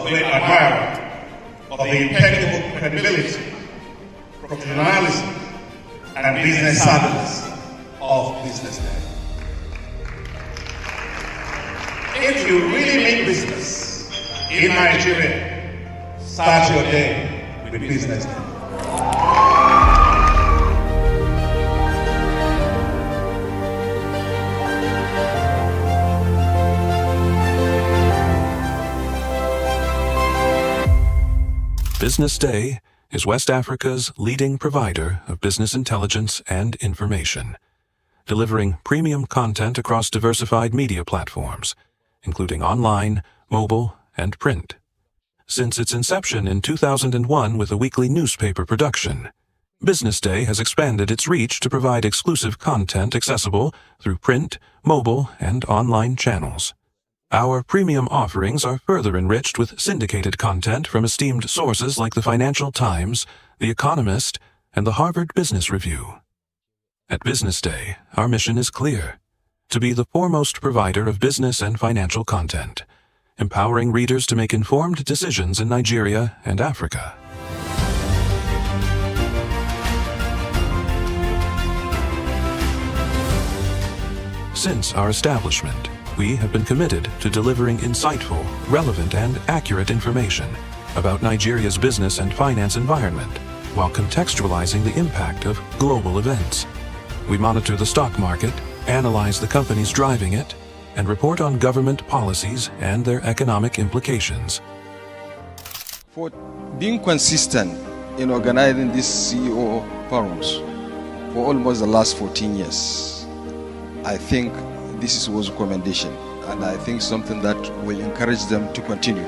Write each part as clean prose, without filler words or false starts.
great admirer of the impeccable credibility, professionalism, and business savviness of BusinessDay. If you really mean business in Nigeria, start your day with BusinessDay. BusinessDay is West Africa's leading provider of business intelligence and information, delivering premium content across diversified media platforms, including online, mobile, and print. Since its inception in 2001 with a weekly newspaper production, BusinessDay has expanded its reach to provide exclusive content accessible through print, mobile, and online channels. Our premium offerings are further enriched with syndicated content from esteemed sources like the Financial Times, The Economist, and the Harvard Business Review. At BusinessDay, our mission is clear: to be the foremost provider of business and financial content, empowering readers to make informed decisions in Nigeria and Africa. Since our establishment, we have been committed to delivering insightful, relevant, and accurate information about Nigeria's business and finance environment, while contextualizing the impact of global events. We monitor the stock market, analyze the companies driving it, and report on government policies and their economic implications. For being consistent in organizing these CEO forums for almost the last 14 years, I think this is a recommendation, and I think something that will encourage them to continue.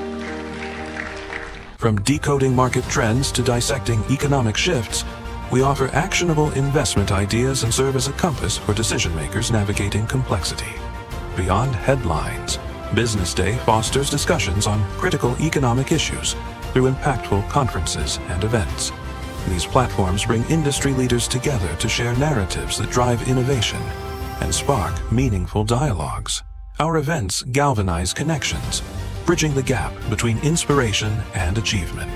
From decoding market trends to dissecting economic shifts, we offer actionable investment ideas and serve as a compass for decision makers navigating complexity. Beyond headlines, BusinessDay fosters discussions on critical economic issues through impactful conferences and events. These platforms bring industry leaders together to share narratives that drive innovation and spark meaningful dialogues. Our events galvanize connections, bridging the gap between inspiration and achievement.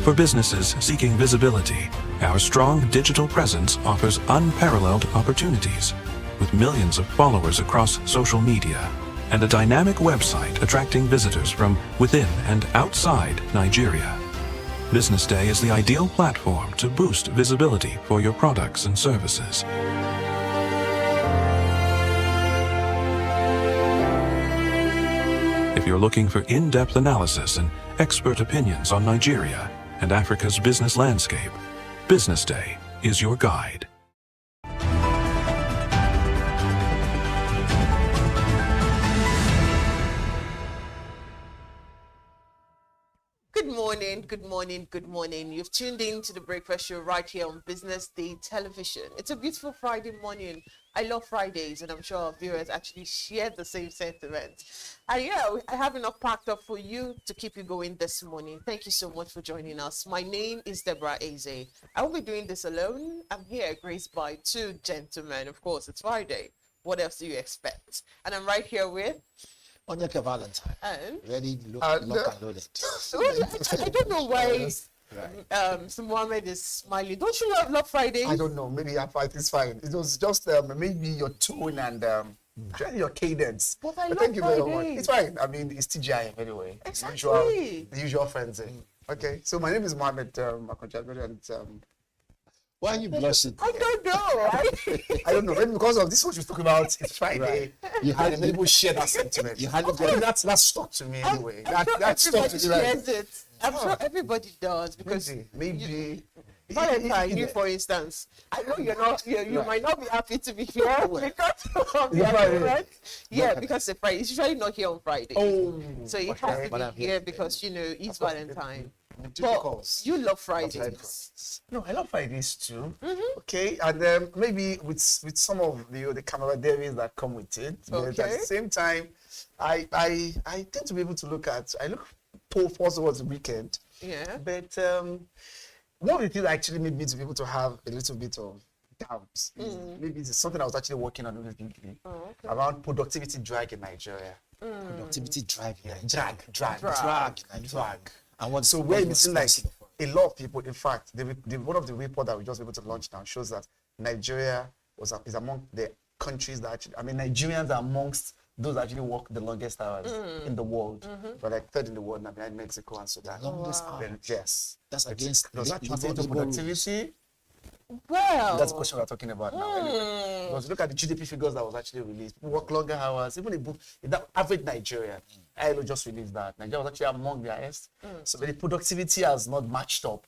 For businesses seeking visibility, our strong digital presence offers unparalleled opportunities, with millions of followers across social media and a dynamic website attracting visitors from within and outside Nigeria. BusinessDay is the ideal platform to boost visibility for your products and services. If you're looking for in-depth analysis and expert opinions on Nigeria and Africa's business landscape, BusinessDay is your guide. Good morning. You've tuned in to the Breakfast Show right here on BusinessDay Television. It's a beautiful Friday morning. I love Fridays, and I'm sure our viewers actually share the same sentiment. And yeah, I have enough packed up for you to keep you going this morning. Thank you so much for joining us. My name is Deborah Eze. I won't be doing this alone. I'm here graced by two gentlemen. Of course, it's Friday. What else do you expect? And I'm right here with Onyeka Valentine. And Ready, look and loaded. I don't know why Mr. Mohammed is smiling. Don't you love Fridays? I don't know. Maybe it's fine. It was just maybe your tone and your cadence. But I love thank you very Fridays. much. It's fine. I mean, it's TGIM anyway. Exactly. The usual friends. Okay. So my name is Mohammed Akonjagbere, and why are you blushing? I don't know. I don't know. Maybe because of this what you're talking about. It's Friday. Right. You had people share that sentiment. You had that stuck to me anyway. That stuck to me. Right? I'm sure everybody does, because maybe. Valentine, you for instance, I know you might not be happy to be here because of the event. Yeah, because it's Friday. It's usually not here on Friday. Oh, so it has to be here because it's Valentine. But you love Fridays. No, I love Fridays too. Mm-hmm. Okay, and maybe with some of the camaraderie that come with it. But at the same time, I tend to be able to look forward towards the weekend. Yeah. But one of the things that actually made me to be able to have a little bit of doubt. Maybe it's something I was actually working on recently around productivity drag in Nigeria. Productivity drive. Drag. And what? So where it's like a lot of people, in fact, one of the report that we just able to launch now shows that Nigeria is among the countries that actually, Nigerians are amongst those that actually work the longest hours in the world. But like third in the world now behind Mexico and Sudan. Then, yes. That's against does that translate to productivity? Well, That's the question we're talking about now. Anyway. Because look at the GDP figures that was actually released. People work longer hours. Even the average Nigerian, ILO just released that. Nigeria was actually among the highest. So the productivity has not matched up.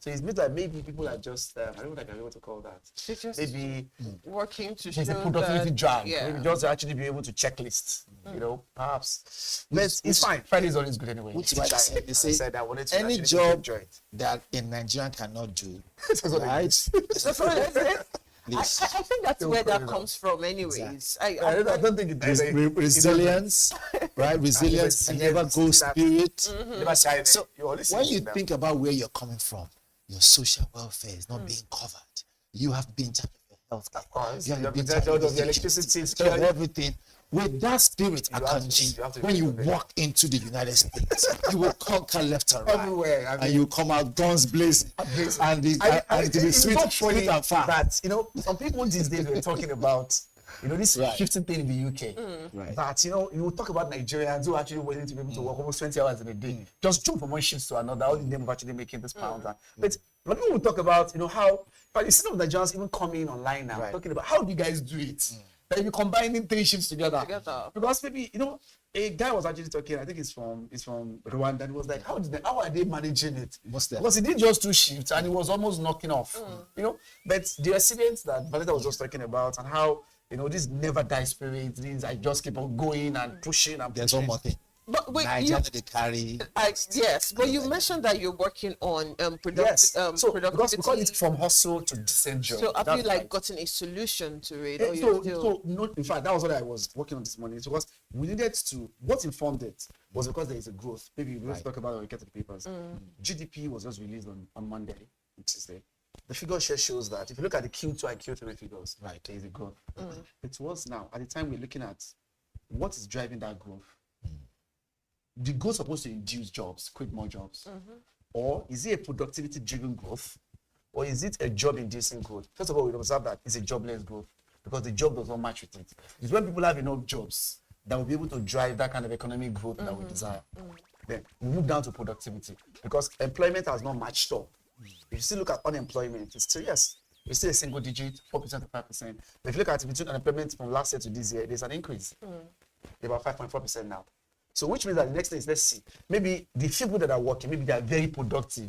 So it means that maybe people are just, I don't know what I can be able to call that. Just maybe working to there's show a productivity that, drag. yeah. Maybe just to actually be able to checklist, perhaps. But it's fine. Friday is always good anyway. Which is why they say said I wanted to any actually job enjoy it. that a Nigerian cannot do, Right? That's what I said. I please. think that's where that put it comes from anyways. I don't think Resilience, right? Resilience, and never go spirit. So when you think about where you're coming from, your social welfare is not being covered. You have been in charge of your health. Of course, You you have have been been in charge of the electricity, of everything. With that spirit, Akanji, you have to when you be walk into the United States, you will conquer left and right. Everywhere, And you come out guns blazing. And it will be it's sweet, not funny sweet and far. that, some people these days were talking about, this Right. shifting thing in the UK. Right. That, you will talk about Nigerians who are actually willing to be able to work almost 20 hours in a day. Just jump from one shift to another, all the name of actually making this pounds. But people will talk about, how, but instead of Nigerians even coming online now, talking about how do you guys do it? That you're combining 3 shifts together. Because maybe, a guy was actually talking, I think it's from Rwanda, and he was like, how are they managing it? Because he did just 2 shifts and he was almost knocking off. But the resilience that Vanessa was just talking about and how, this never die spirit, this I just keep on going and pushing and There's pushing. one more thing. But wait, Nigeria, they carry. yes, but you mentioned that you're working on Yes. So because productivity. we call it from hustle to decent job. So have you That's gotten a solution to it? Eh, Or in fact, that was what I was working on this morning. Because we needed to, what informed it was because there is a growth. Maybe we'll talk about it when we get to the papers. GDP was just released on Monday, Tuesday. The figure shows that if you look at the Q2 and Q3 figures, there is a growth. It was now, at the time we're looking at what is driving that growth. The growth supposed to induce jobs, create more jobs? Or is it a productivity-driven growth? Or is it a job-inducing growth? First of all, we observe that it's a jobless growth because the job does not match with it. It's when people have enough jobs that will be able to drive that kind of economic growth that we desire. Then we move down to productivity because employment has not matched up. If you still look at unemployment, it's still, yes, it's still a single digit, 4% to 5%. But if you look at it between unemployment from last year to this year, there's an increase. About 5.4% now. So which means that the next thing is, let's see, maybe the people that are working, maybe they are very productive.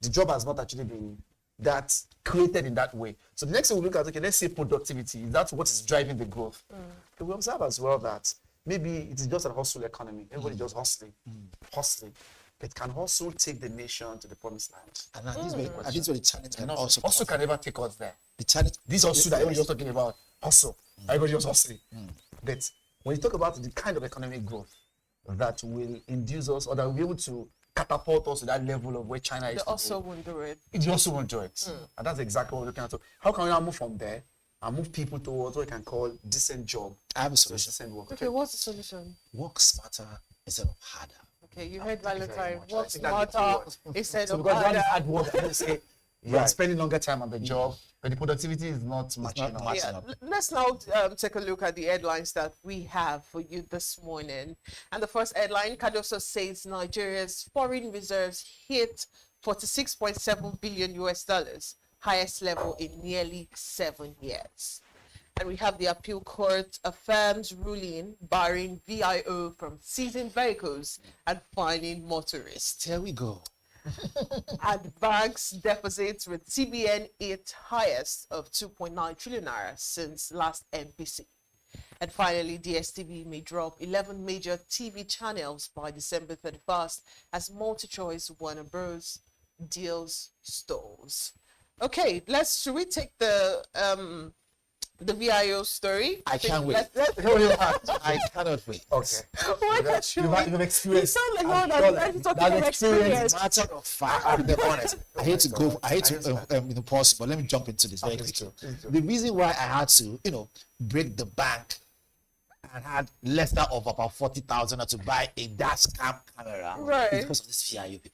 The job has not actually been that created in that way. So the next thing we look at, okay, let's say productivity. That's what is driving the growth. We observe as well that maybe it is just a hustle economy. Everybody just hustling. It can also take the nation to the promised land. And this is where the challenge can also Hustle can never take us there. The challenge. This hustle that everybody was talking about, hustle. Everybody was hustling. But when you talk about the kind of economic growth that will induce us or that will be able to catapult us to that level of where China is. They also won't do it. It also won't do it. And that's exactly what we're looking at. So how can we now move from there and move people towards what we can call decent job? I have a solution. Decent work. Okay, what's the solution? Work smarter instead of harder. Okay, you heard Valentine. much. Work I think that's the smarter key instead So of because harder. that hard work, I would say you're spending longer time on the job, but the productivity is not matching up. Yeah, let's now take a look at the headlines that we have for you this morning. And the first headline, Cardoso says Nigeria's foreign reserves hit 46.7 billion US dollars, highest level in nearly 7 years. And we have the appeal court affirms ruling barring VIO from seizing vehicles and fining motorists. Here we go. And banks deposits with CBN hit highest of 2.9 trillion naira since last MPC. And finally, DSTV may drop 11 major TV channels by December 31st as multi-choice Warner Bros. Deals stalls. Okay, should we take the the VIO story? I can't wait. Let's hear your heart. I cannot wait. Okay. Why can't you? You've experienced. You sound like one that's ready to talk about experience. Matter of fact, I'll be honest. I hate to pause, but let me jump into this very quickly. The reason why I had to, break the bank and had less than of about 40,000 to buy a dash cam camera, right, is because of this VIO people.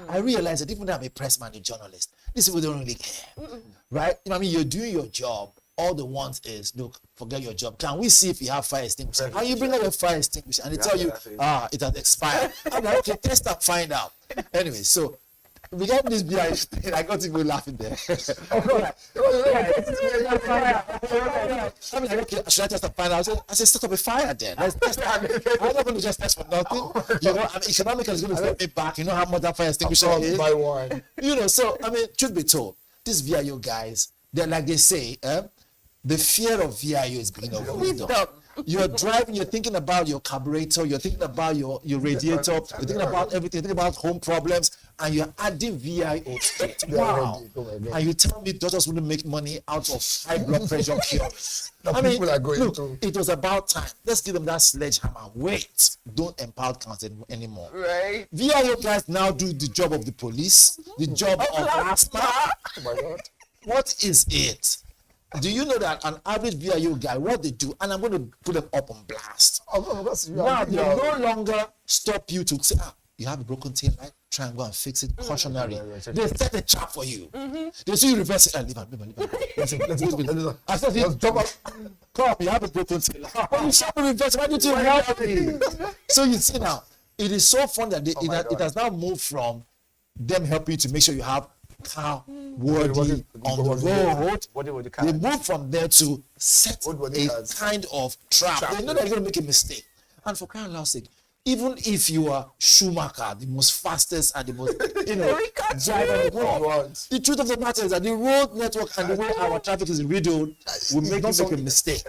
I realized that even though I'm a press man, a journalist, these people don't really care, right? You're doing your job. All they want is, look, forget your job. Can we see if you have fire extinguisher? And you bring out your fire extinguisher and they tell you, it has expired. I'm like, okay, test that, find out. Anyway, so we got this VIO thing. I got to go laughing there. I'm like, okay, should I test the find out? I said, start up a fire then. Let's test it. I'm not going to just test for nothing. Economically, it's going to set me back. You know how much that fire extinguisher is? Buy one. So, truth be told, these VIO guys, they're like they say, the fear of VIO is beginning of wisdom. You're driving, you're thinking about your carburetor, you're thinking about your radiator, you're thinking about everything, you're thinking about home problems, and you're adding VIO to it. Wow. And you tell me doctors wouldn't make money out of high blood pressure cures. People are going to. It was about time. Let's give them that sledgehammer. Wait, don't empower council anymore. Right. VIO guys now do the job of the police, the job of asthma. Oh my God. What is it? Do you know that an average VIO guy, what they do, and I'm going to put them up on blast. Now, they no longer stop you to say, you have a broken tail light, try and go and fix it, cautionary. They set a trap for you. They see you reverse it, and leave it. I said, come, you have a broken tail light. But you should reverse it, why did you help me? So you see now, it is so fun that it has now moved from them helping you to make sure you have car worthy on the road. They move from there to set a kind of trap. They know that you're going to make a mistake. And for crying out sake, even if you are Schumacher, the most fastest and the most, driver in the world, the truth of the matter is that the road network and the way our traffic is riddled will make you make a mistake.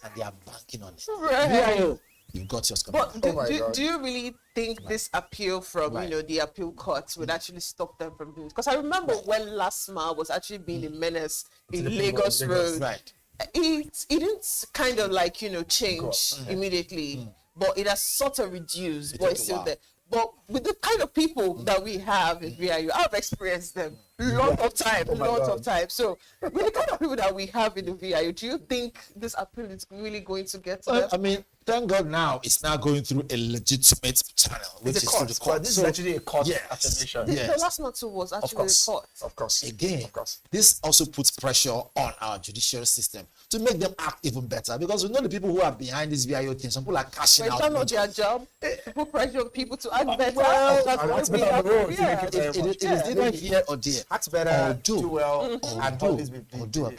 And they are banking on it. Right. You got yours coming. But do you really think this appeal from the appeal courts would actually stop them from doing it? Because I remember when Last Mile was actually being a menace in Lagos Road. Right. It didn't kind of change immediately, but it has sort of reduced, but it's still there. But with the kind of people that we have in VIU, I've experienced them lot of time. So with the kind of people that we have in the VIU, do you think this appeal is really going to get to them? Thank God now it's now going through a legitimate channel, which is through the court. This is actually a court affirmation. The last matter was actually a court. Of course. Again, this also puts pressure on our judicial system to make them act even better, because we know the people who are behind this VIO thing. Some people are cashing out. It's not their job. People pressure people to act better. That's better on the road. It is either here or there. Act better, do well, and always be good.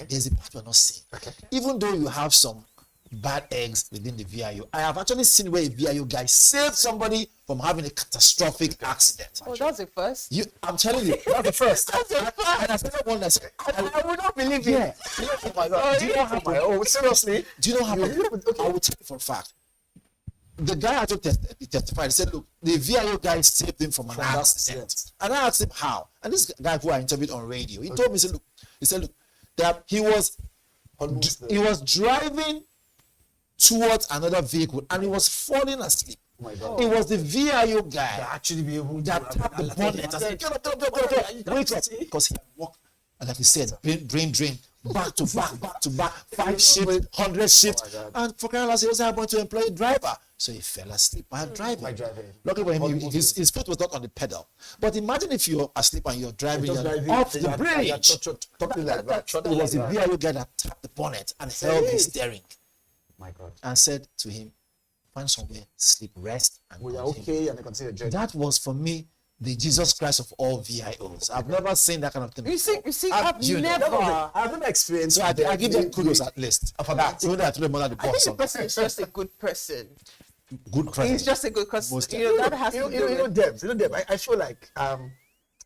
There's a part we're not seeing. Even though you have some bad eggs within the VIO, I have actually seen where a VIO guy saved somebody from having a catastrophic accident. Oh, that's the first. I'm telling you, that's the first. That's the first. And I said one that said, I would not believe it. Yeah. Oh my God. Do you know how? Oh, seriously? Do you know how? I will tell you for a fact. The guy actually testified. He said, look, the VIO guy saved him from an accident. And I asked him how. And this guy who I interviewed on radio, he told me, he said, look, that he was driving towards another vehicle and he was falling asleep. Oh my God. It was the VIO guy that actually be able that tapped the bonnet. I said, get up, because he walked, and like he said, brain drain, back to back, 5 shifts, 100 shifts, and for crying out loud, he was able to employ a driver. So he fell asleep while driving. Luckily for him, his foot was not on the pedal. But imagine if you're asleep and you're driving off the bridge. It was the VIO guy that tapped the bonnet and held the steering. My God. And said to him, find somewhere, sleep, rest, and we are okay, and I continue journey. That was for me the Jesus Christ of all VIOs. I've never seen that kind of thing. You see, I've never experienced. So I give them kudos at least for that. Even though I told them more than the boss. I think the person is just a good person. Good person. He's just a good person. That has to do with them. I feel like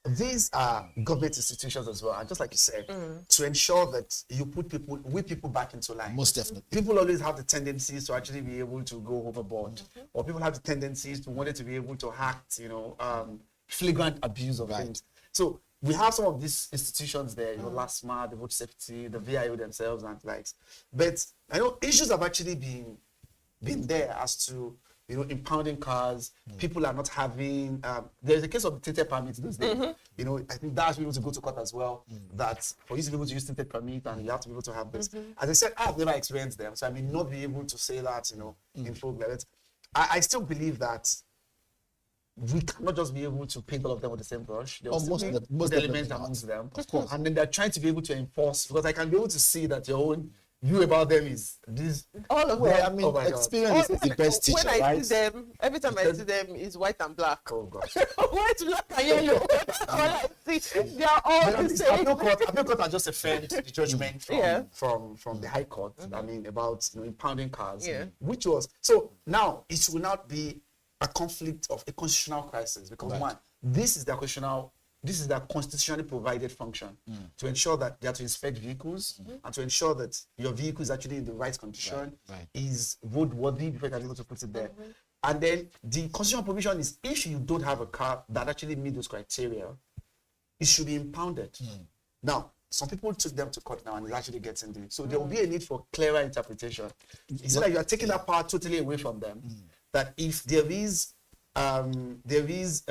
these are government institutions as well, and just like you said, to ensure that you put people back into line. Most definitely. People always have the tendencies to actually be able to go overboard, or people have the tendencies to want to be able to act, flagrant abuse of things. So we have some of these institutions there, LASMA, the road safety, the VIO themselves and likes. But I know issues have actually been there as to, impounding cars. People are not having, there's a case of the tinted permits these days. I think that's able to go to court as well, that for you to be able to use tinted permit and you have to be able to have this. As I said, I've never experienced them, so I may not be able to say that, in full. But I still believe that we cannot just be able to paint all of them with the same brush. There are most elements amongst them. Of course. And then they're trying to be able to enforce, because I can be able to see that your own view about them is this. All of them. I mean, experience is the best teacher, when I right? see them, every time I see them, is white and black. Oh gosh. White, black, and yellow. All I see, they are all the same. Appeal court has just affirmed the judgment from the High Court. I mean, about impounding cars, which was so now it will not be a conflict of a constitutional crisis, because one, this is their constitutionally provided function to ensure that they are to inspect vehicles and to ensure that your vehicle is actually in the right condition, is roadworthy, before you can able to put it there. And then the constitutional provision is, if you don't have a car that actually meets those criteria, it should be impounded. Now, some people took them to court now and it's actually getting there. So there will be a need for clearer interpretation. It's like you are taking that power totally away from them. That if there is a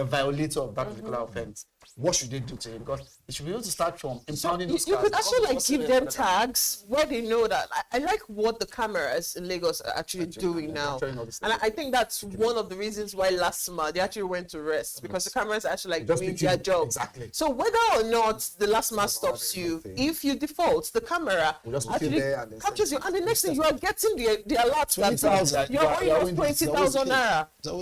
violator of that particular offense, what should they do to him? Because it should be able to start from impounding those you cars. could actually give them tags where they know that. I like what the cameras in Lagos are actually doing now, and I think that's one of the reasons why last month they actually went to rest, because the cameras are actually doing their job. Exactly. So whether or not the last month stops you, if you default, the camera actually captures you, and the next thing you are getting the alert that you're owing 20,000 naira. So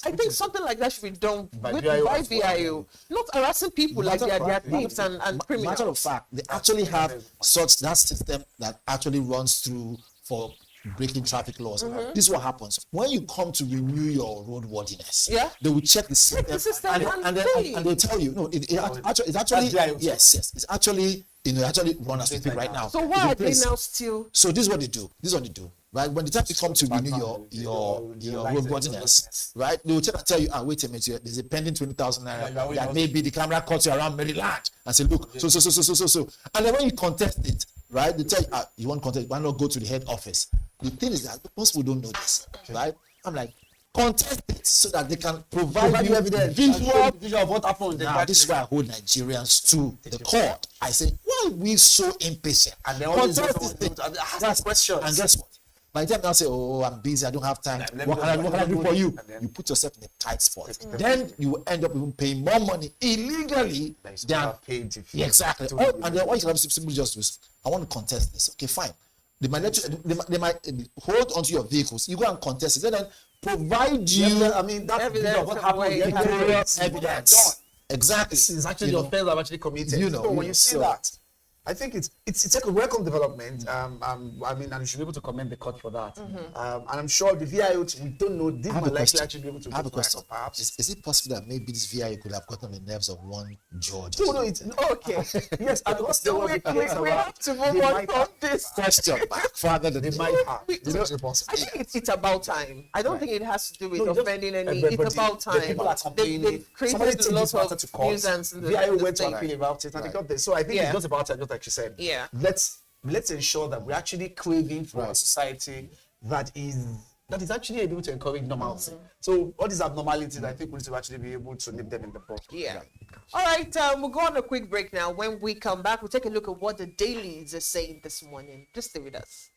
I think something like that should be done by VIO, not harassing people like they are thieves and criminals. Matter of fact, they actually have that system that actually runs through for breaking traffic laws. This is what happens when you come to renew your roadworthiness. They will check the system, and they'll tell you, no, it's actually yes, it's actually actually run as we speak right now. So why are they now still? So this is what they do. Right, when the time you come to renew your roadworthiness, right, they will check and tell you, wait a minute, there's a pending 20,000 naira that maybe the camera caught you around Maryland and say, look, so, and then when you contest it, right, they tell you, you want contest, why not go to the head office? The thing is that most people don't know this, right? I'm like, contest it so that they can provide you evidence, visual of what happened. Now, this is why I hold Nigerians to the court. I say, why are we so impatient? And they always ask questions. And guess what? By the time I say, I'm busy, I don't have time, what can I do for you? You put yourself in a tight spot. Then you will end up even paying more money illegally than paid. Exactly. And then what you can simply just do, I want to contest this. Okay, fine. They might hold onto your vehicles. You go and contest it. Then provide you, that evidence what happened. Evidence. Exactly. This is actually the offense I've actually committed. So when you see that, I think it's like a welcome development. And you should be able to commend the court for that. And I'm sure the VIO, we don't know, this might likely actually be able to. I have a question. Perhaps is it possible that maybe this VIO could have gotten the nerves of one judge? No, it's okay. Yes, and because there was a case we have to move on from this question. Father, they might have. I think it's about time. I don't think it has to do with offending any. It's about time. People are complaining. They've created a lot of nuisance in the VIO went to appeal about it, and they got this. So I think it's just about time. Like you said, let's ensure that we're actually craving for a society that is actually able to encourage normalcy. So all these abnormalities, I think we need to actually be able to nip them in the bud. All right, we'll go on a quick break now. When we come back, we'll take a look at what the dailies are saying this morning. Just stay with us.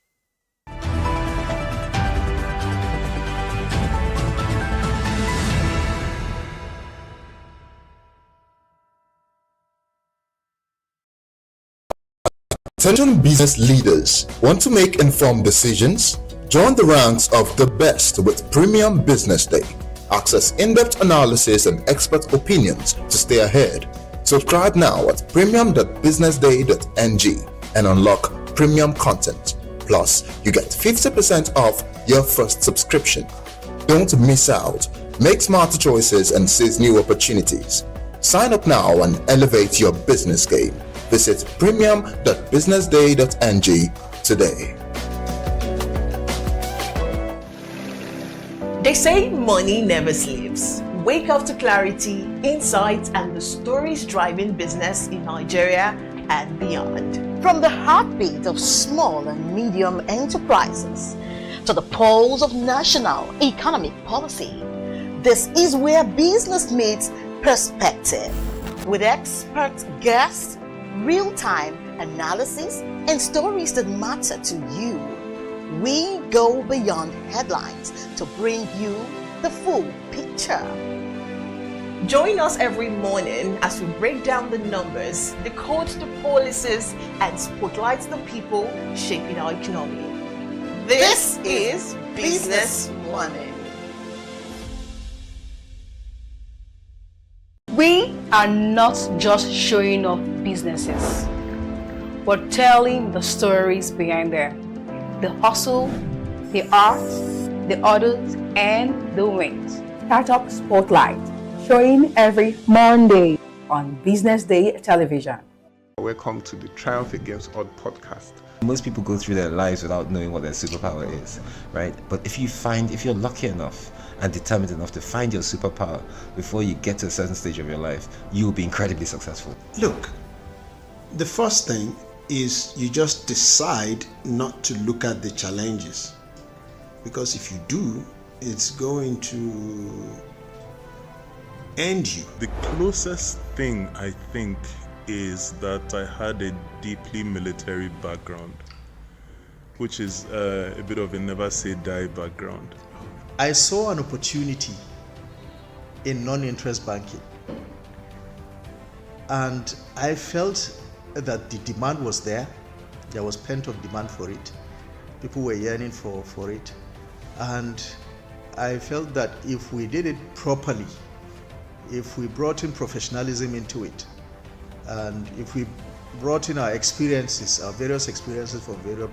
Attention business leaders, want to make informed decisions? Join the ranks of the best with Premium Business Day. Access in-depth analysis and expert opinions to stay ahead. Subscribe now at premium.businessday.ng and unlock premium content. Plus, you get 50% off your first subscription. Don't miss out. Make smarter choices and seize new opportunities. Sign up now and elevate your business game. Visit premium.businessday.ng today. They say money never sleeps, Wake up to clarity, insights, and the stories driving business in Nigeria and beyond. From the heartbeat of small and medium enterprises to the pulse of national economic policy, this is where business meets perspective. With expert guests, real-time analysis, and stories that matter to you, we go beyond headlines to bring you the full picture. Join us every morning as we break down the numbers, decode the policies, and spotlight the people shaping our economy. This is Business Money. We are not just showing off businesses, but telling the stories behind them. The hustle, the art, the orders, and the wins. Startup Spotlight, showing every Monday on Business Day television. Welcome to the Triumph Against Odd podcast. Most people go through their lives without knowing what their superpower is, right? But if you're lucky enough and determined enough to find your superpower before you get to a certain stage of your life, you will be incredibly successful. Look, the first thing is you just decide not to look at the challenges, because if you do, it's going to end you. The closest thing I think is that I had a deeply military background, which is a bit of a never say die background. I saw an opportunity in non-interest banking, and I felt that the demand was there. There was pent-up demand for it. People were yearning for it, and I felt that if we did it properly, if we brought in professionalism into it, and if we brought in our experiences, our various experiences from various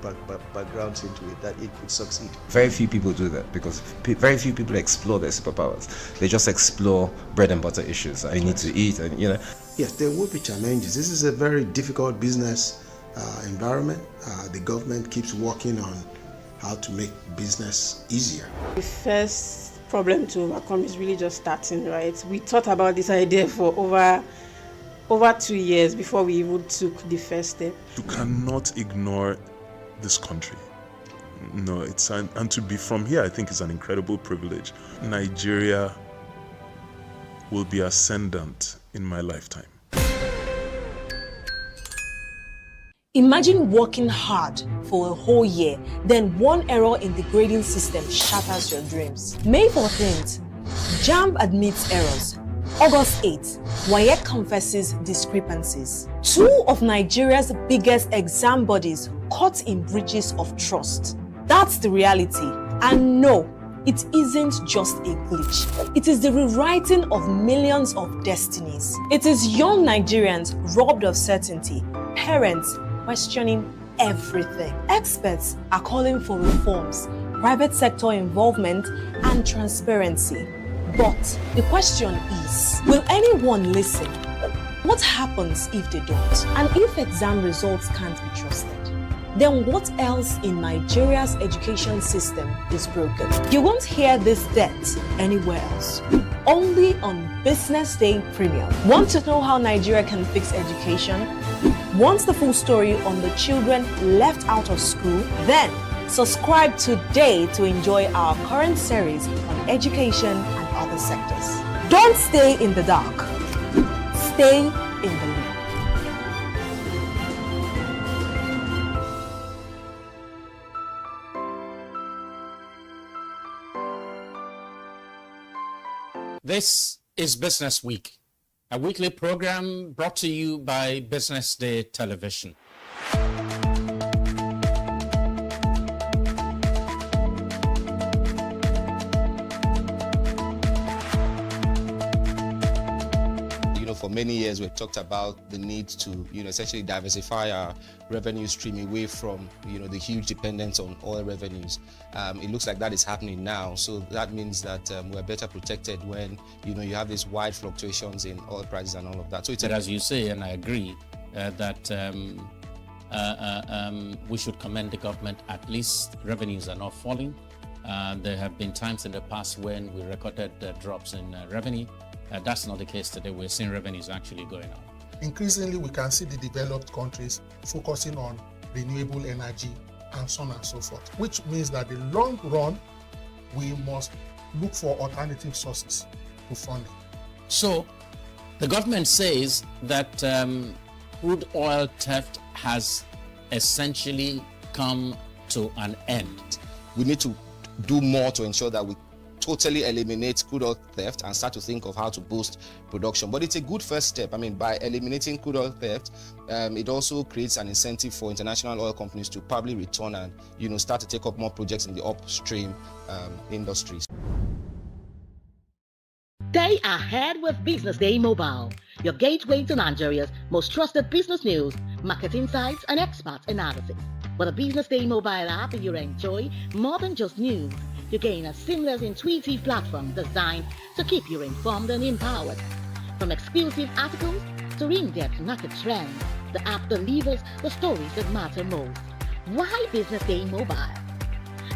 backgrounds into it, that it could succeed. Very few people do that because very few people explore their superpowers. They just explore bread and butter issues. I need to eat, and Yes, there will be challenges. This is a very difficult business environment. The government keeps working on how to make business easier. The first problem to overcome is really just starting, right? We thought about this idea for over 2 years before we even took the first step. You cannot ignore this country. No, and to be from here, I think is an incredible privilege. Nigeria will be ascendant in my lifetime. Imagine working hard for a whole year, then one error in the grading system shatters your dreams. May 14th, JAMB admits errors. August 8th, WAEC confesses discrepancies. Two of Nigeria's biggest exam bodies caught in breaches of trust. That's the reality. And no, it isn't just a glitch. It is the rewriting of millions of destinies. It is young Nigerians robbed of certainty, parents questioning everything. Experts are calling for reforms, private sector involvement, and transparency. But the question is, will anyone listen? What happens if they don't? And if exam results can't be trusted? Then what else in Nigeria's education system is broken? You won't hear this depth anywhere else. Only on Business Day Premium. Want to know how Nigeria can fix education? Want the full story on the children left out of school? Then subscribe today to enjoy our current series on education and other sectors. Don't stay in the dark. Stay in the loop. This is Business Week, a weekly program brought to you by Business Day Television. For many years, we've talked about the need to, essentially diversify our revenue stream away from, the huge dependence on oil revenues. It looks like that is happening now. So that means that we're better protected when, you have these wide fluctuations in oil prices and all of that. So it's as you say, and I agree, that we should commend the government. At least revenues are not falling. There have been times in the past when we recorded drops in revenue. That's not the case today. We're seeing revenues actually going up. Increasingly, we can see the developed countries focusing on renewable energy and so on and so forth, which means that the long run, we must look for alternative sources to funding. So the government says that crude oil theft has essentially come to an end. We need to do more to ensure that we totally eliminate crude oil theft and start to think of how to boost production. But it's a good first step. I mean, by eliminating crude oil theft, it also creates an incentive for international oil companies to probably return and, start to take up more projects in the upstream industries. Stay ahead with Business Day Mobile, your gateway to Nigeria's most trusted business news, market insights, and expert analysis. With a Business Day Mobile app, you enjoy more than just news. You gain a seamless, intuitive platform designed to keep you informed and empowered. From exclusive articles to in-depth market trends, the app delivers the stories that matter most. Why Business Day Mobile?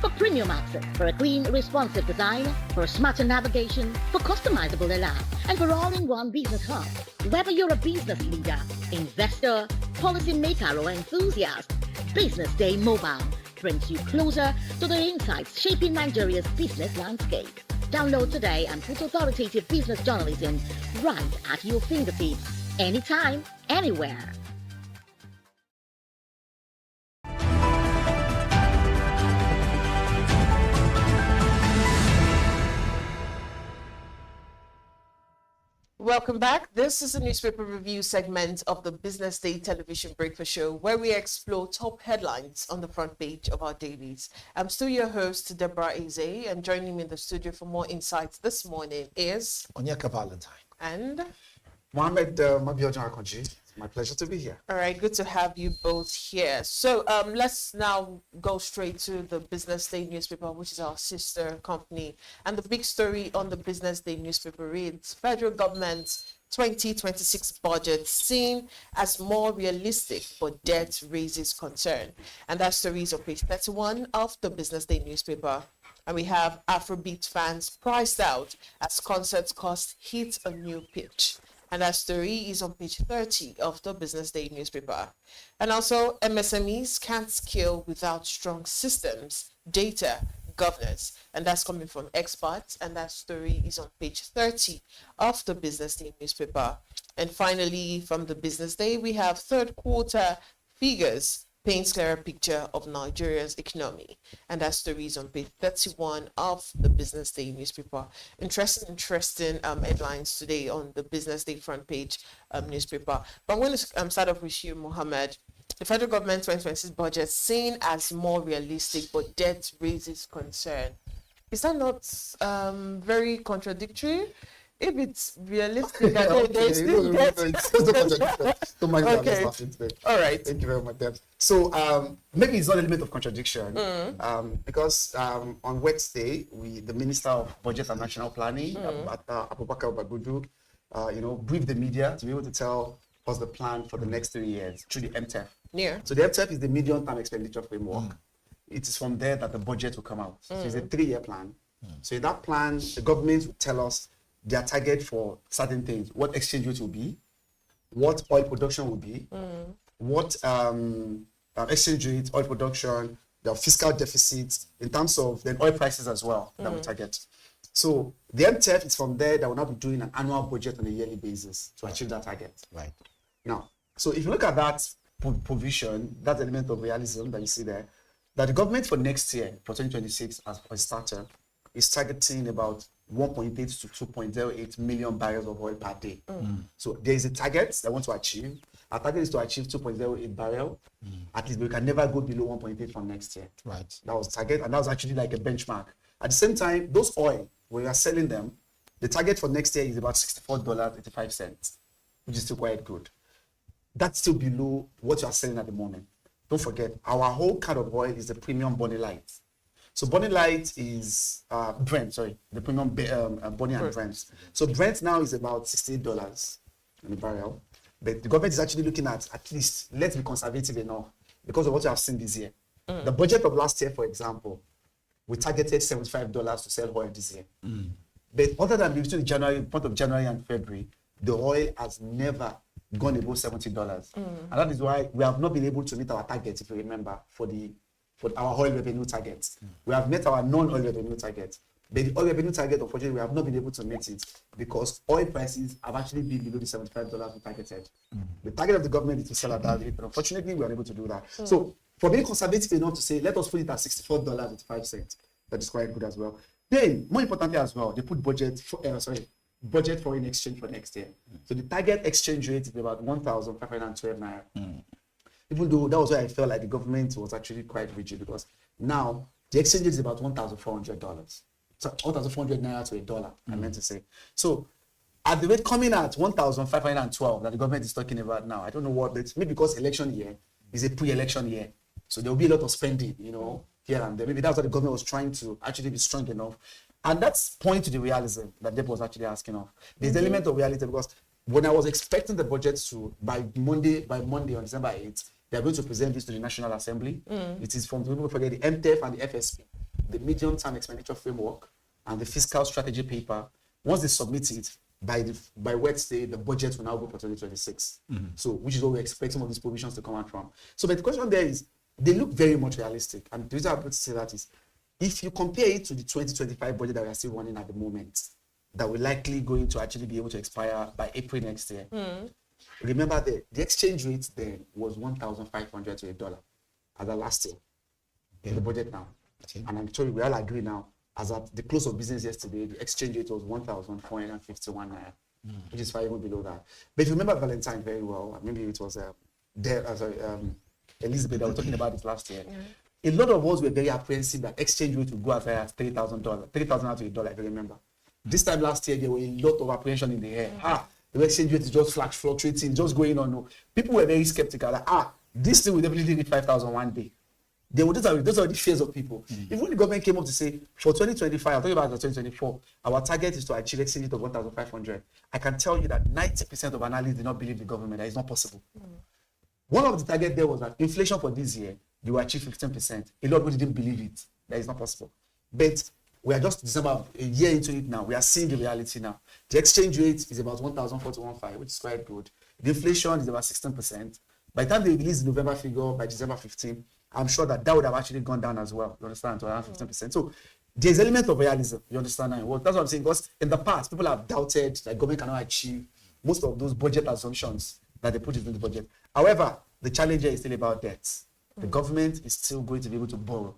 For premium access, for a clean, responsive design, for a smarter navigation, for customizable alerts, and for all-in-one business hub. Whether you're a business leader, investor, policymaker, or enthusiast, Business Day Mobile brings you closer to the insights shaping Nigeria's business landscape. Download today and put authoritative business journalism right at your fingertips, anytime, anywhere. Welcome back. This is a newspaper review segment of the Business Day television breakfast show where we explore top headlines on the front page of our dailies. I'm still your host, Deborah Eze, and joining me in the studio for more insights this morning is Onyeka Valentine and Mohammed Mabiojan Akonji. My pleasure to be here. All right, good to have you both here. So let's now go straight to the Business Day newspaper, which is our sister company. And the big story on the Business Day newspaper reads, Federal Government's 2026 budget seen as more realistic, but debt raises concern. And that story is on page 31 of the Business Day newspaper. And we have Afrobeat fans priced out as concert costs hit a new pitch. And that story is on page 30 of the Business Day newspaper. And also, MSMEs can't scale without strong systems, data, governance. And that's coming from experts. And that story is on page 30 of the Business Day newspaper. And finally, from the Business Day, we have third quarter figures paints clearer picture of Nigeria's economy. And that story is on page 31 of the Business Day newspaper. Interesting headlines today on the Business Day front page newspaper. But I'm going to start off with you, Mohammed. The federal government 2026 budget seen as more realistic, but debt raises concern. Is that not very contradictory? If it's realistic, there's still debt. Okay. All right. Thank you very much, Deb. So maybe it's not an element of contradiction because on Wednesday, the Minister of Budget and National Planning, Abubakar Bagudu, briefed the media to be able to tell us the plan for the next 3 years through the MTEF. Yeah. So the MTEF is the medium-term expenditure framework. It is from there that the budget will come out. So it's a 3-year plan. So in that plan, the government will tell us their target for certain things, what exchange rate will be, what oil production will be, what exchange rate, oil production, the fiscal deficit, in terms of the oil prices as well, that we target. So the MTEF is from there that will now be doing an annual budget on a yearly basis to achieve that target. Right. Now, so if you look at that provision, that element of realism that you see there, that the government for next year, for 2026, as a starter, is targeting about 1.8 to 2.08 million barrels of oil per day. So there is a target they want to achieve. Our target is to achieve 2.08 barrel, at least, but we can never go below 1.8 for next year. Right. That was the target, and that was actually like a benchmark. At the same time, those oil, when we are selling them, the target for next year is about $64.85, which is still quite good. That's still below what you are selling at the moment. Don't forget, our whole kind of oil is the premium Bonny Light. So Bonny Light is Brent, the premium Bonny and Brent. So Brent now is about $68 in a barrel. But the government is actually looking at least, let's be conservative enough because of what you have seen this year. The budget of last year, for example, we targeted $75 to sell oil this year. But other than between January, month of January and February, the oil has never gone above $70. And that is why we have not been able to meet our targets, if you remember, for our oil revenue targets. We have met our non-oil revenue targets. But the oil revenue target, unfortunately, we have not been able to meet it because oil prices have actually been below the $75 we targeted. The target of the government is to sell at that rate, but unfortunately, we are unable to do that. So, for being conservative enough to say, let us put it at $64.05, that is quite good as well. Then, more importantly as well, they put budget foreign exchange for next year. So the target exchange rate is about 1,512 naira. Even though that was why I felt like the government was actually quite rigid, because now the exchange rate is about $1,400. So 1,400 naira to $1, I meant to say. So at the rate coming at 1,512 that the government is talking about now, I don't know what, but maybe because election year is a pre-election year, so there will be a lot of spending, here and there. Maybe that's what the government was trying to actually be strong enough. And that's point to the realism that Deb was actually asking of. There's an element of reality, because when I was expecting the budget to, by Monday on December 8th, they're going to present this to the National Assembly. It is from, people forget, the MTEF and the FSP, the Medium-Term Expenditure Framework and the Fiscal Strategy Paper. Once they submit it, by Wednesday, the budget will now go for 2026. So, which is what we're expecting some of these provisions to come out from. So, but the question there is, they look very much realistic. And the reason I'm going to say that is, if you compare it to the 2025 budget that we are still running at the moment, that we're likely going to actually be able to expire by April next year, remember the exchange rate then was 1,500 to $1 as of last year in the budget now. And I'm sure we all agree now, as at the close of business yesterday, the exchange rate was 1,451 naira, which is far even below that. But if you remember Valentine very well, maybe it was Elizabeth that was talking about this last year. A lot of us were very apprehensive that exchange rate would go as high as $3,000 to $1, if you remember. This time last year, there were a lot of apprehension in the air. The exchange rate is just fluctuating, just going on. No. People were very skeptical that, this thing will definitely reach 5,000 one day. Those are the fears of people. Even when the government came up to say, for 2025, I'm talking about 2024, our target is to achieve exchange rate of 1,500. I can tell you that 90% of analysts did not believe the government. That is not possible. One of the targets there was that inflation for this year, they will achieve 15%. A lot of people didn't believe it. That is not possible. But we are just December, a year into it now. We are seeing the reality now. The exchange rate is about 1,415, which is quite good. The inflation is about 16%. By the time they release the November figure by December 15, I'm sure that would have actually gone down as well. You understand? To around 15%. So there's an element of realism. You understand? Well, that's what I'm saying. Because in the past, people have doubted that government cannot achieve most of those budget assumptions that they put into the budget. However, the challenge here is still about debts. The government is still going to be able to borrow,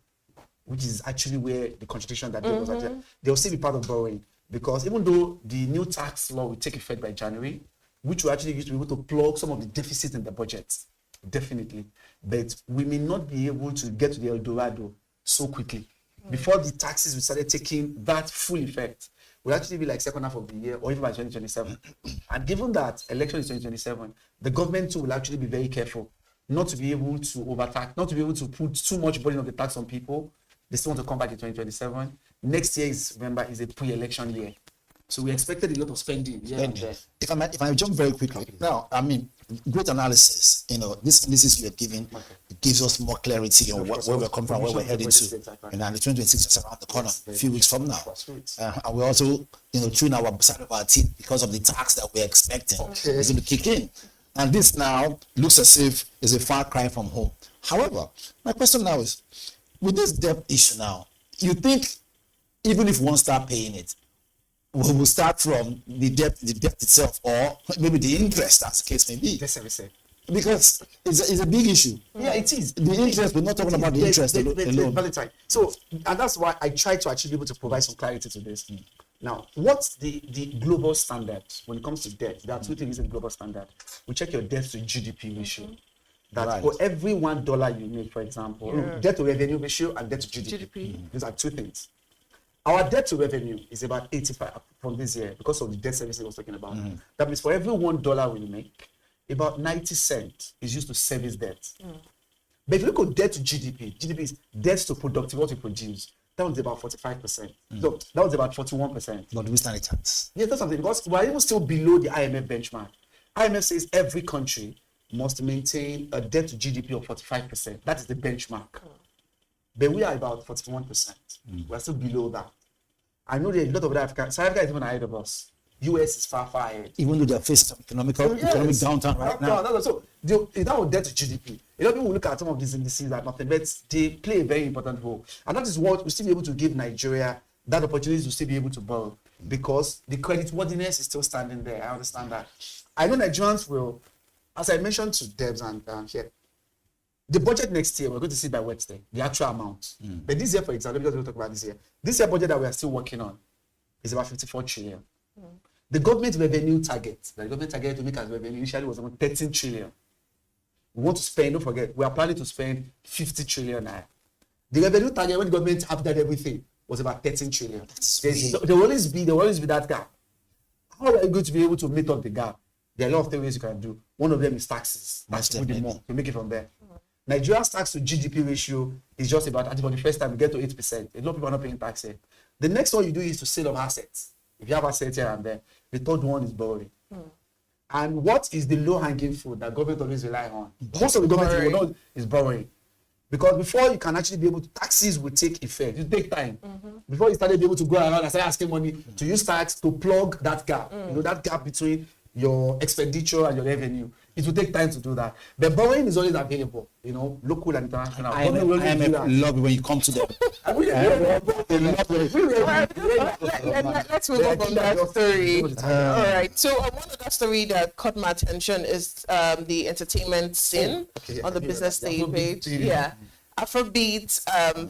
which is actually where the contradiction that there was actually, they'll still be part of borrowing, because even though the new tax law will take effect by January, which will actually use to be able to plug some of the deficits in the budget, definitely, but we may not be able to get to the El Dorado so quickly. Before the taxes we started taking that full effect, will actually be like second half of the year or even by 2027. And given that election is 2027, the government too will actually be very careful not to be able to overtax, not to be able to put too much burden of the tax on people. They still want to come back in 2027. Next year is a pre-election year. So we expected a lot of spending. If I jump very quickly. Now, I mean, great analysis. This analysis you are giving, it gives us more clarity on where we're coming from, where we're heading to. And the 2026 is around the corner, a few weeks from now. And we're also, chewing our side of our teeth because of the tax that we're expecting. It's going to kick in. And this now looks as if it's a far cry from home. However, my question now is, with this debt issue now, you think even if one start paying it, we will start from the debt itself, or maybe the interest, as the case may be? Because it's a big issue. Yeah, it is. The interest, we're not talking about the interest alone. Valentine. So, and that's why I try to actually be able to provide some clarity to this. Now, what's the global standard when it comes to debt? There are two things in the global standard. We check your debt to GDP ratio. That for every $1 you make, for example, debt to revenue ratio and debt to GDP. These are two things. Our debt to revenue is about 85 from this year because of the debt service I was talking about. That means for every $1 we make, about 90 cents is used to service debt. But if you look at debt to GDP, GDP is debt to productivity, what we produce. That was about 45%. So that was about 41%. But we stand a chance. Yes, that's something, because we're even still below the IMF benchmark. IMF says every country must maintain a debt to GDP of 45%. That is the benchmark. but we are about 41%. We're still below that. I know there's a lot of Africa. South Africa is even ahead of us. US is far ahead. Even though they're facing economic downturn right now. So that will debt to GDP. A lot of people will look at some of these indices that nothing, but they play a very important role. And that is what we still be able to give Nigeria that opportunity to still be able to borrow, because the creditworthiness is still standing there. I understand that. I know Nigerians will, as I mentioned to Debs and here, the budget next year, we're going to see by Wednesday, the actual amount. But this year, for example, because we'll talk about this year budget that we are still working on is about 54 trillion. The government revenue target, the government target to make as revenue initially was about 13 trillion. We want to spend, don't forget, we are planning to spend 50 trillion naira. The revenue target when the government after everything was about 13 trillion. There will always be that gap. How are you going to be able to meet up the gap? There are a lot of things you can do. One of them is taxes. That's to put it more to make it from there. Nigeria's tax to GDP ratio is just about, I think for the first time, we get to 8%. A lot of people are not paying tax here. The next one you do is to sell of assets. If you have assets here and there. The third one is borrowing. And what is the low-hanging fruit that government always rely on? Most of the government will know is borrowing. Because before you can actually be able to, taxes will take effect. It take time. Before you started be able to go around and start asking money to use tax to plug that gap. You know, that gap between your expenditure and your revenue. It will take time to do that. But borrowing is always available, you know, local and international. I love it when you come to them. Let's move on from that story. All right. So one other story that caught my attention is the entertainment scene on the BusinessDay page. Yeah. Afrobeat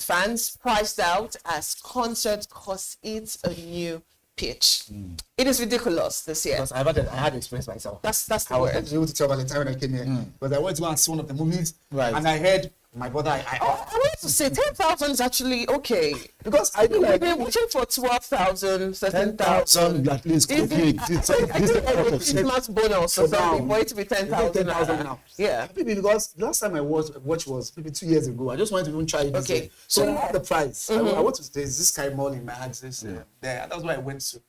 fans priced out as concert costs it a new pitch. It is ridiculous this year. Because I had experience myself. That's the I word. was able to tell by the time when I came here. But I went to go and see one of the movies, and I heard my brother. I wanted to say 10,000 is actually okay, because I do like they're watching for 12,000, 13,000. At least Christmas bonus or something for it to be 10,000 now. Yeah, maybe because last time I watched was maybe 2 years ago. I just wanted to even try it. Okay, so I had the price. I went to this Sky Mall in my access there. That's where I went to.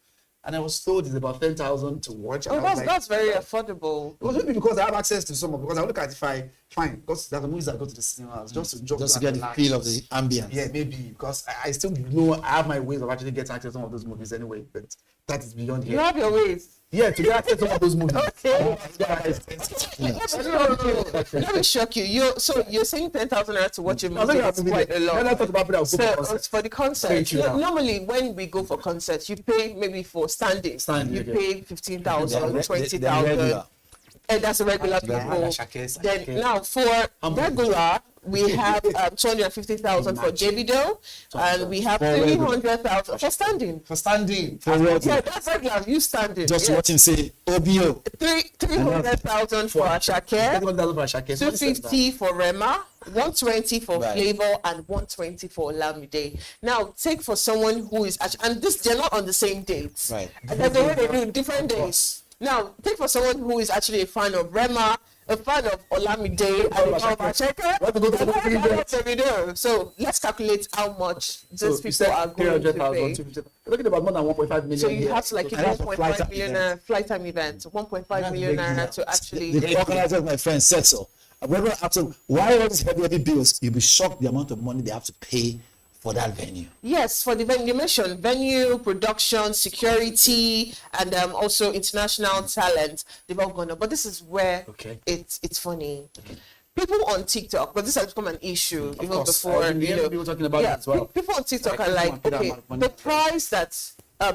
And I was told it's about 10,000 to watch. Oh, that's very affordable. It was maybe because I have access to some of, because I look at it fine, because there are the movies that go to the cinemas just to get the feel of the ambience. Yeah, maybe because I still know I have my ways of actually getting access to some of those movies anyway, but that is beyond here. You have your ways. Yeah, to get access to some of those movies. Okay. Let me shock you. You're saying 10,000 naira to watch a movie. That's quite a lot. So for the concert, normally when we go for concerts, you pay maybe for standing. You pay 15,000, 20,000. And that's a regular people. Then now for regular, we have 250,000 for JBDO, and we have 300,000 for standing. For standing. Yeah, that's regular. You standing. Just watching say OBO. 300,000 for Ashake, 250 for Rema, 120 for Flavor, and 120 for Lamide. Now take for someone who is actually, and they're not on the same dates. Right. And they do different days. Now, take for someone who is actually a fan of Rema, a fan of Olamide, and a fan of Ashake. So let's calculate how much these people are going to pay. We're talking about more than 1.5 million. So you have to like give 1.5 million flight time event, 1.5 million naira to actually. The organizer, my friend, said so. We're going to ask them, why all these heavy bills? You'll be shocked the amount of money they have to pay for that venue. Yes, for the venue. You mentioned venue, production, security, and also international talent. They've all gone up. But this is where it's funny. People on TikTok, but this has become an issue even before. People talking about it as well. People on TikTok are like, okay, the price that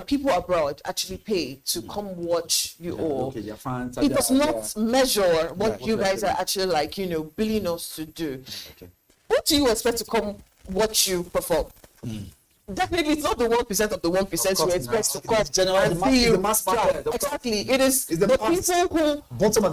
people abroad actually pay to come watch you all. Okay, your fans. It does not measure what you guys are actually like, billing us to do. What do you expect to come watch you perform? Definitely, it's not the 1% of the 1% you expect to come and see you. Exactly, it is the people who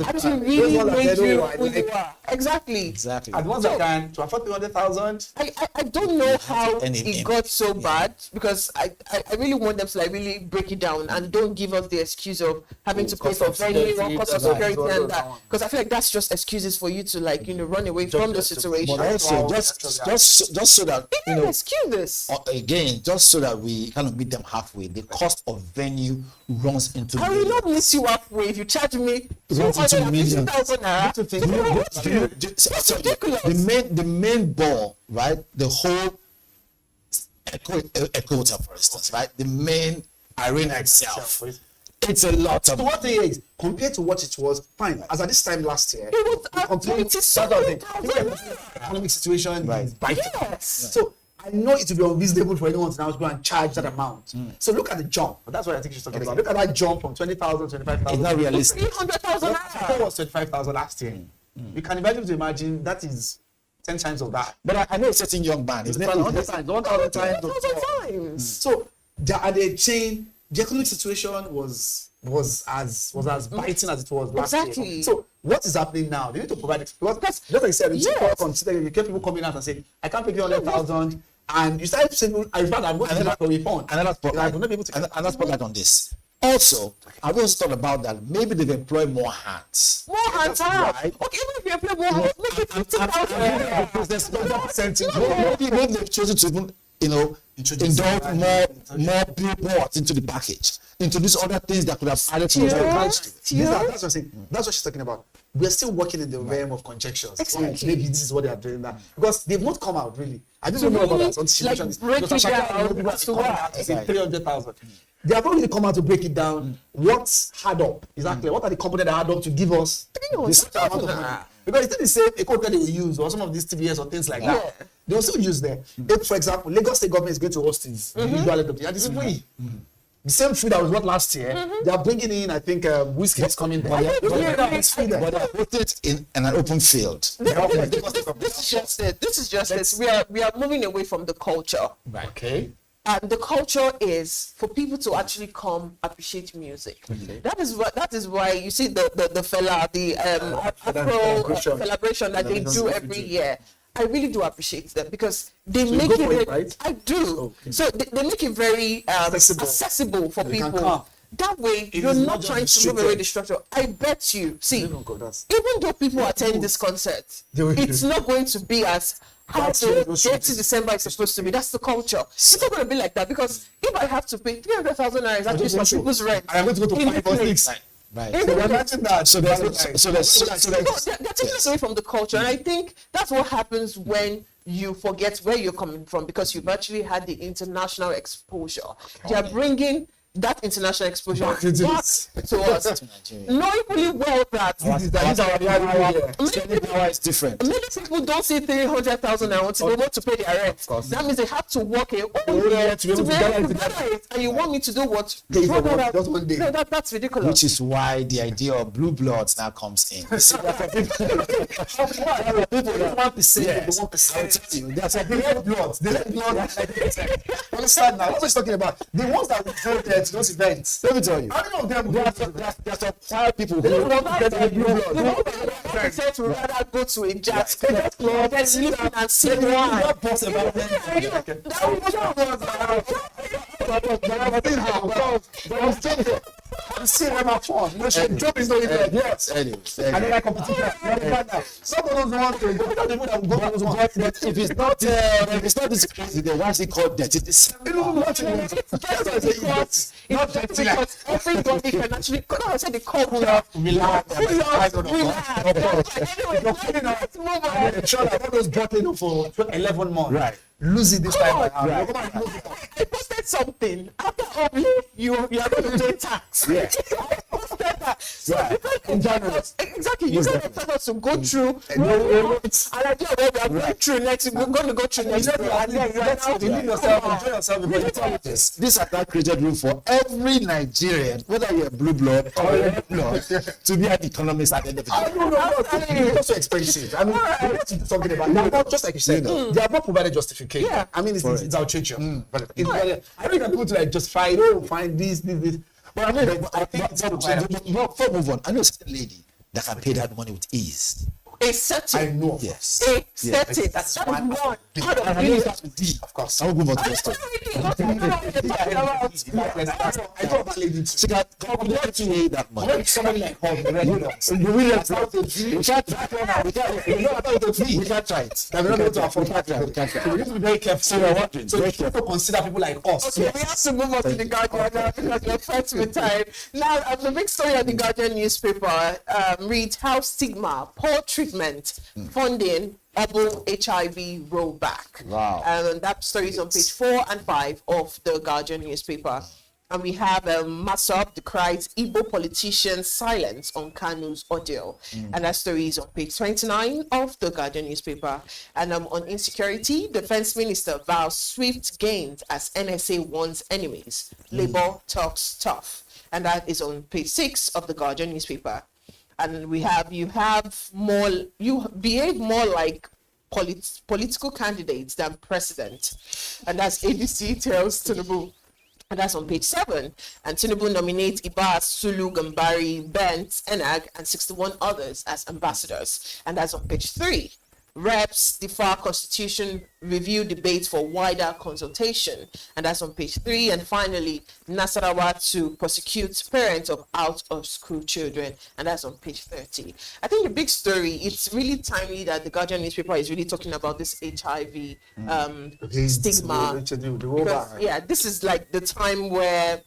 actually really made you who you are. Exactly. And once I can to afford 200,000. I don't know how it got so bad, because I really want them to like really break it down and don't give us the excuse of having to pay for venue or cost of security and that, because I feel like that's just excuses for you to like run away from the situation. But also just so that excuses again, just so that we kind of meet them halfway, the cost of venue runs into I will not miss you halfway if you charge me 250,000 naira. The main ball, right? The whole a quota, for instance, right? The main arena itself. It's a lot of. So what it is compared to what it was, fine. As at this time last year, it was economic situation is biting. Yes. So I know it will be unreasonable for anyone to now go and charge that amount. So look at the jump. That's what I think she's talking about. Look at that jump from 20,000 to 25,000. It's not realistic. 300,000. That was 25,000 last year. You can imagine that is 10 times of that. But I know a certain young man. It's 1,000 times. So at the chain, the economic situation was as biting as it was last year. So what is happening now? They need to provide because just like I said, you get people coming out and say, I can't pay 100,000, and you start saying, I'm going to that for refund. Another spotlight on this. Also, I've also thought about that. Maybe they've employed more hands. More hands, right? Okay, even if you employ more hands, make it 50,000. Maybe they've chosen to even, indulge more billboards into the package, introduce other things that could have added to the That's what I'm saying. That's what she's talking about. We're still working in the realm of conjectures. Exactly. Maybe this is what they are doing that because they've not come out really. I didn't know about that. On like 300,000. They have probably come out to break it down. What's hard up? Exactly. What are the components that hard up to give us this amount of money? Because it's not the same equipment that they will use or some of these TVS or things like that. They will still use them. If, for example, Lagos State government is going to host this, and this is free. The same food that was what last year, they are bringing in, I think, whiskey is coming there. But they put it in an open field. This is just it. This is just it. We are moving away from the culture. Right. Okay. And the culture is for people to actually come appreciate music. That is why you see the fella, the Afro celebration that they do every year. I really do appreciate them because they make it. Right? I do. Okay. So they make it very accessible for people. That way, you're not trying to move away the structure. I bet you. See, even though people attend this concert, it's not going to be as how the 30 December is supposed to be. That's the culture. It's not going to be like that because if I have to pay 300,000 naira, actually for people's rent. I'm going to go to 5 or 6. Right. So imagine that. So they're taking us away from the culture, and I think that's what happens when you forget where you're coming from because you've actually had the international exposure. They are bringing that international exposure back to us, knowing fully well that power is different. Many people don't see 300,000 and they want to pay their rent. That means they have to work a whole year to be able to get it. And you want me to do what? Just one day. No, that's ridiculous. Which is why the idea of blue bloods now comes in. You see, there are people that 1%. There's a red blood. The red blood. Understand now? What are you talking about? The ones that we voted to those events. Let me tell you. I don't know them. There are some 5 people who get a blue blood. They said to rather go to a jazz club and sleep and see wine. I'm seeing them at fun. The job is not even like yes. Anyway. And then I competition. Some of those ones to go to the moon and go to those ones. But if it's not this crazy, then why is it called debt? It's not dirty because everybody can actually. I said the culture. Relax. I was bottling for 11 months. Right. Lose it this time. I posted something. After all, you are going to pay tax. Yeah. I posted that. So in January. Exactly. You're going to tell us to go through. And I think we are going through next. We're going to go through next. This has not created room for every Nigerian, whether you're a blue blood or a red blood, to be an economist at the end of the day. I don't know. It's also expensive. I mean, something about that. Just like you said, they have not provided justification. Yeah. I mean, it's outrageous. But I don't even people to like justify. Find this. But I mean, I think before we move on, I know a lady that can pay that money with ease. A setting. I know. Yes. A setting. That's one. Of course. I will move on to the story. I thought that lady too. She can completely that money. When somebody like her, we can't try it. We need to be very careful. So you have to consider people like us. Okay, we have to move on to the Guardian now because we're fighting with time. Now, the big story of the Guardian newspaper reads how stigma, poor treatment, funding, Double HIV rollback. Wow. And that story is on page 4 and 5 of the Guardian newspaper. And we have Masop decries Igbo politicians' silence on Kanu's audio. And that story is on page 29 of the Guardian newspaper. And on insecurity, Defense Minister vows swift gains as NSA warns enemies. Labour talks tough. And that is on page 6 of the Guardian newspaper. And we have, you behave more like political candidates than president. And that's ABC tells Tinubu. And that's on page 7. And Tinubu nominates Ibas, Sulu, Gambari, Bent, Enag, and 61 others as ambassadors. And that's on page 3. Reps defer constitution review debate for wider consultation. And that's on page 3. And finally, Nasarawa to prosecute parents of out-of-school children. And that's on page 30. I think the big story, it's really timely that the Guardian newspaper is really talking about this HIV stigma. Because, this is like the time where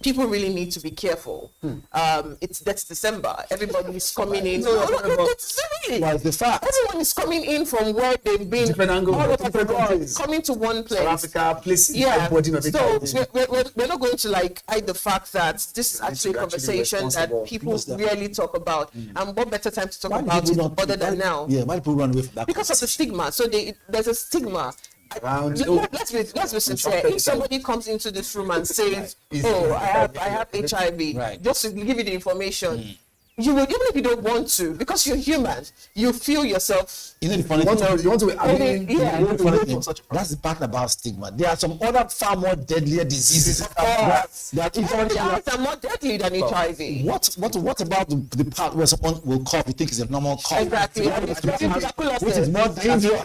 people really need to be careful. That's December. Everybody is coming in. What's the fact? Everyone is coming in from where they've been. Different angles. All over the world, coming to one place. South Africa, places. So we're not going to hide the fact that this is actually a conversation that people rarely talk about. And what better time to talk about it other than now? Yeah, why do people run away from that? Because of the stigma. So there's a stigma. Let's be sincere. If somebody comes into this room and says, "Oh, I have HIV," just to give you the information. You will, even if you don't want to, because you're human, you feel yourself. You know the funny thing. That's the part about stigma. There are some other far more deadlier diseases that are more deadly than HIV. What about the part where someone will cough, you think is a normal cough? Exactly. Which is more dangerous.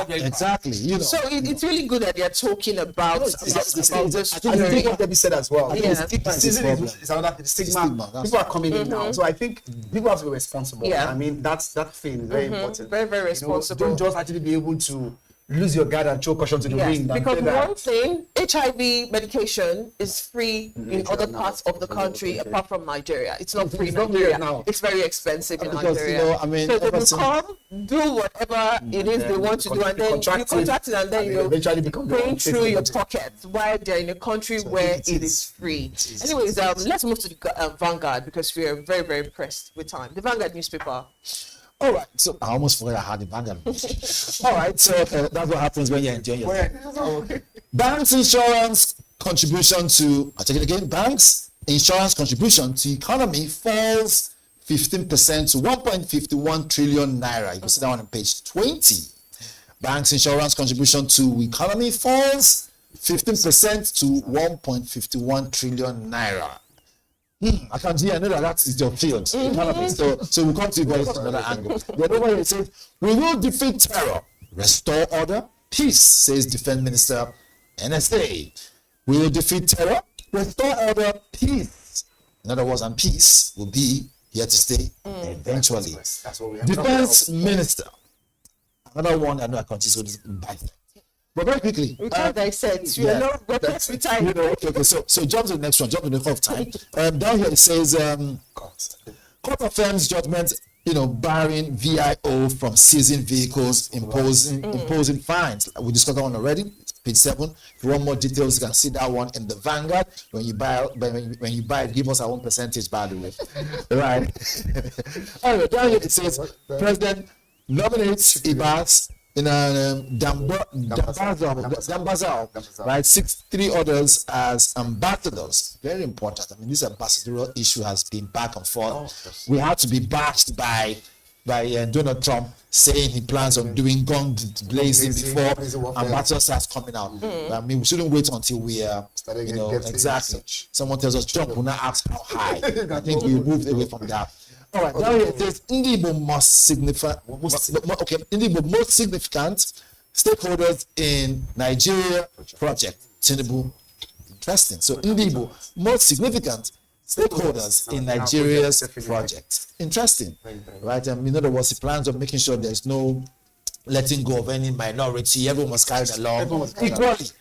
Exactly. So it's really good that they're talking about this. I think what Debbie said as well. Yeah. The stigma. People are coming in now. So I think people have to be responsible. Yeah. I mean, that thing is very important. Very, very responsible. Don't just actually be able to lose your guard and show caution to the wind. Because one thing, HIV medication is free in other parts of the country apart from Nigeria. It's not free in Nigeria now. It's very expensive in Nigeria. So they will come, do whatever it is they want to do, and then you contract it, and then eventually become going through your pocket while they're in a country where it is free. Anyways, let's move to the Vanguard, because we are very, very impressed with time. The Vanguard newspaper. All right, so I almost forgot I had the Vanguard. All right, so that's what happens when you're enjoying yourself. Banks insurance contribution to, I'll take it again, banks insurance contribution to economy falls 15% to 1.51 trillion naira. You can see that one on page 20. Banks insurance contribution to economy falls 15% to 1.51 trillion naira. I can see, I know that is your field. So we'll come to you guys from another angle. The other one says, we will defeat terror, restore order, peace, says Defense Minister NSA. We will defeat terror, restore order, peace. In other words, and peace will be here to stay eventually. That's what we have. Defense Minister. Another one I know I can't just go by. But very quickly, I said, okay. So jump to the next one. Jump to the half time. Down here it says, court affirms judgment, barring VIO from seizing vehicles, imposing fines. We discussed that one already. It's page 7. If you want more details, you can see that one in the Vanguard. When you buy it, give us our own percentage, by the way. Right. Anyway, down here it says, President nominates Ibas in Dambazao, right? 3 others as ambassadors. Very important. I mean, this ambassadorial issue has been back and forth. We had to be bashed by Donald Trump saying he plans on doing gun blazing before ambassadors starts coming out. I mean, we shouldn't wait until we exactly. Someone tells us Trump will not ask how high. I think we moved away from that. All right, now it says Indibo most significant stakeholders in Nigeria project. Tinubu, interesting. So Indibo most significant stakeholders in Nigeria's project. Interesting, right? In other words, he plans on making sure there's no letting go of any minority. Everyone was carried along equally.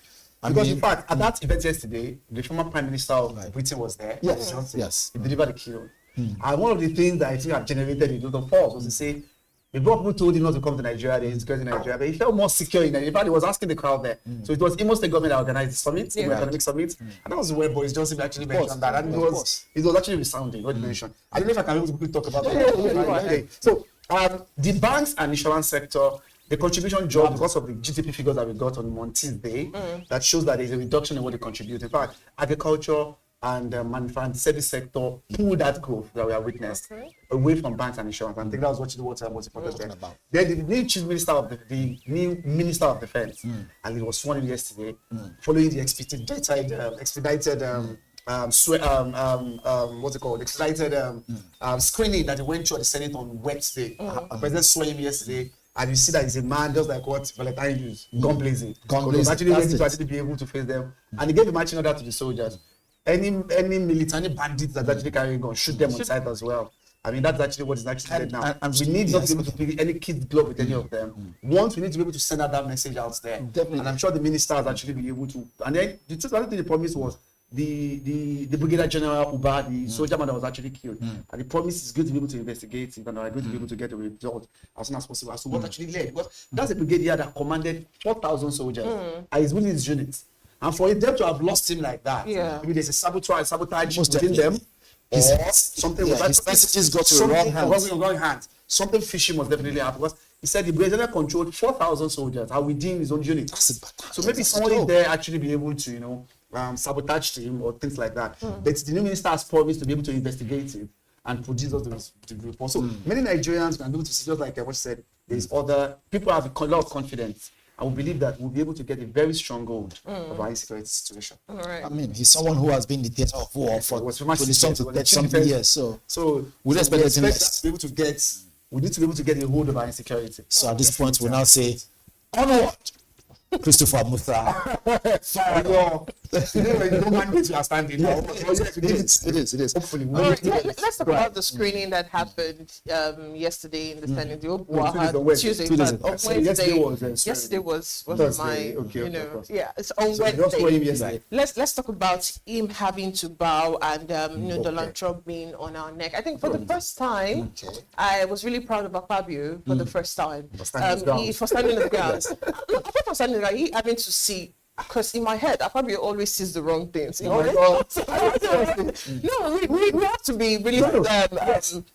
Because in fact, at that event yesterday, the former Prime Minister of Britain was there. Yes. He delivered the keynote. And one of the things that I think have generated a lot of pause was to say, Before people told him not to come to Nigeria, he's going to Nigeria, but he felt more secure in Nigeria. In fact, he was asking the crowd there. So it was Imo State government that organized the summit, the economic summit, and that was where Boris Johnson actually mentioned that. And it was actually resounding, what you mentioned. I don't know if I can quickly talk about that. So the banks and insurance sector, the contribution dropped because of the GDP figures that we got on BusinessDay that shows that there's a reduction in what they contribute. In fact, agriculture and manufacturing service sector pulled that growth that we have witnessed away from banks and insurance. I think that was what I was important about. Then the new chief minister of the new minister of defense, and it was sworn in yesterday, following the expedited screening that they went through at the Senate on Wednesday. The president swore him yesterday. And you see that he's a man just like what Valentine used, gun blazing. He was actually ready to actually be able to face them. And he gave a marching order to the soldiers. Any military, any bandits that actually carry a gun, shoot them on sight as well. I mean, that's actually what is actually said now. And we need not to be able to play any kid's glove with any of them. Once we need to be able to send out that message out there. Definitely. And I'm sure the minister has actually been able to. And then the truth, I think the promise was the Brigadier General Uba, the soldier man that was actually killed. And the promise is going to be able to investigate it and are going to be able to get a result as soon as possible. So what actually led? Because that's a brigadier that commanded 4,000 soldiers. And he's within his unit. And for them to have lost him like that, maybe there's a sabotage within them. Or something was his messages got to the wrong hands. Something fishy must definitely happen. Because he said the brigadier controlled 4,000 soldiers are within his own unit. So maybe somebody there actually be able to, sabotage him or things like that. But the new minister has promised to be able to investigate it and produce us the report. So many Nigerians can be able to see, just like what said, there's other people have a lot of confidence. I will believe that we'll be able to get a very strong hold of our insecurity situation. Right. I mean, he's someone who has been in the theater of war for 20-something years. So we expect less. We need to be able to get a hold of our insecurity. So at this point, we'll now say, onward! Christopher Musa. You don't mind me to stand in now. It is. Hopefully. Let's talk about the screening that happened yesterday in the Senate. Yesterday was my, it's on Wednesday. Let's talk about him having to bow and Donald Trump being on our neck. I think for the first time, I was really proud of Akpabio for the first time. For standing on the ground. Apart from standing there, he having to see. Because in my head, I probably always sees the wrong things. No, we have to be really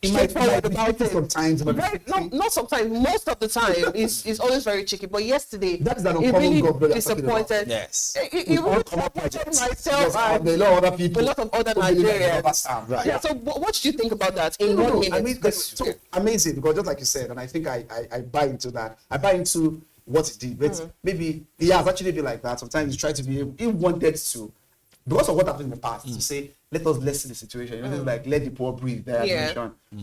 straightforward about it. Sometimes, not sometimes. Most of the time, is always very tricky. But yesterday, that's an really disappointed. Yes, it really disappointed myself and a lot of other people, a lot of other Nigerians. Right. Yeah. So, what do you think about that? In 1 minute, I mean, that's so amazing because just like you said, and I think I buy into that. I buy into what he did, but maybe he has actually been like that. Sometimes he tried to be able, he wanted to, because of what happened in the past, to say, let us lessen the situation. Like let the poor breathe.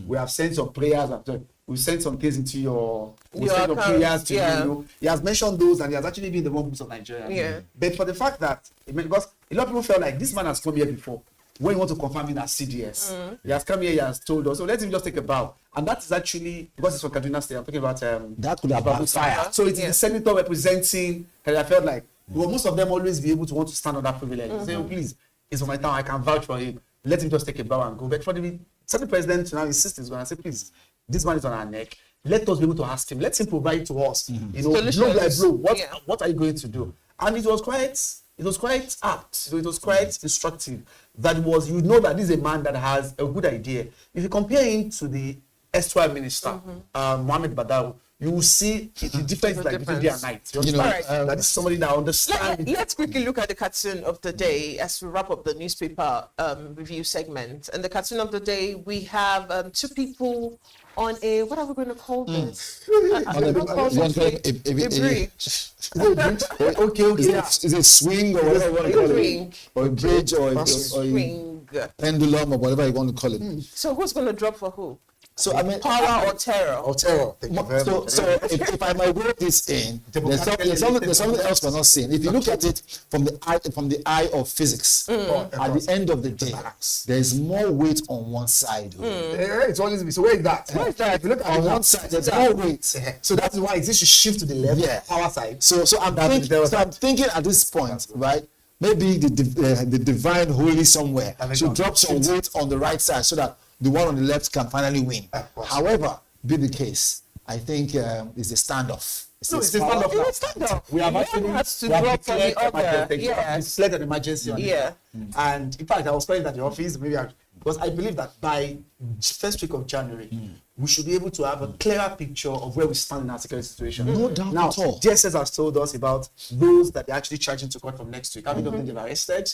We have sent some prayers after. We sent some things into your prayers to you. He has mentioned those, and he has actually been the one of Nigeria. But for the fact that, because a lot of people felt like this man has come here before. When you want to confirm it as CDS, he has come here, he has told us. So let him just take a bow. And that is actually, because it's from Kaduna State, I'm talking about that could have been fire. So it is the senator representing, and I felt like, most of them always be able to want to stand on that privilege. Say, oh, please, it's for my town, I can vouch for him. Let him just take a bow and go. But for the Senate president to now insist is going to say, please, this man is on our neck. Let us be able to ask him. Let him provide to us. Blow by blow. What are you going to do? And it was quite apt. So it was quite instructive. That was, that this is a man that has a good idea. If you compare him to the erstwhile minister, Mohammed Badao, you will see the difference between day and night. That is somebody that understands. Let's quickly look at the cartoon of the day as we wrap up the newspaper review segment. And the cartoon of the day, we have two people on a, what are we going to call this? A bridge. Is it swing or whatever you want to call it? Or a bridge or a pendulum or whatever you want to call it. So who's going to drop for who? So I mean, power or terror? So if I might word this in, there's something else we're not seeing. If you look at it from the eye of physics, at the end of the day, there is more weight on one side. It's always so where is that? If you look at one side, there's more weight. So that's why it should shift to the left, power side. So I'm thinking at this point, right? Maybe the divine holy somewhere should drop some weight on the right side so that the one on the left can finally win. However, be the case, I think it's a standoff. It's a standoff. We have actually declared an emergency on it. And in fact, I was calling at the office, because I believe that by first week of January, we should be able to have a clearer picture of where we stand in our security situation. No doubt now, at all. DSS has told us about those that they're actually charging to court from next week. How many of them they've arrested?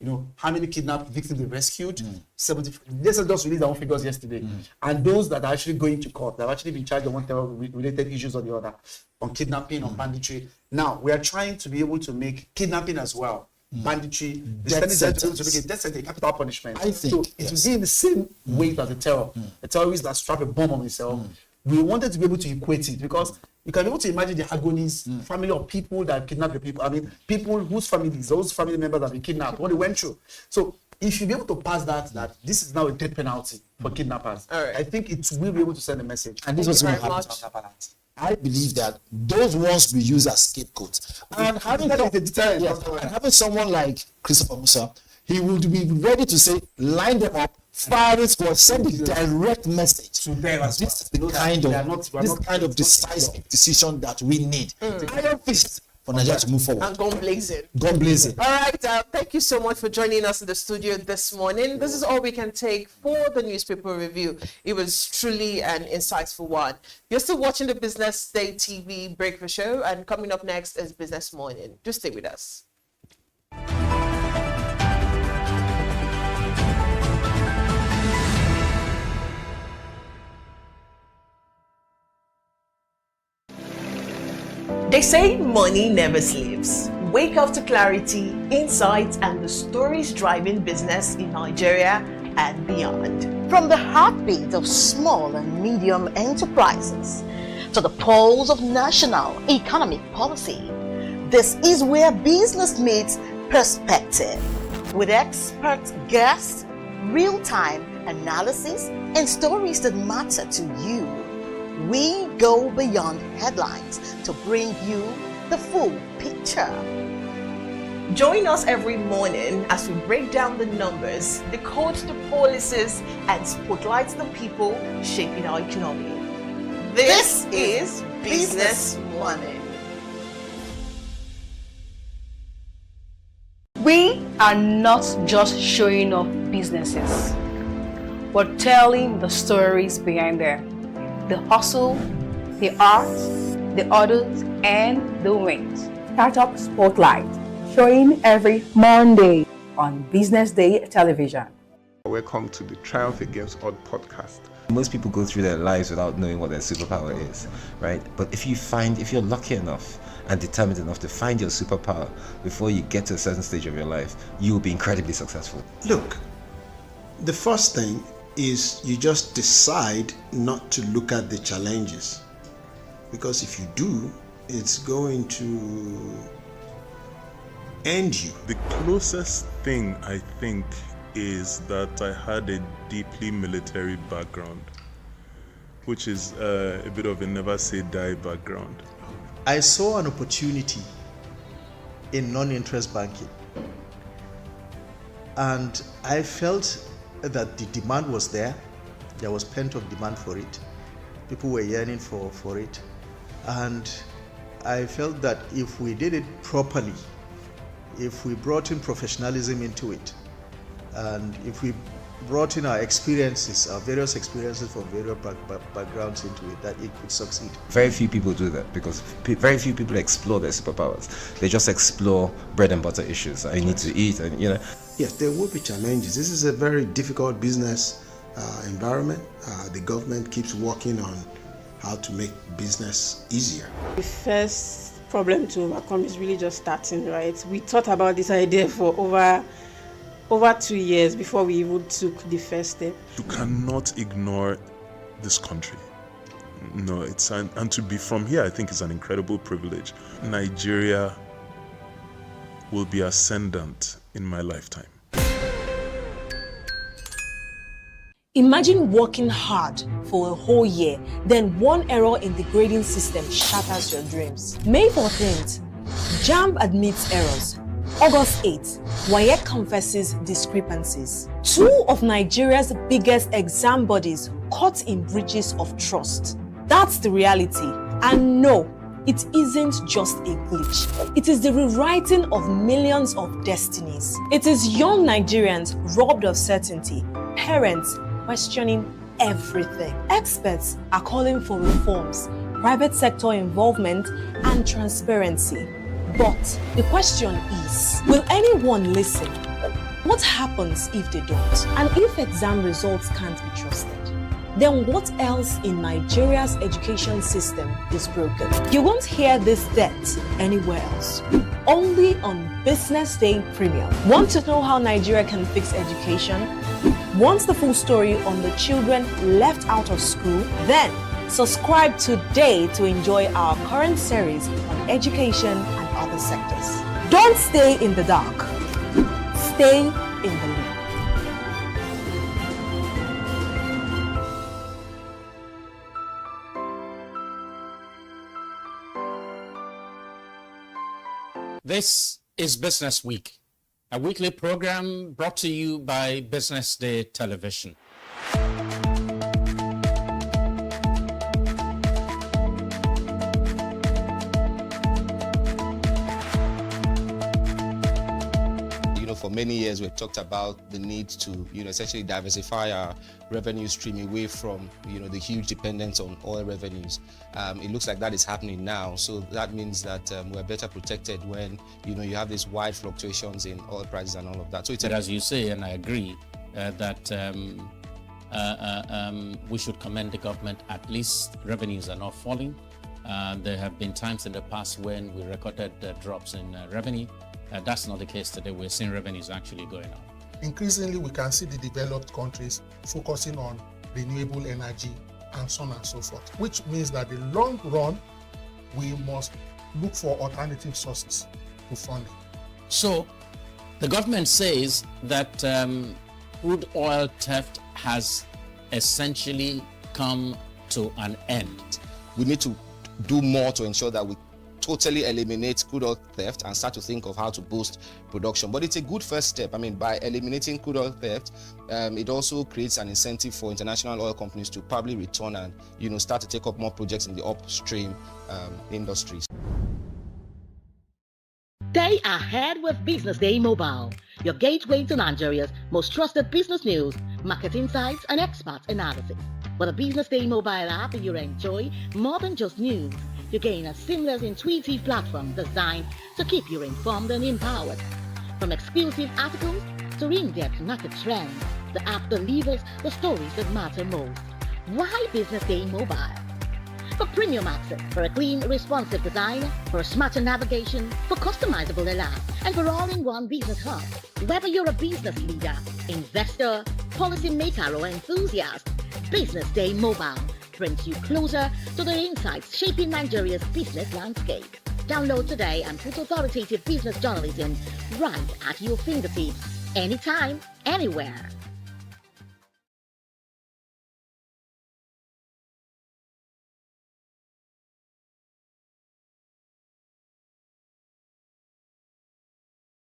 You know, how many kidnapped victims they rescued? 70. DSS just released their own figures yesterday. And those that are actually going to court, they've actually been charged on one related issues or the other, on kidnapping, on banditry. Now, we are trying to be able to make kidnapping as well, banditry, death sentence. to make a death sentence, a capital punishment. I think, so it will be in the same weight as a terror. A terrorist that strap a bomb on himself. We wanted to be able to equate it because you can be able to imagine the agonies, family of people that kidnap the people. I mean, people whose families, those family members have been kidnapped, what they went through. So if you be able to pass that this is now a death penalty for kidnappers, I think it will be able to send a message. And this was going to happen. I believe that those ones we use as scapegoats. And having someone like Christopher Musa, he would be ready to say, line them up, fire it, or send a direct message to them. This is the kind of decisive decision that we need. Iron fist for Nigeria to move forward. And gone blazing. Gone blazing. All right. Thank you so much for joining us in the studio this morning. This is all we can take for the newspaper review. It was truly an insightful one. You're still watching the BusinessDay TV breakfast show, and coming up next is Business Morning. Do stay with us. They say money never sleeps. Wake up to clarity, insights, and the stories driving business in Nigeria and beyond. From the heartbeat of small and medium enterprises to the pulse of national economic policy, this is where business meets perspective. With expert guests, real-time analysis, and stories that matter to you. We go beyond headlines to bring you the full picture. Join us every morning as we break down the numbers, decode the policies, and spotlight the people shaping our economy. This is Business Morning. We are not just showing off businesses, but telling the stories behind them. The hustle, the art, the orders, and the wins. Startup Spotlight, showing every Monday on Business Day television. Welcome to the Triumph Against Odd podcast. Most people go through their lives without knowing what their superpower is, right? But if you're lucky enough and determined enough to find your superpower before you get to a certain stage of your life, you will be incredibly successful. Look, the first thing is you just decide not to look at the challenges, because if you do, it's going to end you. The closest thing I think is that I had a deeply military background, which is a bit of a never say die background. I saw an opportunity in non-interest banking, and I felt that the demand was there. There was pent-up demand for it. People were yearning for it. And I felt that if we did it properly, if we brought in professionalism into it, and if we brought in our experiences, our various experiences from various backgrounds into it, that it could succeed. Very few people do that because very few people explore their superpowers. They just explore bread and butter issues. I need to eat, and Yes, there will be challenges. This is a very difficult business environment. The government keeps working on how to make business easier. The first problem to overcome is really just starting, right? We thought about this idea for over 2 years before we even took the first step. You cannot ignore this country. No, and to be from here, I think is an incredible privilege. Nigeria will be ascendant in my lifetime. Imagine working hard for a whole year, then one error in the grading system shatters your dreams. May 14th, JAMB admits errors. August 8th, WAEC confesses discrepancies. Two of Nigeria's biggest exam bodies caught in breaches of trust. That's the reality. And no, it isn't just a glitch. It is the rewriting of millions of destinies. It is young Nigerians robbed of certainty, parents questioning everything. Experts are calling for reforms, private sector involvement, and transparency. But the question is, will anyone listen? What happens if they don't? And if exam results can't be trusted? Then what else in Nigeria's education system is broken? You won't hear this depth anywhere else. Only on Business Day Premium. Want to know how Nigeria can fix education? Want the full story on the children left out of school? Then subscribe today to enjoy our current series on education and other sectors. Don't stay in the dark. Stay in the loop. This is Business Week, a weekly program brought to you by Business Day Television. For many years, we've talked about the need to, essentially diversify our revenue stream away from, the huge dependence on oil revenues. It looks like that is happening now. So that means that we're better protected when, you have these wide fluctuations in oil prices and all of that. So it's as you say, and I agree, that we should commend the government. At least revenues are not falling. There have been times in the past when we recorded drops in revenue. That's not the case today. We're seeing revenues actually going up. Increasingly, we can see the developed countries focusing on renewable energy and so on and so forth, which means that in the long run, we must look for alternative sources to funding. So, the government says that crude oil theft has essentially come to an end. We need to do more to ensure that we totally eliminate crude oil theft and start to think of how to boost production. But it's a good first step. I mean, by eliminating crude oil theft, it also creates an incentive for international oil companies to probably return and, start to take up more projects in the upstream industries. Stay ahead with Business Day Mobile, your gateway to Nigeria's most trusted business news, market insights, and expert analysis. With a Business Day Mobile app, you'll enjoy more than just news. You gain a seamless, intuitive platform designed to keep you informed and empowered. From exclusive articles to in-depth market trends, the app delivers the stories that matter most. Why Business Day Mobile? For premium access, for a clean, responsive design, for smarter navigation, for customizable alerts, and for all-in-one business hub. Whether you're a business leader, investor, policymaker, or enthusiast, Business Day Mobile brings you closer to the insights shaping Nigeria's business landscape. Download today and put authoritative business journalism right at your fingertips, anytime, anywhere.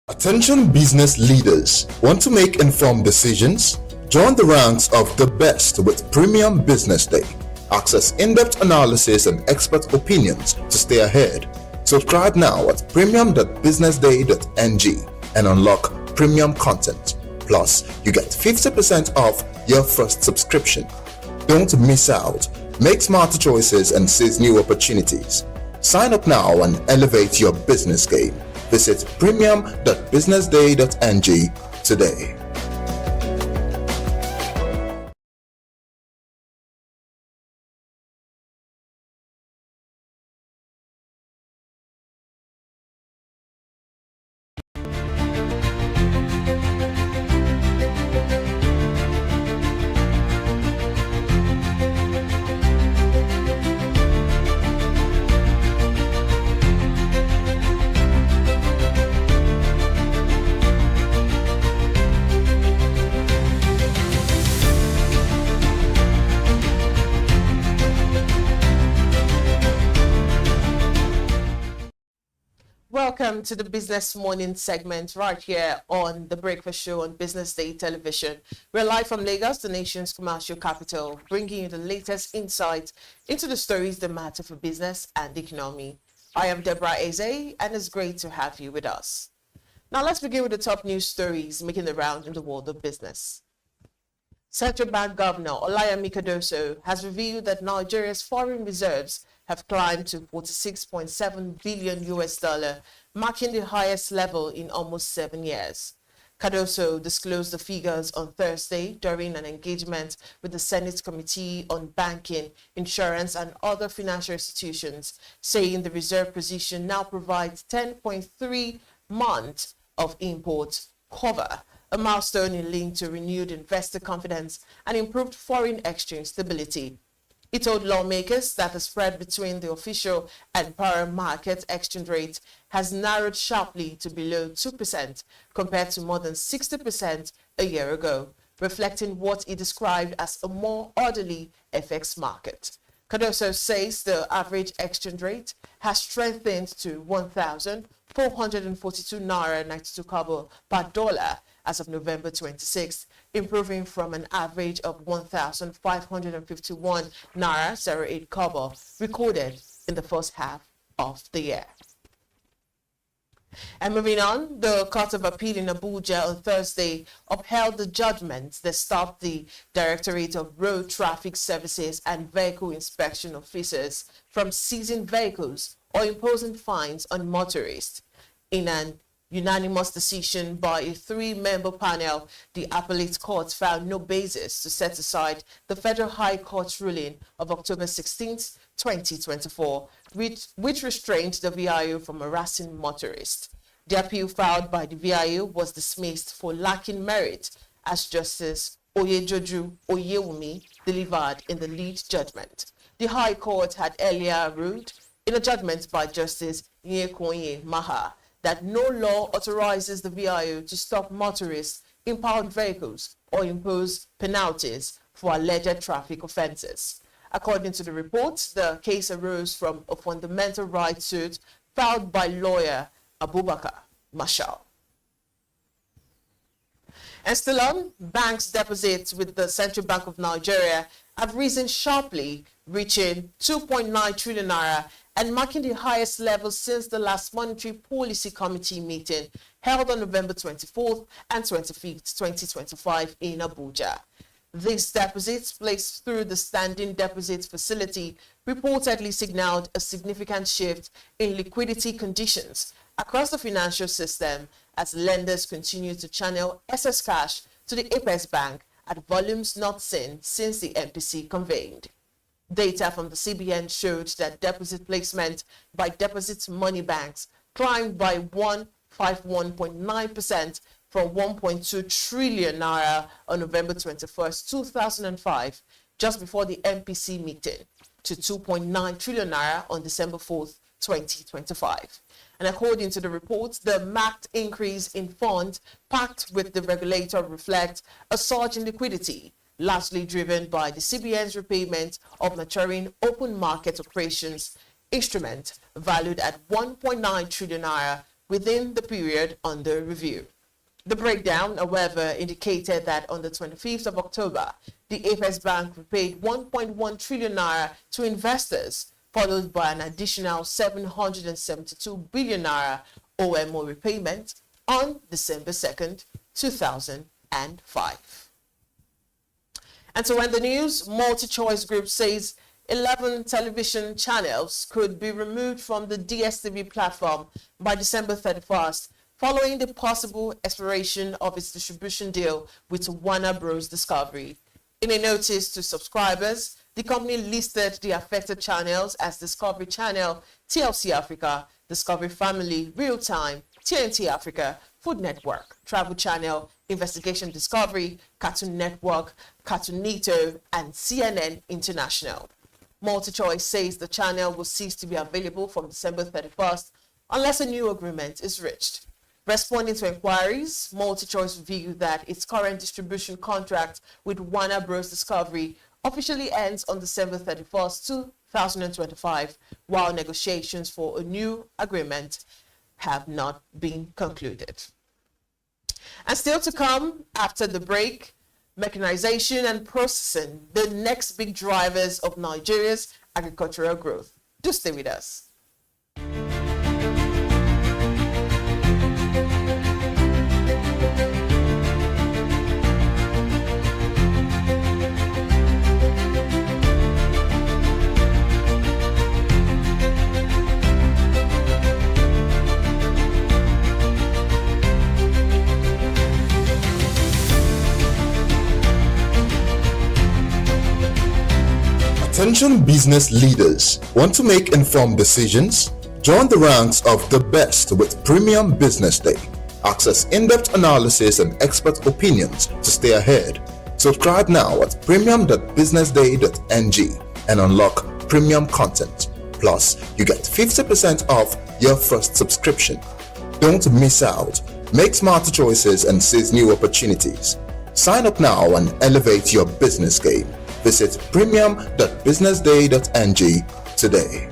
Attention business leaders. Want to make informed decisions? Join the ranks of the best with Premium Business Day. Access in-depth analysis and expert opinions to stay ahead. Subscribe now at premium.businessday.ng and unlock premium content. Plus, you get 50% off your first subscription. Don't miss out. Make smarter choices and seize new opportunities. Sign up now and elevate your business game. Visit premium.businessday.ng today. Welcome to the Business Morning segment right here on The Breakfast Show on Business Day Television. We're live from Lagos, the nation's commercial capital, bringing you the latest insights into the stories that matter for business and the economy. I am Deborah Eze, and it's great to have you with us. Now let's begin with the top news stories making the round in the world of business. Central Bank Governor Olayemi Cardoso has revealed that Nigeria's foreign reserves have climbed to $46.7 billion, marking the highest level in almost 7 years. Cardoso disclosed the figures on Thursday during an engagement with the Senate Committee on Banking, Insurance and Other Financial Institutions, saying the reserve position now provides 10.3 months of import cover, a milestone in link to renewed investor confidence and improved foreign exchange stability. He told lawmakers that the spread between the official and foreign market exchange rate has narrowed sharply to below 2% compared to more than 60% a year ago, reflecting what he described as a more orderly FX market. Cardoso says the average exchange rate has strengthened to 1,442 naira 92 kobo per dollar as of November 26th, improving from an average of 1,551 naira 08 kobo recorded in the first half of the year. And moving on, the Court of Appeal in Abuja on Thursday upheld the judgment that stopped the Directorate of Road Traffic Services and Vehicle Inspection Officers from seizing vehicles or imposing fines on motorists. In an unanimous decision by a 3-member panel, the appellate court found no basis to set aside the Federal High Court's ruling of October 16, 2024, which restrained the VIO from harassing motorists. The appeal filed by the VIO was dismissed for lacking merit, as Justice Oyejoju Oyewumi delivered in the lead judgment. The High Court had earlier ruled in a judgment by Justice Nyekonye Maha that no law authorizes the VIO to stop motorists, impound vehicles, or impose penalties for alleged traffic offenses. According to the report, the case arose from a fundamental rights suit filed by lawyer Abubakar Marshall. And still on, banks' deposits with the Central Bank of Nigeria have risen sharply, reaching 2.9 trillion naira and marking the highest level since the last Monetary Policy Committee meeting held on November 24th and 25th, 2025 in Abuja. These deposits, placed through the Standing Deposits Facility, reportedly signaled a significant shift in liquidity conditions across the financial system as lenders continue to channel excess cash to the Apex Bank at volumes not seen since the MPC convened. Data from the CBN showed that deposit placement by deposit money banks climbed by 151.9% from 1.2 trillion naira on November 21st, 2005, just before the MPC meeting, to 2.9 trillion naira on December 4th, 2025. And according to the report, the marked increase in funds packed with the regulator reflects a surge in liquidity, largely driven by the CBN's repayment of maturing open market operations instrument valued at 1.9 trillion naira within the period under review. The breakdown, however, indicated that on the 25th of October, the Apex Bank repaid 1.1 trillion naira to investors, followed by an additional 772 billion naira OMO repayment on December 2nd, 2005. And so when the news, MultiChoice Group says 11 television channels could be removed from the DSTV platform by December 31st, following the possible expiration of its distribution deal with Warner Bros. Discovery. In a notice to subscribers, the company listed the affected channels as Discovery Channel, TLC Africa, Discovery Family, Real Time, TNT Africa, Food Network, Travel Channel, Investigation Discovery, Cartoon Network, Cartoonito, and CNN International. MultiChoice says the channel will cease to be available from December 31st unless a new agreement is reached. Responding to inquiries, MultiChoice revealed that its current distribution contract with Warner Bros. Discovery officially ends on December 31st, 2025, while negotiations for a new agreement have not been concluded. And still to come after the break, mechanization and processing, the next big drivers of Nigeria's agricultural growth. Do stay with us. Attention business leaders. Want to make informed decisions? Join the ranks of the best with Premium Business Day. Access in-depth analysis and expert opinions to stay ahead. Subscribe now at premium.businessday.ng and unlock premium content. Plus, you get 50% off your first subscription. Don't miss out. Make smarter choices and seize new opportunities. Sign up now and elevate your business game. Visit premium.businessday.ng today.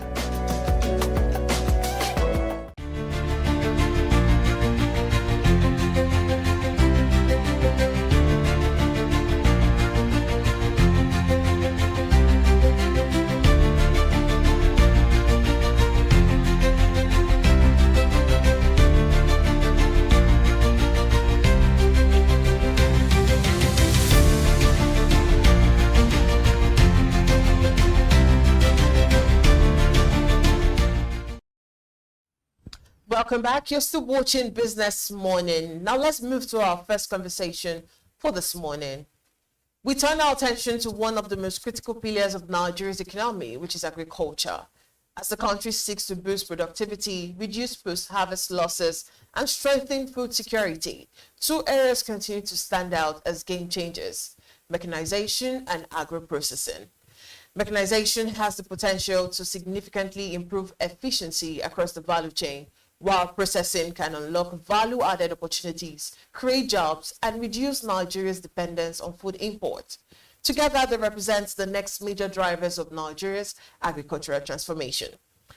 Welcome back. You're still watching Business Morning. Now let's move to our first conversation for this morning. We turn our attention to one of the most critical pillars of Nigeria's economy, which is agriculture. As the country seeks to boost productivity, reduce post-harvest losses, and strengthen food security, two areas continue to stand out as game changers: mechanization and agro-processing. Mechanization has the potential to significantly improve efficiency across the value chain, while processing can unlock value-added opportunities, create jobs, and reduce Nigeria's dependence on food import. Together, they represent the next major drivers of Nigeria's agricultural transformation.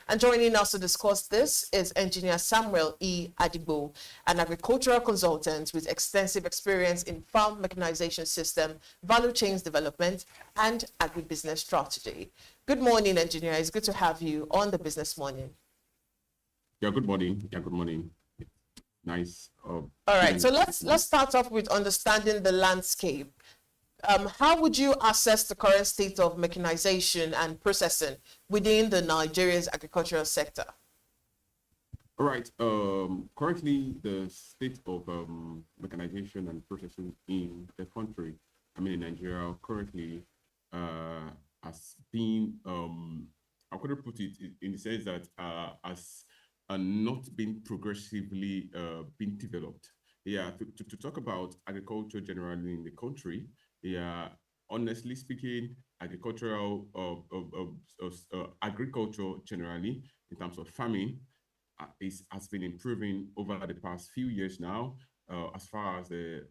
And joining us to discuss this is Engineer Samuel E. Adigbo, an agricultural consultant with extensive experience in farm mechanization system, value chains development, and agribusiness strategy. Good morning, Engineer. It's good to have you on the Business Morning. Yeah, good morning. Nice. All right, so let's start off with understanding the landscape. How would you assess the current state of mechanization and processing within the Nigeria's agricultural sector? All right. Currently, the state of mechanization and processing in the country, in Nigeria, currently has been, how could I put it, in the sense that has not been progressively been developed. Yeah, to talk about agriculture generally in the country, yeah, honestly speaking, agriculture generally in terms of farming has been improving over the past few years now. As far as the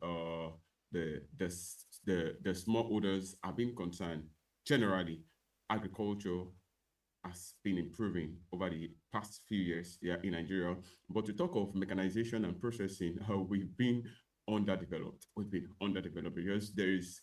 smallholders are being concerned, generally agriculture has been improving over the past few years here in Nigeria. But to talk of mechanization and processing, we've been underdeveloped. Because there's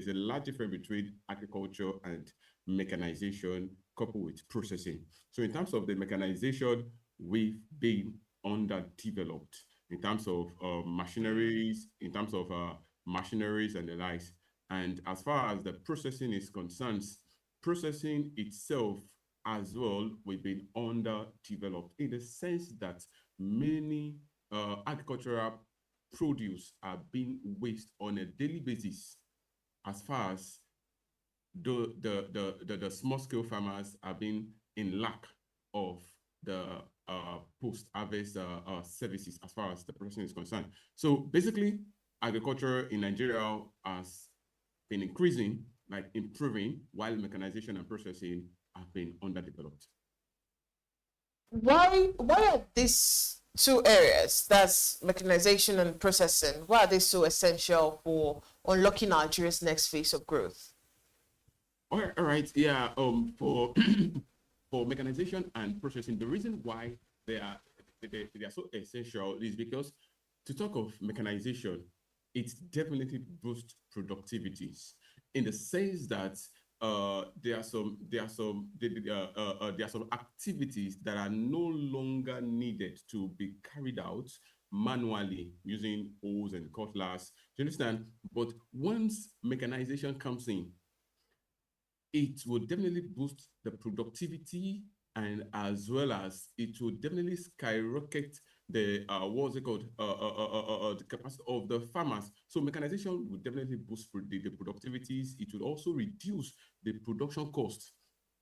a large difference between agriculture and mechanization coupled with processing. So in terms of the mechanization, we've been underdeveloped in terms of machineries, and the likes. And as far as the processing is concerned, processing itself as well, we've been underdeveloped in the sense that many agricultural produce are being wasted on a daily basis. As far as the small-scale farmers are being in lack of the post-harvest services as far as the processing is concerned. So basically, agriculture in Nigeria has been increasing, like improving, while mechanization and processing have been underdeveloped. Why are these two areas, that's mechanization and processing, why are they so essential for unlocking Nigeria's next phase of growth? All right, yeah. For for mechanization and processing, the reason why they are so essential is because to talk of mechanization, it definitely boosts productivities in the sense that there are some activities that are no longer needed to be carried out manually using hoes and cutlass. Do you understand? But once mechanization comes in, it will definitely boost the productivity, and as well as it will definitely skyrocket the what's it called the capacity of the farmers. So mechanization will definitely boost the productivities. It will also reduce the production cost,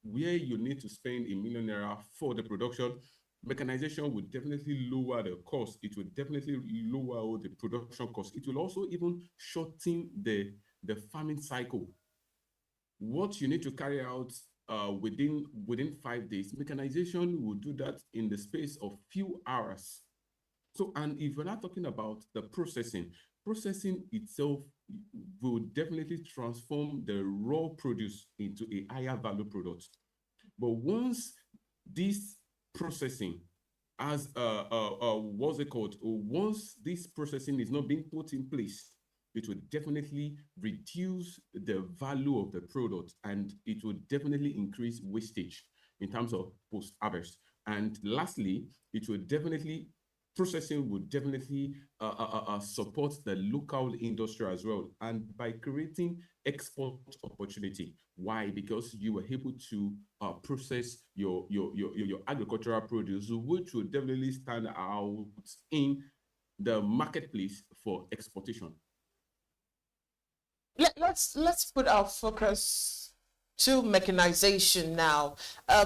where you need to spend ₦1 million for the production. Mechanization will definitely lower the cost. It will definitely lower all the production cost. It will also even shorten the farming cycle. What you need to carry out within 5 days, mechanization will do that in the space of few hours. So, and if we're not talking about the processing itself will definitely transform the raw produce into a higher value product. But once this processing as what's it called, once this processing is not being put in place, it will definitely reduce the value of the product, and it will definitely increase wastage in terms of post-harvest. And lastly, it will definitely, processing will definitely support the local industry as well, and by creating export opportunity. Why? Because you were able to process your agricultural produce, which will definitely stand out in the marketplace for exportation. Let's put our focus to mechanization now.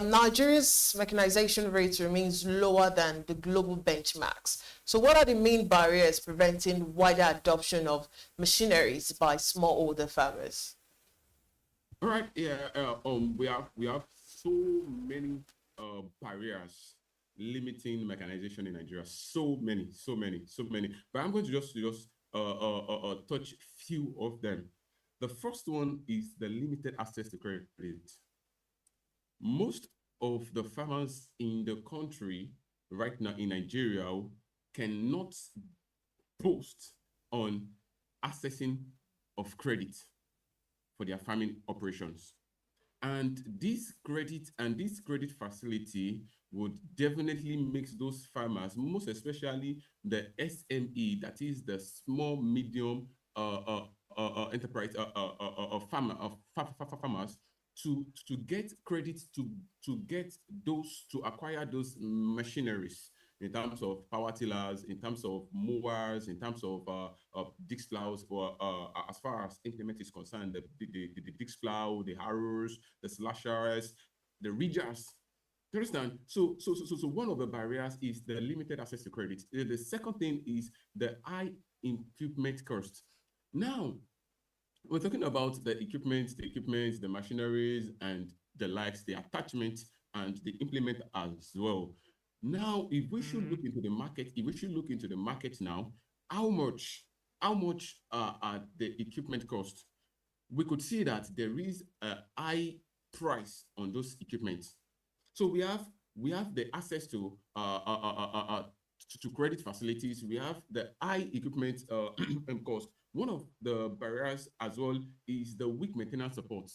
Nigeria's mechanization rate remains lower than the global benchmarks. So what are the main barriers preventing wider adoption of machineries by smallholder farmers? All right, yeah, we have so many barriers limiting mechanization in Nigeria. So many. But I'm going to just touch few of them. The first one is the limited access to credit. Most of the farmers in the country right now in Nigeria cannot boast on accessing of credit for their farming operations. And this credit facility would definitely make those farmers, most especially the SME, that is the small medium enterprise farmers, to get credit to acquire those machineries in terms of power tillers, in terms of mowers, in terms of disc plows, or as far as implement is concerned, the disc plow, the harrows, the slashers, the ridgers. Do you understand? So one of the barriers is the limited access to credit. The second thing is the high equipment cost. Now, we're talking about the equipment, the machineries, and the likes, the attachment, and the implement as well. Now, if we should look into the market, now, how much are the equipment cost? We could see that there is a high price on those equipment. So we have the access to credit facilities. We have the high equipment cost. One of the barriers as well is the weak maintenance support.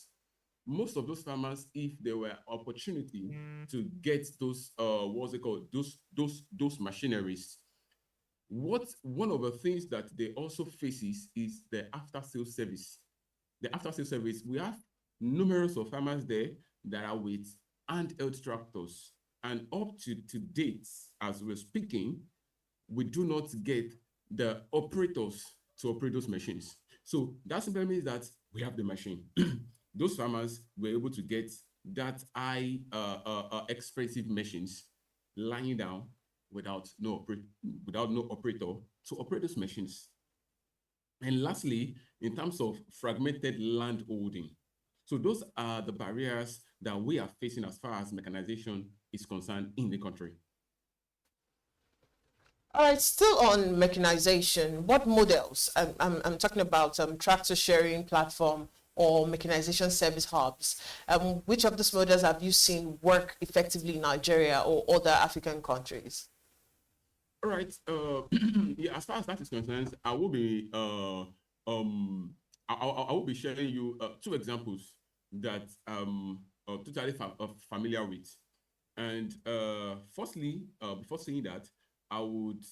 Most of those farmers, if there were opportunity to get those those machineries, one of the things that they also faces is the after sales service. The after sales service, we have numerous of farmers there that are with handheld tractors, and up to date, as we're speaking, we do not get the operators to operate those machines. So that simply means that we have the machine. Those farmers were able to get that high expensive machines lying down without no operator to operate those machines. And lastly, in terms of fragmented land holding, so those are the barriers that we are facing as far as mechanization is concerned in the country. All right, still on mechanization, what models? I'm talking about tractor sharing platform or mechanization service hubs. Which of these models have you seen work effectively in Nigeria or other African countries? All right. Yeah, as far as that is concerned, I will be I will be sharing you two examples that totally familiar with. And firstly, before saying that, I would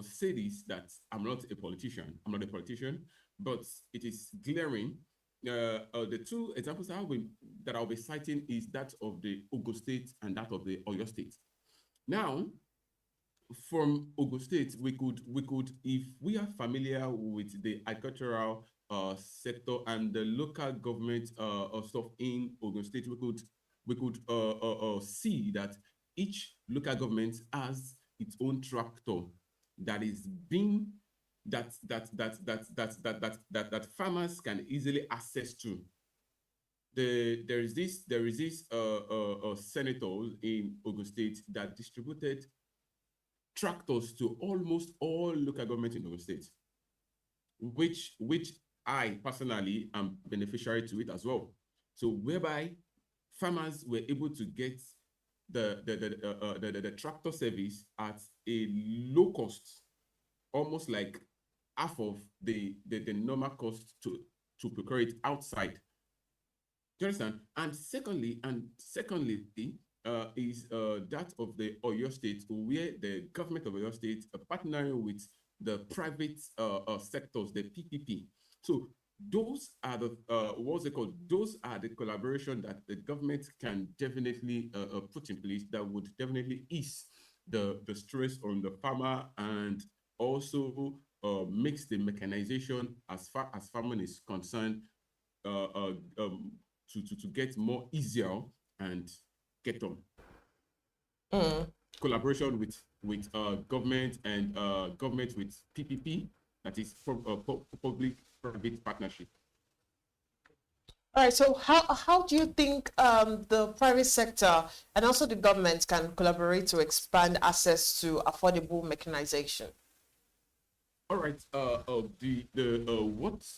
say this, that I'm not a politician. I'm not a politician, but it is glaring. The two examples that I'll be citing is that of the Ogun State and that of the Oyo State. Now, from Ogun State, we could, if we are familiar with the agricultural sector and the local government stuff in Ogun State, we could see that each local government has its own tractor that is being that farmers can easily access to. There is this senator in Ogun State that distributed tractors to almost all local government in Ogun State, which I personally am beneficiary to it as well. So whereby farmers were able to get the tractor service at a low cost, almost like half of the normal cost to procure it outside. Do you understand? And secondly, is that of the Oyo State, where the government of Oyo State partnering with the private sectors, the PPP. So those are the what's it called? Those are the collaboration that the government can definitely put in place that would definitely ease the stress on the farmer, and also makes the mechanization, as far as farming is concerned, to get more easier and get on. Collaboration with government and government with PPP, that is public-private partnership. All right, so how do you think the private sector and also the government can collaborate to expand access to affordable mechanization? All right.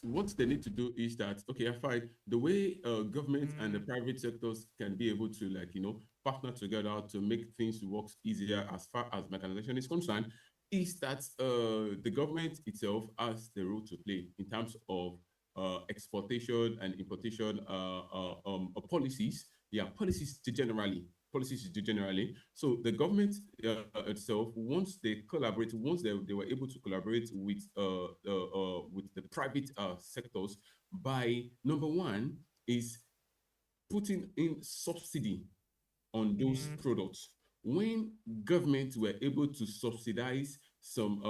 What they need to do is that, okay, I find the way government and the private sectors can be able to, like, partner together to make things work easier as far as mechanization is concerned, is that the government itself has the role to play in terms of exportation and importation policies. Yeah, policies generally. So the government itself, once they collaborate, once they were able to collaborate with the private sectors, by number one is putting in subsidy on those products. When governments were able to subsidize some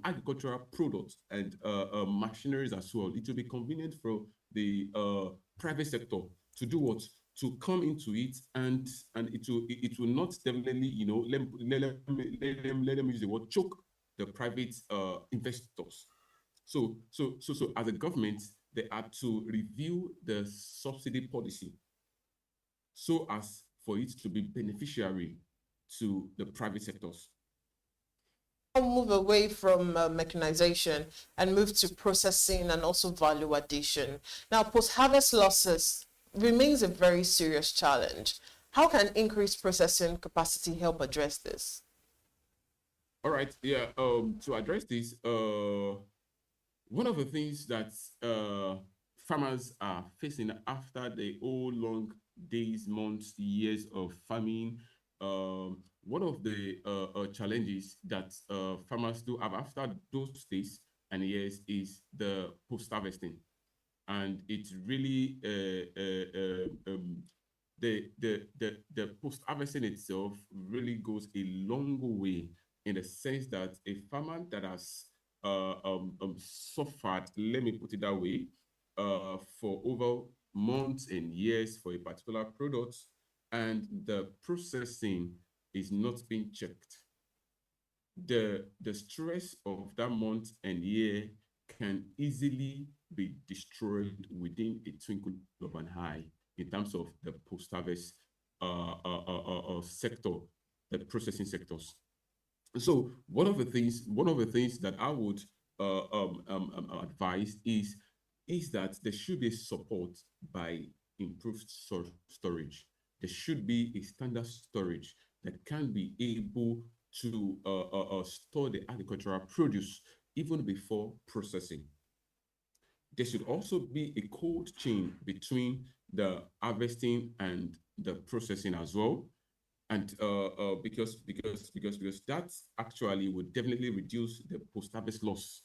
agricultural products and machineries as well, it will be convenient for the private sector to do what? To come into it, and it will not definitely, let them use the word choke the private investors. So as a government, they are to review the subsidy policy so as for it to be beneficiary to the private sectors. I'll move away from mechanization and move to processing and also value addition. Now, post-harvest losses remains a very serious challenge. How can increased processing capacity help address this? All right, yeah. To address this, one of the things that farmers are facing after the whole long days, months, years of farming, one of the challenges that farmers do have after those days and years is the post-harvesting. And it's really the post-harvesting itself really goes a long way, in the sense that a farmer that has suffered, let me put it that way, for over months and years for a particular product, and the processing is not being checked, the stress of that month and year can easily be destroyed within a twinkle of an eye in terms of the post-harvest sector, the processing sectors. So one of the things that I would advise is is that there should be support by improved storage. There should be a standard storage that can be able to store the agricultural produce even before processing. There should also be a cold chain between the harvesting and the processing as well. And because that actually would definitely reduce the post-harvest loss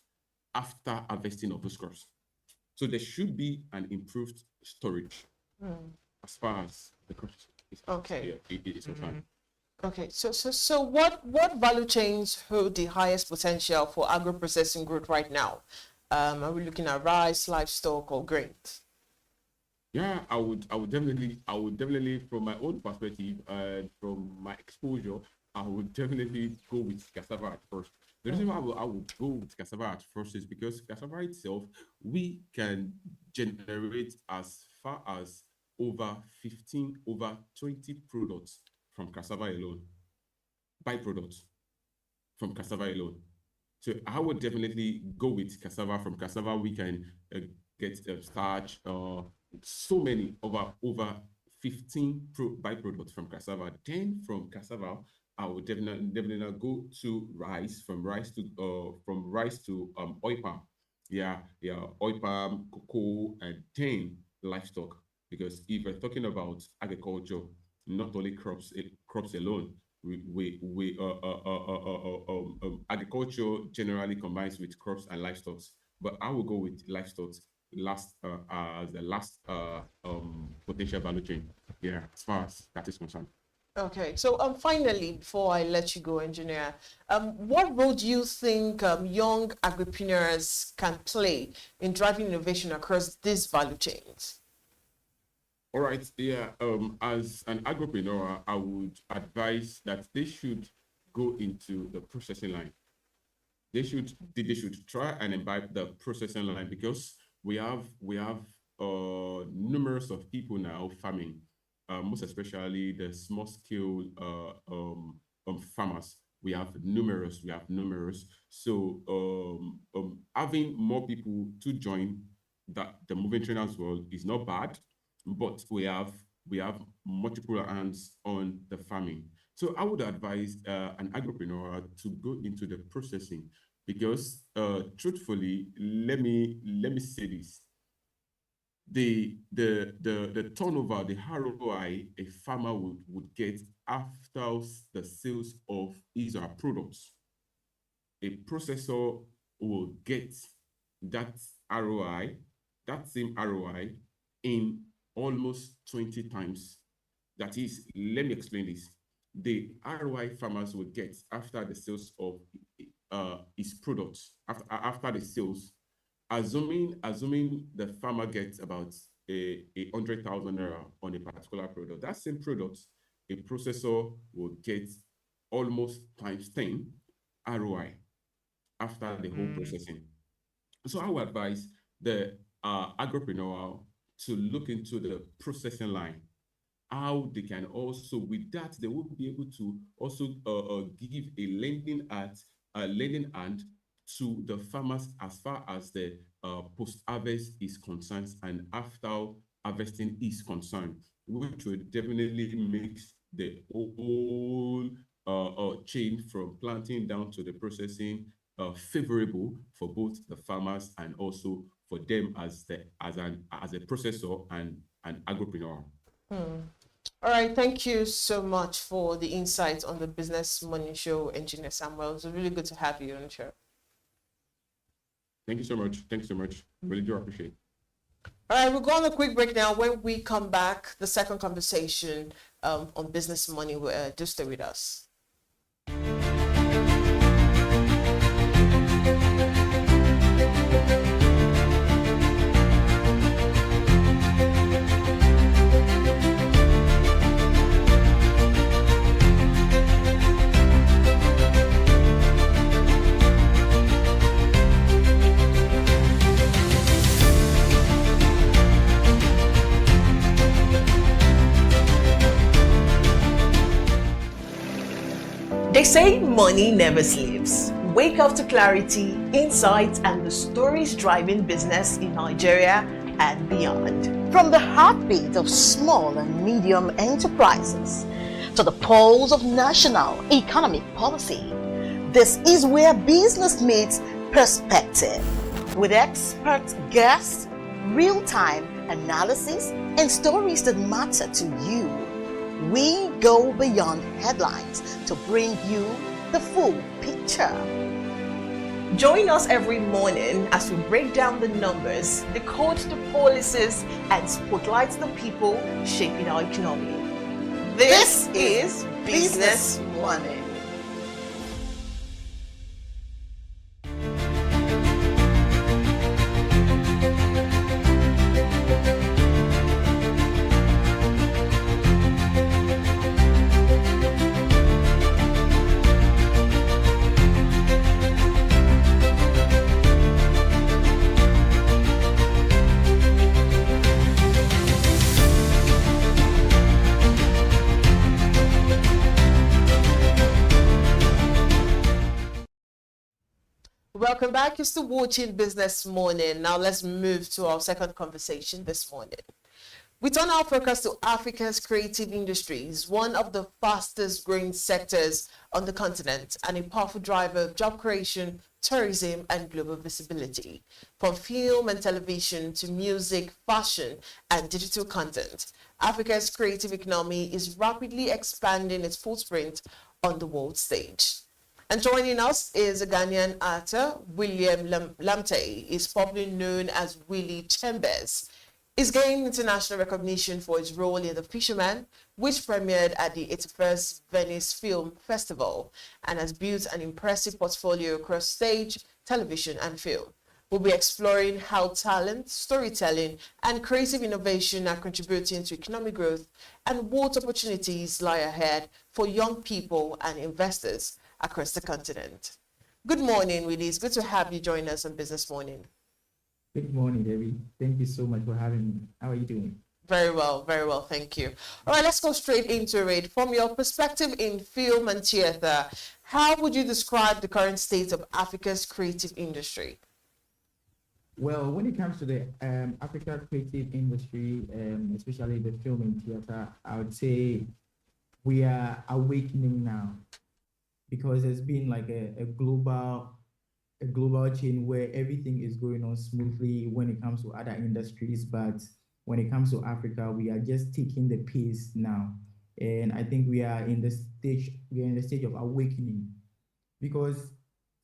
after harvesting of those crops. So there should be an improved storage as far as the crops is concerned. Okay, so what value chains hold the highest potential for agro-processing growth right now? Are we looking at rice, livestock, or grains? Yeah, I would definitely, from my own perspective and from my exposure, I would definitely go with cassava at first. The reason why I would go with cassava at first is because cassava itself, we can generate as far as over 20 products from cassava alone, byproducts from cassava alone. So I would definitely go with cassava. From cassava, we can get starch, so many, over 15 byproducts from cassava. Then from cassava, I would definitely go to rice. From rice to oil palm. Yeah, oil palm, cocoa, and then livestock. Because if we're talking about agriculture, not only crops alone, agriculture generally combines with crops and livestock, but I will go with livestock last as the last potential value chain. Yeah, as far as that is concerned. Okay, so finally, before I let you go, engineer, what role do you think young agripreneurs can play in driving innovation across these value chains? All right, yeah. As an agripreneur, I would advise that they should go into the processing line. They should try and imbibe the processing line, because we have numerous of people now farming, most especially the small scale farmers. We have numerous. So having more people to join the moving train as well is not bad. But we have multiple hands on the farming. So I would advise an agripreneur to go into the processing, because truthfully, let me say this: the turnover, the ROI a farmer would get after the sales of his or her products, a processor will get that ROI, that same ROI, in almost 20 times. That is, let me explain this. The ROI farmers will get after the sales of his products, after the sales, assuming the farmer gets about 100,000 naira on a particular product. That same product, a processor will get almost times 10 ROI after the whole processing. So I would advise the agripreneur to look into the processing line, how they can also, with that, they will be able to also give a lending hand to the farmers as far as the post-harvest is concerned and after harvesting is concerned, which will definitely make the whole chain from planting down to the processing favorable for both the farmers and also for them as a processor and an agripreneur. All right, thank you so much for the insights on the Business Money Show, Engineer Samuel. It's really good to have you on the show. Thank you so much. Really do appreciate it. All right, we'll go on a quick break now. When we come back, the second conversation on business money. Do stay with us. They say money never sleeps. Wake up to clarity, insights, and the stories driving business in Nigeria and beyond. From the heartbeat of small and medium enterprises to the pulse of national economic policy, this is where business meets perspective. With expert guests, real-time analysis, and stories that matter to you, we go beyond headlines to bring you the full picture. Join us every morning as we break down the numbers, decode the policies, and spotlight the people shaping our economy. This is Business Money. Welcome back. You're still watching Business Morning. Now let's move to our second conversation this morning. We turn our focus to Africa's creative industries, one of the fastest growing sectors on the continent and a powerful driver of job creation, tourism, and global visibility. From film and television to music, fashion, and digital content, Africa's creative economy is rapidly expanding its footprint on the world stage. And joining us is a Ghanaian actor, William Lamte. He's popularly known as Willie Chambers. He's gained international recognition for his role in The Fisherman, which premiered at the 81st Venice Film Festival, and has built an impressive portfolio across stage, television, and film. We'll be exploring how talent, storytelling, and creative innovation are contributing to economic growth and what opportunities lie ahead for young people and investors across the continent. Good morning, Willie. It's good to have you join us on Business Morning. Good morning, Debbie. Thank you so much for having me. How are you doing? Very well, thank you. All right, let's go straight into it. From your perspective in film and theater, how would you describe the current state of Africa's creative industry? Well, when it comes to the Africa creative industry, especially the film and theater, I would say we are awakening now, because there's been like a global chain where everything is going on smoothly when it comes to other industries, but when it comes to Africa, we are just taking the pace now, and I think we are in the stage of awakening, because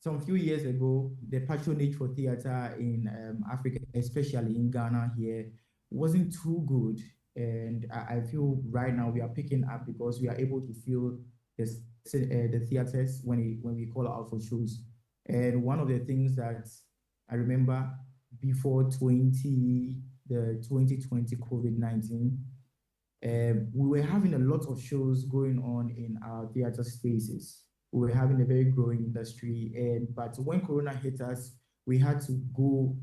some few years ago the patronage for theater in Africa, especially in Ghana here, wasn't too good, and I feel right now we are picking up because we are able to feel the theaters when we call out for shows. And one of the things that I remember before the 2020 COVID-19, we were having a lot of shows going on in our theater spaces. We were having a very growing industry, but when Corona hit us, we had to go,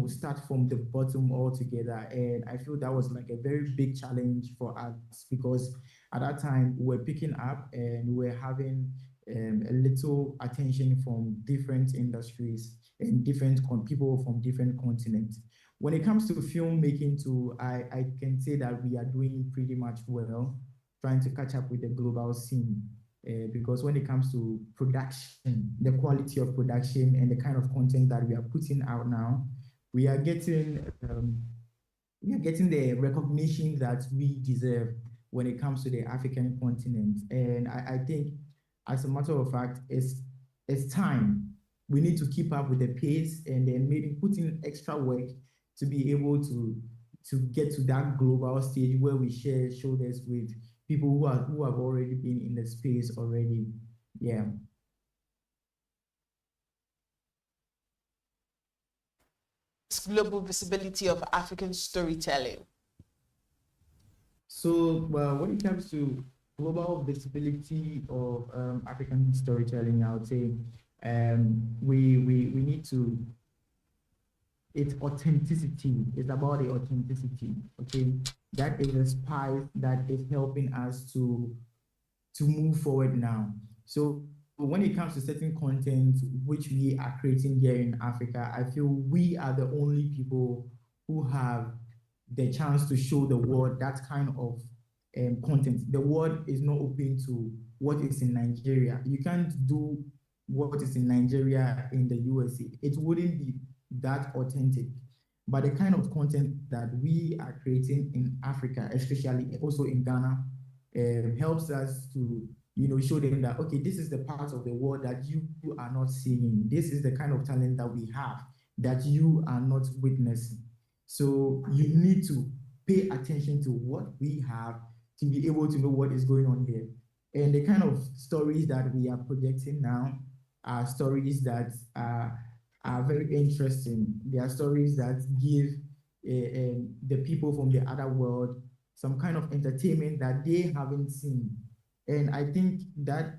start from the bottom altogether. And I feel that was like a very big challenge for us, because at that time we were picking up and we were having a little attention from different industries and different people from different continents. When it comes to filmmaking too, I can say that we are doing pretty much well, trying to catch up with the global scene. Because when it comes to production, the quality of production and the kind of content that we are putting out now, we are getting the recognition that we deserve when it comes to the African continent. And I think, as a matter of fact, it's time. We need to keep up with the pace and then maybe put in extra work to be able to get to that global stage where we share shoulders with people who have already been in the space already. Yeah. Global visibility of African storytelling. So, well, when it comes to global visibility of African storytelling, I would say we need to. It's authenticity. It's about the authenticity. Okay, that is a spice that is helping us to move forward now. So when it comes to certain content which we are creating here in Africa, I feel we are the only people who have the chance to show the world that kind of content. The world is not open to what is in Nigeria. You can't do what is in Nigeria in the USA. It wouldn't be that authentic. But the kind of content that we are creating in Africa, especially also in Ghana, helps us to show them that, okay, this is the part of the world that you are not seeing. This is the kind of talent that we have that you are not witnessing. So you need to pay attention to what we have to be able to know what is going on here. And the kind of stories that we are projecting now are stories that are very interesting. They are stories that give the people from the other world some kind of entertainment that they haven't seen. And I think that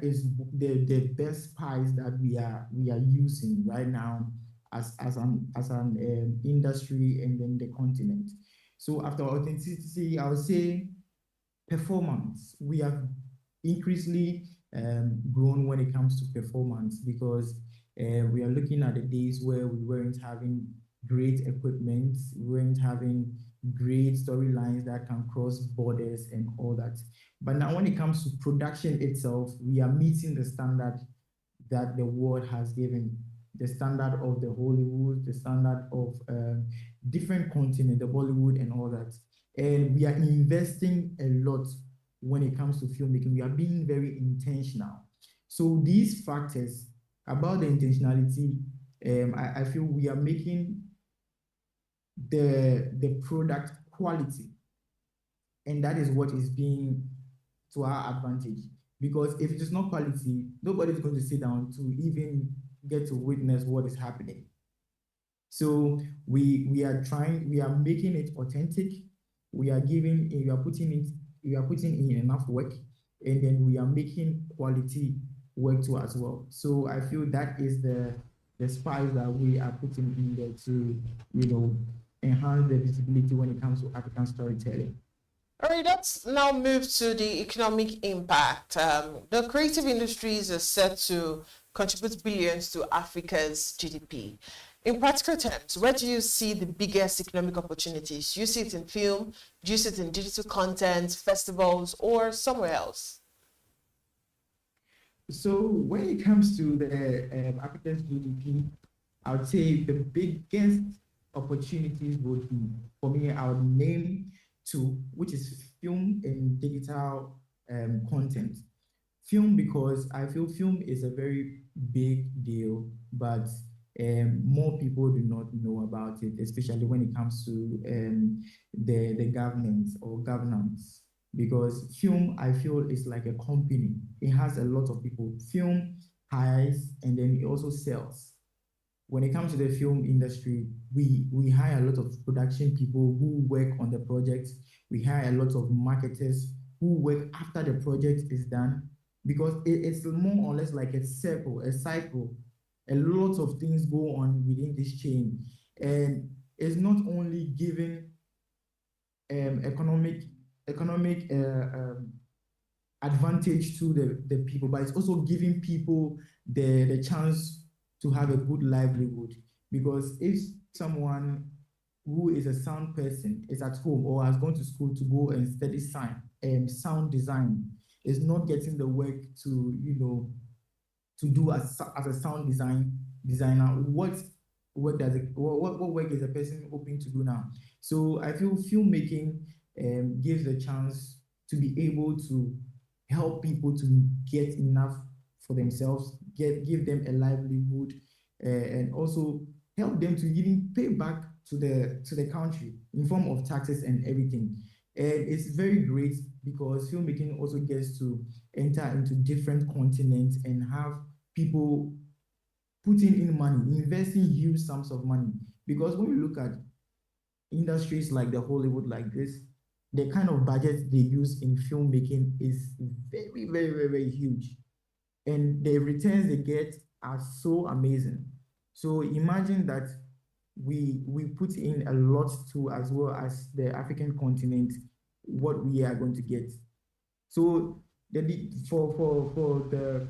is the best spice that we are using right now as an industry and then the continent. So after authenticity, I would say performance. We have increasingly grown when it comes to performance because we are looking at the days where we weren't having great equipment, we weren't having great storylines that can cross borders and all that. But now when it comes to production itself, we are meeting the standard that the world has given, the standard of the Hollywood, the standard of different continents, the Bollywood and all that. And we are investing a lot when it comes to filmmaking. We are being very intentional. So these factors about the intentionality, I feel we are making the product quality, and that is what is being to our advantage. Because if it is not quality, nobody is going to sit down to even get to witness what is happening. So we are making it authentic. We are putting in enough work, and then we are making quality work too as well. So I feel that is the spice that we are putting in there to enhance the visibility when it comes to African storytelling. All right, let's now move to the economic impact. The creative industries are set to contribute billions to Africa's GDP. In practical terms, where do you see the biggest economic opportunities? Do you see it in film? Do you see it in digital content, festivals, or somewhere else? So when it comes to the Africa's GDP, I would say the biggest opportunities would be, for me, I would name two, which is film and digital content. Film, because I feel film is a very big deal, but more people do not know about it, especially when it comes to the government or governance. Because film, I feel, is like a company. It has a lot of people. Film hires and then it also sells. When it comes to the film industry, we hire a lot of production people who work on the project. We hire a lot of marketers who work after the project is done, because it's more or less like a cycle. A lot of things go on within this chain, and it's not only giving economic advantage to the people, but it's also giving people the chance to have a good livelihood. Because if someone who is a sound person is at home or has gone to school to go and study sound design, is not getting the work to do as a sound designer, what work is a person hoping to do now? So I feel filmmaking gives a chance to be able to help people to get enough for themselves, give them a livelihood, and also help them to even pay back to the country in form of taxes and everything. And it's very great because filmmaking also gets to enter into different continents and have people putting in money, investing huge sums of money. Because when you look at industries like the Hollywood like this, the kind of budget they use in filmmaking is very, very, very, very huge. And the returns they get are so amazing. So imagine that we put in a lot too, as well as the African continent, what we are going to get. So for the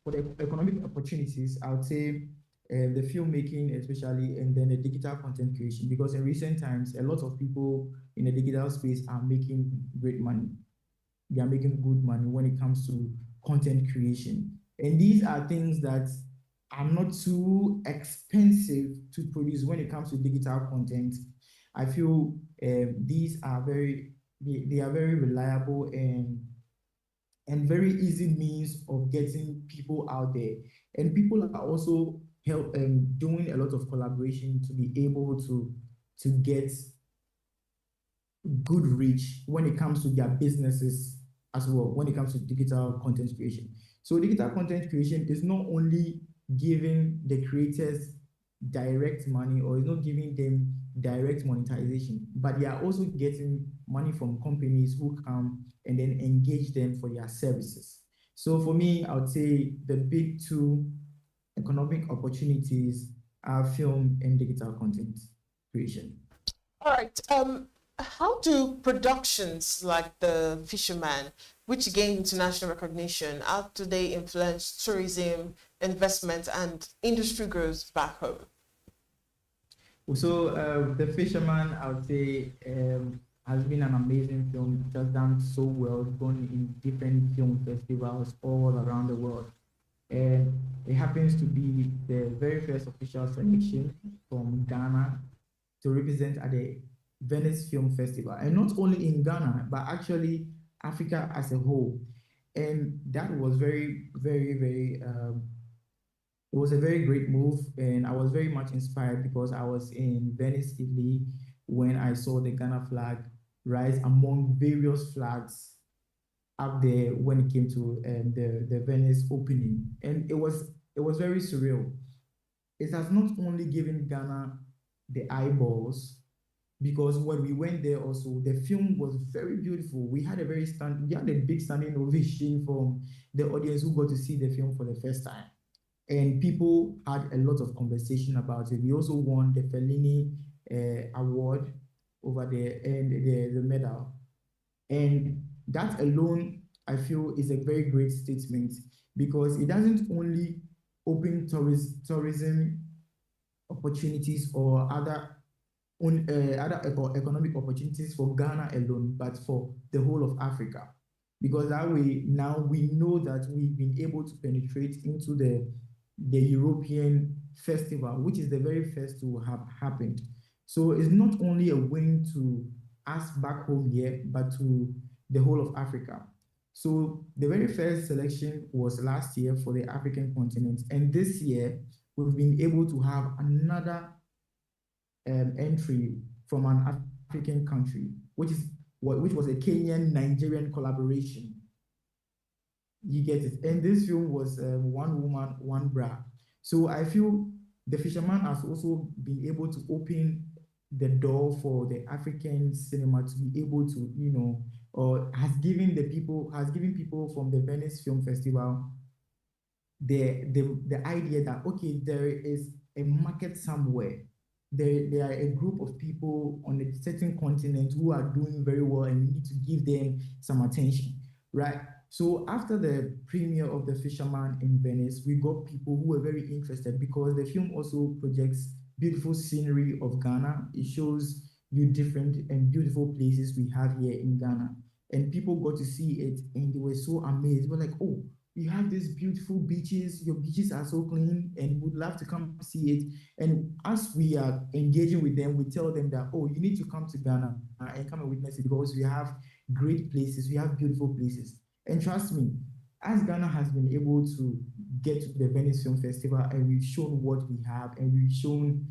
for the economic opportunities, I would say the filmmaking especially, and then the digital content creation, because in recent times, a lot of people in the digital space are making great money. They are making good money when it comes to content creation. And these are things that are not too expensive to produce when it comes to digital content. I feel these are they are very reliable and very easy means of getting people out there. And people are also doing a lot of collaboration to be able to get good reach when it comes to their businesses as well, when it comes to digital content creation. So digital content creation is not only giving the creators direct money, or is not giving them direct monetization, but they are also getting money from companies who come and then engage them for their services. So for me, I would say the big two economic opportunities are film and digital content creation. All right. How do productions like The Fisherman, which gain international recognition, how do they influence tourism, investment, and industry growth back home? So The Fisherman, I would say, has been an amazing film. It has done so well, gone in different film festivals all around the world. And it happens to be the very first official selection from Ghana to represent at the Venice Film Festival, and not only in Ghana, but actually Africa as a whole. And that was very, very, very, it was a very great move. And I was very much inspired because I was in Venice, Italy, when I saw the Ghana flag rise among various flags up there when it came to the Venice opening. And it was very surreal. It has not only given Ghana the eyeballs, because when we went there also, the film was very beautiful. We had a big standing ovation from the audience who got to see the film for the first time. And people had a lot of conversation about it. We also won the Fellini award over there, and the medal. And that alone, I feel, is a very great statement, because it doesn't only open tourism opportunities or other economic opportunities for Ghana alone, but for the whole of Africa. Because that way, now we know that we've been able to penetrate into the European festival, which is the very first to have happened. So it's not only a win to us back home here, but to the whole of Africa. So the very first selection was last year for the African continent. And this year, we've been able to have another entry from an African country, which was a Kenyan-Nigerian collaboration. You get it. And this film was One Woman, One Bra. So I feel The Fisherman has also been able to open the door for the African cinema to be able to, or has given people from the Venice Film Festival the idea that, okay, there is a market somewhere. There are a group of people on a certain continent who are doing very well, and we need to give them some attention, right? So after the premiere of The Fisherman in Venice, we got people who were very interested, because the film also projects beautiful scenery of Ghana. It shows you different and beautiful places we have here in Ghana. And people got to see it, and they were so amazed. They were like, oh, you have these beautiful beaches, your beaches are so clean, and would love to come see it. And as we are engaging with them, we tell them that, oh, you need to come to Ghana and come and witness it, because we have great places, we have beautiful places. And trust me, as Ghana has been able to get to the Venice Film Festival, and we've shown what we have, and we've shown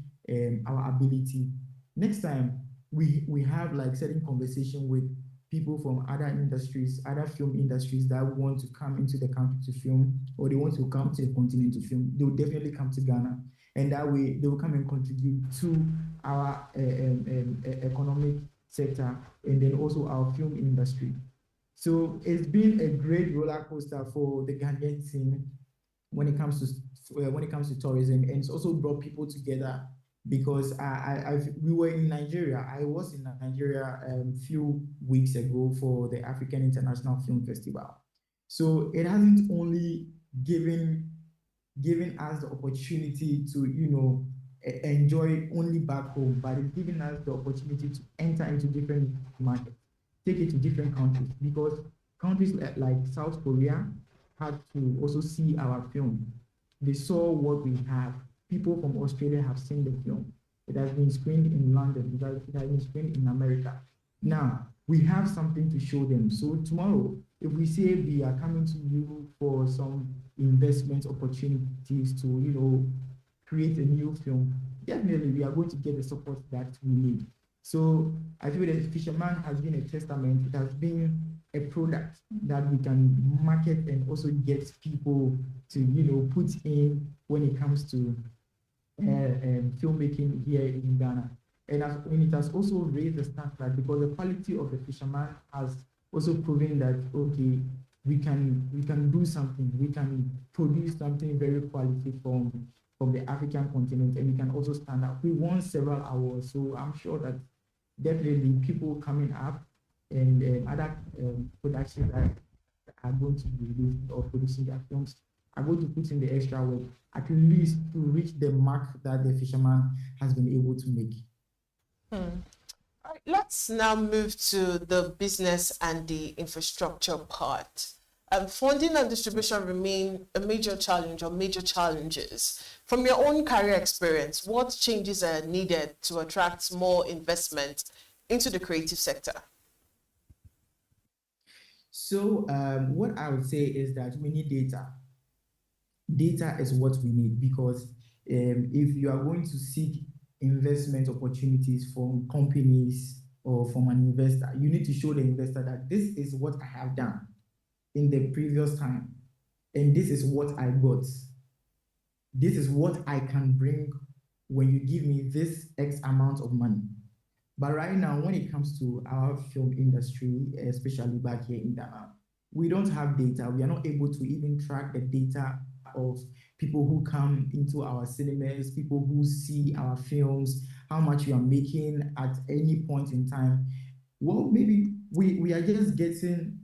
our ability, next time we have like certain conversation with people from other industries, other film industries that want to come into the country to film, or they want to come to the continent to film, they will definitely come to Ghana. And that way they will come and contribute to our economic sector, and then also our film industry. So it's been a great roller coaster for the Ghanaian scene when it comes to tourism, and it's also brought people together, because we were in Nigeria. I was in Nigeria a few weeks ago for the African International Film Festival. So it hasn't only giving us the opportunity to, enjoy only back home, but it's giving us the opportunity to enter into different markets, take it to different countries, because countries like South Korea had to also see our film. They saw what we have. People from Australia have seen the film. It has been screened in London. It has been screened in America. Now, we have something to show them. So tomorrow, if we say we are coming to you for some investment opportunities to, create a new film, definitely we are going to get the support that we need. So I feel that Fisherman has been a testament. It has been a product that we can market and also get people to, put in when it comes to filmmaking here in Ghana. And it has also raised the standard, because the quality of the Fisherman has also proven that, okay, we can do something. We can produce something very quality from the African continent, and we can also stand out. We won several awards, so I'm sure that definitely people coming up and other productions that are going to be released or producing their films are going to put in the extra work, at least to reach the mark that the Fisherman has been able to make. All right, let's now move to the business and the infrastructure part. Funding and distribution remain a major challenge or major challenges. From your own career experience, what changes are needed to attract more investment into the creative sector? So what I would say is that we need data. Data is what we need, because if you are going to seek investment opportunities from companies or from an investor, you need to show the investor that this is what I have done in the previous time, and this is what I got. This is what I can bring when you give me this X amount of money. But right now, when it comes to our film industry, especially back here in Ghana, we don't have data. We are not able to even track the data of people who come into our cinemas, people who see our films, how much you are making at any point in time. Well, maybe we are just getting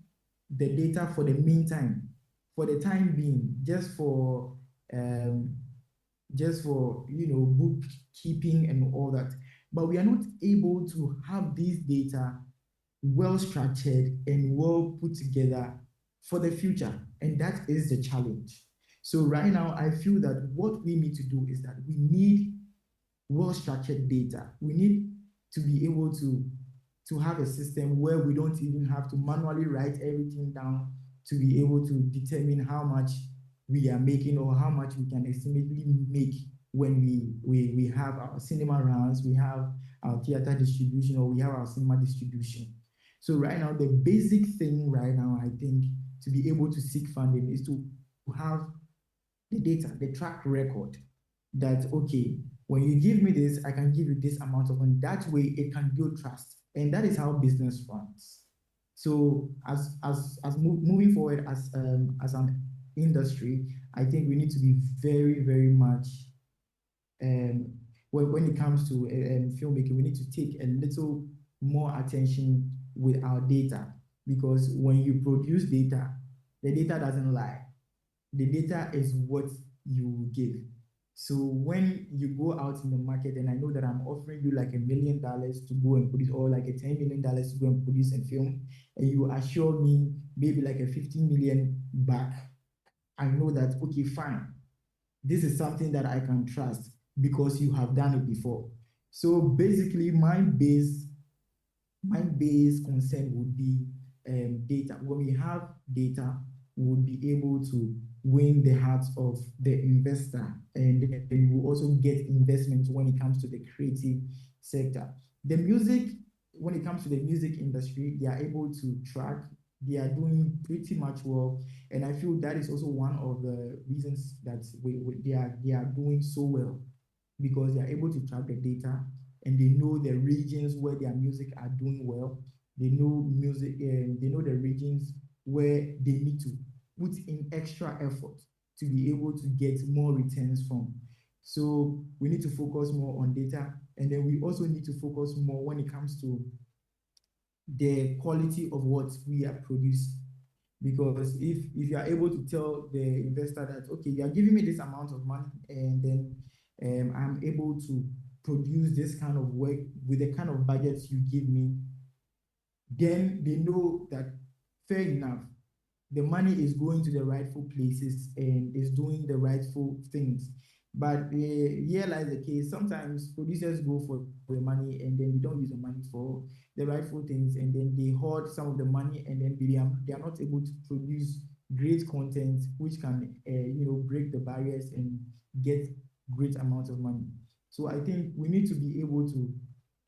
the data for the meantime, for the time being, just for bookkeeping and all that. But we are not able to have these data well structured and well put together for the future, and that is the challenge. So right now, I feel that what we need to do is that we need well-structured data. We need to be able to have a system where we don't even have to manually write everything down to be able to determine how much we are making or how much we can estimately make when we have our cinema runs, we have our theater distribution, or we have our cinema distribution. So right now, the basic thing right now, I think, to be able to seek funding is to have the data, the track record, that, okay, when you give me this, I can give you this amount of money. That way it can build trust. And that is how business runs. So as moving forward as an industry, I think we need to be very, very much, when it comes to filmmaking, we need to take a little more attention with our data, because when you produce data, the data doesn't lie. The data is what you give. So when you go out in the market, and I know that I'm offering you like $1 million to go and produce, or like a $10 million to go and produce a film, and you assure me maybe like a 15 million back, I know that, okay, fine, this is something that I can trust because you have done it before. So basically, my base concern would be data. When we have data, we would be able to win the hearts of the investor, and then we will also get investment when it comes to the creative sector. The music, when it comes to the music industry, they are able to track. They are doing pretty much well, and I feel that is also one of the reasons that they are doing so well, because they are able to track the data, and they know the regions where their music are doing well. They know music, they know the regions where they need to put in extra effort to be able to get more returns from. So we need to focus more on data, and then we also need to focus more when it comes to the quality of what we are producing. Because if you are able to tell the investor that, okay, you are giving me this amount of money, and then I'm able to produce this kind of work with the kind of budgets you give me, then they know that, fair enough, the money is going to the rightful places and is doing the rightful things. But here lies the case. Sometimes producers go for the money and then they don't use the money for the rightful things, and then they hoard some of the money, and then they are not able to produce great content which can break the barriers and get great amounts of money. So I think we need to be able to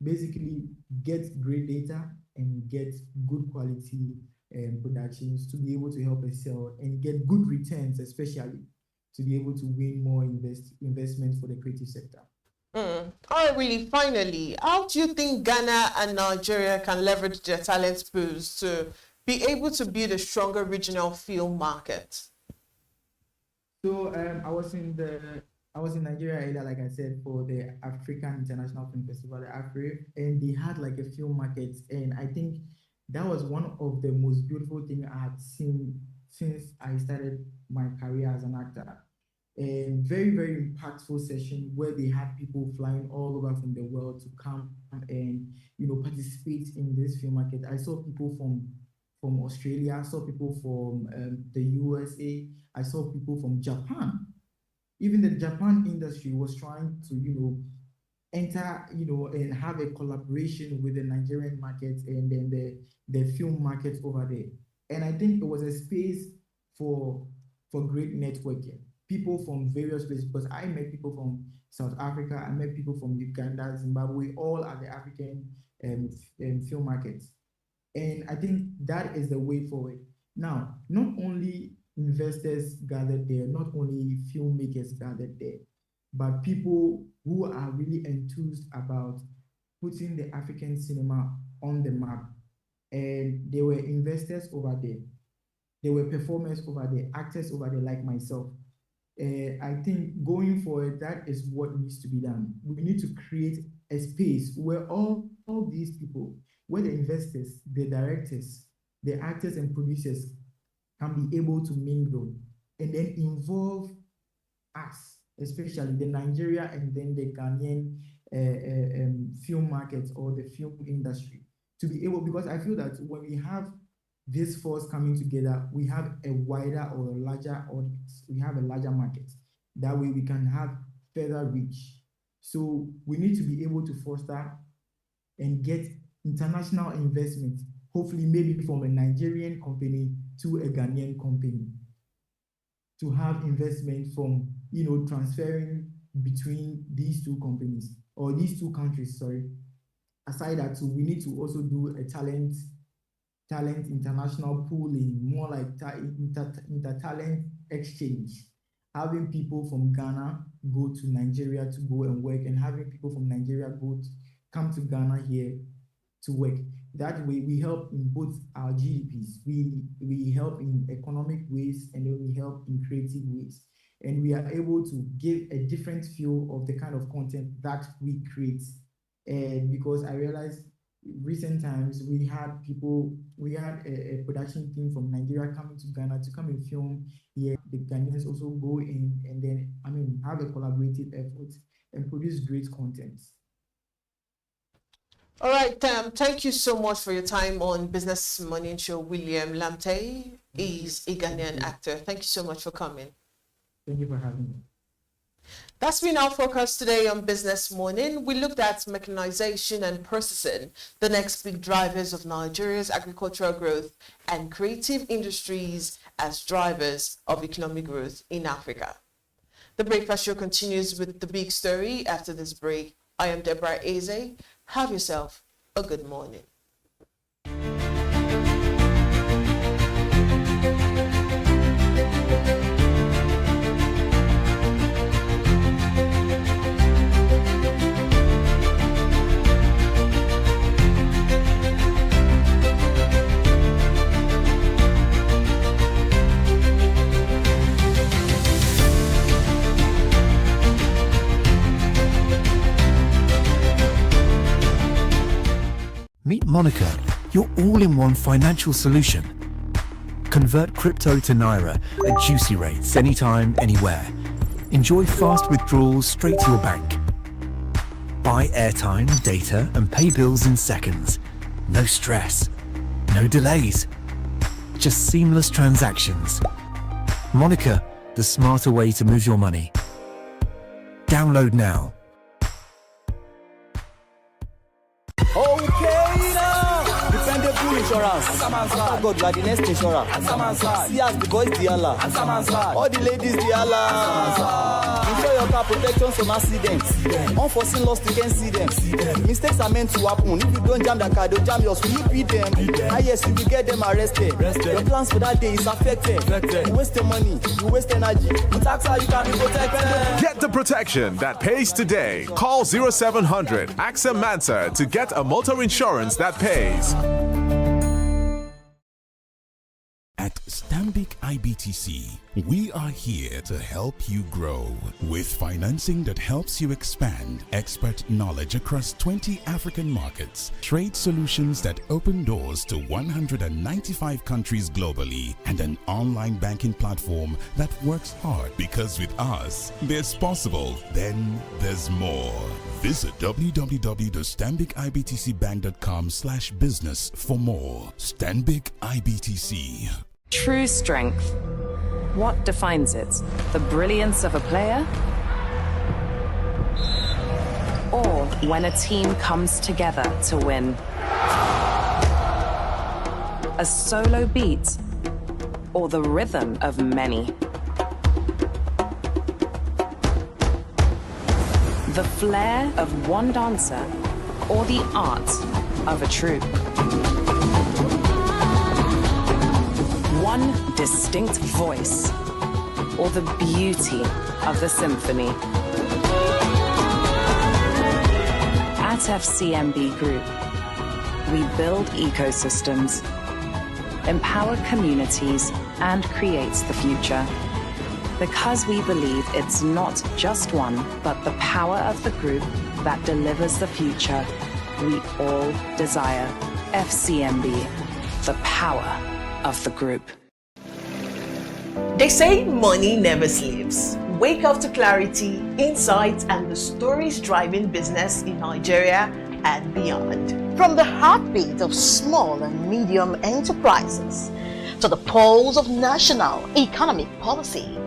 basically get great data and get good quality productions to be able to help us sell and get good returns, especially to be able to win more investments for the creative sector. All right, really, finally, how do you think Ghana and Nigeria can leverage their talent pools to be able to build a stronger regional film market? So I was in Nigeria earlier, like I said, for the African International Film Festival, the AFRIF, and they had like a film market, and I think that was one of the most beautiful things I had seen since I started my career as an actor. A very, very impactful session where they had people flying all over from the world to come and participate in this film market. I saw people from Australia, I saw people from the USA, I saw people from Japan. Even the Japan industry was trying to enter and have a collaboration with the Nigerian market and then the film market over there. And I think it was a space for great networking. People from various places, because I met people from South Africa, I met people from Uganda, Zimbabwe, all at the African film markets. And I think that is the way forward. Now, not only investors gathered there, not only filmmakers gathered there, but people who are really enthused about putting the African cinema on the map. And there were investors over there. There were performers over there, actors over there like myself. I think going forward, that is what needs to be done. We need to create a space where all these people, where the investors, the directors, the actors and producers can be able to mingle and then involve us, especially the Nigeria and then the Ghanaian film markets or the film industry, to be able, because I feel that when we have this force coming together, we have a wider or a larger audience, we have a larger market. That way we can have further reach. So we need to be able to foster and get international investment, hopefully maybe from a Nigerian company to a Ghanaian company, to have investment from, transferring between these two companies or these two countries, sorry. Aside that, we need to also do a talent international pooling, more like inter-talent exchange, having people from Ghana go to Nigeria to go and work, and having people from Nigeria come to Ghana here to work. That way we help in both our GDPs. We help in economic ways, and then we help in creative ways. And we are able to give a different feel of the kind of content that we create. And because I realized recent times we had a production team from Nigeria coming to Ghana to come and film here. The Ghanaians also go in and then have a collaborative effort and produce great content. All right, thank you so much for your time on Business Morning Show. William Lamte is a Ghanaian actor. Thank you so much for coming. Thank you for having me. That's been our focus today on Business Morning. We looked at mechanization and processing, the next big drivers of Nigeria's agricultural growth, and creative industries as drivers of economic growth in Africa. The Breakfast Show continues with the big story after this break. I am Deborah Eze. Have yourself a good morning. Meet Monica, your all-in-one financial solution. Convert crypto to Naira at juicy rates anytime, anywhere. Enjoy fast withdrawals straight to your bank. Buy airtime, data, and pay bills in seconds. No stress, no delays, just seamless transactions. Monica, the smarter way to move your money. Download now. Okay now, dependable insurance. After God, you are the next insurer. See as the boys the Allah. All the ladies the Allah. Insure your car protection from accidents. Unforeseen loss, you can see them. Mistakes are meant to happen. If you don't jam the car, they'll jam yours. Will you beat them? Ah yes, you will get them arrested. Your plans for that day is affected. You waste your money, you waste energy. With AXA, you can be protected. Get the protection that pays today. Call 0700 AXA Mansa to get a motor insurance that pays. At Stanbic IBTC, we are here to help you grow with financing that helps you expand, expert knowledge across 20 African markets, trade solutions that open doors to 195 countries globally, and an online banking platform that works hard because with us, there's possible, then there's more. Visit www.stanbicibtcbank.com/business for more. Stanbic IBTC. True strength. What defines it? The brilliance of a player? Or when a team comes together to win? A solo beat? Or the rhythm of many? The flair of one dancer? Or the art of a troupe? One distinct voice, or the beauty of the symphony. At FCMB Group, we build ecosystems, empower communities, and create the future. Because we believe it's not just one, but the power of the group that delivers the future we all desire. FCMB, the power of the group. They say money never sleeps. Wake up to clarity, insights, and the stories driving business in Nigeria and beyond. From the heartbeat of small and medium enterprises to the pulse of national economic policy,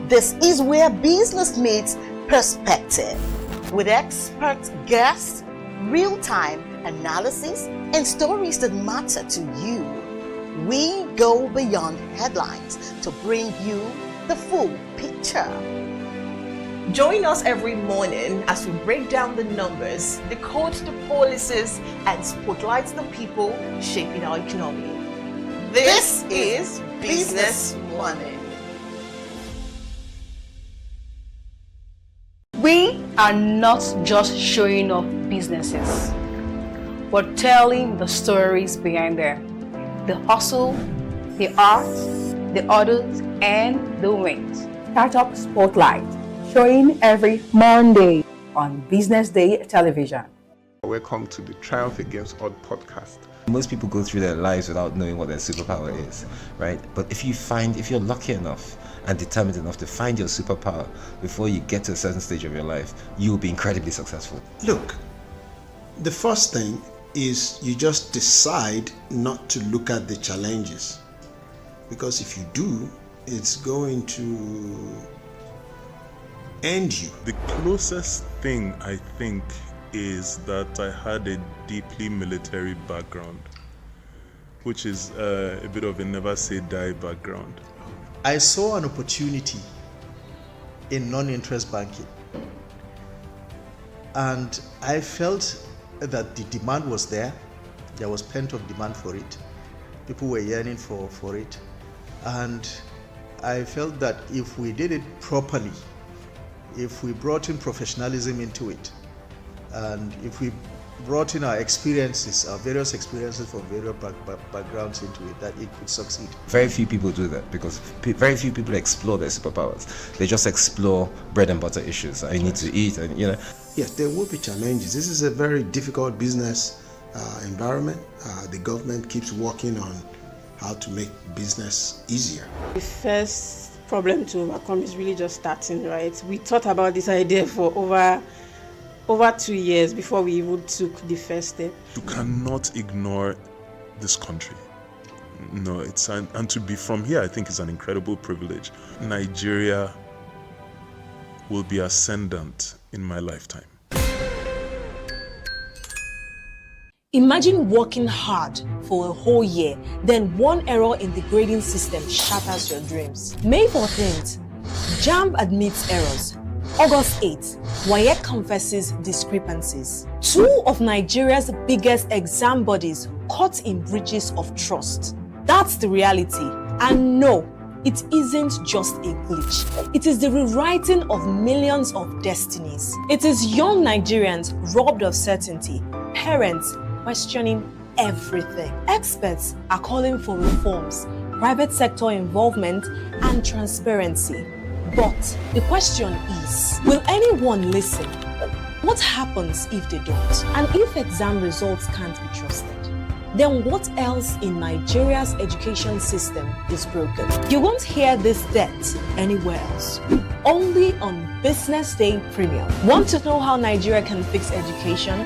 this is where business meets perspective. With expert guests, real-time analysis, and stories that matter to you. We go beyond headlines to bring you the full picture. Join us every morning as we break down the numbers, decode the policies, and spotlight the people shaping our economy. This is Business Money. We are not just showing off businesses, but telling the stories behind them. The hustle, the art, the orders, and the wins. Startup Spotlight, showing every Monday on Business Day television. Welcome to the Triumph Against Odd podcast. Most people go through their lives without knowing what their superpower is, right? But if you're lucky enough and determined enough to find your superpower before you get to a certain stage of your life, you will be incredibly successful. Look, the first thing is you just decide not to look at the challenges, because if you do, it's going to end you. The closest thing I think is that I had a deeply military background, which is a bit of a never say die background. I saw an opportunity in non-interest banking, and I felt that the demand was there. There was pent-up demand for it. People were yearning for it. And I felt that if we did it properly, if we brought in professionalism into it, and if we brought in our experiences, our various experiences from various backgrounds into it, that it could succeed. Very few people do that because very few people explore their superpowers. They just explore bread and butter issues. I need to eat, and Yes, there will be challenges. This is a very difficult business environment. The government keeps working on how to make business easier. The first problem to overcome is really just starting, right? We thought about this idea for over 2 years before we even took the first step. You cannot ignore this country. No, and to be from here, I think is an incredible privilege. Nigeria will be ascendant in my lifetime. Imagine working hard for a whole year, then one error in the grading system shatters your dreams. May 14th, JAMB admits errors. August 8th, WAEC confesses discrepancies. 2 of Nigeria's biggest exam bodies caught in breaches of trust. That's the reality. And no, it isn't just a glitch. It is the rewriting of millions of destinies. It is young Nigerians robbed of certainty, parents questioning everything. Experts are calling for reforms, private sector involvement, and transparency. But the question is, will anyone listen? What happens if they don't? And if exam results can't be trusted? Then what else in Nigeria's education system is broken? You won't hear this depth anywhere else. Only on Business Day Premium. Want to know how Nigeria can fix education?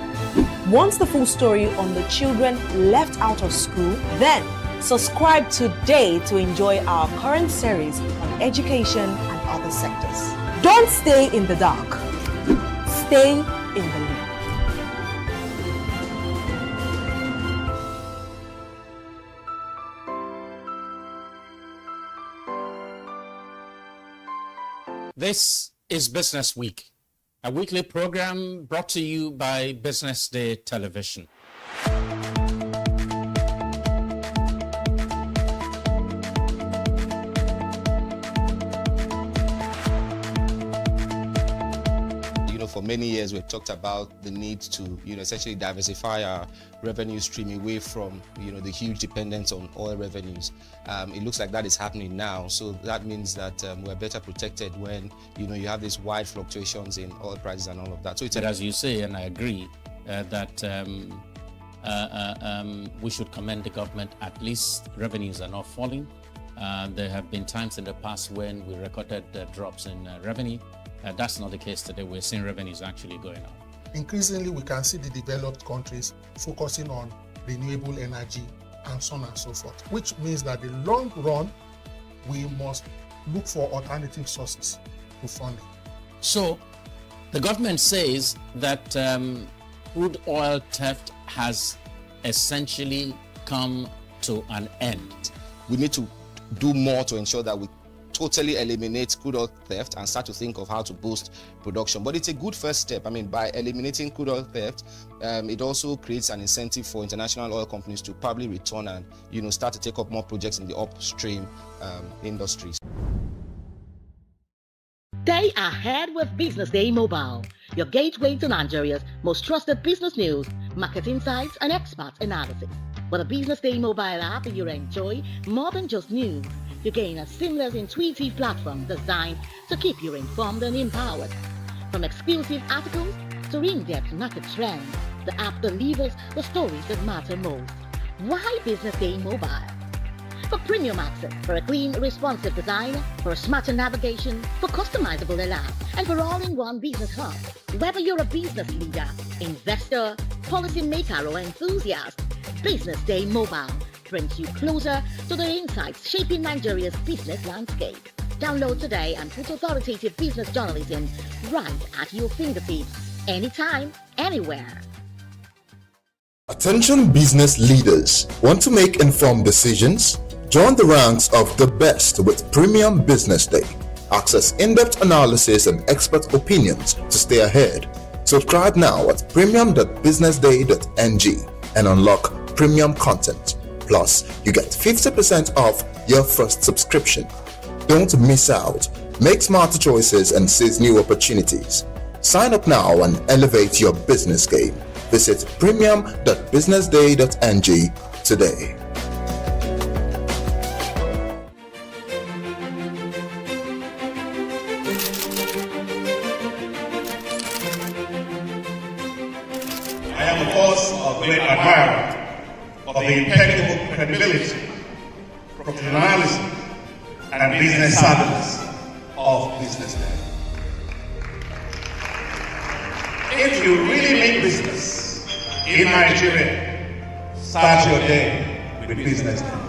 Want the full story on the children left out of school? Then subscribe today to enjoy our current series on education and other sectors. Don't stay in the dark. Stay in the loop. This is Business Week, a weekly program brought to you by Business Day Television. For many years, we've talked about the need to, essentially diversify our revenue stream away from, the huge dependence on oil revenues. It looks like that is happening now. So that means that we're better protected when, you have these wide fluctuations in oil prices and all of that. So it's as you say, and I agree, that we should commend the government. At least revenues are not falling. There have been times in the past when we recorded drops in revenue. That's not the case today. We're seeing revenues actually going up. Increasingly, we can see the developed countries focusing on renewable energy and so on and so forth, which means that in the long run, we must look for alternative sources to funding. So the government says that crude oil theft has essentially come to an end. We need to do more to ensure that we totally eliminate crude oil theft and start to think of how to boost production. But it's a good first step. I mean, by eliminating crude oil theft, it also creates an incentive for international oil companies to probably return and, start to take up more projects in the upstream industries. Stay ahead with Business Day Mobile, your gateway to Nigeria's most trusted business news, market insights, and expert analysis. With a Business Day Mobile app, you enjoy more than just news. You gain a seamless, intuitive platform designed to keep you informed and empowered. From exclusive articles to in-depth market trends, the app delivers the stories that matter most. Why Business Day Mobile? For premium access, for a clean, responsive design, for a smarter navigation, for customizable alerts, and for all-in-one business hub. Whether you're a business leader, investor, policymaker, or enthusiast, Business Day Mobile brings you closer to the insights shaping Nigeria's business landscape. Download today and put authoritative business journalism right at your fingertips, anytime, anywhere. Attention business leaders. Want to make informed decisions? Join the ranks of the best with Premium Business Day. Access in-depth analysis and expert opinions to stay ahead. Subscribe now at premium.businessday.ng and unlock premium content. Plus, you get 50% off your first subscription. Don't miss out. Make smarter choices and seize new opportunities. Sign up now and elevate your business game. Visit premium.businessday.ng today. I am, of course, a great admirer of the impeccable credibility professionalism, and business service of BusinessDay. If you really mean business in Nigeria, start your day with BusinessDay.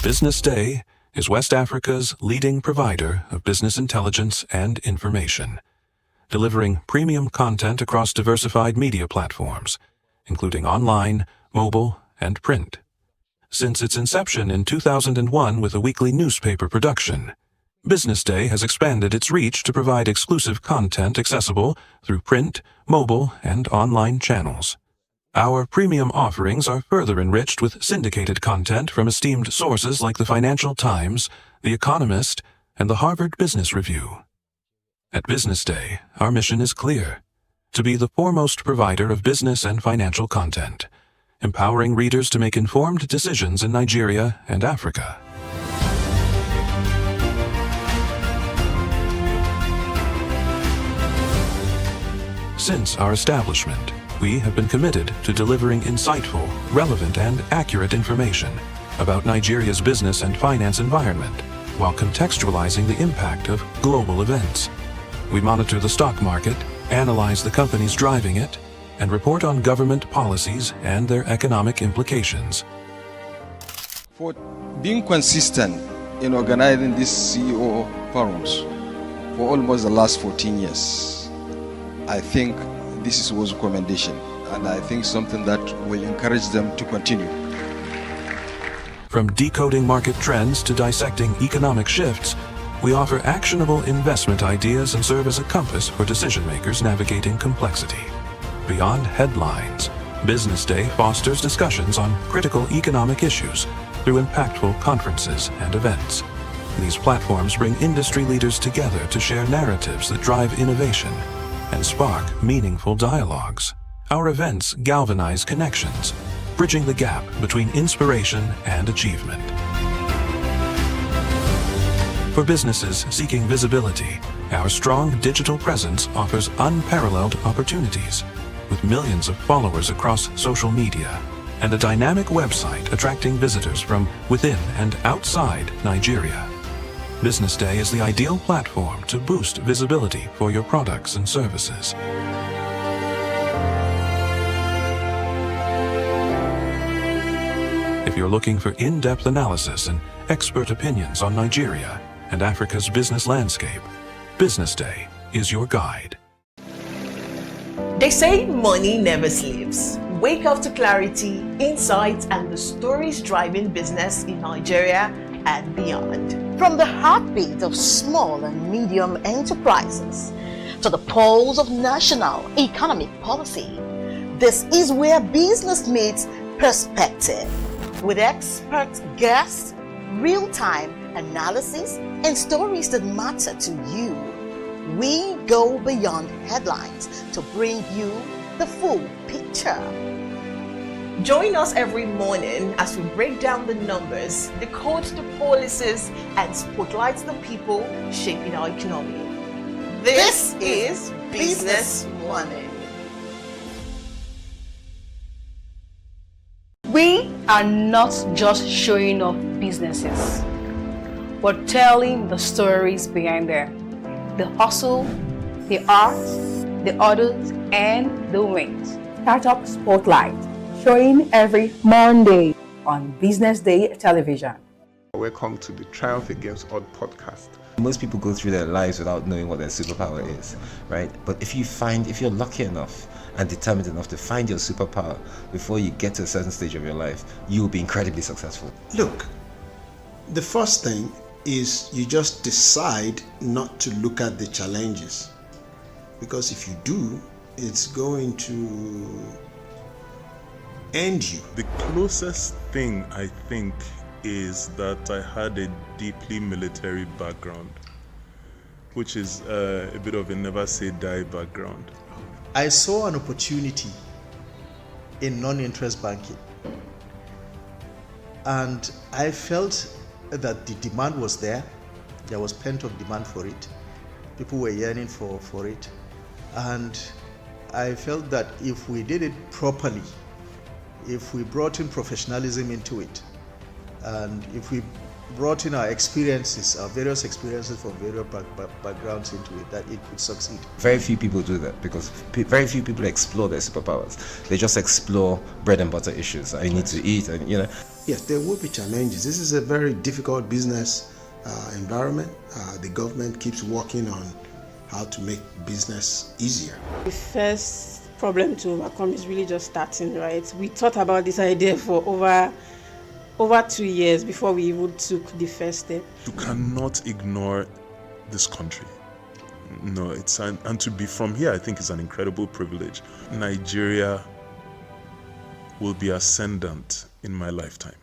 BusinessDay is West Africa's leading provider of business intelligence and information, delivering premium content across diversified media platforms, including online, mobile, and print. Since its inception in 2001 with a weekly newspaper production, BusinessDay has expanded its reach to provide exclusive content accessible through print, mobile, and online channels. Our premium offerings are further enriched with syndicated content from esteemed sources like the Financial Times, The Economist, and the Harvard Business Review. At BusinessDay, our mission is clear: to be the foremost provider of business and financial content, empowering readers to make informed decisions in Nigeria and Africa. Since our establishment, we have been committed to delivering insightful, relevant, and accurate information about Nigeria's business and finance environment, while contextualizing the impact of global events. We monitor the stock market, analyze the companies driving it, and report on government policies and their economic implications. For being consistent in organizing these CEO forums for almost the last 14 years, I think this was a commendation, and I think something that will encourage them to continue. From decoding market trends to dissecting economic shifts, we offer actionable investment ideas and serve as a compass for decision makers navigating complexity. Beyond headlines, BusinessDay fosters discussions on critical economic issues through impactful conferences and events. These platforms bring industry leaders together to share narratives that drive innovation and spark meaningful dialogues. Our events galvanize connections, bridging the gap between inspiration and achievement. For businesses seeking visibility, our strong digital presence offers unparalleled opportunities, with millions of followers across social media and a dynamic website attracting visitors from within and outside Nigeria. BusinessDay is the ideal platform to boost visibility for your products and services. If you're looking for in-depth analysis and expert opinions on Nigeria and Africa's business landscape, BusinessDay is your guide. They say money never sleeps. Wake up to clarity, insights, and the stories driving business in Nigeria and beyond. From the heartbeat of small and medium enterprises to the pulse of national economic policy, this is where business meets perspective. With expert guests, real-time analysis, and stories that matter to you, we go beyond headlines to bring you the full picture. Join us every morning as we break down the numbers, decode the policies, and spotlight the people shaping our economy. This is Business Money. We are not just showing off businesses, but telling the stories behind them. The hustle, the art, the orders, and the wins. Startup Spotlight, showing every Monday on BusinessDay television. Welcome to the Triumph Against Odd podcast. Most people go through their lives without knowing what their superpower is, right? But if you're lucky enough and determined enough to find your superpower before you get to a certain stage of your life, you will be incredibly successful. Look, the first thing is you just decide not to look at the challenges, because if you do, it's going to end you. The closest thing I think is that I had a deeply military background, which is a bit of a never say die background. I saw an opportunity in non-interest banking, and I felt that the demand was there, There was pent-up demand for it. People were yearning for it. And I felt that if we did it properly, if we brought in professionalism into it, and if we brought in our experiences, our various experiences from various backgrounds into it, that it could succeed. Very few people do that because very few people explore their superpowers. They just explore bread and butter issues. I need to eat, and Yes, there will be challenges. This is a very difficult business environment. The government keeps working on how to make business easier. The first problem to overcome is really just starting, right? We thought about this idea for over 2 years before we even took the first step. You cannot ignore this country. No, and to be from here, I think is an incredible privilege. Nigeria will be ascendant in my lifetime.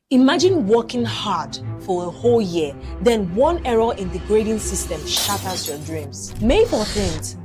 Imagine working hard for a whole year, then one error in the grading system shatters your dreams. May 14th,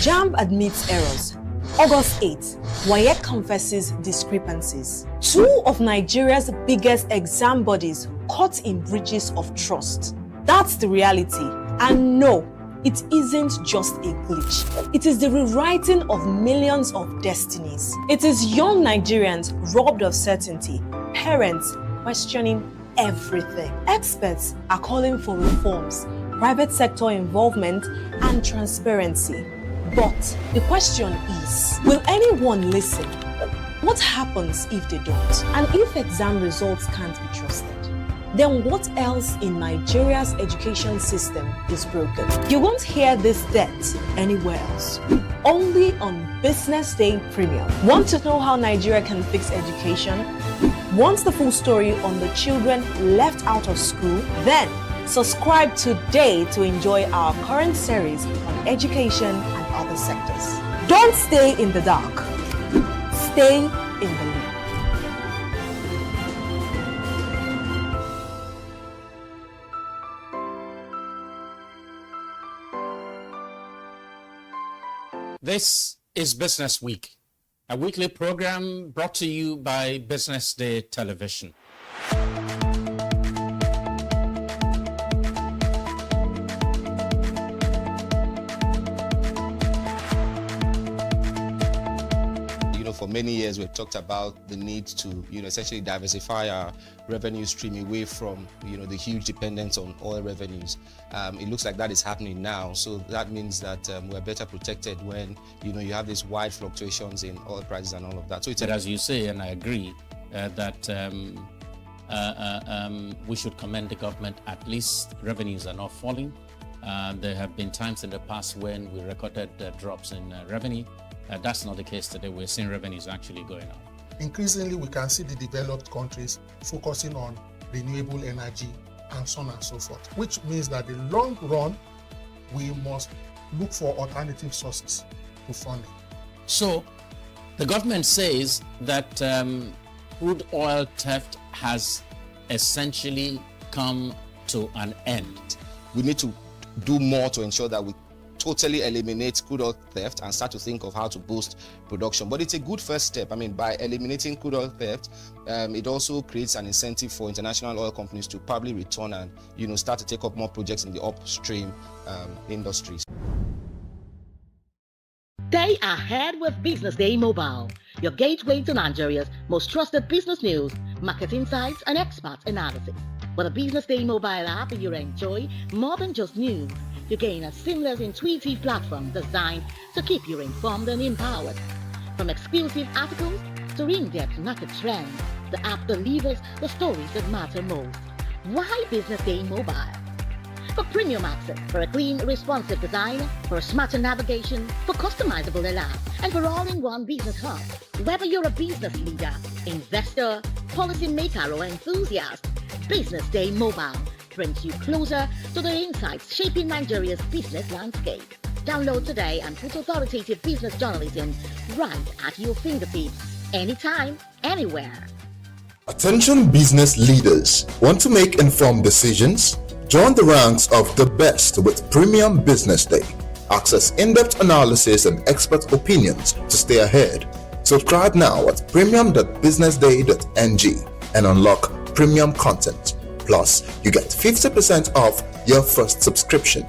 JAMB admits errors. August 8th, WAEC confesses discrepancies. Two of Nigeria's biggest exam bodies caught in breaches of trust. That's the reality. And no, it isn't just a glitch. It is the rewriting of millions of destinies. It is young Nigerians robbed of certainty, parents questioning everything. Experts are calling for reforms, private sector involvement, and transparency. But the question is, will anyone listen? What happens if they don't? And if exam results can't be trusted? Then what else in Nigeria's education system is broken? You won't hear this depth anywhere else. Only on Business Day Premium. Want to know how Nigeria can fix education? Want the full story on the children left out of school? Then subscribe today to enjoy our current series on education and other sectors. Don't stay in the dark. Stay in the loop. This is Business Week, a weekly program brought to you by Business Day Television. For many years, we've talked about the need to, essentially diversify our revenue stream away from, the huge dependence on oil revenues. It looks like that is happening now. So that means that we're better protected when, you have these wide fluctuations in oil prices and all of that. So it's as you say, and I agree, that we should commend the government. At least revenues are not falling. There have been times in the past when we recorded drops in revenue. That's not the case today. We're seeing revenues actually going up. Increasingly, we can see the developed countries focusing on renewable energy and so on and so forth, which means that in the long run, we must look for alternative sources to funding. So, the government says that crude oil theft has essentially come to an end. We need to do more to ensure that we totally eliminate crude oil theft and start to think of how to boost production. But it's a good first step. I mean, by eliminating crude oil theft, it also creates an incentive for international oil companies to probably return and, start to take up more projects in the upstream industries. Stay ahead with Business Day Mobile, your gateway to Nigeria's most trusted business news, market insights, and expert analysis. With a Business Day mobile app, you enjoy more than just news. You gain a seamless, intuitive platform designed to keep you informed and empowered. From exclusive articles to in-depth market trends, the app delivers the stories that matter most. Why Business Day Mobile? For premium access, for a clean, responsive design, for a smarter navigation, for customizable alerts, and for all-in-one business hub. Whether you're a business leader, investor, policymaker, or enthusiast, Business Day Mobile brings you closer to the insights shaping Nigeria's business landscape. Download today and put authoritative business journalism right at your fingertips, anytime, anywhere. Attention business leaders. Want to make informed decisions? Join the ranks of the best with Premium Business Day. Access in-depth analysis and expert opinions to stay ahead. Subscribe now at premium.businessday.ng and unlock premium content. Plus, you get 50% off your first subscription.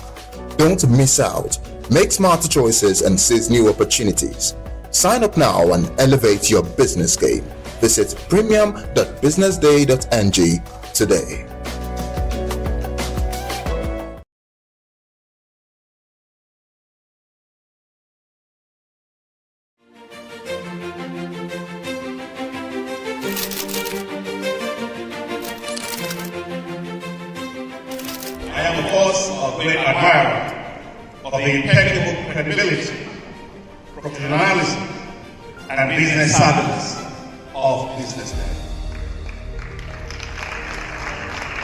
Don't miss out. Make smarter choices and seize new opportunities. Sign up now and elevate your business game. Visit premium.businessday.ng today. I am, of course, a great admirer of the impeccable credibility, professionalism, and business savviness of BusinessDay.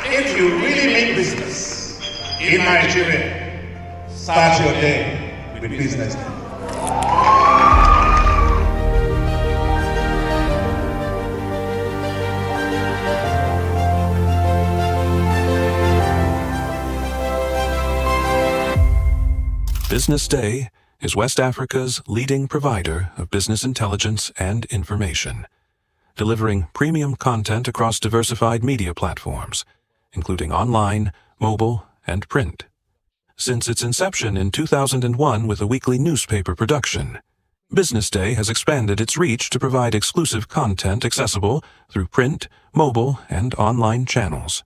If you really mean business in Nigeria, start your day with BusinessDay. BusinessDay is West Africa's leading provider of business intelligence and information, delivering premium content across diversified media platforms, including online, mobile, and print. Since its inception in 2001 with a weekly newspaper production, BusinessDay has expanded its reach to provide exclusive content accessible through print, mobile, and online channels.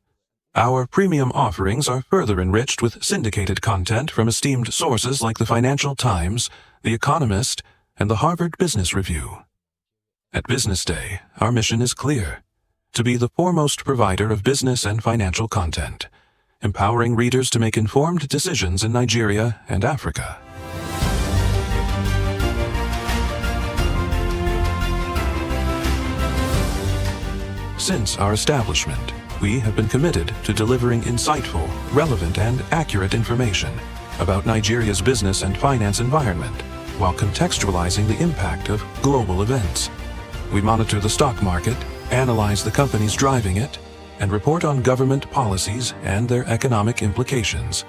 Our premium offerings are further enriched with syndicated content from esteemed sources like the Financial Times, The Economist, and the Harvard Business Review. At BusinessDay, our mission is clear: to be the foremost provider of business and financial content, empowering readers to make informed decisions in Nigeria and Africa. Since our establishment, we have been committed to delivering insightful, relevant, and accurate information about Nigeria's business and finance environment while contextualizing the impact of global events. We monitor the stock market, analyze the companies driving it, and report on government policies and their economic implications.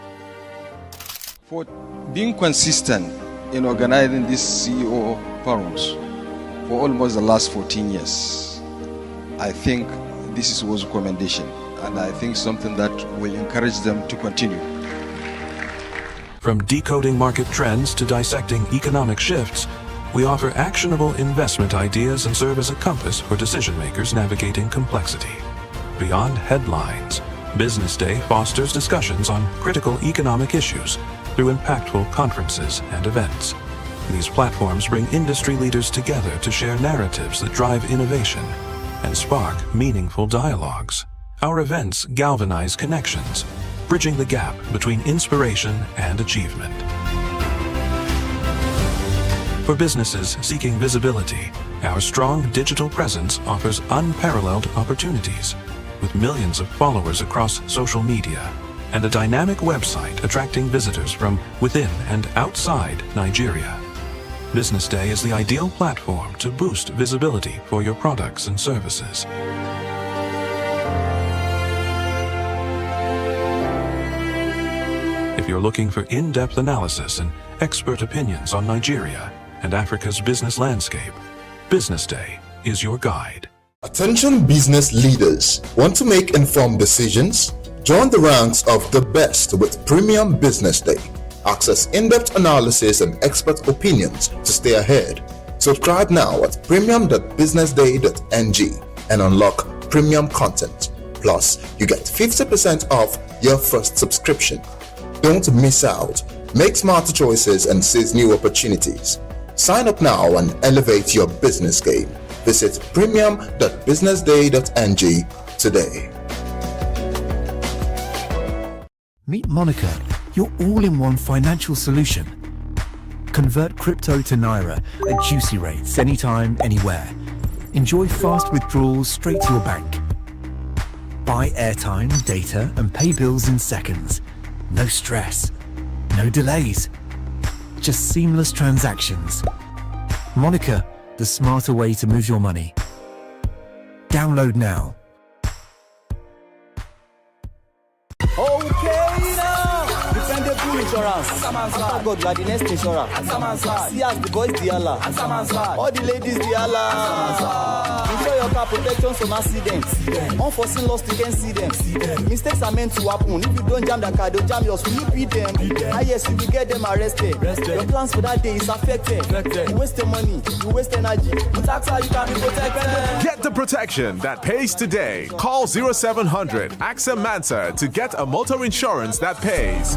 For being consistent in organizing these CEO forums for almost the last 14 years, I think this is a recommendation, and I think something that will encourage them to continue. From decoding market trends to dissecting economic shifts, we offer actionable investment ideas and serve as a compass for decision makers navigating complexity. Beyond headlines, BusinessDay fosters discussions on critical economic issues through impactful conferences and events. These platforms bring industry leaders together to share narratives that drive innovation and spark meaningful dialogues. Our events galvanize connections, bridging the gap between inspiration and achievement. For businesses seeking visibility, our strong digital presence offers unparalleled opportunities, with millions of followers across social media and a dynamic website attracting visitors from within and outside Nigeria. BusinessDay is the ideal platform to boost visibility for your products and services. If you're looking for in-depth analysis and expert opinions on Nigeria and Africa's business landscape, BusinessDay is your guide. Attention business leaders. Want to make informed decisions? Join the ranks of the best with Premium BusinessDay. Access in-depth analysis and expert opinions to stay ahead. Subscribe now at premium.businessday.ng and unlock premium content. Plus, you get 50% off your first subscription. Don't miss out. Make smarter choices and seize new opportunities. Sign up now and elevate your business game. Visit premium.businessday.ng today. Meet Monica, your all-in-one financial solution. Convert crypto to Naira at juicy rates anytime, anywhere. Enjoy fast withdrawals straight to your bank. Buy airtime, data, and pay bills in seconds. No stress, no delays, just seamless transactions. Monica, the smarter way to move your money. Download now. Okay now, defend the bullish. insurance. After God, you are the next insurer. See as the boys the Allah. All the ladies the Allah. Ensure your car protection from accidents. Unforeseen loss, you can see them. Mistakes are meant to happen. If you don't jam the car, they'll jam yours. Will you beat them? Ah yes, you will get them arrested. Your plans for that day is affected. You waste your money, you waste energy. With AXA, you can be protected. Get the protection that pays today. Call 0700 AXA Mansa to get a motor insurance that pays.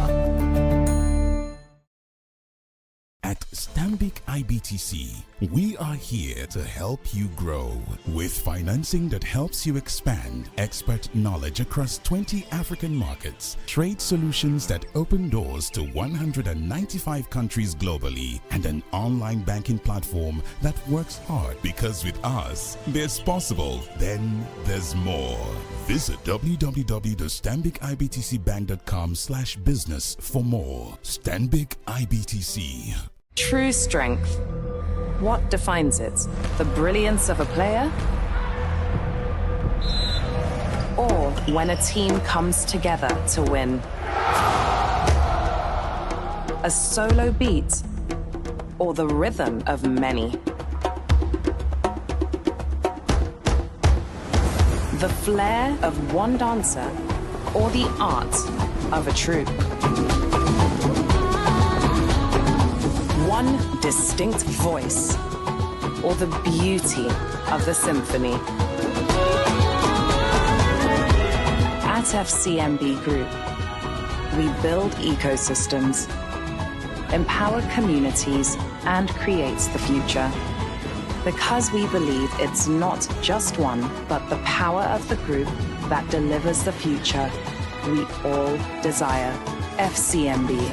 At Stanbic IBTC, we are here to help you grow with financing that helps you expand, expert knowledge across 20 African markets, trade solutions that open doors to 195 countries globally, and an online banking platform that works hard because with us, there's possible, then there's more. Visit www.stanbicibtcbank.com/business for more. Stanbic IBTC. True strength. What defines it? The brilliance of a player? Or when a team comes together to win? A solo beat? Or the rhythm of many? The flair of one dancer? Or the art of a troupe? One distinct voice, or the beauty of the symphony. At FCMB Group, we build ecosystems, empower communities, and create the future. Because we believe it's not just one, but the power of the group that delivers the future we all desire. FCMB,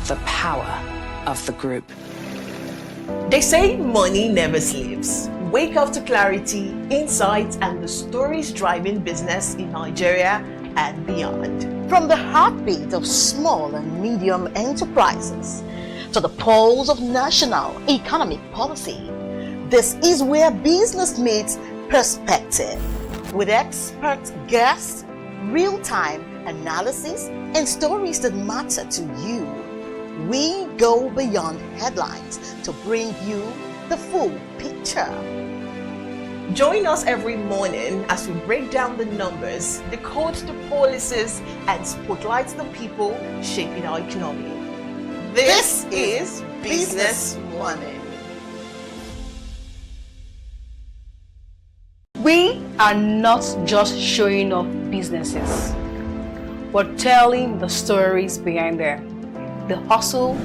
the power of the group. They say money never sleeps. Wake up to clarity, insights, and the stories driving business in Nigeria and beyond. From the heartbeat of small and medium enterprises to the pulse of national economic policy, this is where business meets perspective. With expert guests, real-time analysis, and stories that matter to you. We go beyond headlines to bring you the full picture. Join us every morning as we break down the numbers, decode the policies, and spotlight the people shaping our economy. This is Business Money. We are not just showing off businesses, but telling the stories behind them. The hustle,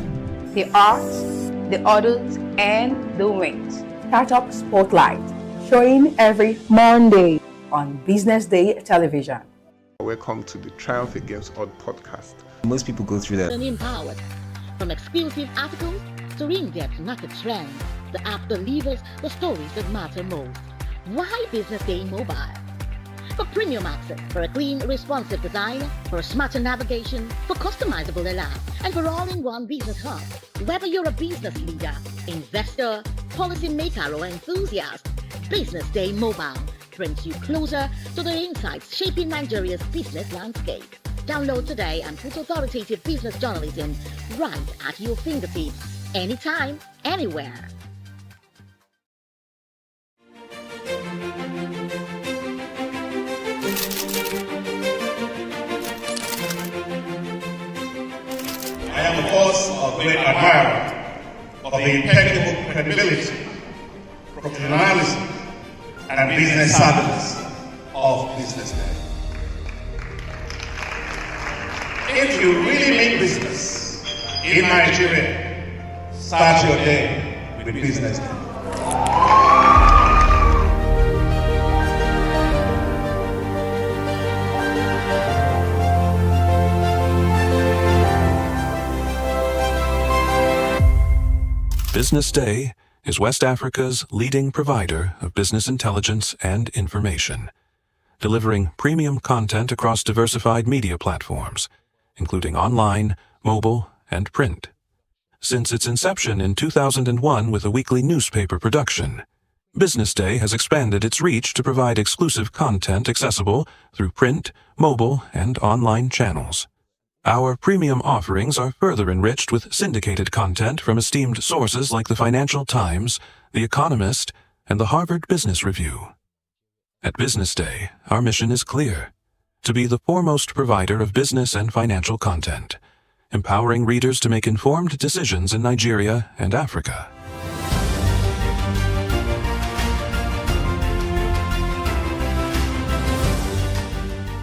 the art, the orders, and the wins. Startup Spotlight, showing every Monday on Business Day television. Welcome to the Triumph Against Odd podcast. Most people go through that. And empowered. From exclusive articles to in-depth market trends, the app delivers the stories that matter most. Why Business Day Mobile? For premium access, for a clean, responsive design, for a smarter navigation, for customizable alerts, and for all-in-one business hub. Whether you're a business leader, investor, policymaker, or enthusiast, Business Day Mobile brings you closer to the insights shaping Nigeria's business landscape. Download today and put authoritative business journalism right at your fingertips, anytime, anywhere. I am, of course, a great admirer of the impeccable credibility, professionalism, and business savviness of BusinessDay. If you really mean business in Nigeria, start your day with BusinessDay. Business Day is West Africa's leading provider of business intelligence and information, delivering premium content across diversified media platforms, including online, mobile, and print. Since its inception in 2001 with a weekly newspaper production, Business Day has expanded its reach to provide exclusive content accessible through print, mobile, and online channels. Our premium offerings are further enriched with syndicated content from esteemed sources like the Financial Times, The Economist, and the Harvard Business Review. At Business Day, our mission is clear: to be the foremost provider of business and financial content, empowering readers to make informed decisions in Nigeria and Africa.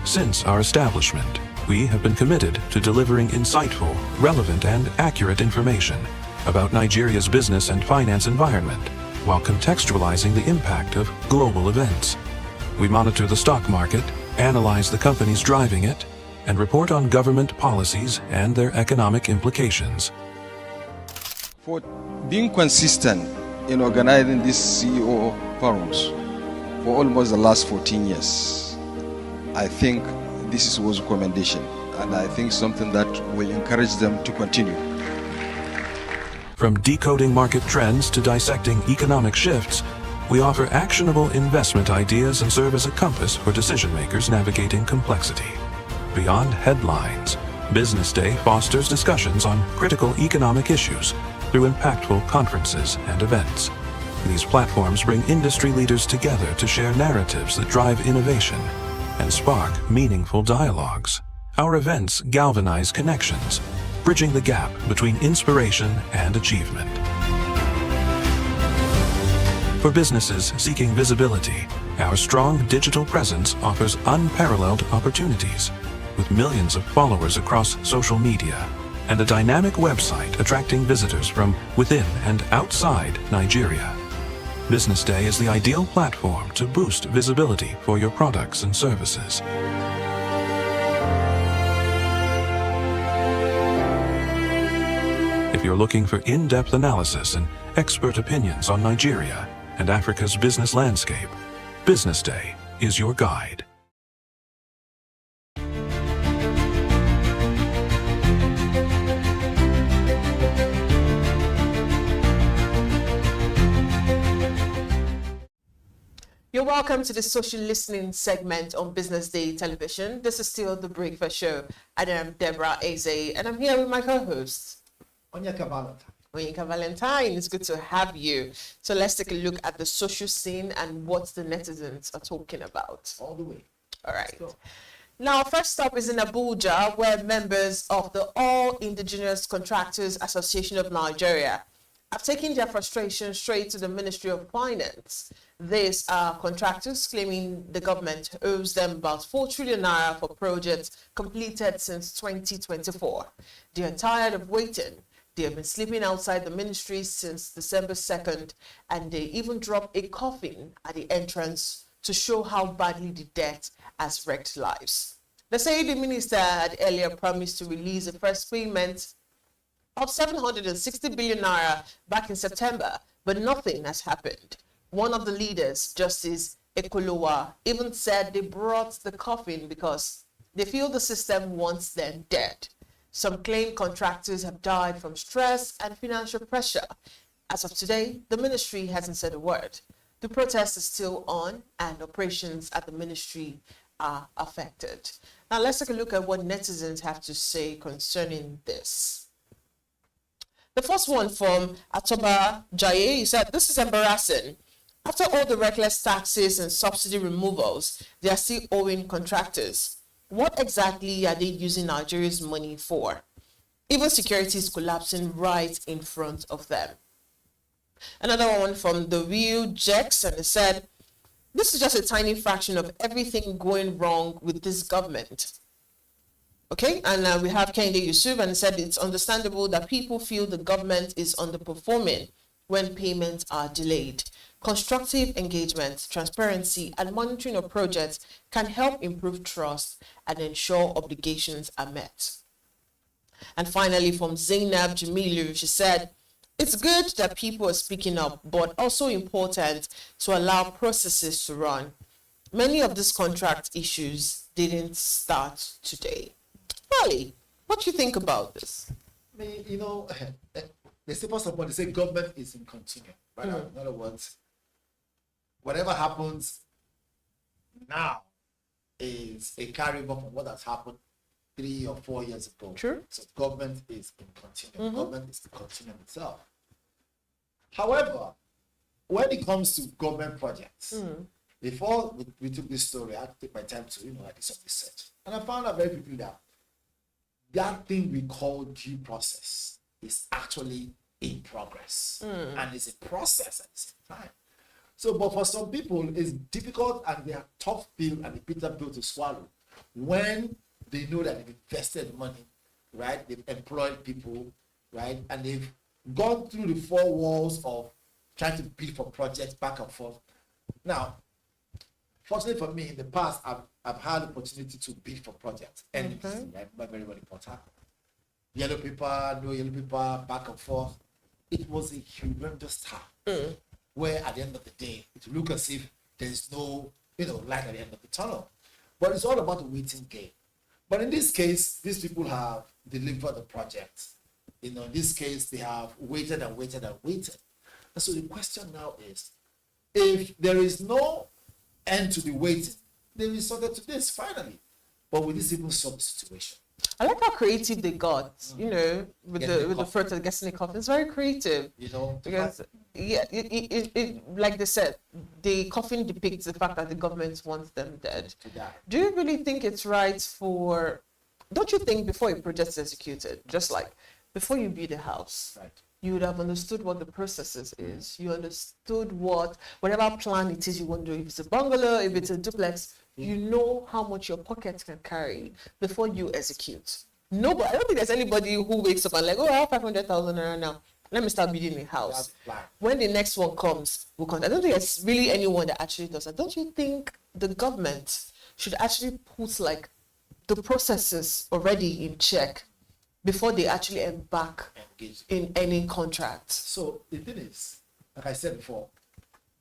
Since our establishment, we have been committed to delivering insightful, relevant, and accurate information about Nigeria's business and finance environment, while contextualizing the impact of global events. We monitor the stock market, analyze the companies driving it, and report on government policies and their economic implications. For being consistent in organizing these CEO forums for almost the last 14 years, I think this is Wozu's commendation, and I think something that will encourage them to continue. From decoding market trends to dissecting economic shifts, we offer actionable investment ideas and serve as a compass for decision makers navigating complexity. Beyond headlines, Business Day fosters discussions on critical economic issues through impactful conferences and events. These platforms bring industry leaders together to share narratives that drive innovation and spark meaningful dialogues. Our events galvanize connections, bridging the gap between inspiration and achievement. For businesses seeking visibility, our strong digital presence offers unparalleled opportunities, with millions of followers across social media and a dynamic website attracting visitors from within and outside Nigeria. Business Day is the ideal platform to boost visibility for your products and services. If you're looking for in-depth analysis and expert opinions on Nigeria and Africa's business landscape, Business Day is your guide. You're welcome to the social listening segment on Business Day Television. This is still the Breakfast Show. I am Deborah Eze, and I'm here with my co-host, Onyeka Valentine. Onyeka Valentine. It's good to have you. So let's take a look at the social scene and what the netizens are talking about. All the way. All right. Now, first up is in Abuja, where members of the All Indigenous Contractors Association of Nigeria have taken their frustration straight to the Ministry of Finance. These are contractors claiming the government owes them about 4 trillion naira for projects completed since 2024. They are tired of waiting. They have been sleeping outside the ministry since December 2nd, and they even dropped a coffin at the entrance to show how badly the debt has wrecked lives. They say the minister had earlier promised to release the first payment of 760 billion naira back in September, but nothing has happened. One of the leaders, Justice Ekolowa, even said they brought the coffin because they feel the system wants them dead. Some claim contractors have died from stress and financial pressure. As of today, the ministry hasn't said a word. The protest is still on and operations at the ministry are affected. Now let's take a look at what netizens have to say concerning this. The first one from Atoba Jaye, he said, "This is embarrassing. After all the reckless taxes and subsidy removals, they are still owing contractors. What exactly are they using Nigeria's money for? Even security is collapsing right in front of them." Another one from the real Jex, and he said, "This is just a tiny fraction of everything going wrong with this government." Okay, and we have Kende Yusuf, and he said it's understandable that people feel the government is underperforming when payments are delayed. Constructive engagement, transparency, and monitoring of projects can help improve trust and ensure obligations are met. And finally, from Zainab Jamilu, she said, "It's good that people are speaking up, but also important to allow processes to run. Many of these contract issues didn't start today." Wally, what do you think about this? I mean, you know, the simple support, they say government is in continuum. Right? In other words, whatever happens now is a carryover from what has happened 3 or 4 years ago. True. So government is in continuum. Government is the continuum itself. However, when it comes to government projects, before we took this story, I had to take my time to, I did some research. And I found out very quickly that thing we call due process is actually in progress. And it's a process at the same time. So, but for some people, it's difficult and they are tough pill and a bitter pill to swallow when they know that they've invested money, right? They've employed people, right? And they've gone through the 4 walls of trying to bid for projects back and forth. Now, fortunately for me, in the past, I've had the opportunity to bid for projects. And right? Very, very important. Yellow paper, no yellow paper, back and forth. It was a humongous task. Where at the end of the day, it looked as if there's no, light at the end of the tunnel. But it's all about the waiting game. But in this case, these people have delivered the project. In this case, they have waited and waited and waited. And so the question now is, if there is no end to the waiting, they resorted to this finally. But will this even solve the situation? I like how creative they got, with the fruit of getting the coffin. It's very creative. Because like they said, the coffin depicts the fact that the government wants them dead. Do you really think it's right don't you think before a project is executed, just like before you build a house, you would have understood what the processes is. You understood whatever plan it is you want to do. If it's a bungalow, if it's a duplex, you know how much your pocket can carry before you execute. Nobody, I don't think there's anybody who wakes up and like, I have 500,000 naira now. Let me start building a house. When the next one comes, we'll come. I don't think there's really anyone that actually does that. Don't you think the government should actually put like the processes already in check before they actually embark in any contract? So the thing is, like I said before,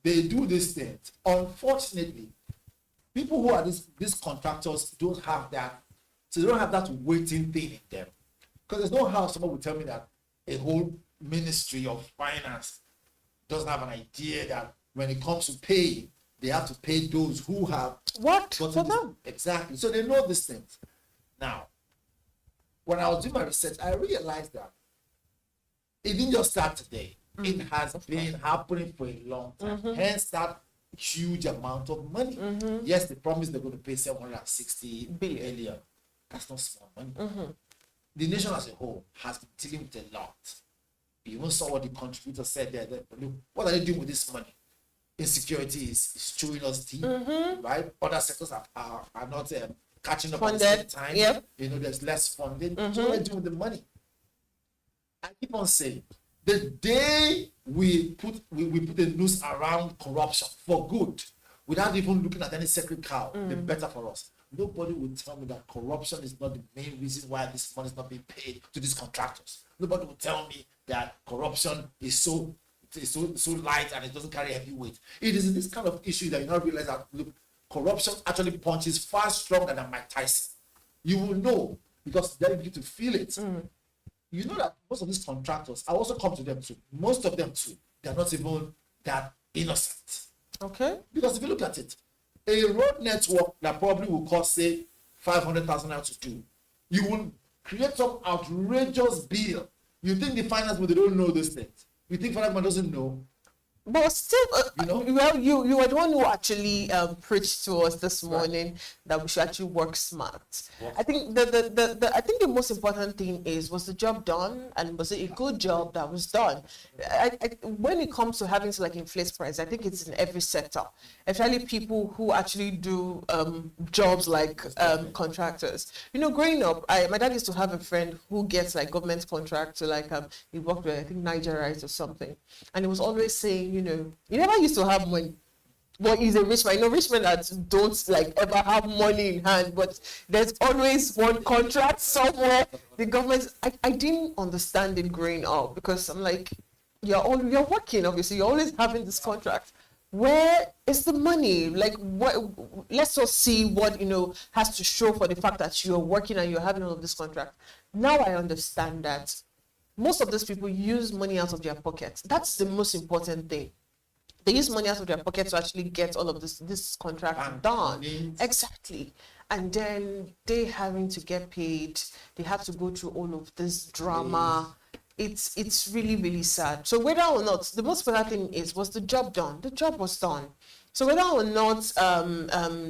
they do these things. Unfortunately, people who are these contractors don't have that. So they don't have that waiting thing in them. Because there's no how someone will tell me that a whole ministry of finance doesn't have an idea that when it comes to pay, they have to pay those who have worked for them. Exactly. So they know these things. Now, when I was doing my research, I realized that it didn't just start today. It has been happening for a long time. Hence that huge amount of money. Yes, they promised they're going to pay 760 billion. That's not small money. The nation as a whole has been dealing with a lot. You even saw what the contributor said there. Look, what are they doing with this money? Insecurity is chewing us deep, right? Other sectors are not catching up funded at the same time. Yep. There's less funding. So what are they doing with the money? I keep on saying, the day we put a noose around corruption for good, without even looking at any sacred cow, the better for us. Nobody will tell me that corruption is not the main reason why this money is not being paid to these contractors. Nobody will tell me that corruption is so light and it doesn't carry heavy weight. It is in this kind of issue that you now realize that look, corruption actually punches far stronger than Mike Tyson. You will know because then you begin to feel it. You know that most of these contractors, I also come to them too. Most of them too, they're not even that innocent. Okay. Because if you look at it, a road network that probably will cost, say, 500,000 naira to do, you will create some outrageous bill. You think the finance man, they don't know those things. You think finance man doesn't know. But still, well, you were the one who actually preached to us this morning that we should actually work smart. I think the most important thing was the job done, and was it a good job that was done? When it comes to having to inflate price, I think it's in every sector, especially people who actually do jobs like contractors. Growing up, my dad used to have a friend who gets government contract to he worked with I think Niger or something, and he was always saying, you never used to have money. But he's a rich man. Rich men that don't ever have money in hand, but there's always one contract somewhere. The government, I didn't understand it growing up because I'm you're working, obviously, you're always having this contract. Where is the money? Let's just see what, has to show for the fact that you're working and you're having all of this contract. Now I understand that most of those people use money out of their pockets. That's the most important thing. They use money out of their pocket to actually get all of this contract done. Exactly. and then they having to get paid, they have to go through all of this drama. It's really, really sad. So whether or not, the most important thing is, was the job done? The job was done. So whether or not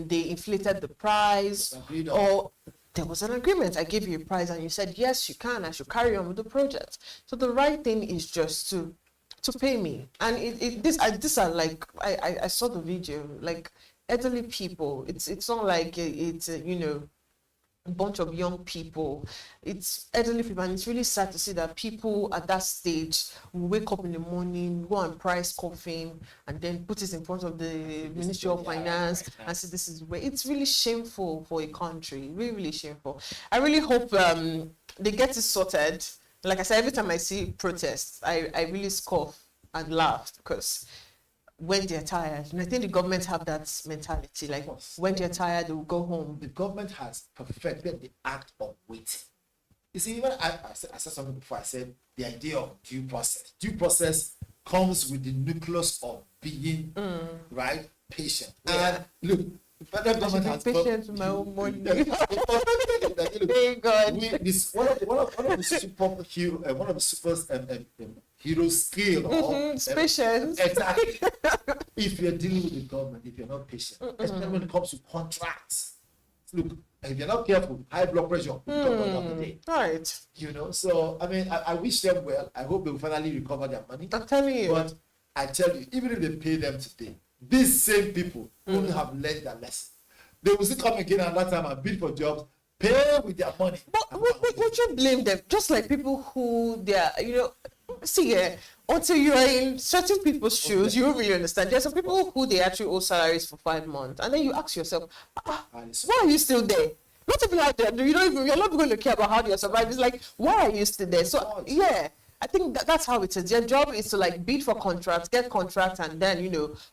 they inflated the price, or there was an agreement, I gave you a price and you said, yes, you can, I should carry on with the project. So the right thing is just to pay me. And these are like, I saw the video, like elderly people. It's not like it's a bunch of young people. It's elderly people, and it's really sad to see that people at that stage will wake up in the morning, go and price coffin, and then put it in front of the Ministry of Finance and say this is where. It's really shameful for a country, really, really shameful. I really hope they get it sorted. Like I said, every time I see protests, I really scoff and laugh, because when they're tired, and I think the government have that mentality, like when they're tired, they will go home. The government has perfected the act of waiting. You see, even I said something before. I said the idea of due process. Due process comes with the nucleus of being right, patient. Yeah. And look, the federal government has patient with my own money. One of the super hero skill. Patience. Exactly. If you're dealing with the government, if you're not patient, especially when it comes to contracts, look, if you're not careful, high blood pressure, right? So I mean, I wish them well. I hope they will finally recover their money. I'm telling you. But I tell you, even if they pay them today, these same people wouldn't have learned their lesson. They will still come again another time and bid for jobs, pay with their money. But would you blame them? Just like people who they're, see, until you are in certain people's shoes, you don't really understand. There are some people who they actually owe salaries for 5 months, and then you ask yourself, why are you still there? Not even out there. You're not going to care about how you're surviving. It's like, why are you still there? So yeah, I think that's how it is. Their job is to like bid for contracts, get contracts, and then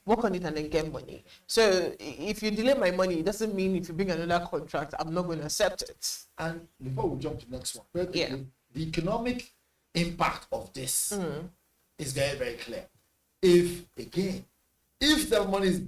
work on it and then get money. So if you delay my money, it doesn't mean if you bring another contract, I'm not going to accept it. And before we jump to the next one, very quickly, the economic impact of this is very, very clear. If the money is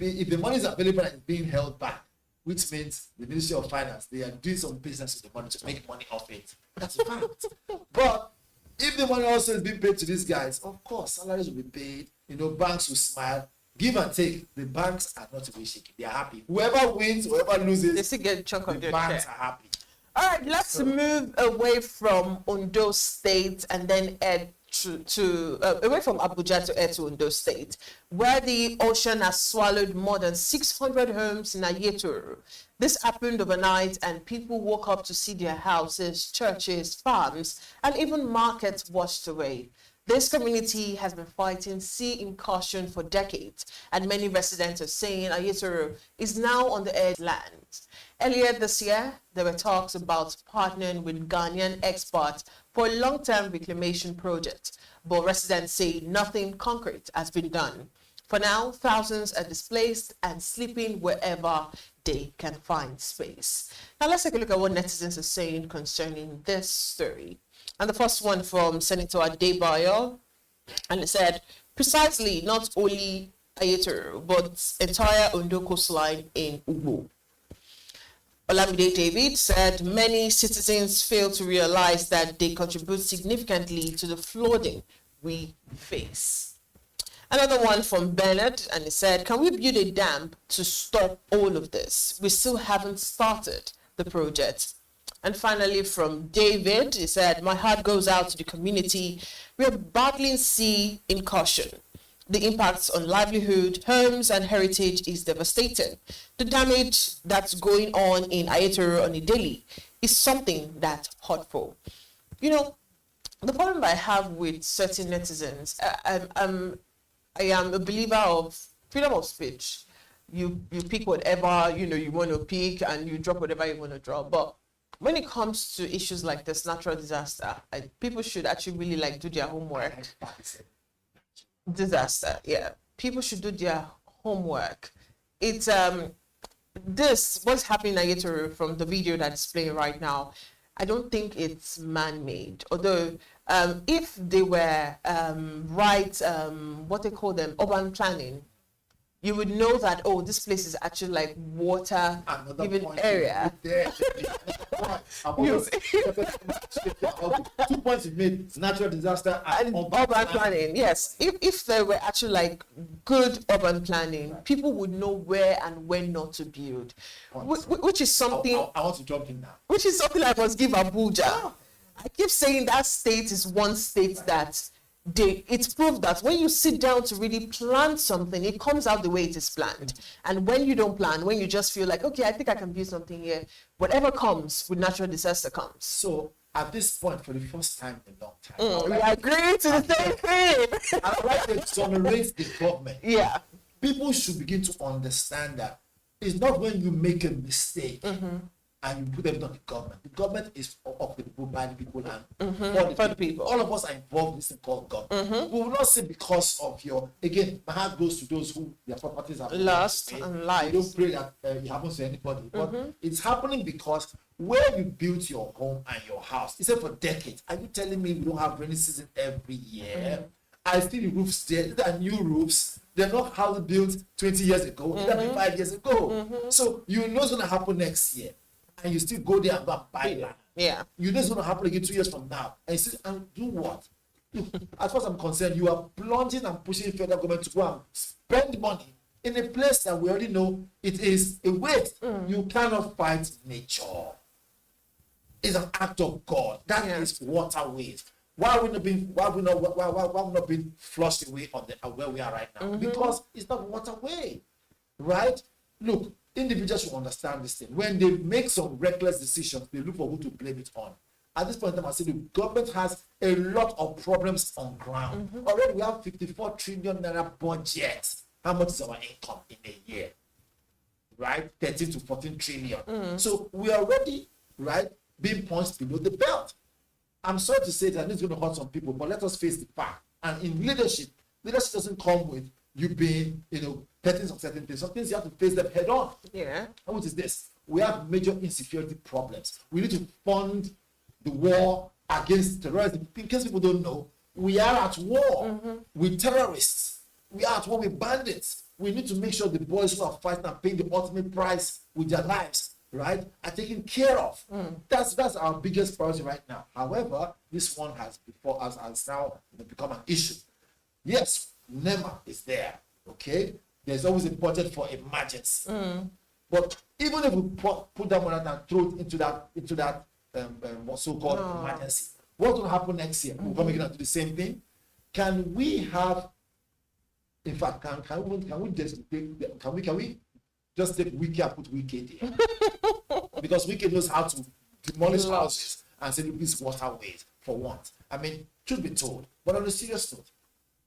available and is being held back, which means the Ministry of Finance, they are doing some business with the money to make money off it. That's a fact. But if the money also is being paid to these guys, of course, salaries will be paid. Banks will smile. Give and take. The banks are not really shaking. They are happy. Whoever wins, whoever loses, they still get a chunk of the banks are happy. All right, let's move away from Ondo State and then head away from Abuja to head to Ondo State, where the ocean has swallowed more than 600 homes in Ayetoro. This happened overnight, and people woke up to see their houses, churches, farms, and even markets washed away. This community has been fighting sea incursion for decades, and many residents are saying Ayetoro is now on the edge land. Earlier this year, there were talks about partnering with Ghanaian experts for a long-term reclamation project, but residents say nothing concrete has been done. For now, thousands are displaced and sleeping wherever they can find space. Now let's take a look at what netizens are saying concerning this story. And the first one from Senator Adebayo, and it said, precisely not only Ayetoro, but entire Ondo coastline in Ugbo. Olamide David said many citizens fail to realize that they contribute significantly to the flooding we face. Another one from Bernard, and he said, can we build a dam to stop all of this? We still haven't started the project. And finally from David, he said, my heart goes out to the community. We are battling sea incursion. The impacts on livelihood, homes, and heritage is devastating. The damage that's going on in Ayetoro on a daily is something that's hurtful. The problem I have with certain netizens, I am a believer of freedom of speech. You pick whatever you want to pick, and you drop whatever you want to drop. But when it comes to issues like this, natural disaster, people should actually really do their homework. Disaster, yeah. People should do their homework. It's what's happening in Ayetoro from the video that's playing right now, I don't think it's man-made. Although if they were what they call them, urban planning, you would know that, oh, this place is actually like water given area. 2 points you made: natural disaster and urban planning. Yes, if there were actually like good urban planning, people would know where and when not to build, which is something. I want to jump in now. Which is something I must give Abuja. I keep saying that state is one state that it's proved that when you sit down to really plan something, it comes out the way it is planned. And when you don't plan, when you just feel like, okay, I think I can build something here, whatever comes with natural disaster comes. So at this point, for the first time in a long time, I agree to the same thing. I'd like to exonerate the government. Yeah. People should begin to understand that it's not when you make a mistake and you put them on the government. The government is of the people, by the people, and for the people. All of us are involved in this thing called government. We will not say because of again, my heart goes to those who their properties are lost and lives. You don't pray that it happens to anybody. But it's happening because where you built your home and your house, it's for decades. Are you telling me we don't have rainy season every year? I see the roofs there. These are new roofs. They're not how they built 20 years ago. They're 5 years ago. So you know it's going to happen next year. And you still go there and go and buy land. Yeah. You know it's going to happen again 2 years from now. And you still and do what? Look, as far as I'm concerned, you are plunging and pushing the federal government to go and spend money in a place that we already know it is a waste. You cannot fight nature. It's an act of God. That is water waste. Why are we not being flushed away on where we are right now? Because it's not water way, right? Look, individuals should understand this thing. When they make some reckless decisions, they look for who to blame it on. At this point in time, I say the government has a lot of problems on ground. Already we have 54 trillion naira budget. How much is our income in a year? Right? 13 to 14 trillion. So we are already, right, being punched below the belt. I'm sorry to say that it's going to hurt some people, but let us face the fact. And in leadership doesn't come with you being, petting some certain things. Some things you have to face them head on. Yeah. And what is this? We have major insecurity problems. We need to fund the war against terrorism. In case people don't know, we are at war with terrorists. We are at war with bandits. We need to make sure the boys who are fighting and paying the ultimate price with their lives, right, are taken care of. That's our biggest priority right now. However, this one has now become an issue. Yes, NEMA is there, okay? There's always a budget for emergency. But even if we put that money and throw it into that what's so-called emergency, what will happen next year? We're going to do the same thing. Can we have, in fact, can we just take Wiki and put Wiki there? Because Wiki knows how to demolish houses and say, look, this is waterways for once. I mean, truth be told, but on a serious note,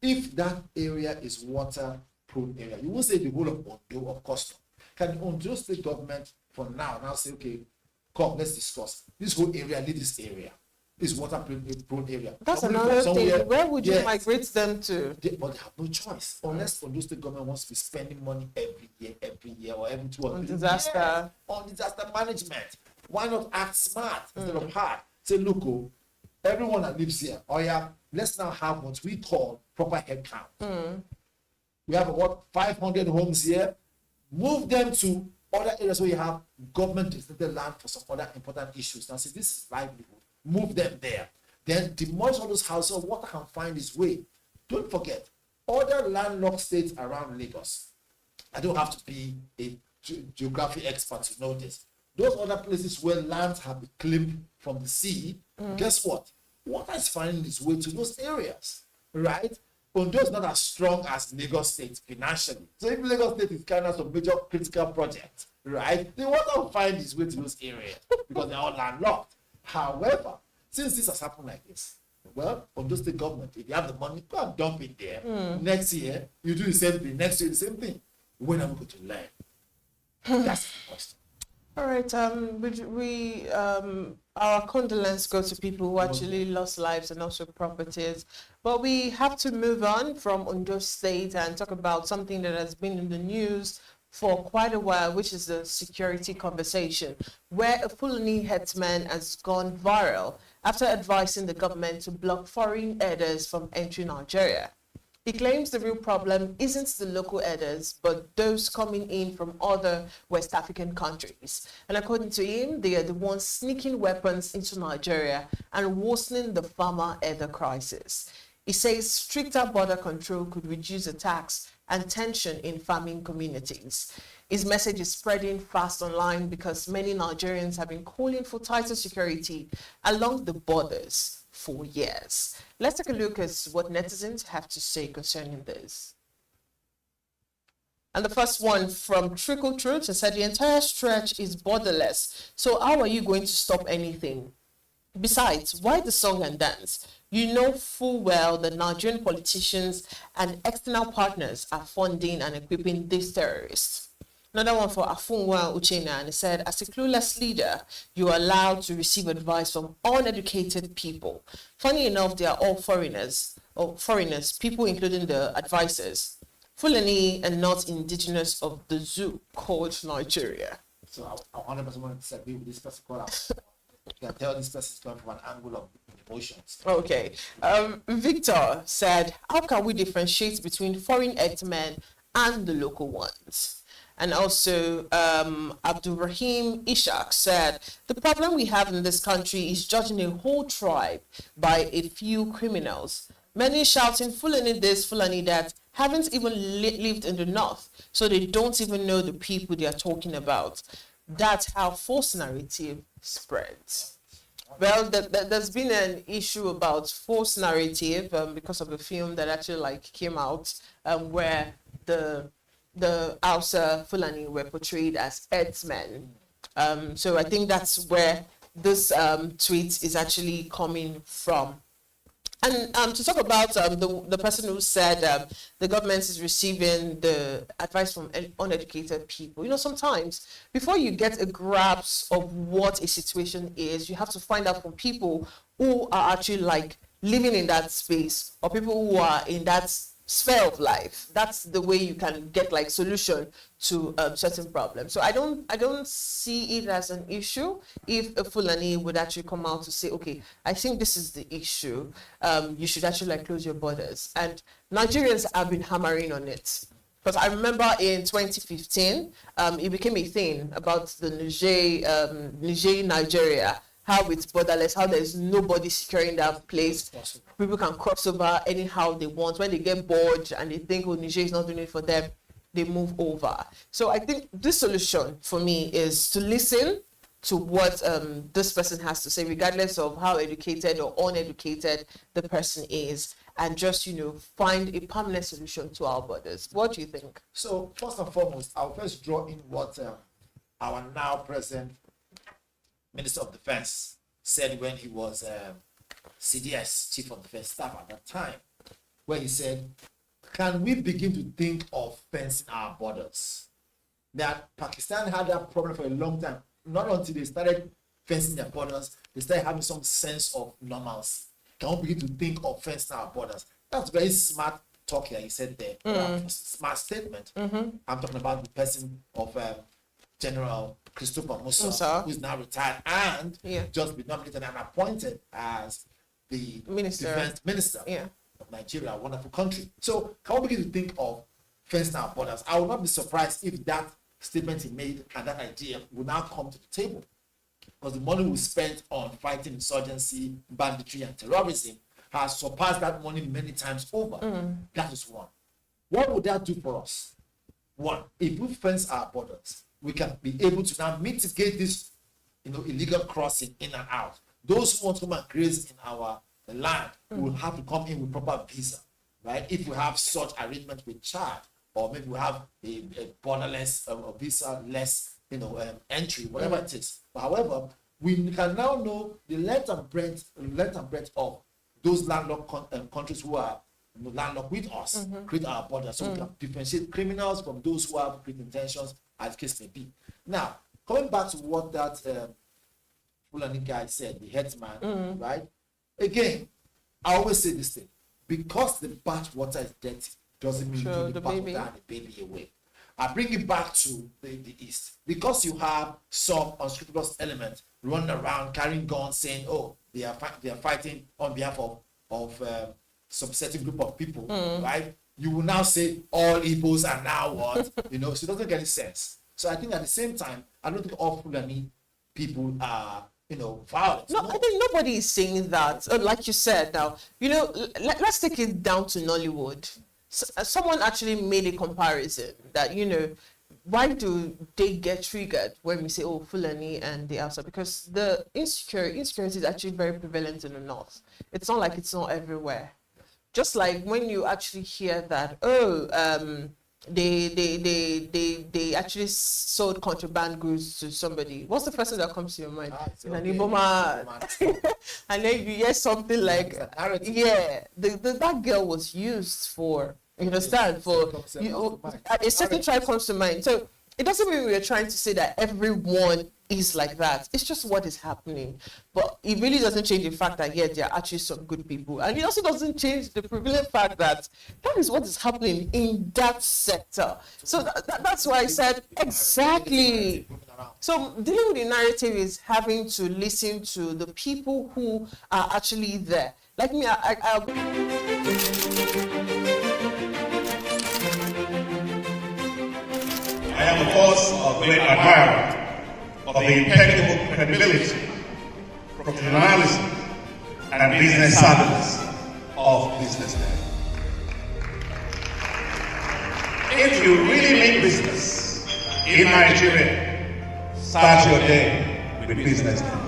if that area is water-prone area, you won't say the whole of Ondo, of course not. Can the Ondo state government for now say, okay, come, let's discuss. This whole area, leave this area. This water-prone area. That's another thing. Where would you migrate them to? But they have no choice. Unless Ondo state government wants to be spending money every year or every 2 or 3 years on disaster management. Why not act smart instead of hard? Say, look, everyone that lives here, let's now have what we call proper head count. We have 500 homes here. Move them to other areas where you have government designated land for some other important issues. Now, say this is livelihood. Move them there. Then demolish all those houses so water can find its way. Don't forget, other landlocked states around Lagos. I don't have to be a geography expert to know this. Those other places where lands have been claimed from the sea, guess what? Water is finding its way to those areas, right? Ondo is not as strong as Lagos State financially. So if Lagos State is carrying out some major critical projects, right, the water will find its way to those areas because they're all landlocked. However, since this has happened like this, well, Ondo State government, if you have the money, go and dump it there. Next year, you do the same thing. Next year, the same thing. When are we going to learn? That's the question. All right. Our condolences go to people who actually lost lives and also properties. But we have to move on from Ondo State and talk about something that has been in the news for quite a while, which is the security conversation, where a Fulani headsman has gone viral after advising the government to block foreign herders from entering Nigeria. He claims the real problem isn't the local herders, but those coming in from other West African countries. And according to him, they are the ones sneaking weapons into Nigeria and worsening the farmer-herder crisis. He says stricter border control could reduce attacks and tension in farming communities. His message is spreading fast online because many Nigerians have been calling for tighter security along the borders for years. Let's take a look at what netizens have to say concerning this. And the first one from Trickle Truth said the entire stretch is borderless. So how are you going to stop anything? Besides, why the song and dance? You know full well that Nigerian politicians and external partners are funding and equipping these terrorists. Another one for Afunwa Uchena, and he said, as a clueless leader, you are allowed to receive advice from uneducated people. Funny enough, they are all foreigners, people including the advisors. Fulani and not indigenous of the zoo called Nigeria. So I 100% want to disagree with this person called out. You can tell this person is coming from an angle of emotions. Okay. Victor said, how can we differentiate between foreign herdsmen and the local ones? And also, Abdul Rahim Ishak said, the problem we have in this country is judging a whole tribe by a few criminals. Many shouting Fulani this, Fulani that, haven't even lived in the north, so they don't even know the people they are talking about. That's how false narrative spreads. Well, there's been an issue about false narrative because of a film that actually came out where the Hausa Fulani were portrayed as herdsmen. So I think that's where this tweet is actually coming from. And to talk about the person who said the government is receiving the advice from uneducated people. You know, sometimes before you get a grasp of what a situation is, you have to find out from people who are actually living in that space, or people who are in that sphere of life. That's the way you can get solution to certain problems. So I don't see it as an issue if a Fulani would actually come out to say, okay, I think this is the issue. You should actually close your borders. And Nigerians have been hammering on it. Because I remember in 2015, it became a thing about the Nigeria, how it's borderless, how there's nobody securing that place. People can cross over anyhow they want. When they get bored and they think, oh, Niger is not doing it for them, they move over. So I think this solution for me is to listen to what this person has to say, regardless of how educated or uneducated the person is, and just, find a permanent solution to our borders. What do you think? So first and foremost, I'll first draw in what our now present Minister of Defense said when he was CDS, Chief of Defense Staff at that time, where he said, can we begin to think of fencing our borders? That Pakistan had that problem for a long time. Not until they started fencing their borders, they started having some sense of normalcy. Can we begin to think of fencing our borders? That's very smart talk here, he said there. Smart statement. I'm talking about the person of General Christopher Musa, who's now retired and just been nominated and appointed as the defense minister of Nigeria, a wonderful country. So can we begin to think of fencing our borders? I would not be surprised if that statement he made and that idea will now come to the table, because the money we spent on fighting insurgency, banditry, and terrorism has surpassed that money many times over. That is one. What would that do for us? One, if we fence our borders, we can be able to now mitigate this, illegal crossing in and out. Those who want to come and graze in our land will have to come in with proper visa, right? If we have such arrangement with Chad, or maybe we have a borderless, a visa-less, entry, whatever it is. But however, we can now know the length and breadth of those landlocked countries who are landlocked with us, create our borders, so we can differentiate criminals from those who have great intentions, as the case may be. Now, coming back to what that Fulani guy said, the headsman, right? Again, I always say this thing: because the bath water is dirty, doesn't mean you the bath water and the baby away. I bring it back to the East. Because you have some unscrupulous elements running around carrying guns, saying, "Oh, they are fighting on behalf of some certain group of people, right? You will now say all Igbos are now what? So it doesn't make any sense. So I think at the same time, I don't think all Fulani people are, violent. No, I think nobody is saying that. Like you said now, let's take it down to Nollywood. Someone actually made a comparison that, why do they get triggered when we say, oh, Fulani and the outside? Because the insecurity is actually very prevalent in the north. It's not like it's not everywhere. Just like when you actually hear that, they actually sold contraband goods to somebody. What's the first thing that comes to your mind? And then you hear something like, that girl was used for, you understand, a certain tribe comes to mind. So it doesn't mean we're trying to say that everyone is like that. It's just what is happening. But it really doesn't change the fact that, there are actually some good people. And it also doesn't change the prevalent fact that is what is happening in that sector. So that's why I said, exactly. So dealing with the narrative is having to listen to the people who are actually there. Like me, I am, of course, a great admirer of the impeccable credibility, professionalism, and business savviness of BusinessDay. If you really mean business in Nigeria, start your day with BusinessDay.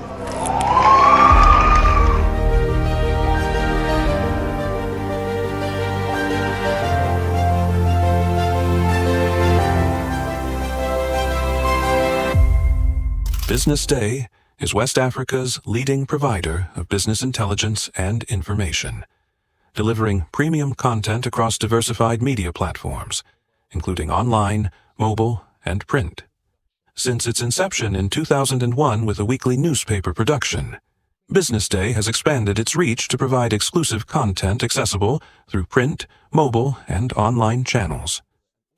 BusinessDay is West Africa's leading provider of business intelligence and information, delivering premium content across diversified media platforms, including online, mobile, and print. Since its inception in 2001 with a weekly newspaper production, BusinessDay has expanded its reach to provide exclusive content accessible through print, mobile, and online channels.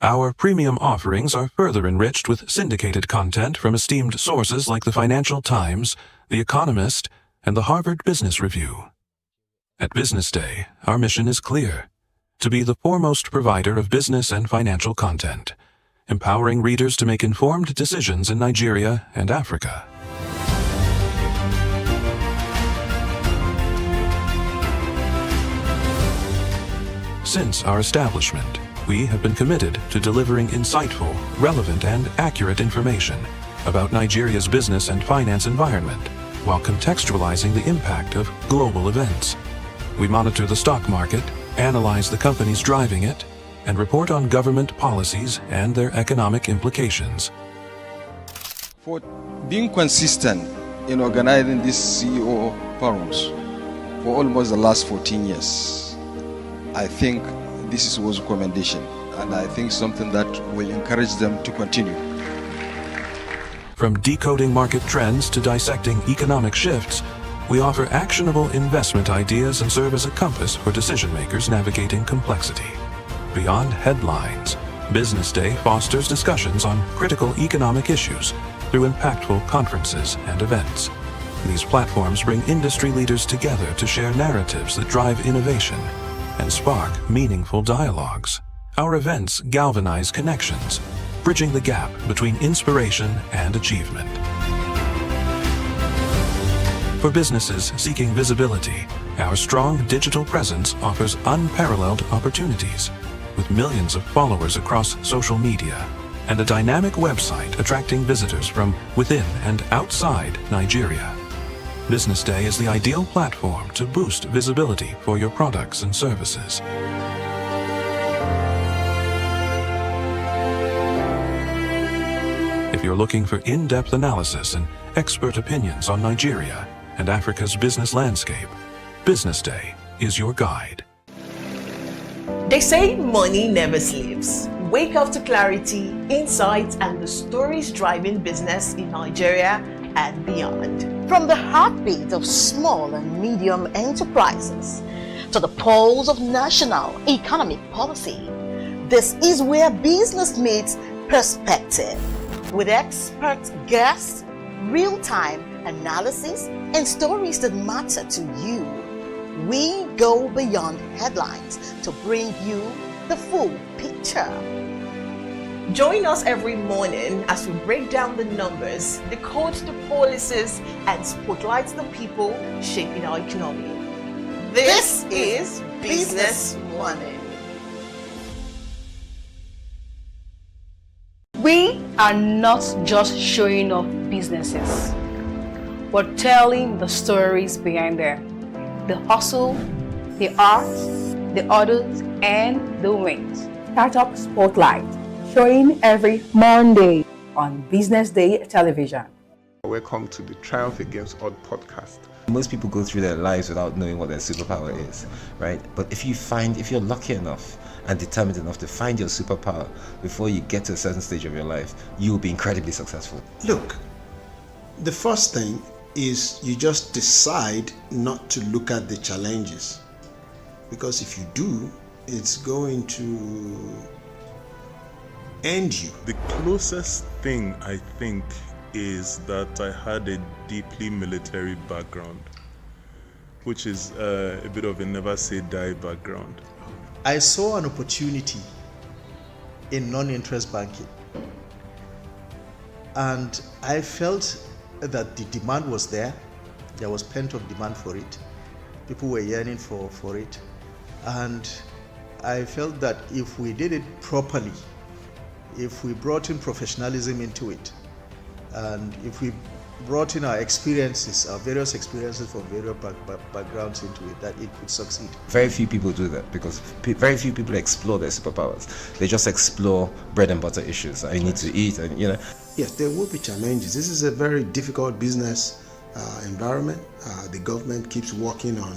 Our premium offerings are further enriched with syndicated content from esteemed sources like the Financial Times, The Economist, and the Harvard Business Review. At BusinessDay, our mission is clear: to be the foremost provider of business and financial content, empowering readers to make informed decisions in Nigeria and Africa. Since our establishment, we have been committed to delivering insightful, relevant, and accurate information about Nigeria's business and finance environment, while contextualizing the impact of global events. We monitor the stock market, analyze the companies driving it, and report on government policies and their economic implications. For being consistent in organizing these CEO forums for almost the last 14 years, I think this was a commendation, and I think something that will encourage them to continue. From decoding market trends to dissecting economic shifts, we offer actionable investment ideas and serve as a compass for decision makers navigating complexity. Beyond headlines, BusinessDay fosters discussions on critical economic issues through impactful conferences and events. These platforms bring industry leaders together to share narratives that drive innovation and spark meaningful dialogues. Our events galvanize connections, bridging the gap between inspiration and achievement. For businesses seeking visibility, our strong digital presence offers unparalleled opportunities, with millions of followers across social media and a dynamic website attracting visitors from within and outside Nigeria. BusinessDay is the ideal platform to boost visibility for your products and services. If you're looking for in-depth analysis and expert opinions on Nigeria and Africa's business landscape, BusinessDay is your guide. They say money never sleeps. Wake up to clarity, insights, and the stories driving business in Nigeria and beyond. From the heartbeat of small and medium enterprises to the pulse of national economic policy, this is where business meets perspective. With expert guests, real-time analysis, and stories that matter to you. we go beyond headlines to bring you the full picture. Join us every morning as we break down the numbers, decode the policies, and spotlight the people shaping our economy. This is Business Money. We are not just showing off businesses. We're telling the stories behind them. The hustle, the art, the orders, and the wins. Startup Spotlight, showing every Monday on Business Day television. Welcome to the Triumph Against Odd podcast. Most people go through their lives without knowing what their superpower is, right? But if you're lucky enough and determined enough to find your superpower before you get to a certain stage of your life, you will be incredibly successful. Look, the first thing is you just decide not to look at the challenges, because if you do, it's going to end you. The closest thing I think is that I had a deeply military background, which is a bit of a never say die background. I saw an opportunity in non-interest banking, and I felt that the demand was there. There was pent-up demand for it. People were yearning for it, and I felt that if we did it properly, if we brought in professionalism into it, and if we brought in our experiences, our various experiences from various backgrounds into it, that it could succeed. Very few people do that because very few people explore their superpowers. They just explore bread and butter issues. I need to eat, and Yes, there will be challenges. This is a very difficult business environment. The government keeps working on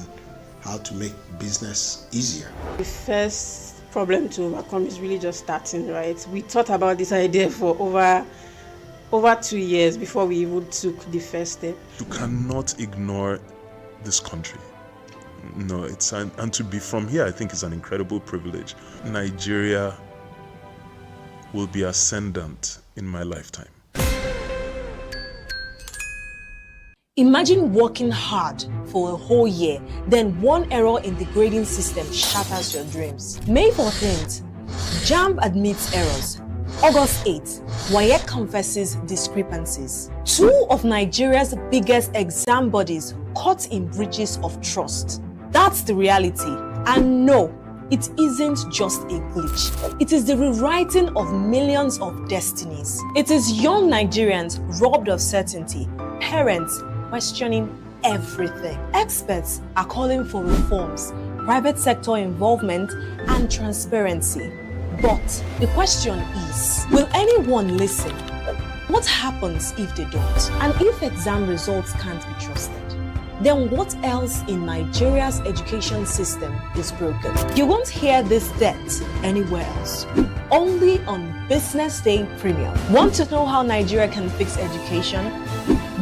how to make business easier. The first problem to overcome is really just starting, right? We thought about this idea for over 2 years before we even took the first step. You cannot ignore this country. No, and to be from here, I think is an incredible privilege. Nigeria will be ascendant in my lifetime. Imagine working hard for a whole year, then one error in the grading system shatters your dreams. May 14th, JAMB admits errors. August 8th, WAEC confesses discrepancies. Two of Nigeria's biggest exam bodies caught in breaches of trust. That's the reality. And no, it isn't just a glitch. It is the rewriting of millions of destinies. It is young Nigerians robbed of certainty, parents questioning everything. Experts are calling for reforms, private sector involvement, and transparency. But the question is, will anyone listen? What happens if they don't? And if exam results can't be trusted? Then what else in Nigeria's education system is broken? You won't hear this debt anywhere else. Only on Business Day Premium. Want to know how Nigeria can fix education?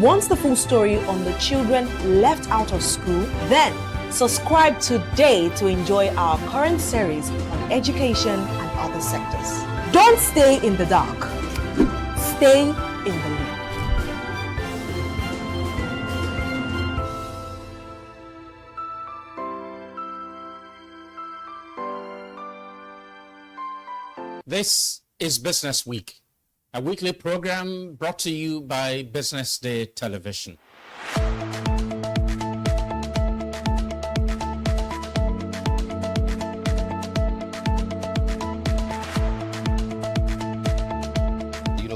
Want the full story on the children left out of school? Then subscribe today to enjoy our current series on education and other sectors. Don't stay in the dark. Stay in the loop. This is Business Week, a weekly program brought to you by Business Day Television.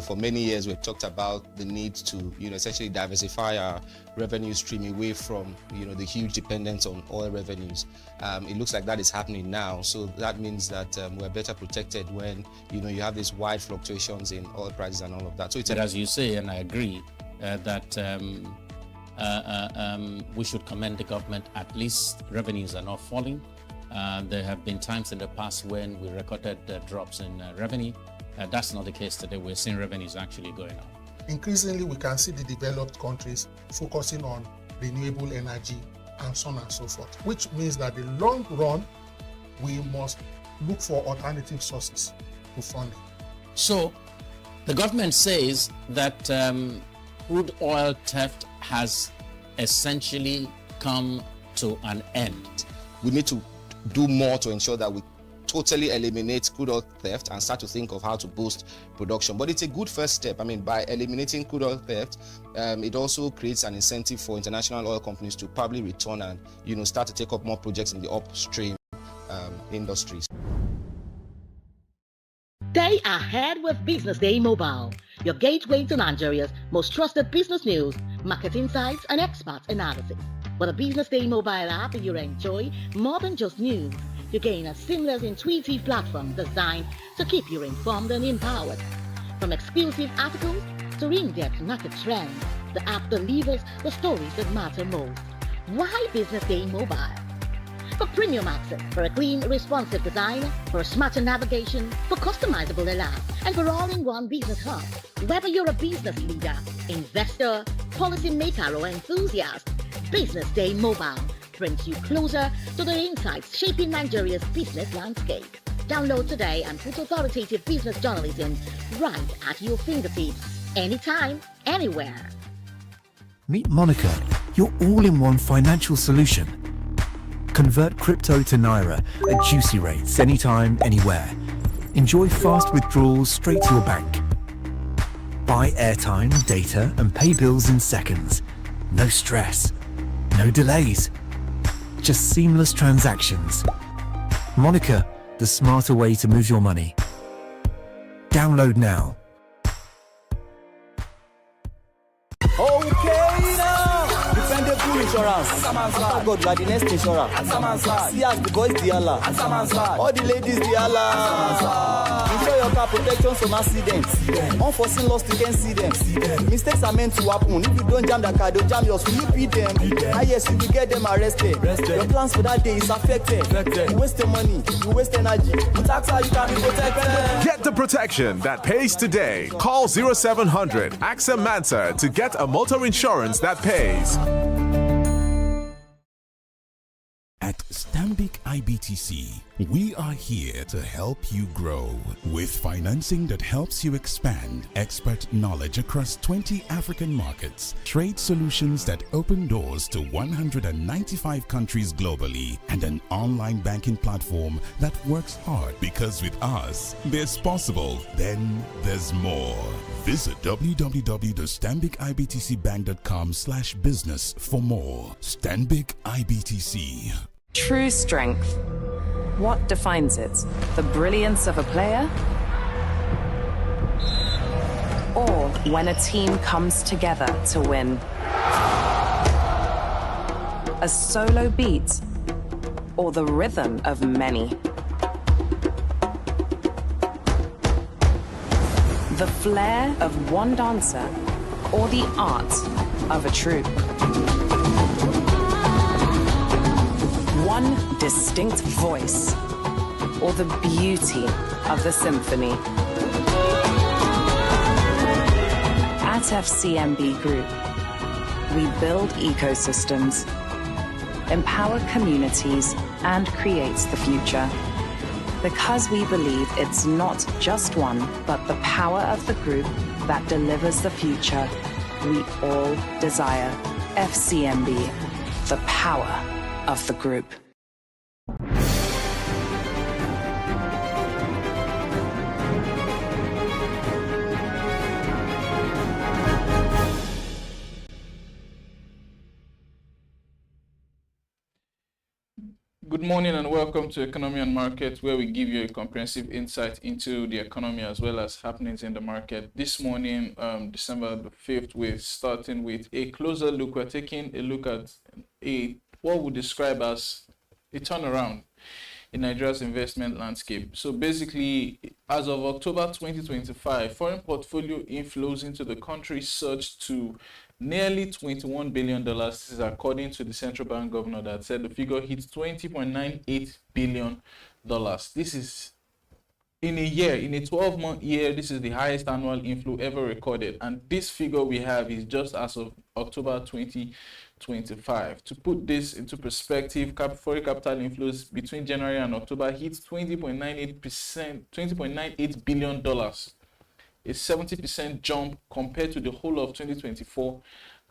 For many years, we've talked about the need to, essentially diversify our revenue stream away from, the huge dependence on oil revenues. It looks like that is happening now. So that means that we're better protected when, you have these wide fluctuations in oil prices and all of that. So it's as you say, and I agree, that we should commend the government. At least revenues are not falling. There have been times in the past when we recorded drops in revenue. That's not the case today. We're seeing revenues actually going up. Increasingly, we can see the developed countries focusing on renewable energy and so on and so forth, which means that in the long run, we must look for alternative sources to funding. So the government says that crude oil theft has essentially come to an end. We need to do more to ensure that we totally eliminate crude oil theft and start to think of how to boost production. But it's a good first step. I mean, by eliminating crude oil theft, it also creates an incentive for international oil companies to probably return and, start to take up more projects in the upstream industries. Stay ahead with Business Day Mobile, your gateway to Nigeria's most trusted business news, market insights, and expert analysis. With a Business Day Mobile app, you enjoy more than just news. You gain a seamless, intuitive platform designed to keep you informed and empowered. From exclusive articles to in-depth market trends, the app delivers the stories that matter most. Why Business Day Mobile? For premium access, for a clean, responsive design, for a smarter navigation, for customizable alerts, and for all-in-one business hub. Whether you're a business leader, investor, policymaker, or enthusiast, Business Day Mobile brings you closer to the insights shaping Nigeria's business landscape. Download today and put authoritative business journalism right at your fingertips, anytime, anywhere. Meet Monica, your all-in-one financial solution. Convert crypto to Naira at juicy rates anytime, anywhere. Enjoy fast withdrawals straight to your bank. Buy airtime, data, and pay bills in seconds. No stress, no delays. Just seamless transactions. Monica, the smarter way to move your money. Download now. Okay now, dependable insurance. After God, you are the next insurer. See as the boys the Allah. All the ladies the Allah. Insure your car protection from accidents. Unforeseen loss, you can see them. Mistakes are meant to happen. If you don't jam the car, they'll jam yours. Will you beat them? Yes, you will get them arrested. Your plans for that day is affected. You waste your money, you waste energy. With AXA, you can be protected. Get the protection that pays today. Call 0700 AXA Mansa to get a motor insurance that pays. At Stanbic IBTC, we are here to help you grow with financing that helps you expand, expert knowledge across 20 African markets, trade solutions that open doors to 195 countries globally, and an online banking platform that works hard because with us, there's possible, then there's more. Visit www.stanbicibtcbank.com/business for more. Stanbic IBTC. True strength. What defines it? The brilliance of a player? Or when a team comes together to win? A solo beat? Or the rhythm of many? The flair of one dancer? Or the art of a troupe? One distinct voice, or the beauty of the symphony. At FCMB Group, we build ecosystems, empower communities, and create the future. Because we believe it's not just one, but the power of the group that delivers the future we all desire. FCMB, the power of the group. Good morning and welcome to Economy and Market, where we give you a comprehensive insight into the economy as well as happenings in the market. This morning, December the 5th, we're starting with a closer look. We're taking a look at what we describe as a turnaround in Nigeria's investment landscape. So basically, as of October 2025, foreign portfolio inflows into the country surged to nearly $21 billion. This is according to the central bank governor that said the figure hit $20.98 billion. This is in a 12-month year, this is the highest annual inflow ever recorded. And this figure we have is just as of October 2025. To put this into perspective, foreign capital inflows between January and October hit $20.98 billion. A 70% jump compared to the whole of 2024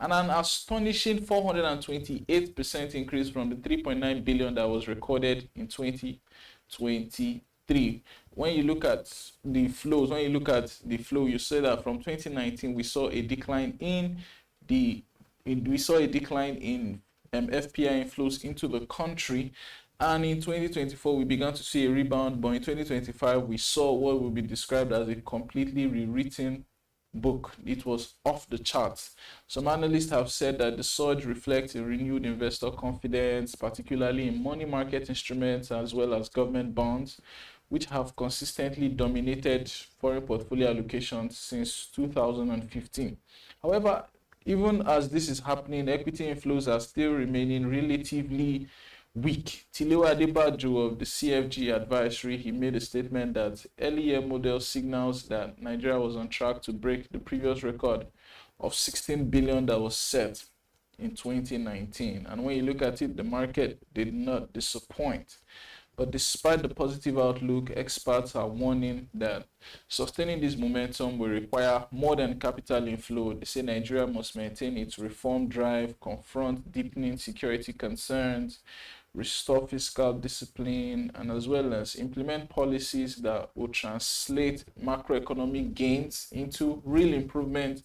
and an astonishing 428% increase from the 3.9 billion that was recorded in 2023. When you look at the flows, you say that from 2019 we saw a decline in FPI inflows into the country, and in 2024 we began to see a rebound, but in 2025 we saw what will be described as a completely rewritten book. It was off the charts. Some analysts have said that the surge reflects a renewed investor confidence, particularly in money market instruments as well as government bonds, which have consistently dominated foreign portfolio allocations since 2015. However, even as this is happening, equity inflows are still remaining relatively weak. Tilewa Adebajo of the CFG advisory, he made a statement that early year model signals that Nigeria was on track to break the previous record of 16 billion that was set in 2019. And when you look at it, the market did not disappoint. But despite the positive outlook, experts are warning that sustaining this momentum will require more than capital inflow. They say Nigeria must maintain its reform drive, confront deepening security concerns, restore fiscal discipline, and as well as implement policies that will translate macroeconomic gains into real improvement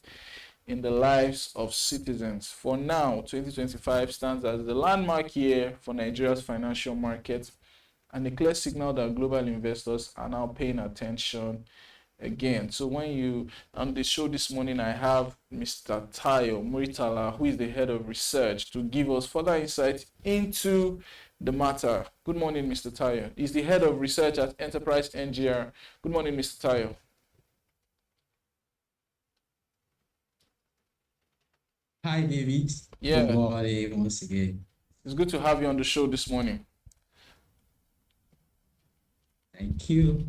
in the lives of citizens. For now, 2025 stands as the landmark year for Nigeria's financial markets and a clear signal that global investors are now paying attention again. So when you on the show this morning, I have Mr. Tayo Muritala, who is the head of research, to give us further insight into the matter. Good morning, Mr. Tayo. He's the head of research at Enterprise NGR. Good morning, Mr. Tayo. Hi, David. Yeah. Good morning once again. It's good to have you on the show this morning. Thank you.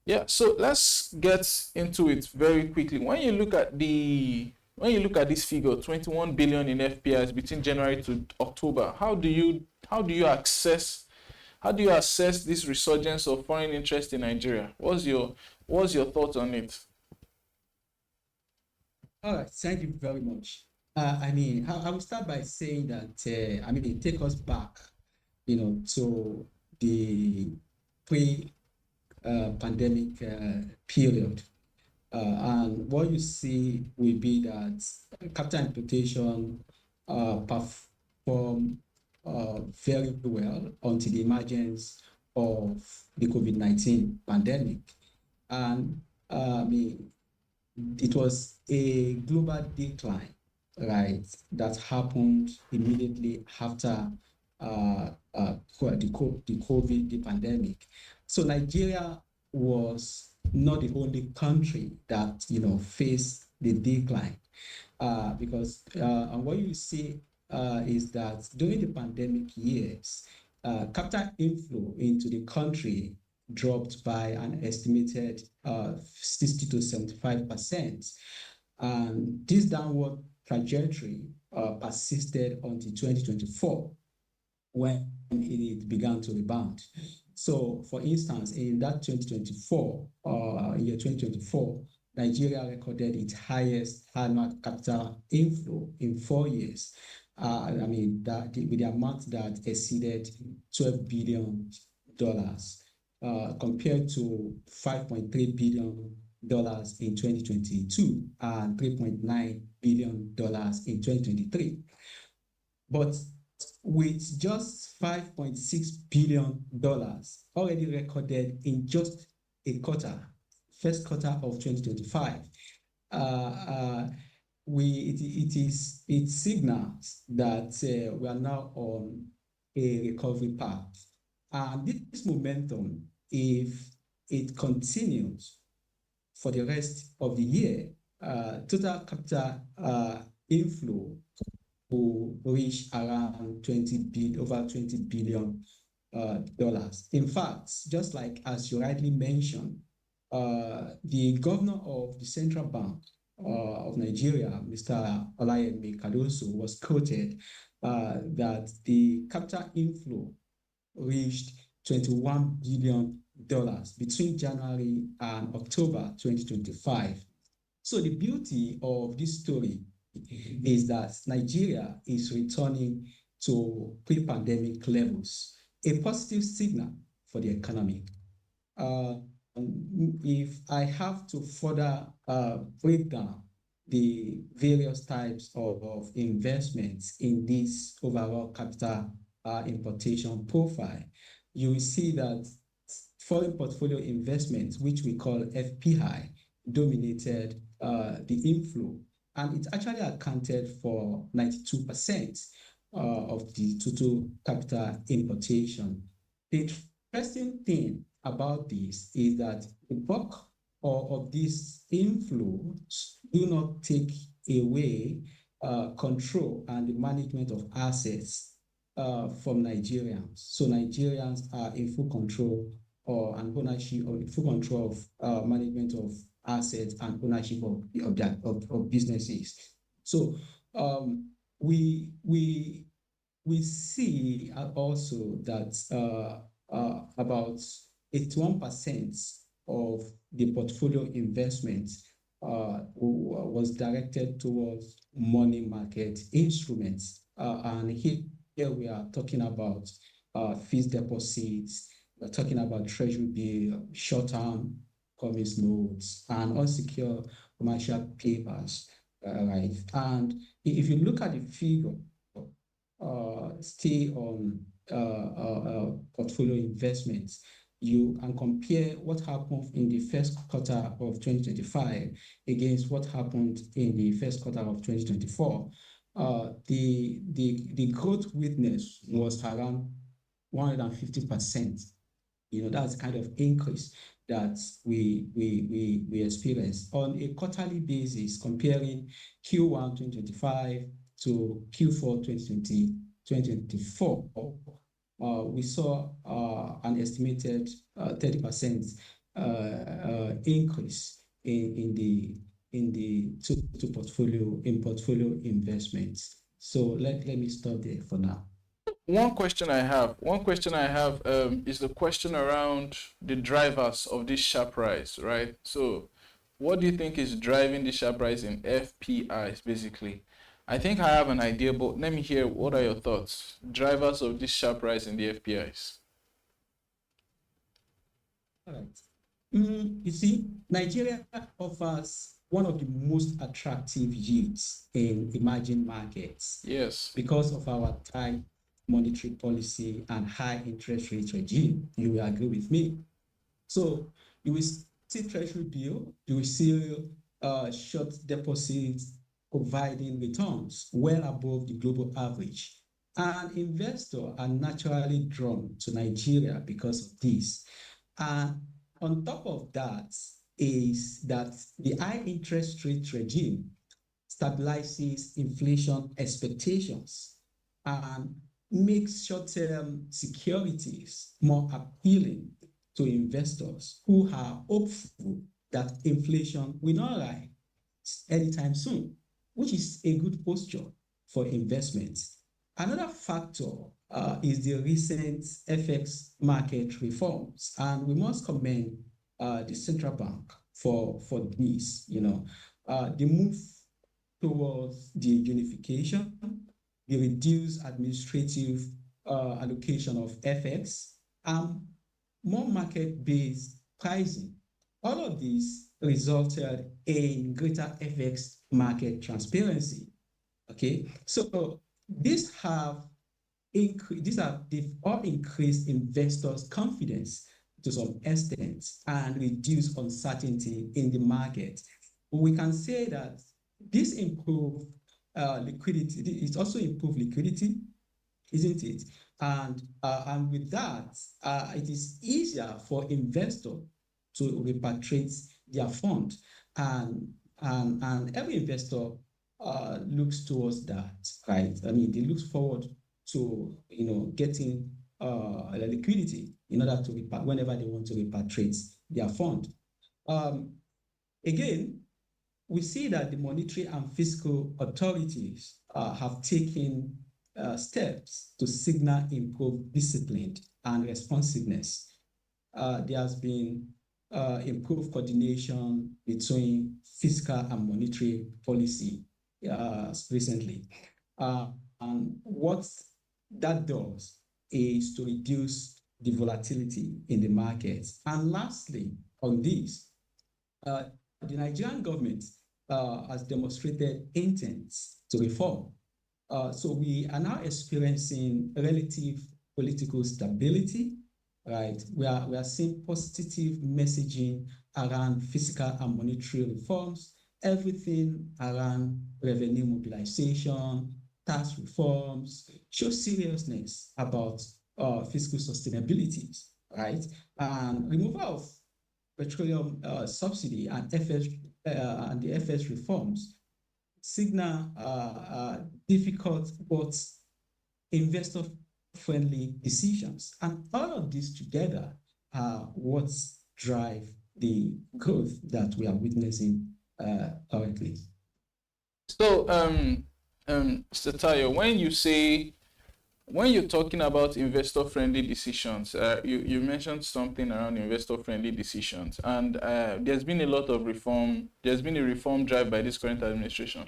Yeah, so let's get into it very quickly. When you look at this figure, 21 billion in FPIs between January to October, how do you assess this resurgence of foreign interest in Nigeria? What's your thoughts on it? All right, thank you very much. I will start by saying that take us back, to the pandemic period, and what you see will be that capital importation performed very well until the emergence of the COVID-19 pandemic, and it was a global decline, right, that happened immediately after the pandemic. So Nigeria was not the only country that faced the decline, because and what you see is that during the pandemic years, capital inflow into the country dropped by an estimated 60 to 75%, and this downward trajectory persisted until 2024, when it began to rebound. So, for instance, in that 2024, Nigeria recorded its highest annual capital inflow in 4 years. With the amount that exceeded $12 billion, compared to $5.3 billion in 2022 and $3.9 billion in 2023. But with just $5.6 billion already recorded in just a first quarter of 2025, it signals that we are now on a recovery path. And this momentum, if it continues for the rest of the year, total capital inflow will reach around over $20 billion. In fact, just like as you rightly mentioned, the governor of the Central Bank of Nigeria, Mr. Olayemi Cardoso, was quoted that the capital inflow reached $21 billion between January and October 2025. So the beauty of this story is that Nigeria is returning to pre-pandemic levels, a positive signal for the economy. If I have to further break down the various types of investments in this overall capital importation profile, you will see that foreign portfolio investments, which we call FPI, dominated the inflow, and it actually accounted for 92% of the total capital importation. The interesting thing about this is that the bulk of these inflows do not take away control and the management of assets from Nigerians. So Nigerians are in full control and ownership, or full control of management of assets and ownership of businesses. So we see also that about 81% of the portfolio investment was directed towards money market instruments, and here we are talking about fixed deposits. We're talking about treasury bill, short-term government notes, and unsecured commercial papers, right? And if you look at the figure, stay on portfolio investments, you can compare what happened in the first quarter of 2025 against what happened in the first quarter of 2024. The growth witness was around 150%. That's the kind of increase that we experienced on a quarterly basis, comparing Q1 2025 to Q4 2024. We saw an estimated 30% increase in the total portfolio investments. So let me stop there for now. One question I have is the question around the drivers of this sharp rise, right? So what do you think is driving the sharp rise in FPIs, basically? I think I have an idea, but let me hear, what are your thoughts? Drivers of this sharp rise in the FPIs. All right. You see, Nigeria offers one of the most attractive yields in emerging markets. Yes. Because of our tight monetary policy and high interest rate regime. You will agree with me. So you will see treasury bill, you will see short deposits providing returns well above the global average. And investors are naturally drawn to Nigeria because of this. And on top of that is that the high interest rate regime stabilizes inflation expectations and makes short-term securities more appealing to investors who are hopeful that inflation will not rise anytime soon, which is a good posture for investments. Another factor is the recent FX market reforms, and we must commend the central bank for this. The move towards the unification, the reduced administrative allocation of FX, and more market-based pricing. All of these resulted in greater FX market transparency. Okay, so they've all increased investors' confidence to some extent and reduced uncertainty in the market. We can say that this improved liquidity. It also improved liquidity, isn't it? And with that, it is easier for investors to repatriate their fund, and every investor looks towards that, right? I mean, they look forward to getting liquidity in order to whenever they want to repatriate their fund. Again, we see that the monetary and fiscal authorities have taken steps to signal improved discipline and responsiveness. There has been improved coordination between fiscal and monetary policy recently. And what that does is to reduce the volatility in the markets. And lastly, on this, the Nigerian government has demonstrated intent to reform. So we are now experiencing relative political stability, right? We are seeing positive messaging around fiscal and monetary reforms, everything around revenue mobilization, tax reforms, show seriousness about fiscal sustainability, right? And removal of petroleum subsidy and the FS reforms signal difficult but investor-friendly decisions. And all of this together are what drive the growth that we are witnessing currently. So, Mr. Tayo, when you're talking about investor-friendly decisions, you mentioned something around investor-friendly decisions, and there's been a lot of reform. There's been a reform drive by this current administration.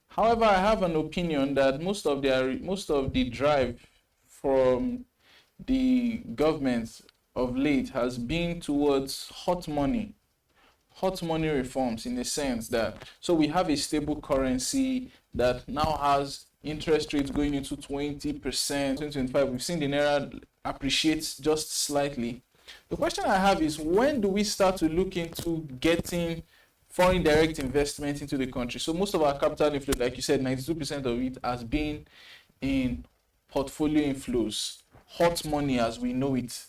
However, I have an opinion that most of the drive from the government of late has been towards hot money reforms, in the sense that, so we have a stable currency that now has interest rates going into 20%, 2025. We've seen the naira appreciate just slightly. The question I have is, when do we start to look into getting foreign direct investment into the country? So most of our capital inflow, like you said, 92% of it has been in portfolio inflows, hot money as we know it.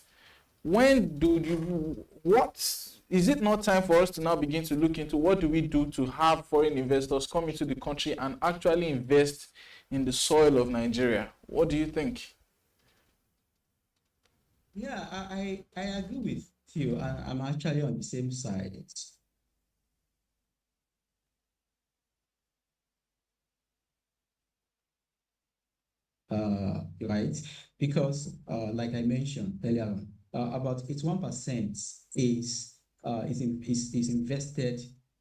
Is it not time for us to now begin to look into what do we do to have foreign investors come into the country and actually invest in the soil of Nigeria? What do you think? Yeah, I agree with you. I'm actually on the same side. Right? Because, like I mentioned earlier on, about 81% is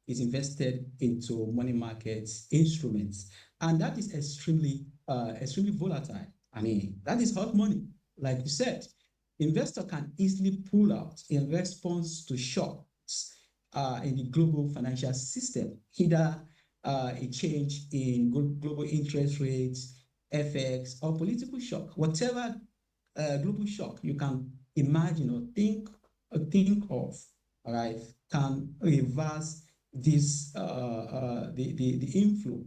invested into money market instruments, and that is extremely volatile. I mean, that is hot money. Like you said, investor can easily pull out in response to shocks in the global financial system, either a change in global interest rates, FX, or political shock. Whatever global shock you can imagine or think of, all right, can reverse this the inflow.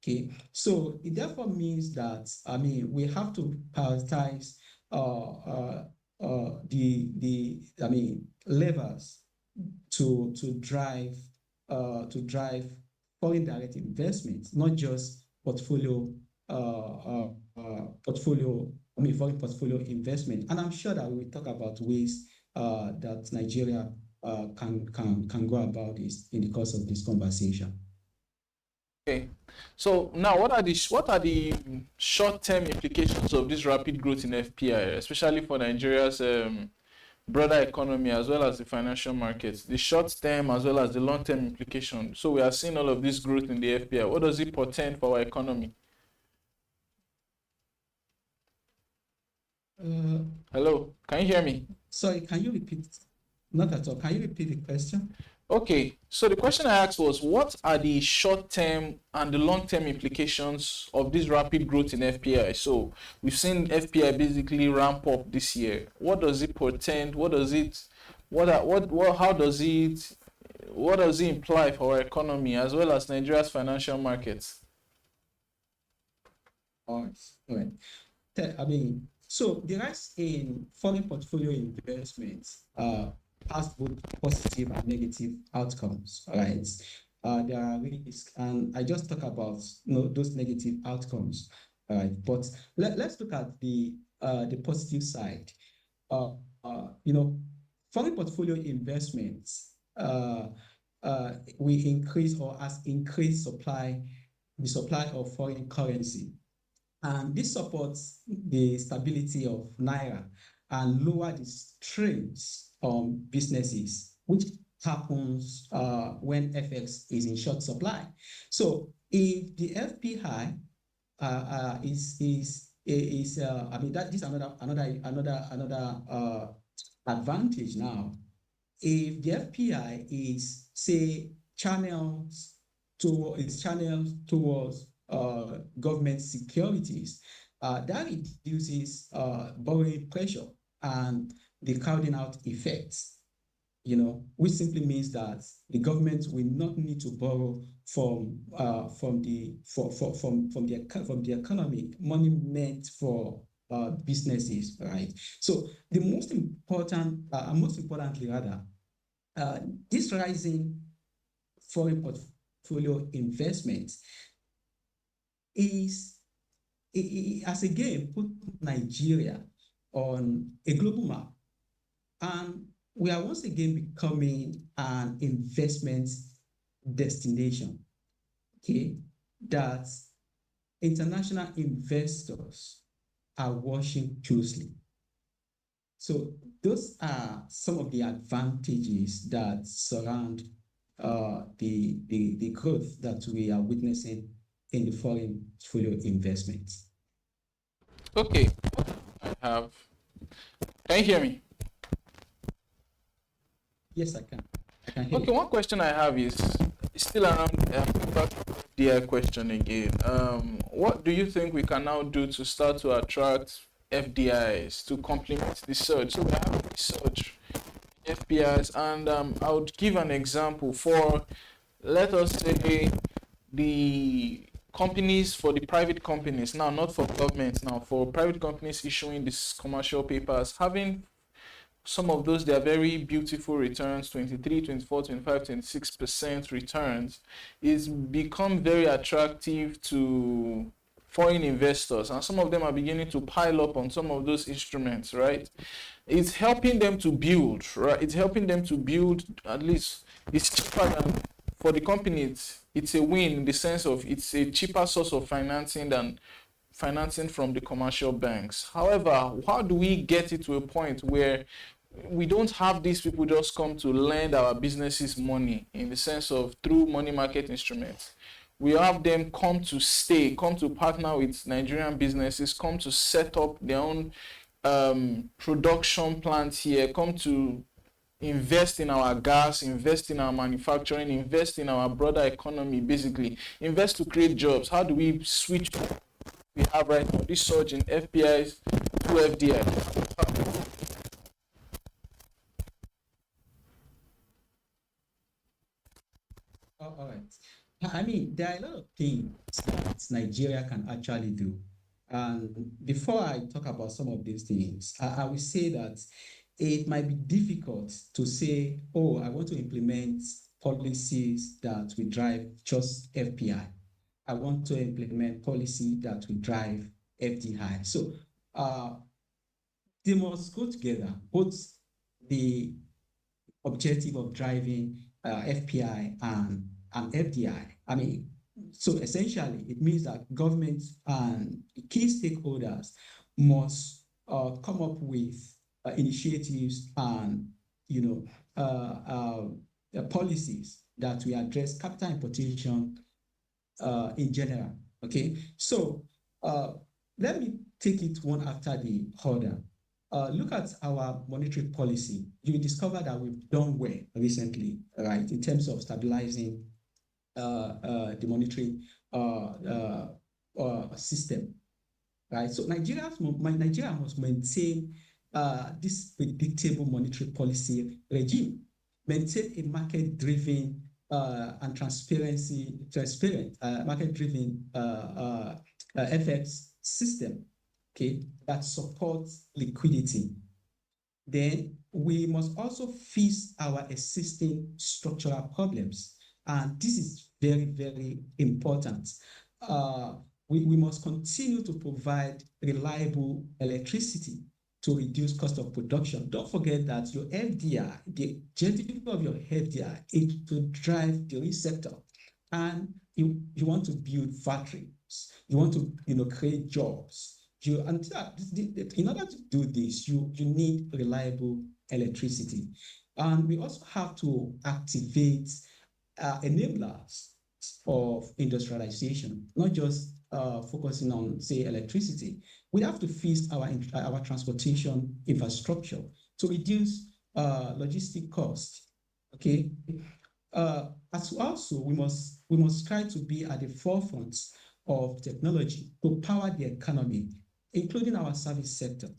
Okay, so it therefore means that, I mean, we have to prioritize the levers to drive foreign direct investments, not just foreign portfolio investment. And I'm sure that we will talk about ways that Nigeria can go about this in the course of this conversation. Okay, so now what are the short-term implications of this rapid growth in FPI, especially for Nigeria's broader economy as well as the financial markets? The short-term as well as the long-term implication. So we are seeing all of this growth in the FPI. What does it portend for our economy? Hello, can you hear me? Sorry, can you repeat? Not at all. Can you repeat the question? Okay, so the question I asked was, what are the short-term and the long-term implications of this rapid growth in FPI? So we've seen FPI basically ramp up this year. What does it portend? What does it imply for our economy as well as Nigeria's financial markets? All right. I mean, so the rise in foreign portfolio investments has both positive and negative outcomes, right? There are risks, and I just talk about those negative outcomes, right? But let's look at the positive side. Foreign portfolio investments we increase or has increased the supply of foreign currency. And this supports the stability of Naira and lower the strains on businesses, which happens when FX is in short supply. So If the FPI I mean that this is another advantage now. If the FPI is say channels towards government securities, that reduces borrowing pressure and the crowding out effects, which simply means that the government will not need to borrow from the economy, money meant for businesses, right? So the most importantly rather, this rising foreign portfolio investment has again put Nigeria on a global map, and we are once again becoming an investment destination, okay, that international investors are watching closely. So those are some of the advantages that surround the growth that we are witnessing in the foreign portfolio investments. Okay, can you hear me? Yes, I can. Okay, one question I have is still around the question again. What do you think we can now do to start to attract FDIs to complement the surge? So we have the surge FPIs, and I would give an example for, let us say, the companies, for the private companies now, not for governments now, for private companies issuing these commercial papers, having some of those, they are very beautiful returns, 23, 24, 25, 26% returns, is become very attractive to foreign investors, and some of them are beginning to pile up on some of those instruments, right? It's helping them to build, right? It's helping them to build, at least it's cheaper than, for the company, it's a win in the sense of it's a cheaper source of financing than financing from the commercial banks. However, how do we get it to a point where we don't have these people just come to lend our businesses money in the sense of through money market instruments? We have them come to stay, come to partner with Nigerian businesses, come to set up their own production plants here, come to invest in our gas, invest in our manufacturing, invest in our broader economy, basically invest to create jobs. How do we switch we have right now, this surge in FPIs to FDI? All right. I mean, there are a lot of things that Nigeria can actually do. And before I talk about some of these things, I will say that it might be difficult to say, oh, I want to implement policies that will drive just FPI. I want to implement policy that will drive FDI. So they must go together, both the objective of driving FPI and FDI. I mean, so essentially, it means that governments and key stakeholders must come up with initiatives and policies that will address capital importation in general. Okay, so let me take it one after the other. Look at our monetary policy. You will discover that we've done well recently, right, in terms of stabilizing the monetary system, right? So Nigeria must maintain this predictable monetary policy regime, maintain a market-driven and transparent market-driven FX system, okay, that supports liquidity. Then we must also fix our existing structural problems. And this is very, very important. We must continue to provide reliable electricity to reduce cost of production. Don't forget that your FDI, the objective of your FDI is to drive the real sector. And you want to build factories. You want to create jobs. In order to do this, you need reliable electricity. And we also have to activate enablers of industrialization, not just focusing on, say, electricity. We have to fix our transportation infrastructure to reduce logistic costs. Okay. As also, we must try to be at the forefront of technology to power the economy, including our service sector,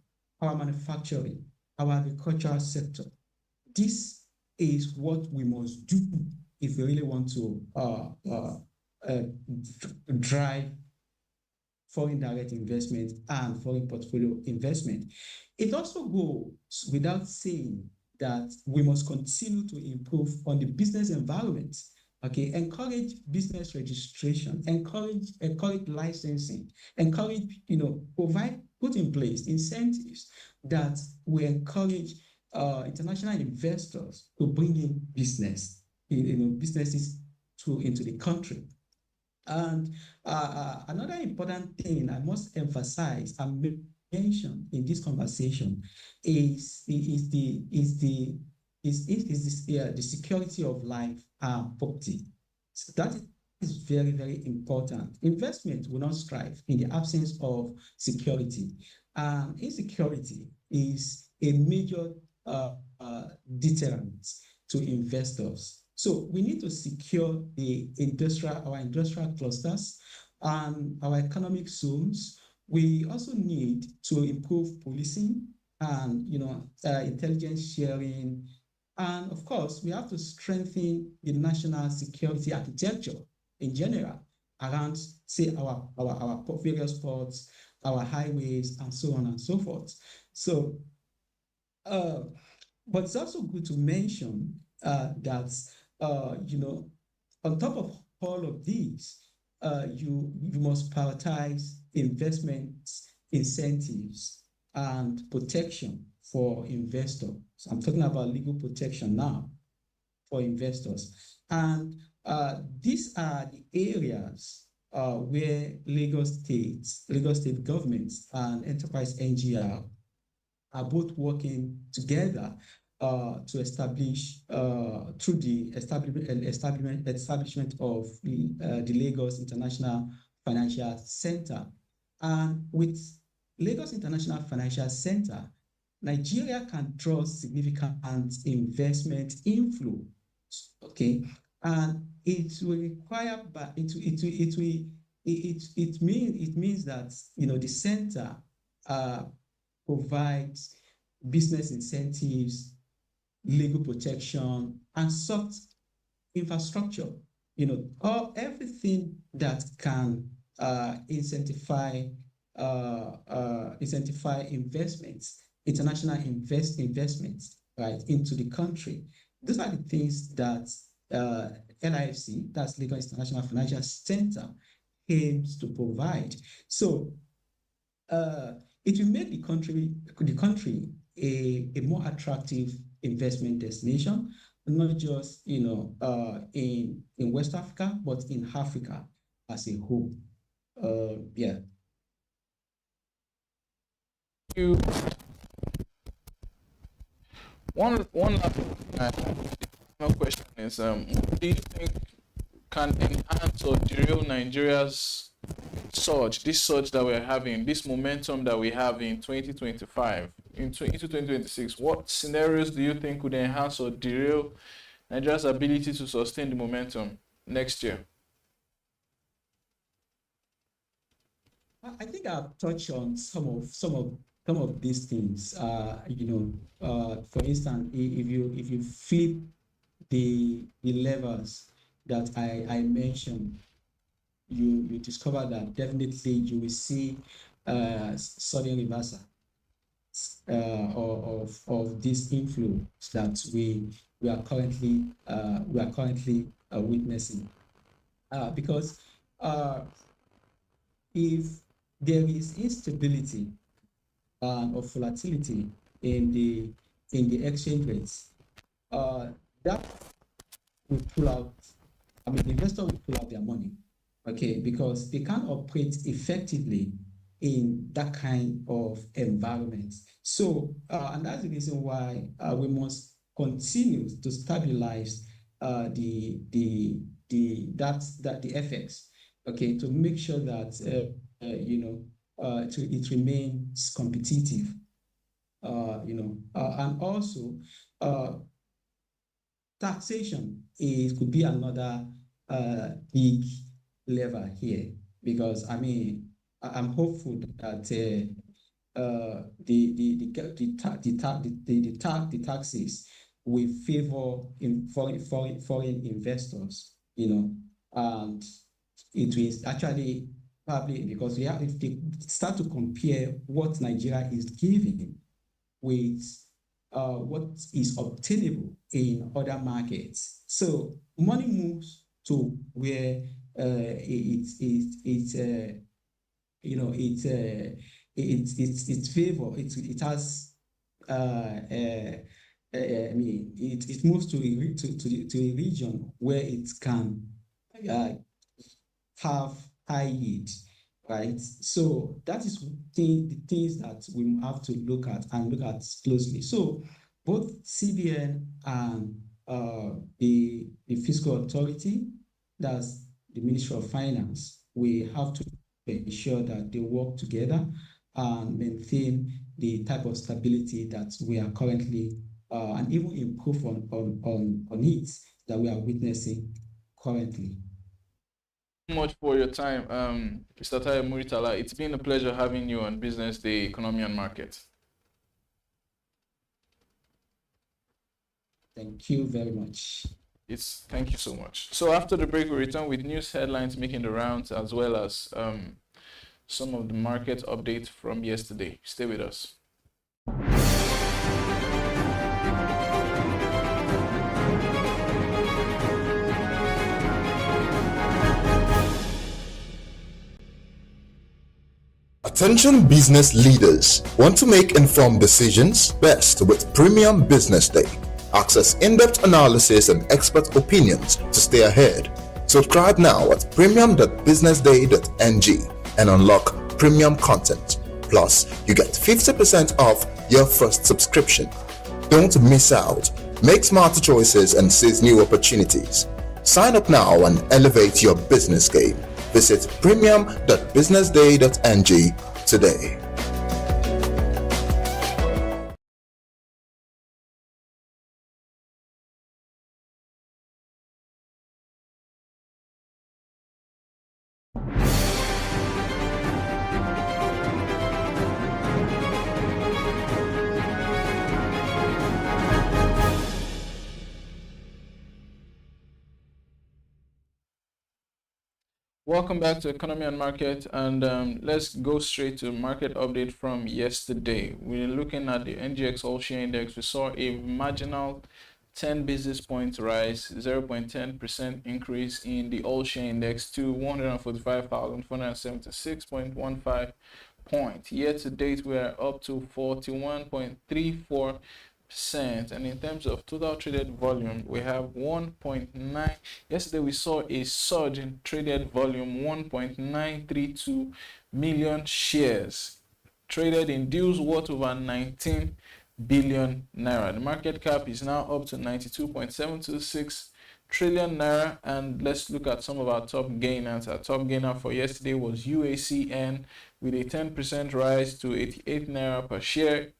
our manufacturing, our agricultural sector. This is what we must do if we really want to drive foreign direct investment and foreign portfolio investment. It also goes without saying that we must continue to improve on the business environment. Okay, encourage business registration, encourage licensing, encourage, put in place incentives that will encourage international investors to bring in businesses into the country. And another important thing I must emphasize and mention in this conversation is the security of life and property. So that is very, very important. Investment will not strive in the absence of security. Insecurity is a major deterrent to investors. So we need to secure our industrial clusters and our economic zones. We also need to improve policing and intelligence sharing. And of course, we have to strengthen the national security architecture in general around, say, our various ports, our highways, and so on and so forth. So, but it's also good to mention that, on top of all of these, you must prioritize investment incentives and protection for investors. So I'm talking about legal protection now for investors. And these are the areas where Lagos State governments and Enterprise NGR are both working together to establish through the establishment of the Lagos International Financial Center. And with Lagos International Financial Center, Nigeria can draw significant investment inflow. Okay, and it will require, but it means that the center provides business incentives, legal protection, and soft infrastructure. Everything that can incentivize investments, international investments, right, into the country. Those are the things that LIFC, that's Lagos International Financial Center, aims to provide. So it will make the country a more attractive investment destination, not just in West Africa, but in Africa as a whole. Yeah. You. One last question is, what do you think can enhance or derail Nigeria's surge, this surge that we're having, this momentum that we have in 2025, into 2026? What scenarios do you think could enhance or derail Nigeria's ability to sustain the momentum next year? I think I've touched on some of these things. For instance, if you flip the levers that I mentioned, you discover that definitely you will see sudden reversal of this influence that we are currently witnessing, because if there is instability or volatility in the exchange rates, that will pull out. I mean, the investor will pull out their money, okay, because they can't operate effectively in that kind of environment. So, and that's the reason why we must continue to stabilize the the effects, okay, to make sure that it remains competitive, and also taxation could be another big lever here, because I'm hopeful that the taxes will favor in foreign investors, and it will actually probably, because if they start to compare what Nigeria is giving with what is obtainable in other markets, so money moves to where it's favor. It has it moves to a region where it can have high yield, right? So that is the things that we have to look at closely. So both CBN and the fiscal authority, that's the Ministry of Finance, we have to ensure that they work together and maintain the type of stability that we are currently and even improve on it that we are witnessing currently. Much for your time, Mr. Tayo Muritala. It's been a pleasure having you on Business Day Economy and Market. Thank you very much. Thank you so much. So after the break, we return with news headlines making the rounds, as well as some of the market updates from yesterday. Stay with us. Attention business leaders. Want to make informed decisions? Best with Premium Business Day. Access in-depth analysis and expert opinions to stay ahead. Subscribe now at premium.businessday.ng and unlock premium content. Plus, you get 50% off your first subscription. Don't miss out. Make smarter choices and seize new opportunities. Sign up now and elevate your business game. Visit premium.businessday.ng today. Welcome back to Economy and Market, and let's go straight to market update from yesterday. We're looking at the NGX All Share Index. We saw a marginal 10 basis points rise, 0.10% increase in the All Share Index to 145,476.15 points. Year to date, we are up to 41.34%. And in terms of total traded volume, we have 1.9. Yesterday we saw a surge in traded volume, 1.932 million shares traded in deals worth over 19 billion naira. The market cap is now up to 92.726 trillion naira. And let's look at some of our top gainers. Our top gainer for yesterday was UACN with a 10% rise to 88 naira per share.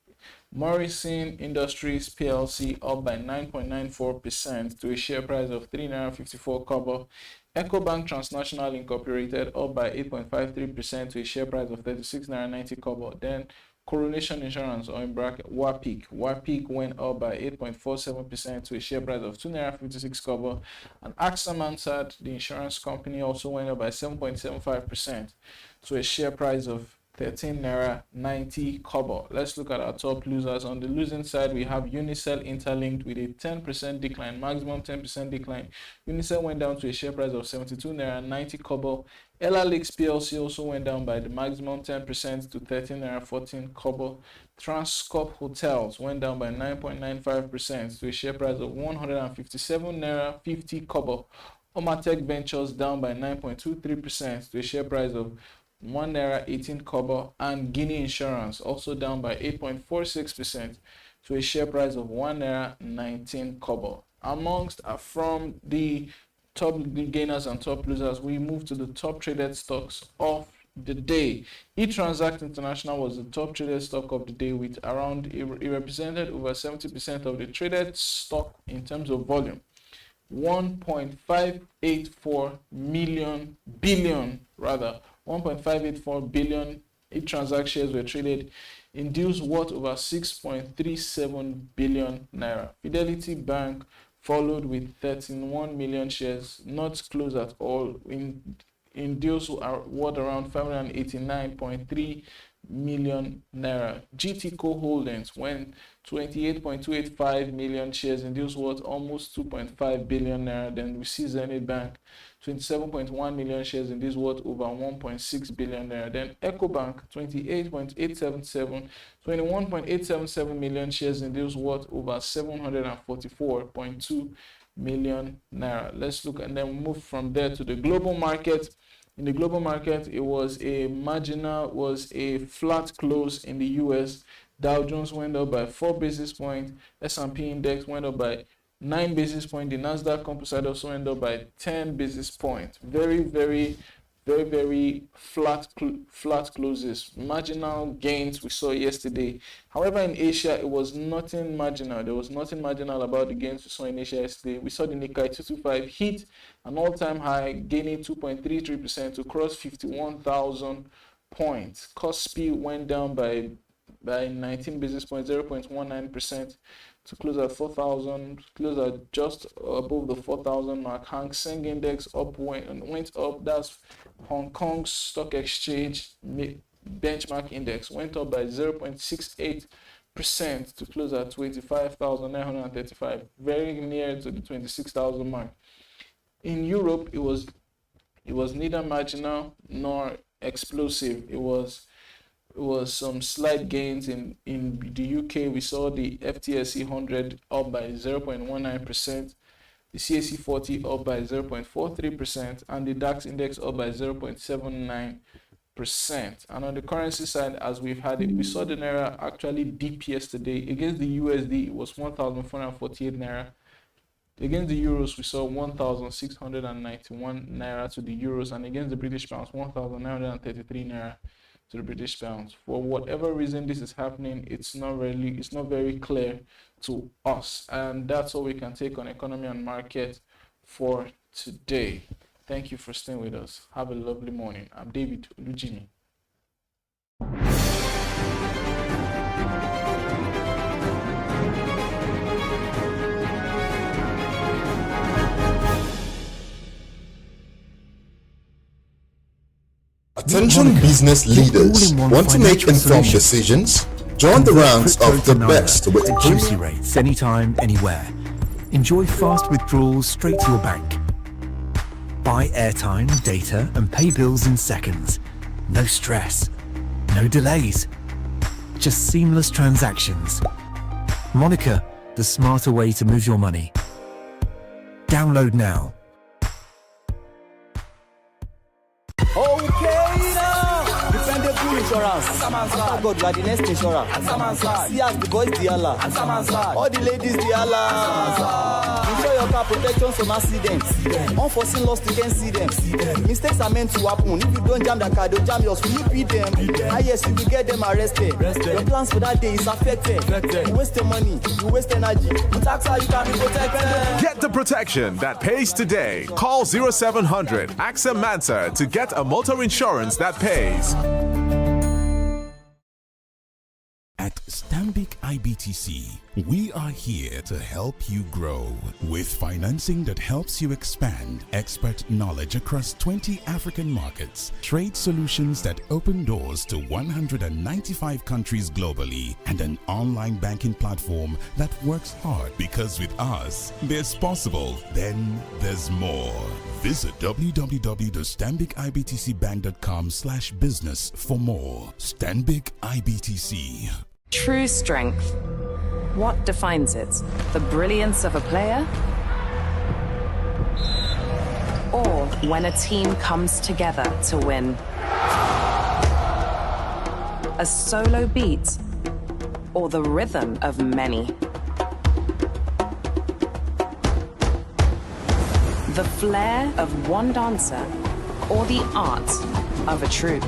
Morrison Industries PLC up by 9.94% to a share price of 3.54 naira. EcoBank Transnational Incorporated up by 8.53% to a share price of 36.90 naira. Then Coronation Insurance, or in bracket WAPIC went up by 8.47% to a share price of 2.56 naira. And AXA Mansard, the insurance company, also went up by 7.75% to a share price of 13.90 naira. Let's look at our top losers. On the losing side, we have Unicel Interlinked with a 10% decline, maximum 10% decline. Unicel went down to a share price of 72.90 naira. Ella Lakes PLC also went down by the maximum 10% to 13.14 naira. Transcorp Hotels went down by 9.95% to a share price of 157.50 naira. Omatech Ventures down by 9.23% to a share price of 1.18 naira. And Guinea Insurance also down by 8.46% to a share price of 1.19 naira. Amongst from the top gainers and top losers, we move to the top traded stocks of the day. eTransact International was the top traded stock of the day with around, it represented over 70% of the traded stock in terms of volume. 1.584 billion eTransact shares were traded in deals worth over 6.37 billion naira. Fidelity Bank followed with 31 million shares, not close at all, in deals worth around 589.3 million naira. GTCO Holdings went 28.285 million shares in deals worth almost 2.5 billion naira. Then we see Zenith Bank 27.1 million shares in deals worth over 1.6 billion naira. Then EcoBank 21.877 million shares in deals worth over 744.2 million naira. Let's look and then move from there to the global market. In the global market, it was a flat close in the US. Dow Jones went up by 4 basis points. S&P index went up by 9 basis points. The Nasdaq Composite also went up by 10 basis points. Very flat closes. Marginal gains we saw yesterday. However, in Asia, it was nothing marginal. There was nothing marginal about the gains we saw in Asia yesterday. We saw the Nikkei 225 hit an all-time high, gaining 2.33% to cross 51,000 points. Kospi went down by 19 basis points, 0.19%. to close at 4,000, close at just above the 4,000 mark. Hang Seng Index went up. That's Hong Kong's stock exchange benchmark index went up by 0.68% to close at 25,935, very near to the 26,000 mark. In Europe, it was neither marginal nor explosive. It was some slight gains. In the UK. We saw the FTSE 100 up by 0.19%, the CAC 40 up by 0.43%, and the DAX index up by 0.79%. And on the currency side, as we've had it, we saw the Naira actually dip yesterday. Against the USD, it was 1,448 Naira. Against the Euros, we saw 1,691 Naira to the Euros, and against the British Pounds, 1,933 Naira to the British pounds. For whatever reason this is happening, it's not very clear to us, and that's all we can take on economy and market for today. Thank you for staying with us. Have a lovely morning. I'm David Olujimi. Attention business leaders, want to make informed decisions? Join the ranks of the best with juicy rates anytime, anywhere. Enjoy fast withdrawals straight to your bank. Buy airtime, data, and pay bills in seconds. No stress, no delays, just seamless transactions. Monica, the smarter way to move your money. Download now. Dependable insurance. After God, you are the next insurer. See as the boys, the Allah. All the ladies, the Allah. Insure your car protection from accidents. Unforeseen loss, you can see them. Mistakes are meant to happen. If you don't jam the car, they'll jam yours. Will you beat them? Yes, you will get them arrested. Your plans for that day is affected. You waste your money, you waste energy. With AXA, you can be protected. Get the protection that pays today. Call 0700 AXA Mansa to get a motor insurance that pays. At Stanbic IBTC, we are here to help you grow with financing that helps you expand, expert knowledge across 20 African markets, trade solutions that open doors to 195 countries globally, and an online banking platform that works hard, because with us, there's possible, then there's more. Visit www.stanbicibtcbank.com/business for more. Stanbic IBTC. True strength. What defines it? The brilliance of a player? Or when a team comes together to win? A solo beat? Or the rhythm of many? the flair of one dancer or the art of a troupe.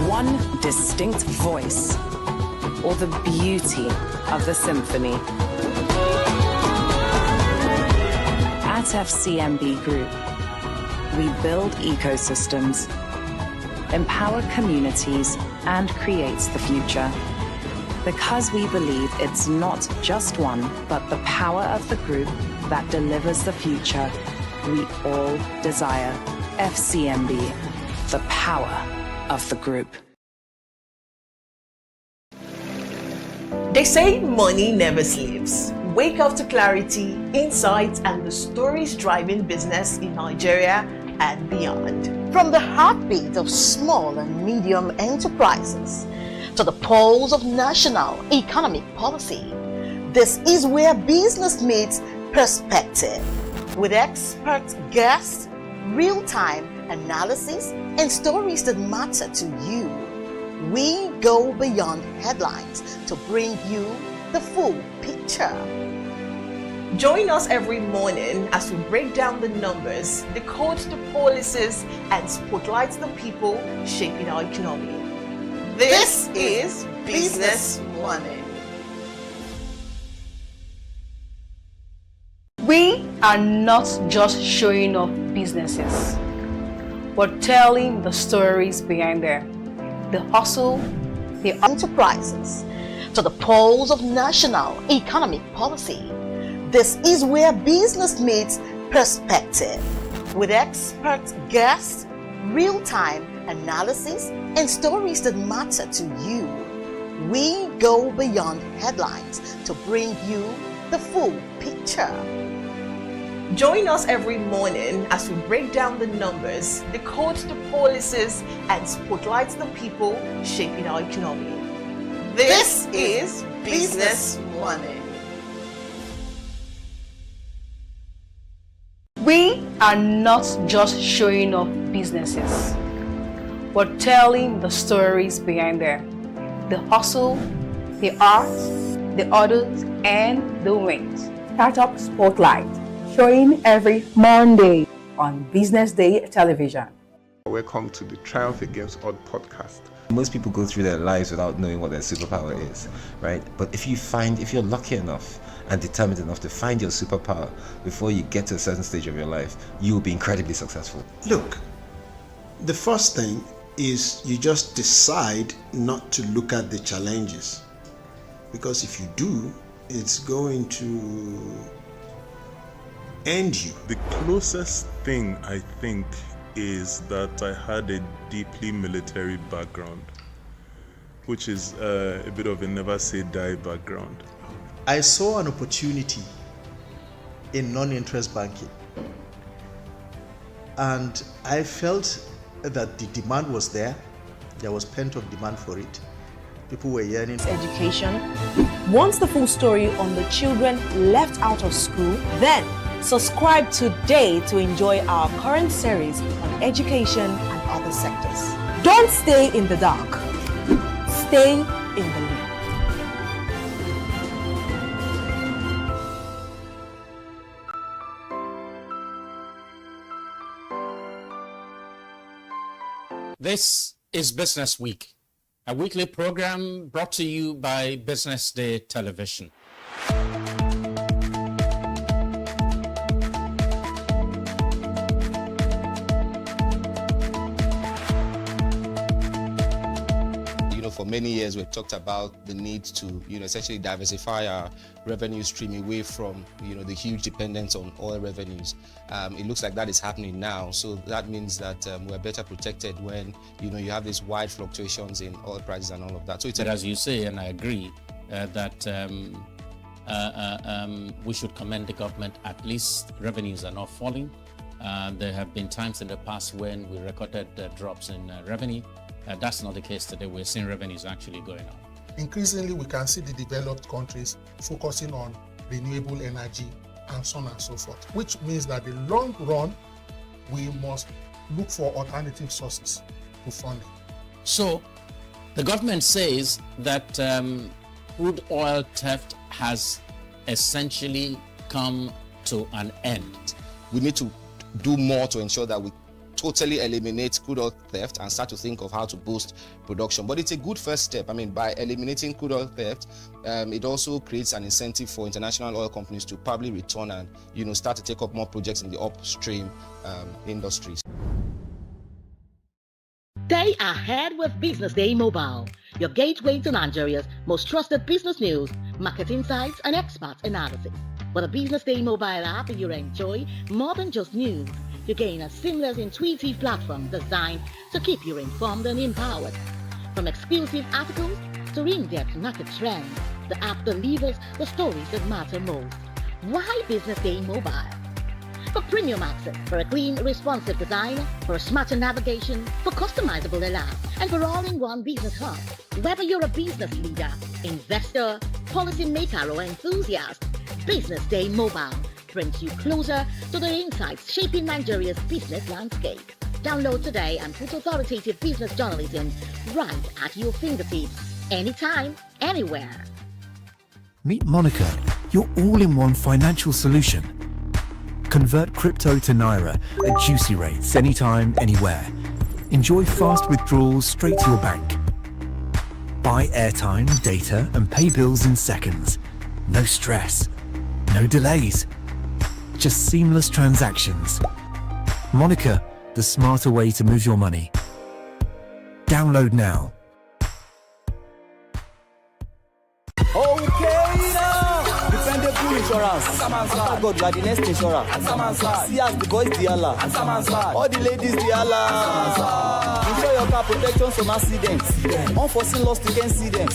One distinct voice or the beauty of the symphony. At FCMB Group, we build ecosystems, empower communities, and create the future. Because we believe it's not just one, but the power of the group that delivers the future we all desire. FCMB, the power of the group. They say money never sleeps. Wake up to clarity, insights, and the stories driving business in Nigeria and beyond. From the heartbeat of small and medium enterprises to the pulse of national economic policy, this is where business meets perspective. With expert guests, real-time analysis, and stories that matter to you, we go beyond headlines to bring you the full picture. Join us every morning as we break down the numbers, decode the policies, and spotlight the people shaping our economy. This is Business Money. We are not just showing off businesses, but telling the stories behind them. The hustle, the enterprises, to the pulse of national economic policy. This is where business meets perspective. With expert guests, real-time analysis, and stories that matter to you, we go beyond headlines to bring you the full picture. Join us every morning as we break down the numbers, decode the policies, and spotlight the people shaping our economy. This is Business Money. we are not just showing off businesses, but telling the stories behind them. The hustle, the art, the orders, and the wins. Startup Spotlight, showing every Monday on Business Day television. Welcome to the Triumph Against Odd podcast. Most people go through their lives without knowing what their superpower is, right? But if you're lucky enough and determined enough to find your superpower before you get to a certain stage of your life, you will be incredibly successful. Look, the first thing is you just decide not to look at the challenges, because if you do, it's going to end you. The closest thing I think is that I had a deeply military background, which is a bit of a never say die background. I saw an opportunity in non-interest banking, and I felt that the demand was there. There was pent-up demand for it. People were yearning for education. Want the full story on the children left out of school? Then subscribe today to enjoy our current series on education and other sectors. Don't stay in the dark. Stay in the loop. This is Business Week, a weekly program brought to you by Business Day Television. For many years, we've talked about the need to, essentially diversify our revenue stream away from, the huge dependence on oil revenues. It looks like that is happening now. So that means that we're better protected when, you have these wide fluctuations in oil prices and all of that. So it's as you say, and I agree, that we should commend the government. At least revenues are not falling. There have been times in the past when we recorded drops in revenue. That's not the case today. We're seeing revenues actually going up. Increasingly, we can see the developed countries focusing on renewable energy and so on and so forth, which means that in the long run, we must look for alternative sources to funding. So, the government says that crude oil theft has essentially come to an end? We need to do more to ensure that we totally eliminate crude oil theft and start to think of how to boost production. But it's a good first step. I mean, by eliminating crude oil theft, it also creates an incentive for international oil companies to probably return and, start to take up more projects in the upstream industries. Stay ahead with Business Day Mobile, your gateway to Nigeria's most trusted business news, market insights, and expert analysis. With a Business Day Mobile app, you enjoy more than just news. You gain a seamless, intuitive platform designed to keep you informed and empowered. From exclusive articles to in-depth market trends, the app delivers the stories that matter most. Why Business Day Mobile? For premium access, for a clean, responsive design, for a smarter navigation, for customizable alerts, and for all-in-one business hub. Whether you're a business leader, investor, policymaker, or enthusiast, Business Day Mobile brings you closer to the insights shaping Nigeria's business landscape. Download today and put authoritative business journalism right at your fingertips, anytime, anywhere. Meet Monica, your all-in-one financial solution. Convert crypto to Naira at juicy rates anytime, anywhere. Enjoy fast withdrawals straight to your bank. Buy airtime, data, and pay bills in seconds. No stress, no delays. Just seamless transactions. Monica, the smarter way to move your money. Download now. Okay now. Dependable insurance. After God, you are the next insurer. See as the boys the Allah. All the ladies the Allah. Insure your car protection from accidents. Unforeseen loss, you can see them.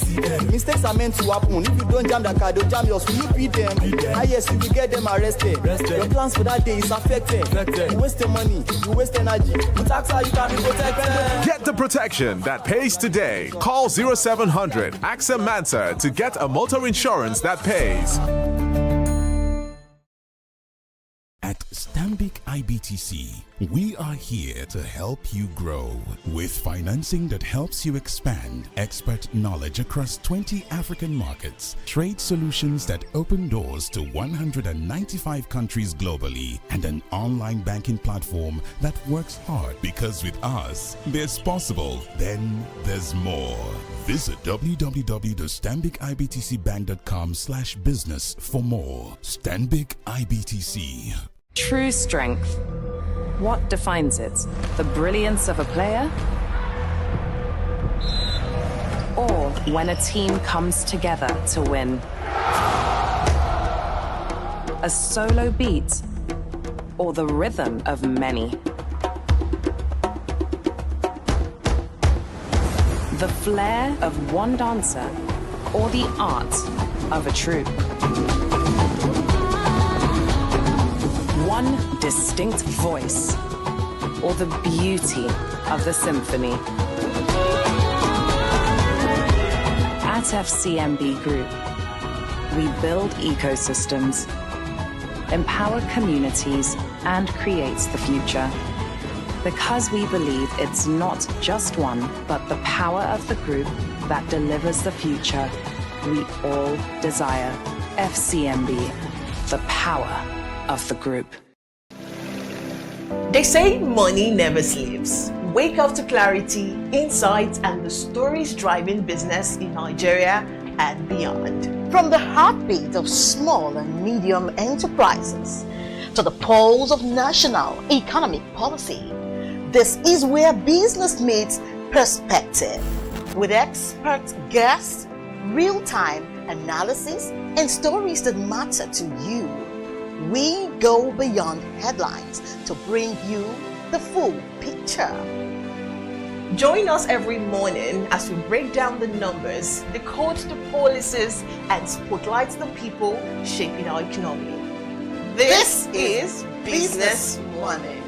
Mistakes are meant to happen. If you don't jam the car, they'll jam yours. Will you beat them? Ah yes, you will get them arrested. Your plans for that day is affected. You waste your money, you waste energy. With AXA, you can be protected. Get the protection that pays today. Call 0700 AXA Mansa to get a motor insurance that pays. At Stanbic IBTC, we are here to help you grow with financing that helps you expand, expert knowledge across 20 African markets, trade solutions that open doors to 195 countries globally, and an online banking platform that works hard because with us, there's possible, then there's more. Visit www.stanbicibtcbank.com/business for more. Stanbic IBTC. True strength. What defines it? The brilliance of a player? Or when a team comes together to win? A solo beat? Or the rhythm of many? The flair of one dancer? Or the art of a troupe? One distinct voice, or the beauty of the symphony. At FCMB Group, we build ecosystems, empower communities, and create the future. Because we believe it's not just one, but the power of the group that delivers the future we all desire. FCMB, the power of the group. They say money never sleeps. Wake up to clarity, insights, and the stories driving business in Nigeria and beyond. From the heartbeat of small and medium enterprises to the pulse of national economic policy, this is where business meets perspective. With expert guests, real-time analysis, and stories that matter to you. We go beyond headlines to bring you the full picture. Join us every morning as we break down the numbers, decode the policies, and spotlight the people shaping our economy. This is Business Morning.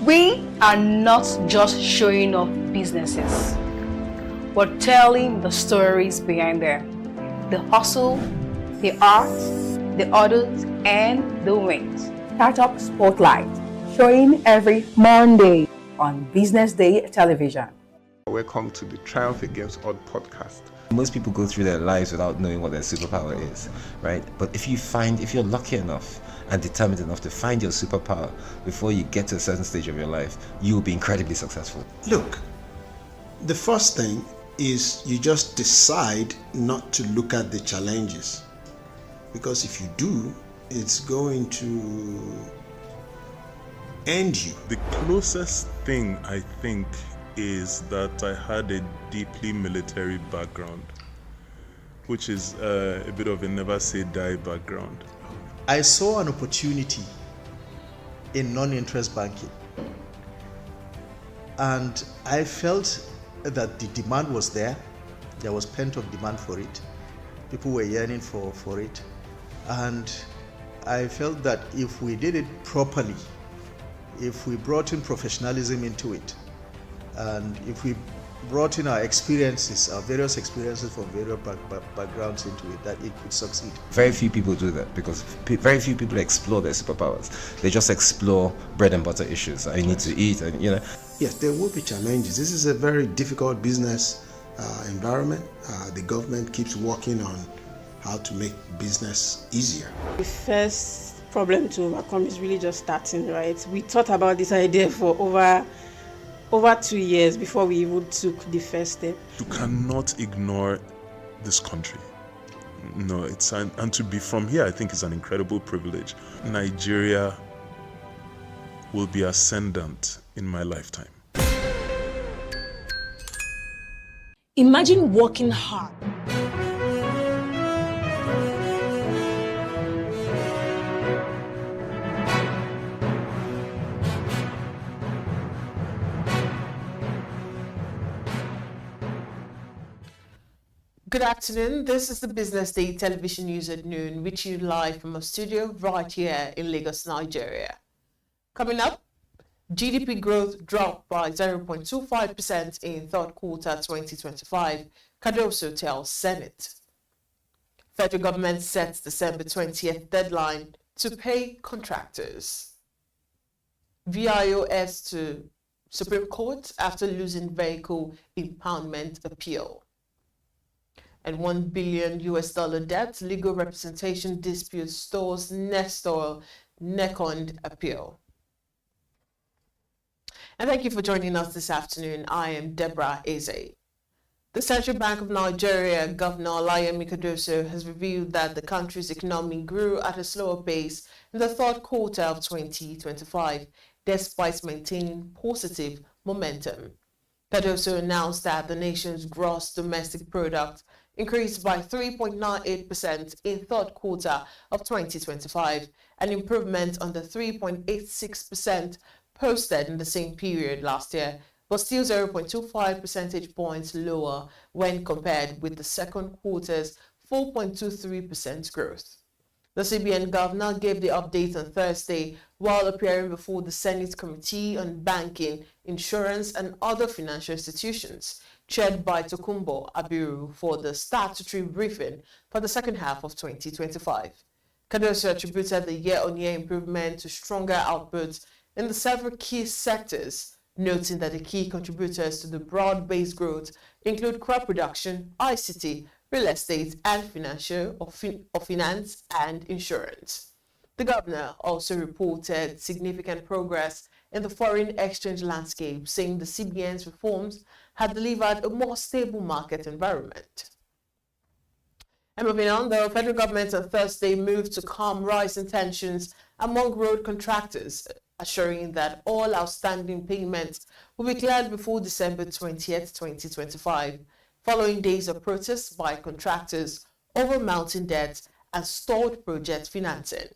We are not just showing off businesses, but telling the stories behind them. The hustle, the art, the orders, and the wins. Startup Spotlight, showing every Monday on Business Day television. Welcome to the Triumph Against Odd podcast, Most people go through their lives without knowing what their superpower is, right? But if you're lucky enough and determined enough to find your superpower before you get to a certain stage of your life, you will be incredibly successful. Look, the first thing is you just decide not to look at the challenges, because if you do, it's going to end you. The closest thing I think is that I had a deeply military background, which is a bit of a never say die background. I saw an opportunity in non-interest banking, and I felt that the demand was there. There was pent-up demand for it. People were yearning for it, and I felt that if we did it properly, if we brought in professionalism into it, and if we brought in our experiences, our various experiences from various backgrounds into it, that it could succeed. Very few people do that because very few people explore their superpowers. They just explore bread and butter issues. I need to eat, and Yes, there will be challenges. This is a very difficult business environment. The government keeps working on how to make business easier. The first problem to overcome is really just starting, right? We thought about this idea for over 2 years before we even took the first step. You cannot ignore this country. No, and to be from here, I think is an incredible privilege. Nigeria will be ascendant in my lifetime. Imagine working hard. Good afternoon. This is the Business Day television news at noon, reaching you live from a studio right here in Lagos, Nigeria. Coming up, GDP growth dropped by 0.25% in third quarter 2025, Cardoso tells Senate. Federal government sets December 20th deadline to pay contractors. VIOS to Supreme Court after losing vehicle impoundment appeal. And $1 billion debt legal representation dispute stores Nestor Nekond appeal. And thank you for joining us this afternoon. I am Deborah Eze. The Central Bank of Nigeria, Governor Olayemi Cardoso, has revealed that the country's economy grew at a slower pace in the third quarter of 2025, despite maintaining positive momentum. Cardoso announced that the nation's gross domestic product increased by 3.98% in third quarter of 2025, an improvement on the 3.86% posted in the same period last year, but still 0.25 percentage points lower when compared with the second quarter's 4.23% growth. The CBN governor gave the update on Thursday while appearing before the Senate Committee on Banking, Insurance and Other Financial Institutions, chaired by Tokunbo Abiru, for the statutory briefing for the second half of 2025. Cardoso attributed the year-on-year improvement to stronger outputs in the several key sectors, noting that the key contributors to the broad-based growth include crop production, ICT, real estate, and finance and insurance. The governor also reported significant progress in the foreign exchange landscape, saying the CBN's reforms had delivered a more stable market environment. And moving on, the federal government on Thursday moved to calm rising tensions among road contractors, assuring that all outstanding payments will be cleared before December 20th, 2025, following days of protests by contractors over mounting debt and stalled project financing.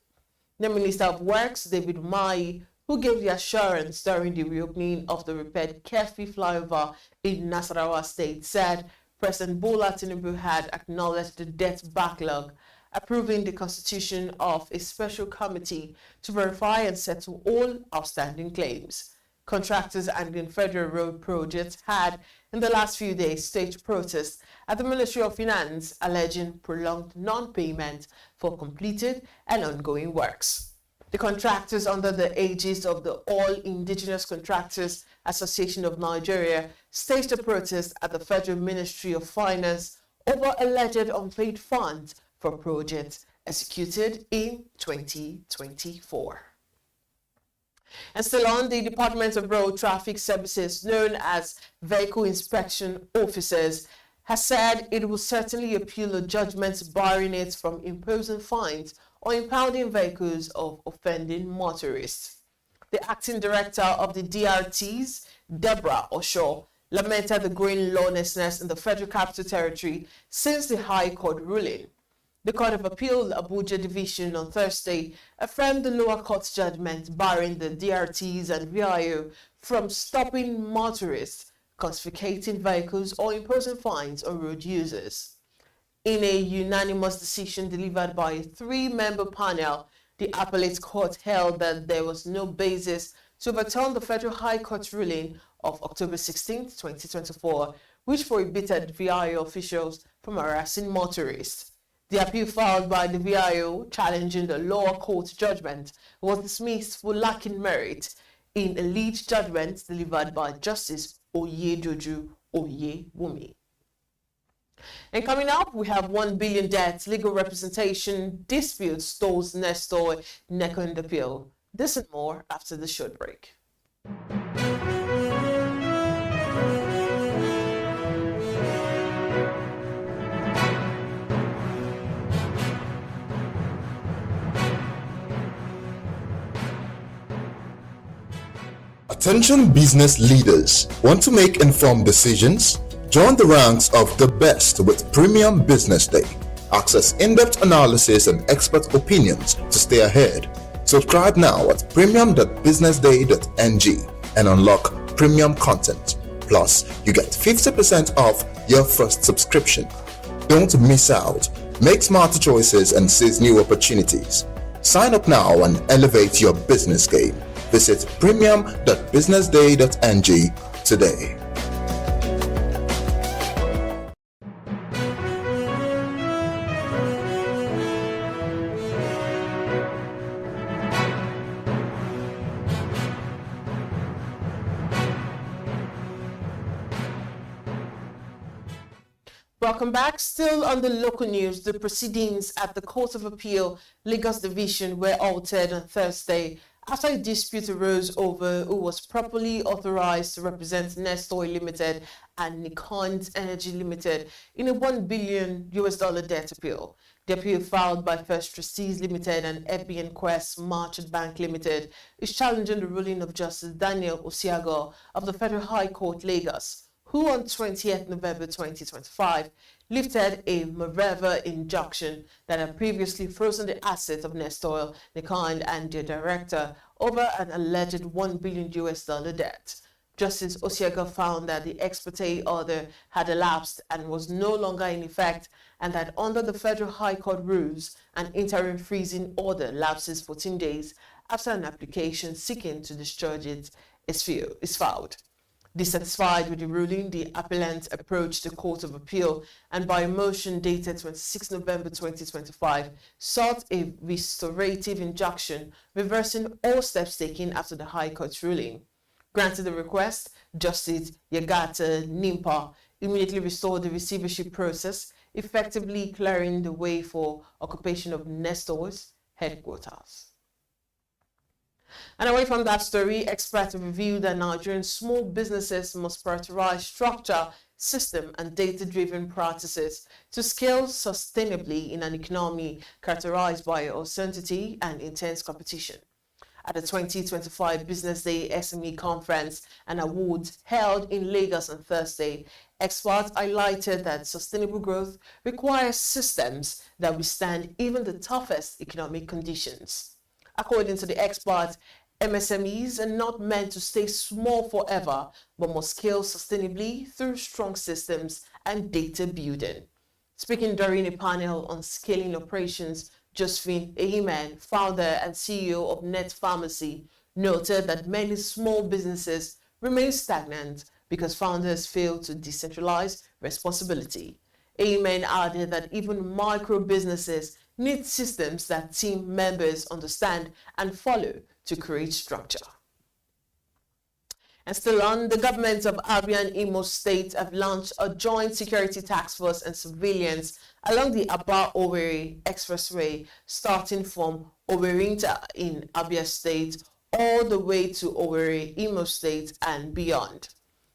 The Minister of Works, David Umahi, who gave the assurance during the reopening of the repaired Kefi flyover in Nasarawa State, said President Bola Tinubu had acknowledged the debt backlog, approving the constitution of a special committee to verify and settle all outstanding claims. Contractors and in federal road projects had, in the last few days, staged protests at the Ministry of Finance, alleging prolonged non-payment for completed and ongoing works. The contractors, under the aegis of the All Indigenous Contractors Association of Nigeria, staged a protest at the Federal Ministry of Finance, over alleged unpaid funds for projects executed in 2024. And still on, the Department of Road Traffic Services, known as Vehicle Inspection Officers, has said it will certainly appeal a judgment barring it from imposing fines or impounding vehicles of offending motorists. The acting director of the DRTs, Deborah Osho, lamented the growing lawlessness in the Federal Capital Territory since the High Court ruling. The Court of Appeal Abuja Division on Thursday affirmed the lower court's judgment barring the DRTs and VIO from stopping motorists, confiscating vehicles, or imposing fines on road users. In a unanimous decision delivered by a three-member panel, the appellate court held that there was no basis to overturn the Federal High Court ruling of October 16, 2024, which prohibited VIO officials from harassing motorists. The appeal filed by the VIO challenging the lower court judgment was dismissed for lacking merit in a lead judgment delivered by Justice Oyedoju Oyewumi. And coming up, we have 1 billion debt, legal representation, dispute stalls Nestor Neko in the appeal. This and more after the short break. Attention business leaders. Want to make informed decisions? Join the ranks of the best with Premium Business Day. Access in-depth analysis and expert opinions to stay ahead. Subscribe now at premium.businessday.ng and unlock premium content. Plus, you get 50% off your first subscription. Don't miss out. Make smarter choices and seize new opportunities. Sign up now and elevate your business game. Visit premium.businessday.ng today. Welcome back. Still on the local news, the proceedings at the Court of Appeal Lagos Division were altered on Thursday after a dispute arose over who was properly authorized to represent Nestor Limited and Nikon Energy Limited in a $1 billion debt appeal. The appeal filed by First Trustees Limited and FBN Quest Merchant Bank Limited is challenging the ruling of Justice Daniel Osiago of the Federal High Court, Lagos, who on 20th November 2025 lifted a Mareva injunction that had previously frozen the assets of Nestor, Nikon, and their director over an alleged $1 billion debt. Justice Osiago found that the ex parte order had elapsed and was no longer in effect, and that under the Federal High Court rules, an interim freezing order lapses 14 days after an application seeking to discharge it is filed. Dissatisfied with the ruling, the appellant approached the Court of Appeal and by a motion dated 26 November 2025 sought a restorative injunction reversing all steps taken after the High Court's ruling. Granted the request, Justice Yagata Nimpa immediately restored the receivership process, effectively clearing the way for occupation of Nestor's headquarters. And away from that story, experts revealed that Nigerian small businesses must prioritize structure, system, and data-driven practices to scale sustainably in an economy characterized by uncertainty and intense competition. At the 2025 Business Day SME Conference and Awards held in Lagos on Thursday, experts highlighted that sustainable growth requires systems that withstand even the toughest economic conditions. According to the experts, MSMEs are not meant to stay small forever, but must scale sustainably through strong systems and data building. Speaking during a panel on scaling operations, Josephine Ehiman, founder and CEO of Net Pharmacy, noted that many small businesses remain stagnant because founders fail to decentralize responsibility. Ehiman added that even micro businesses need systems that team members understand and follow to create structure. And still on, the governments of Abia and Imo State have launched a joint security task force and surveillance along the Aba-Owerri Expressway, starting from Owerinta in Abia State all the way to Owerri, Imo State and beyond.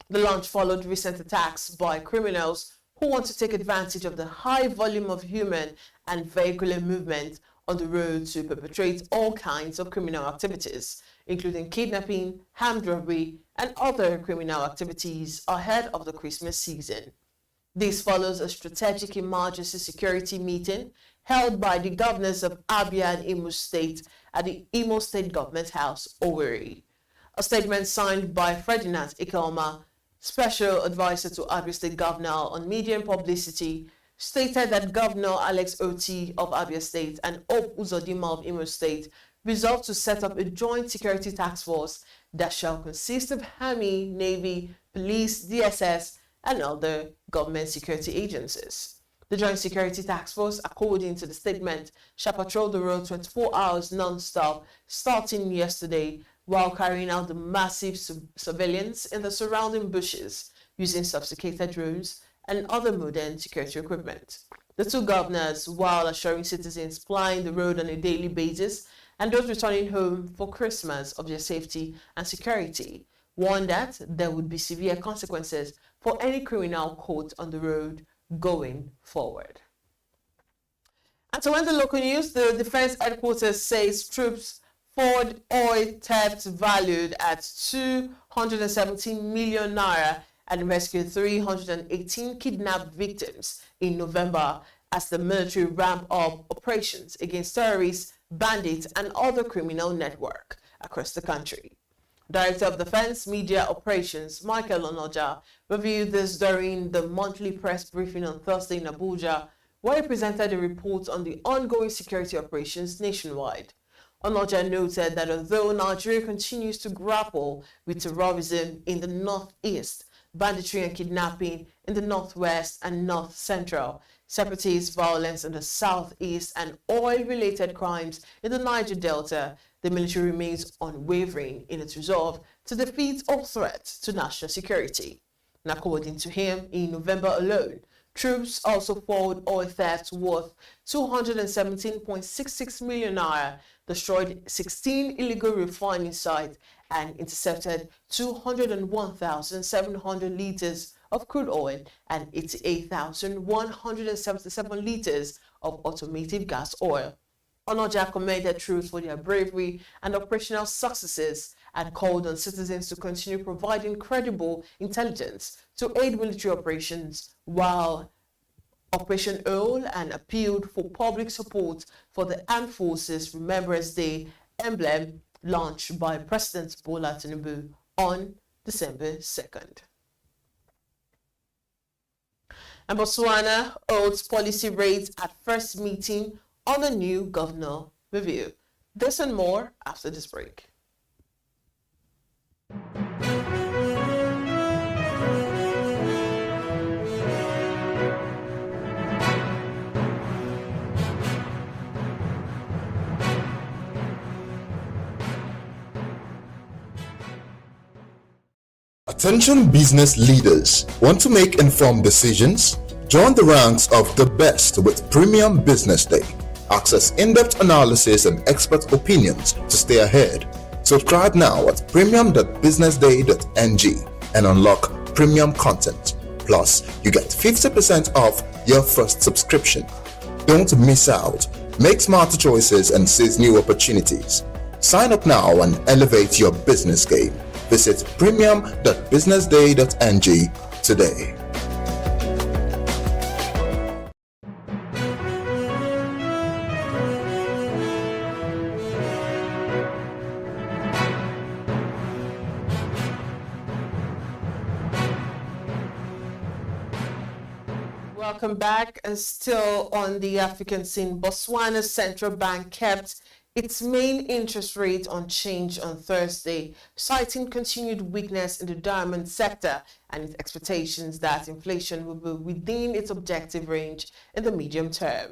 The launch followed recent attacks by criminals who want to take advantage of the high volume of human and vehicular movement on the road to perpetrate all kinds of criminal activities, including kidnapping, armed robbery, and other criminal activities ahead of the Christmas season. This follows a strategic emergency security meeting held by the governors of Abia and Imo State at the Imo State Government House, Owerri. A statement signed by Ferdinand Ikelma, Special Advisor to Abia State Governor on Media and Publicity, stated that Governor Alex Oti of Abia State and Hope Uzodinma of Imo State resolved to set up a joint security task force that shall consist of Army, Navy, Police, DSS, and other government security agencies. The Joint Security Task Force, according to the statement, shall patrol the road 24 hours non-stop, starting yesterday, while carrying out the massive surveillance in the surrounding bushes using sophisticated drones and other modern security equipment. The two governors, while assuring citizens plying the road on a daily basis and those returning home for Christmas of their safety and security, warned that there would be severe consequences for any criminal caught on the road going forward. And to end the local news, the Defense Headquarters says troops Ford oil theft valued at 217 million naira and rescued 318 kidnapped victims in November as the military ramped up operations against terrorists, bandits, and other criminal networks across the country. Director of Defense Media Operations, Michael Onoja, reviewed this during the monthly press briefing on Thursday in Abuja, where he presented a report on the ongoing security operations nationwide. Onoja noted that although Nigeria continues to grapple with terrorism in the northeast, banditry and kidnapping in the northwest and north central, separatist violence in the southeast, and oil-related crimes in the Niger Delta, the military remains unwavering in its resolve to defeat all threats to national security. And according to him, in November alone, troops also fought oil theft worth 217.66 million naira, destroyed 16 illegal refining sites, and intercepted 201,700 liters of crude oil and 88,177 liters of automotive gas oil. Onoja commended troops for their bravery and operational successes and called on citizens to continue providing credible intelligence to aid military operations while Operation Earl, and appealed for public support for the Armed Forces Remembrance Day emblem launched by President Bola Tinubu on December 2nd. And Botswana holds policy rates at first meeting on the new governor review. This and more after this break. Attention business leaders. Want to make informed decisions? Join the ranks of the best with Premium Business Day. Access in-depth analysis and expert opinions to stay ahead. Subscribe now at premium.businessday.ng and unlock premium content. Plus, you get 50% off your first subscription. Don't miss out. Make smarter choices and seize new opportunities. Sign up now and elevate your business game. Visit premium.businessday.ng today. Welcome back. Still on the African scene, Botswana's central bank kept its main interest rate unchanged on Thursday, citing continued weakness in the diamond sector and its expectations that inflation will be within its objective range in the medium term.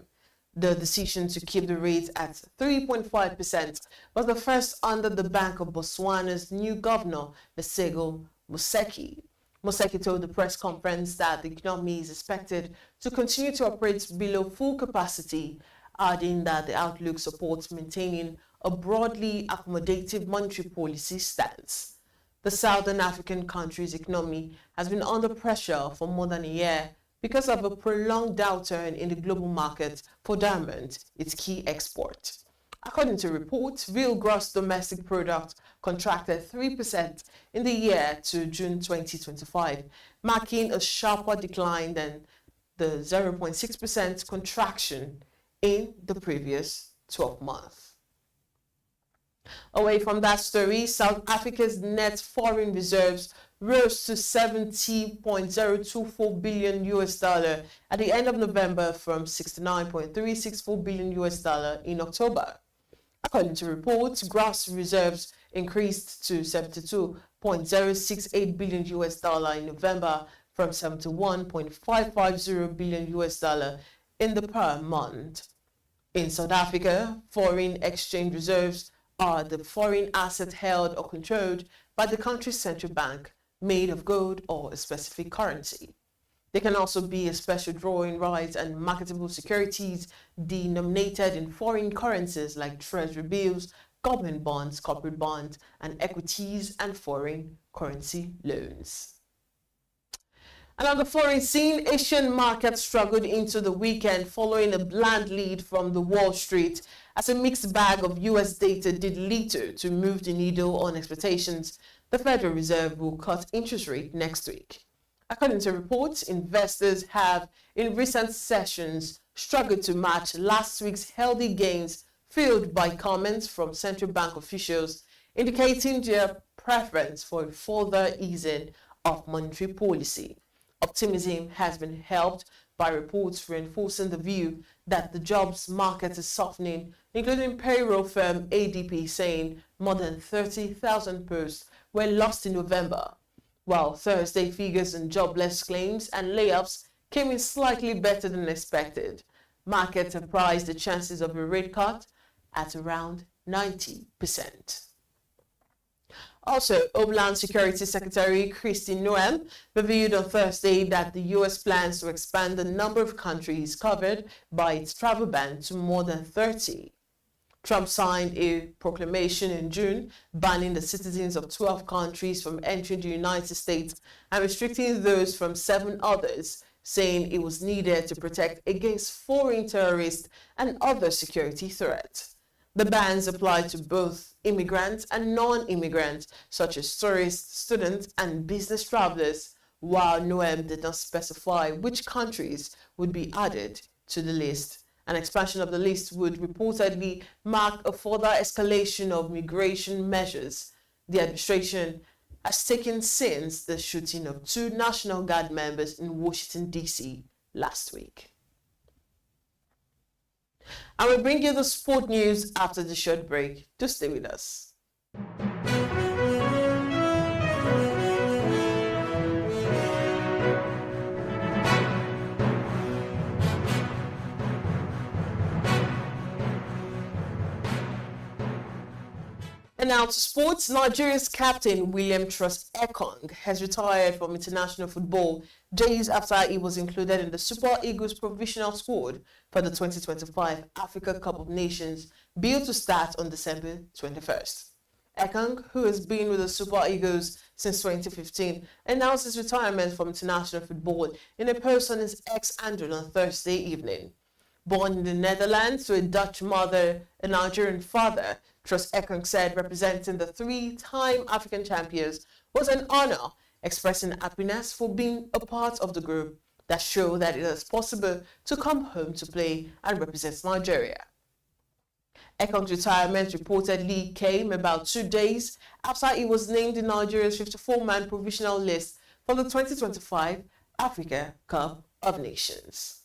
The decision to keep the rate at 3.5% was the first under the Bank of Botswana's new governor, Lesego Moseki. Moseki told the press conference that the economy is expected to continue to operate below full capacity, adding that the outlook supports maintaining a broadly accommodative monetary policy stance. The Southern African country's economy has been under pressure for more than a year because of a prolonged downturn in the global market for diamond, its key export. According to reports, real gross domestic product contracted 3% in the year to June 2025, marking a sharper decline than the 0.6% contraction in the previous 12 months. Away from that story, South Africa's net foreign reserves rose to $70.024 billion at the end of November from $69.364 billion in October. According to reports, gross reserves increased to $72.068 billion in November from $71.550 billion in the prior month. In South Africa, foreign exchange reserves are the foreign asset held or controlled by the country's central bank, made of gold or a specific currency. They can also be a special drawing rights and marketable securities denominated in foreign currencies like treasury bills, government bonds, corporate bonds, and equities and foreign currency loans. And on the foreign scene, Asian markets struggled into the weekend following a bland lead from the Wall Street as a mixed bag of US data did little to move the needle on expectations the Federal Reserve will cut interest rate next week. According to reports, investors have, in recent sessions, struggled to match last week's healthy gains fueled by comments from central bank officials indicating their preference for further easing of monetary policy. Optimism has been helped by reports reinforcing the view that the jobs market is softening, including payroll firm ADP saying more than 30,000 posts were lost in November, while Thursday figures on jobless claims and layoffs came in slightly better than expected. Markets have priced the chances of a rate cut at around 90%. Also, Homeland Security Secretary Kristi Noem revealed on Thursday that the U.S. plans to expand the number of countries covered by its travel ban to more than 30. Trump signed a proclamation in June banning the citizens of 12 countries from entering the United States and restricting those from 7 others, saying it was needed to protect against foreign terrorists and other security threats. The bans apply to both immigrants and non-immigrants, such as tourists, students, and business travelers, while Noem did not specify which countries would be added to the list. An expansion of the list would reportedly mark a further escalation of migration measures the administration has taken since the shooting of 2 National Guard members in Washington, D.C. last week. I will bring you the sport news after the short break. Do stay with us. And now to sports. Nigeria's captain William Trust Ekong has retired from international football days after he was included in the Super Eagles provisional squad for the 2025 Africa Cup of Nations, billed to start on December 21st. Ekong, who has been with the Super Eagles since 2015, announced his retirement from international football in a post on his ex-handle on Thursday evening. Born in the Netherlands to a Dutch mother and Nigerian father, Trust Ekong said representing the 3-time African champions was an honor, expressing happiness for being a part of the group that showed that it is possible to come home to play and represent Nigeria. Ekong's retirement reportedly came about 2 days after he was named in Nigeria's 54-man provisional list for the 2025 Africa Cup of Nations.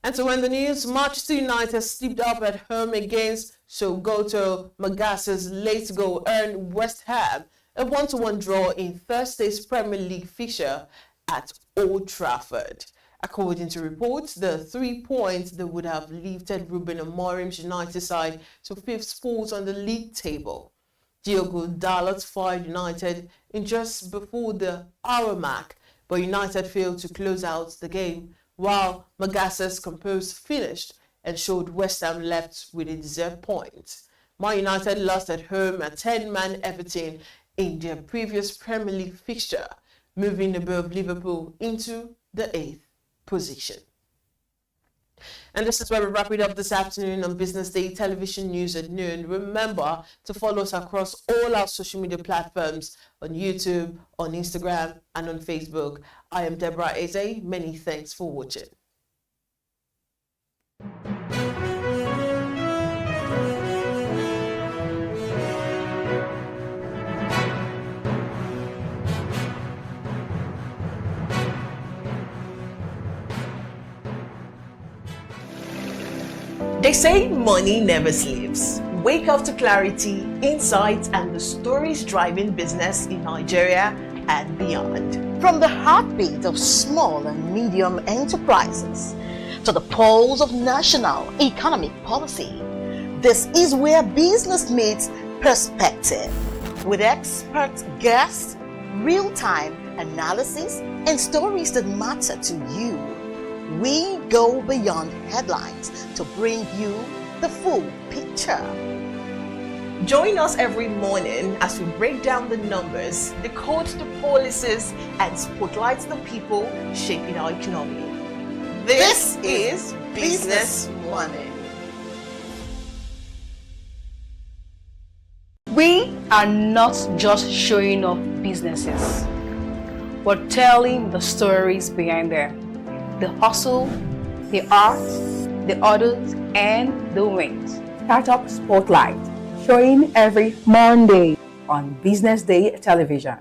And to end the news, Manchester United slipped up at home against Sogoto Magasa's late goal earned West Ham a 1-1 draw in Thursday's Premier League fixture at Old Trafford. According to reports, the 3 points that would have lifted Ruben Amorim's United side to 5th spot on the league table. Diogo Dalot fired United in just before the hour mark, but United failed to close out the game, while Magassa's composed finished and showed West Ham left with a deserved point. Man United lost at home at 10-man Everton in their previous Premier League fixture, moving above Liverpool into the 8th position. And this is where we wrap it up this afternoon on Business Day Television News at noon. Remember to follow us across all our social media platforms on YouTube, on Instagram, and on Facebook. I am Deborah Eze. Many thanks for watching. They say money never sleeps. Wake up to clarity, insights, and the stories driving business in Nigeria and beyond. From the heartbeat of small and medium enterprises to the pulse of national economic policy, this is where business meets perspective. With expert guests, real-time analysis, and stories that matter to you. We go beyond headlines to bring you the full picture. Join us every morning as we break down the numbers, decode the policies, and spotlight the people shaping our economy. This is Business Money. We are not just showing off businesses, but telling the stories behind them. The hustle, the art, the orders, and the wins. Startup Spotlight, showing every Monday on Business Day Television.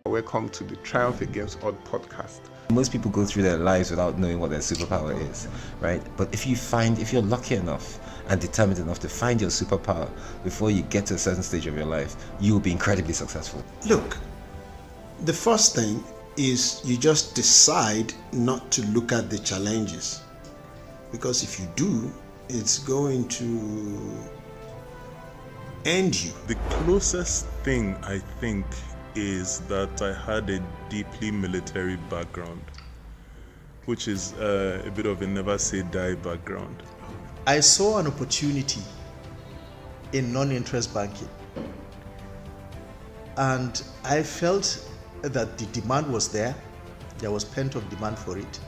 Welcome to the Triumph Against Odd podcast. Most people go through their lives without knowing what their superpower is, right? But if you're lucky enough and determined enough to find your superpower before you get to a certain stage of your life, you will be incredibly successful. Look, the first thing is you just decide not to look at the challenges, because if you do, it's going to end you. The closest thing I think is that I had a deeply military background, which is a bit of a never say die background. I saw an opportunity in non-interest banking, and I felt that the demand was there. There was pent-up demand for it.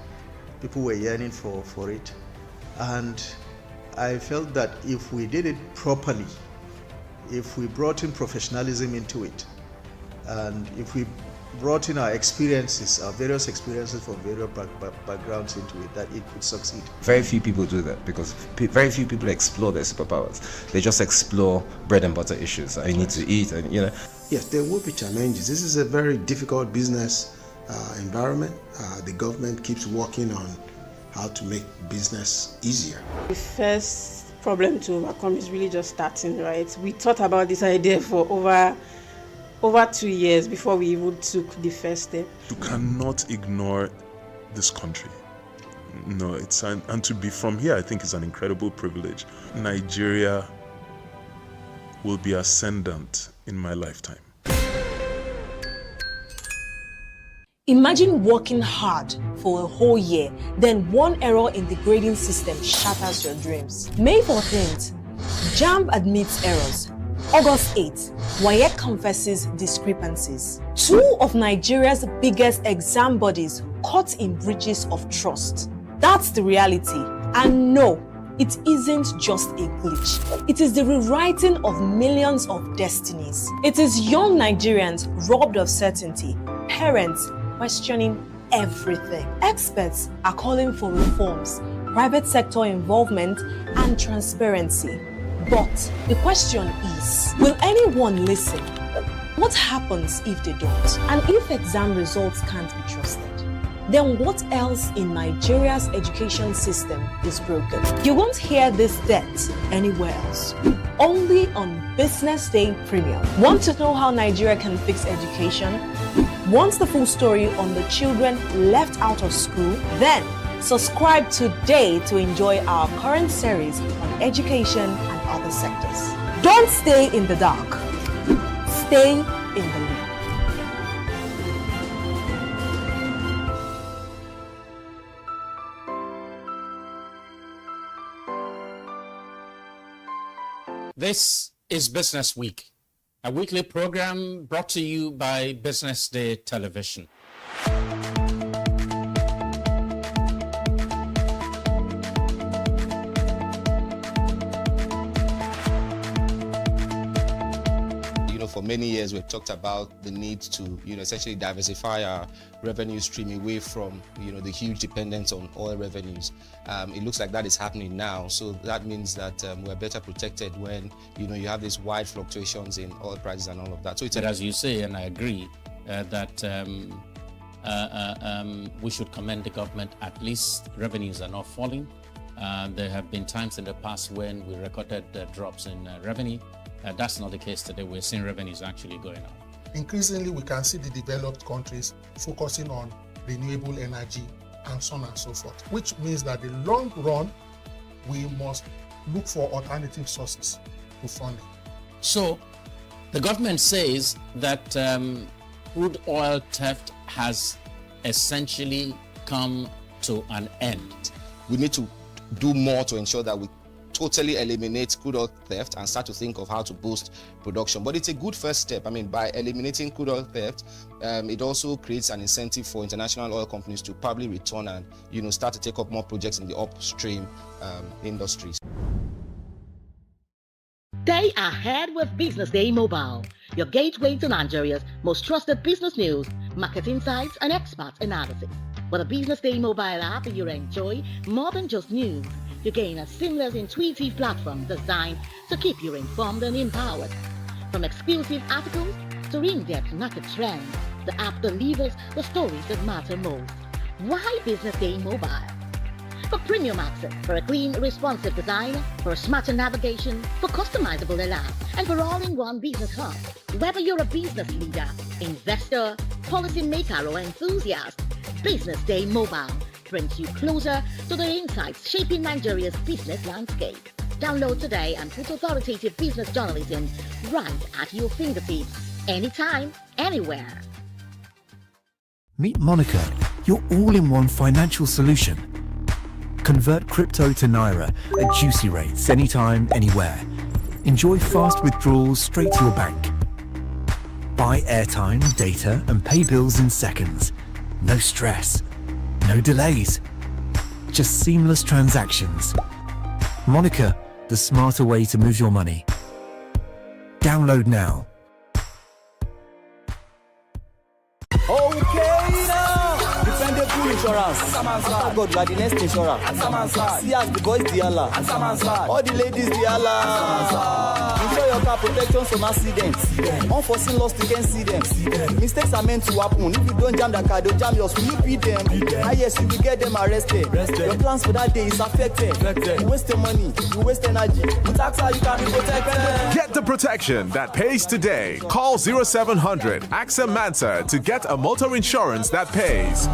People were yearning for it. And I felt that if we did it properly, if we brought in professionalism into it, and if we brought in our experiences, our various experiences from various backgrounds into it, that it could succeed. Very few people do that because very few people explore their superpowers. They just explore bread and butter issues. I need to eat, and Yes, there will be challenges. This is a very difficult business environment. The government keeps working on how to make business easier. The first problem to overcome is really just starting, right? We thought about this idea for over 2 years before we even took the first step. You cannot ignore this country. No, and to be from here, I think is an incredible privilege. Nigeria will be ascendant in my lifetime. Imagine working hard for a whole year, then one error in the grading system shatters your dreams. May 14th, JAMB admits errors. August 8th, WAEC confesses discrepancies. Two of Nigeria's biggest exam bodies caught in breaches of trust. That's the reality. And no, it isn't just a glitch. It is the rewriting of millions of destinies. It is young Nigerians robbed of certainty, parents questioning everything. Experts are calling for reforms, private sector involvement, and transparency. But the question is, will anyone listen? What happens if they don't? And if exam results can't be trusted? Then what else in Nigeria's education system is broken? You won't hear this depth anywhere else. Only on Business Day Premium. Want to know how Nigeria can fix education? Want the full story on the children left out of school? Then Subscribe today to enjoy our current series on education and other sectors. Don't stay in the dark. Stay in the loop. This is Business Week, a weekly program brought to you by BusinessDay Television. For many years, we've talked about the need to, essentially diversify our revenue stream away from, the huge dependence on oil revenues. It looks like that is happening now. So that means that we're better protected when, you have these wide fluctuations in oil prices and all of that. So it's as you say, and I agree, that we should commend the government. At least revenues are not falling. There have been times in the past when we recorded drops in revenue. That's not the case today. We're seeing revenues actually going up. Increasingly, we can see the developed countries focusing on renewable energy and so on and so forth, which means that in the long run, we must look for alternative sources to funding. So, the government says that crude oil theft has essentially come to an end. We need to do more to ensure that we totally eliminate crude oil theft and start to think of how to boost production. But it's a good first step. I mean, by eliminating crude oil theft, it also creates an incentive for international oil companies to probably return and, start to take up more projects in the upstream industries. Stay ahead with Business Day Mobile, your gateway to Nigeria's most trusted business news, market insights, and expert analysis. With a Business Day Mobile app, you enjoy more than just news. You gain a seamless, intuitive platform designed to keep you informed and empowered. From exclusive articles to in-depth market trends, the app delivers the stories that matter most. Why Business Day Mobile? For premium access, for a clean, responsive design, for a smarter navigation, for customizable alerts, and for all-in-one business hub. Whether you're a business leader, investor, policymaker, or enthusiast, Business Day Mobile brings you closer to the insights shaping Nigeria's business landscape. Download today and put authoritative business journalism right at your fingertips, anytime, anywhere. Meet Monica, your all-in-one financial solution. Convert crypto to Naira at juicy rates anytime, anywhere. Enjoy fast withdrawals straight to your bank. Buy airtime, data, and pay bills in seconds. No stress. No delays, just seamless transactions. Monica, the smarter way to move your money. Download now. Okay now, dependable insurance. After God, you are the next insurer. See as the boys the Allah. All the ladies the Allah. Insure your car protection from accidents. Unforeseen loss, you can see them. Mistakes are meant to happen. If you don't jam the car, they'll jam yours. Will you beat them? Yes, you will get them arrested. Your plans for that day is affected. You waste your money, you waste energy. With AXA, you can be protected. Get the protection that pays today. Call 0700 AXA Mansa to get a motor insurance that pays.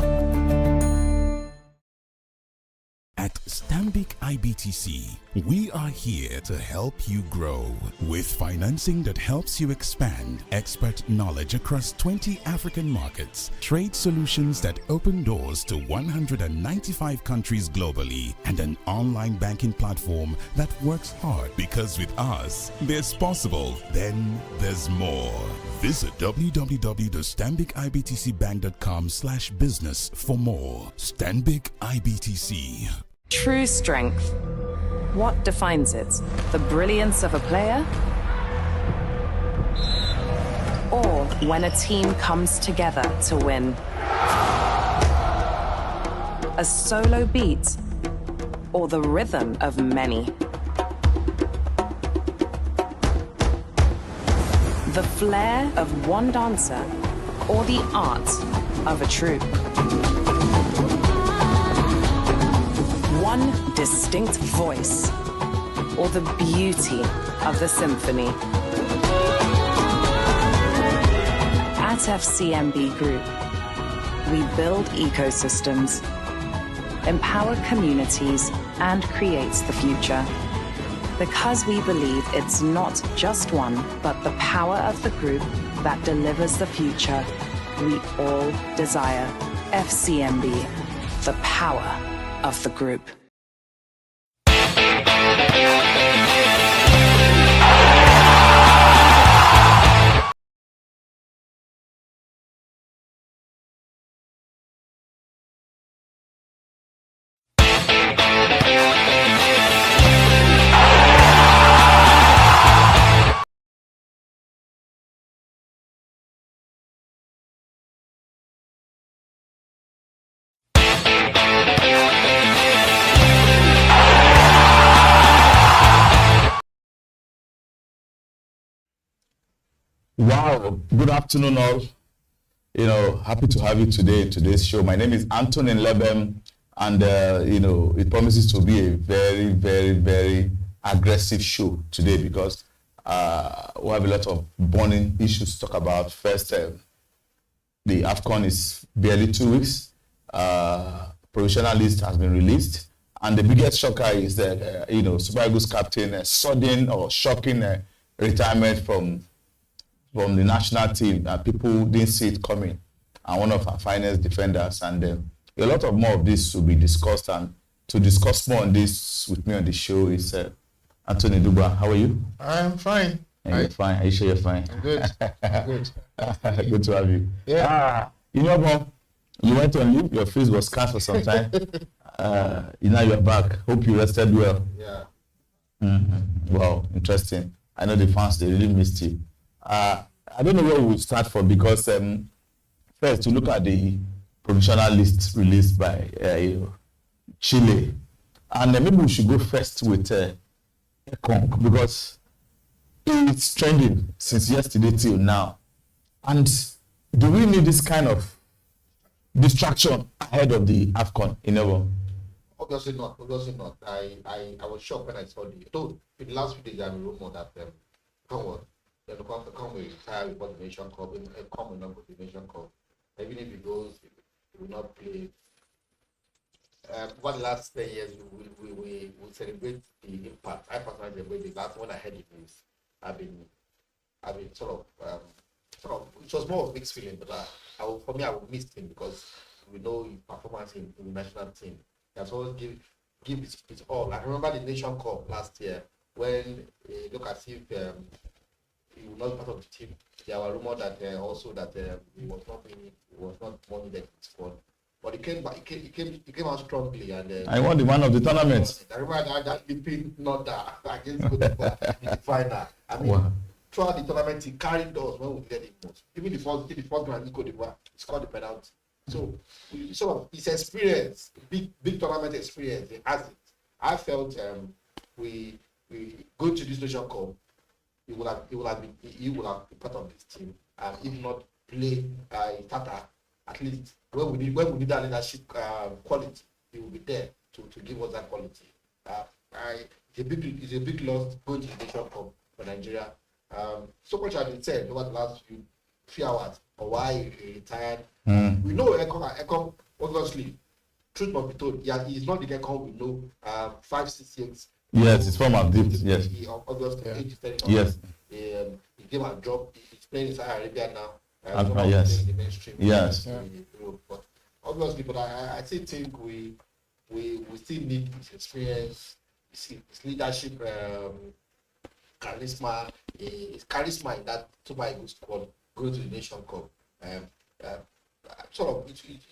At Stanbic IBTC, we are here to help you grow with financing that helps you expand, expert knowledge across 20 African markets, trade solutions that open doors to 195 countries globally, and an online banking platform that works hard because with us, there's possible, then there's more. Visit www.stanbicibtcbank.com/business for more. Stanbic IBTC. True strength. What defines it? The brilliance of a player? Or when a team comes together to win? A solo beat? Or the rhythm of many? The flair of one dancer? Or the art of a troupe? One distinct voice, or the beauty of the symphony. At FCMB Group, we build ecosystems, empower communities, and creates the future. Because we believe it's not just one, but the power of the group that delivers the future we all desire. FCMB, the power of the group. Wow, good afternoon all. Happy to have you today in today's show. My name is Anthony Lebem, and it promises to be a very, very, very aggressive show today because we have a lot of burning issues to talk about. First, the AFCON is barely 2 weeks. Provisional list has been released, and the biggest shocker is that Super Eagles captain sudden or shocking retirement from the national team. People didn't see it coming, and one of our finest defenders. And a lot of more of this will be discussed. And to discuss more on this with me on the show is Anthony Duba. How are you? I'm fine. You're fine. Are you sure you're fine? I'm good. I'm good. Good to have you. Yeah. You went on leave. Your face was scarred for some time. Now you're back. Hope you rested well. Yeah. Wow, interesting. I know the fans, they really missed you. I don't know where we'll start from because first to look at the provisional list released by Chile, and maybe we should go first with ECONG because it's trending since yesterday till now. And do we need this kind of distraction ahead of the AFCON in Evo? Obviously not. Obviously not. I was shocked when I saw in the last few days I have a rumor that the come will retire before the Nation Cup, and come will not go to the Nation Cup. Even if he goes, he will not play. Over the last 10 years, we celebrate the impact. I personally celebrate the last when I heard the news. I've been sort of, it was more of a mixed feeling, but for me, I would miss him because we know his performance in the national team. That's always give his all. I remember the Nation Cup last year when look as if he was not part of the team. There were rumors that also that he was not money that it's for. But he came back. He came out strongly, and I won the man of the tournament. I remember that leaping not against Cote d'Ivoire in the final. I mean, throughout the tournament, he carried us when we needed it most. Even the first game against Cote d'Ivoire, he scored the penalty. So his experience, big tournament experience, he has it. I felt we go to this Nation Cup. He will have been part of this team, if not play starter. At least when we need that leadership quality, he will be there to give us that quality. It's a big loss going to the Nation Cup for Nigeria. So much has been said over the last few hours on why he retired. We know Ekong, obviously, truth must be told, he's not the Ekong we know 5, 6 years. Yes, it's from our deep. Yes. Age is 30. Yes. He came and dropped. He's playing in Saudi Arabia now. Yes. In the mainstream. Yes. But obviously, I still think we still need his experience, his leadership, charisma, his charisma in that Super Eagles squad going to the Nation Cup.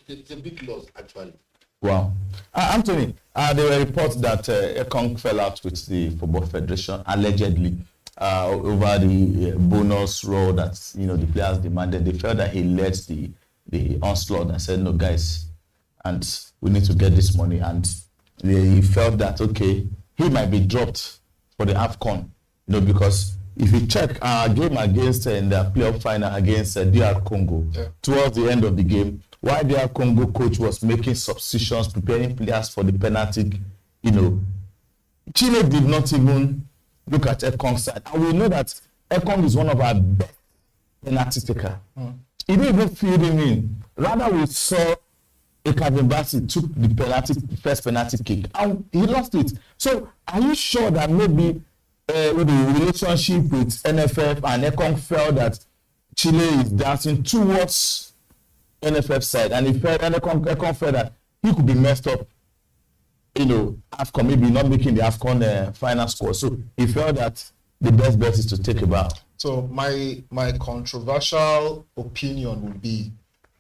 It's a big loss actually. Wow. Anthony, there were reports that Ekong fell out with the Football Federation, allegedly, over the bonus role that the players demanded. They felt that he led the onslaught and said, no, guys, and we need to get this money. And he felt that, okay, he might be dropped for the AFCON, because if you check our game against in the playoff final against DR Congo, towards the end of the game, while DR Congo coach was making substitutions, preparing players for the penalty, Chile did not even look at Ekong's side. And we know that Ekong is one of our best penalty takers. He didn't even field him in. Rather, we saw Calvin Bassey took the first penalty kick and he lost it. So are you sure that maybe with the relationship with NFF and Ekong felt that Chile is dancing towards NFF side, and he felt, and Ekong felt that he could be messed up, AFCON, maybe not making the AFCON final score. So he felt that the best bet is to take a bow. So my controversial opinion would be,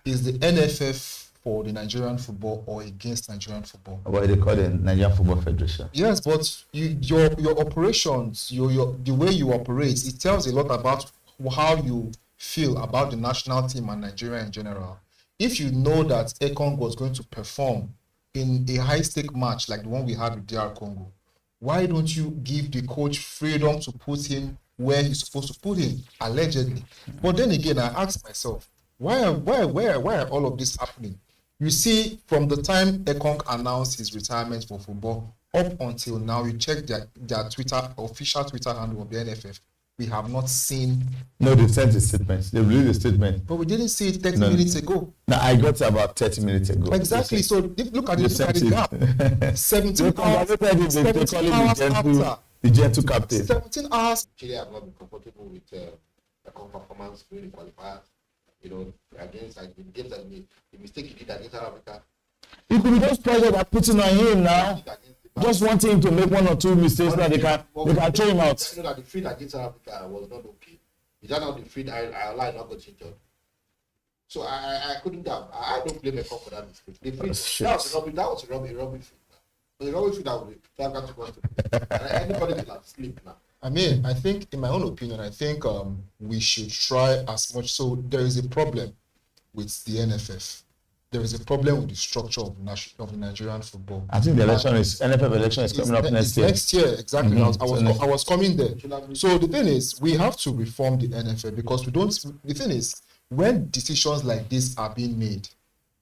is the NFF for the Nigerian football or against Nigerian football? What they call the Nigerian Football Federation. Yes, but your operations, the way you operate, it tells a lot about how you feel about the national team and Nigeria in general. If you know that Ekong was going to perform in a high-stake match like the one we had with DR Congo, why don't you give the coach freedom to put him where he's supposed to put him, allegedly? But then again, I ask myself, why are all of this happening? You see, from the time Ekong announced his retirement for football up until now, you check their Twitter, official Twitter handle of the NFF, we have not seen. No, they sent a statement. They released a statement. But we didn't see it 30 minutes ago. No, I got it about 30 minutes ago. Exactly. So look at the gap. 17 hours. 17 hours after. The gentle captain. 17 hours. Chile have not been comfortable with the performance during the qualifiers. Against the games that the mistake he did against South Africa. It could be those pressure that putting on him now. Just wanting him to make one or two mistakes that they can throw him out. You know that the feed against South Africa was not okay. Is that not the feed I not got injured? So I couldn't have. I don't blame Ekong for that mistake. The feed, that was a rubbish feed. The rubbish feed that would have got to go to. Anybody can have sleep now. I mean, I think, in my own opinion, I think we should try as much. So there is a problem with the NFF. There is a problem with the structure of the Nigerian football. I think the NFF election is coming up next year. Next year, exactly. Mm-hmm. I was coming there. So the thing is, we have to reform the NFF because we don't. The thing is, when decisions like this are being made,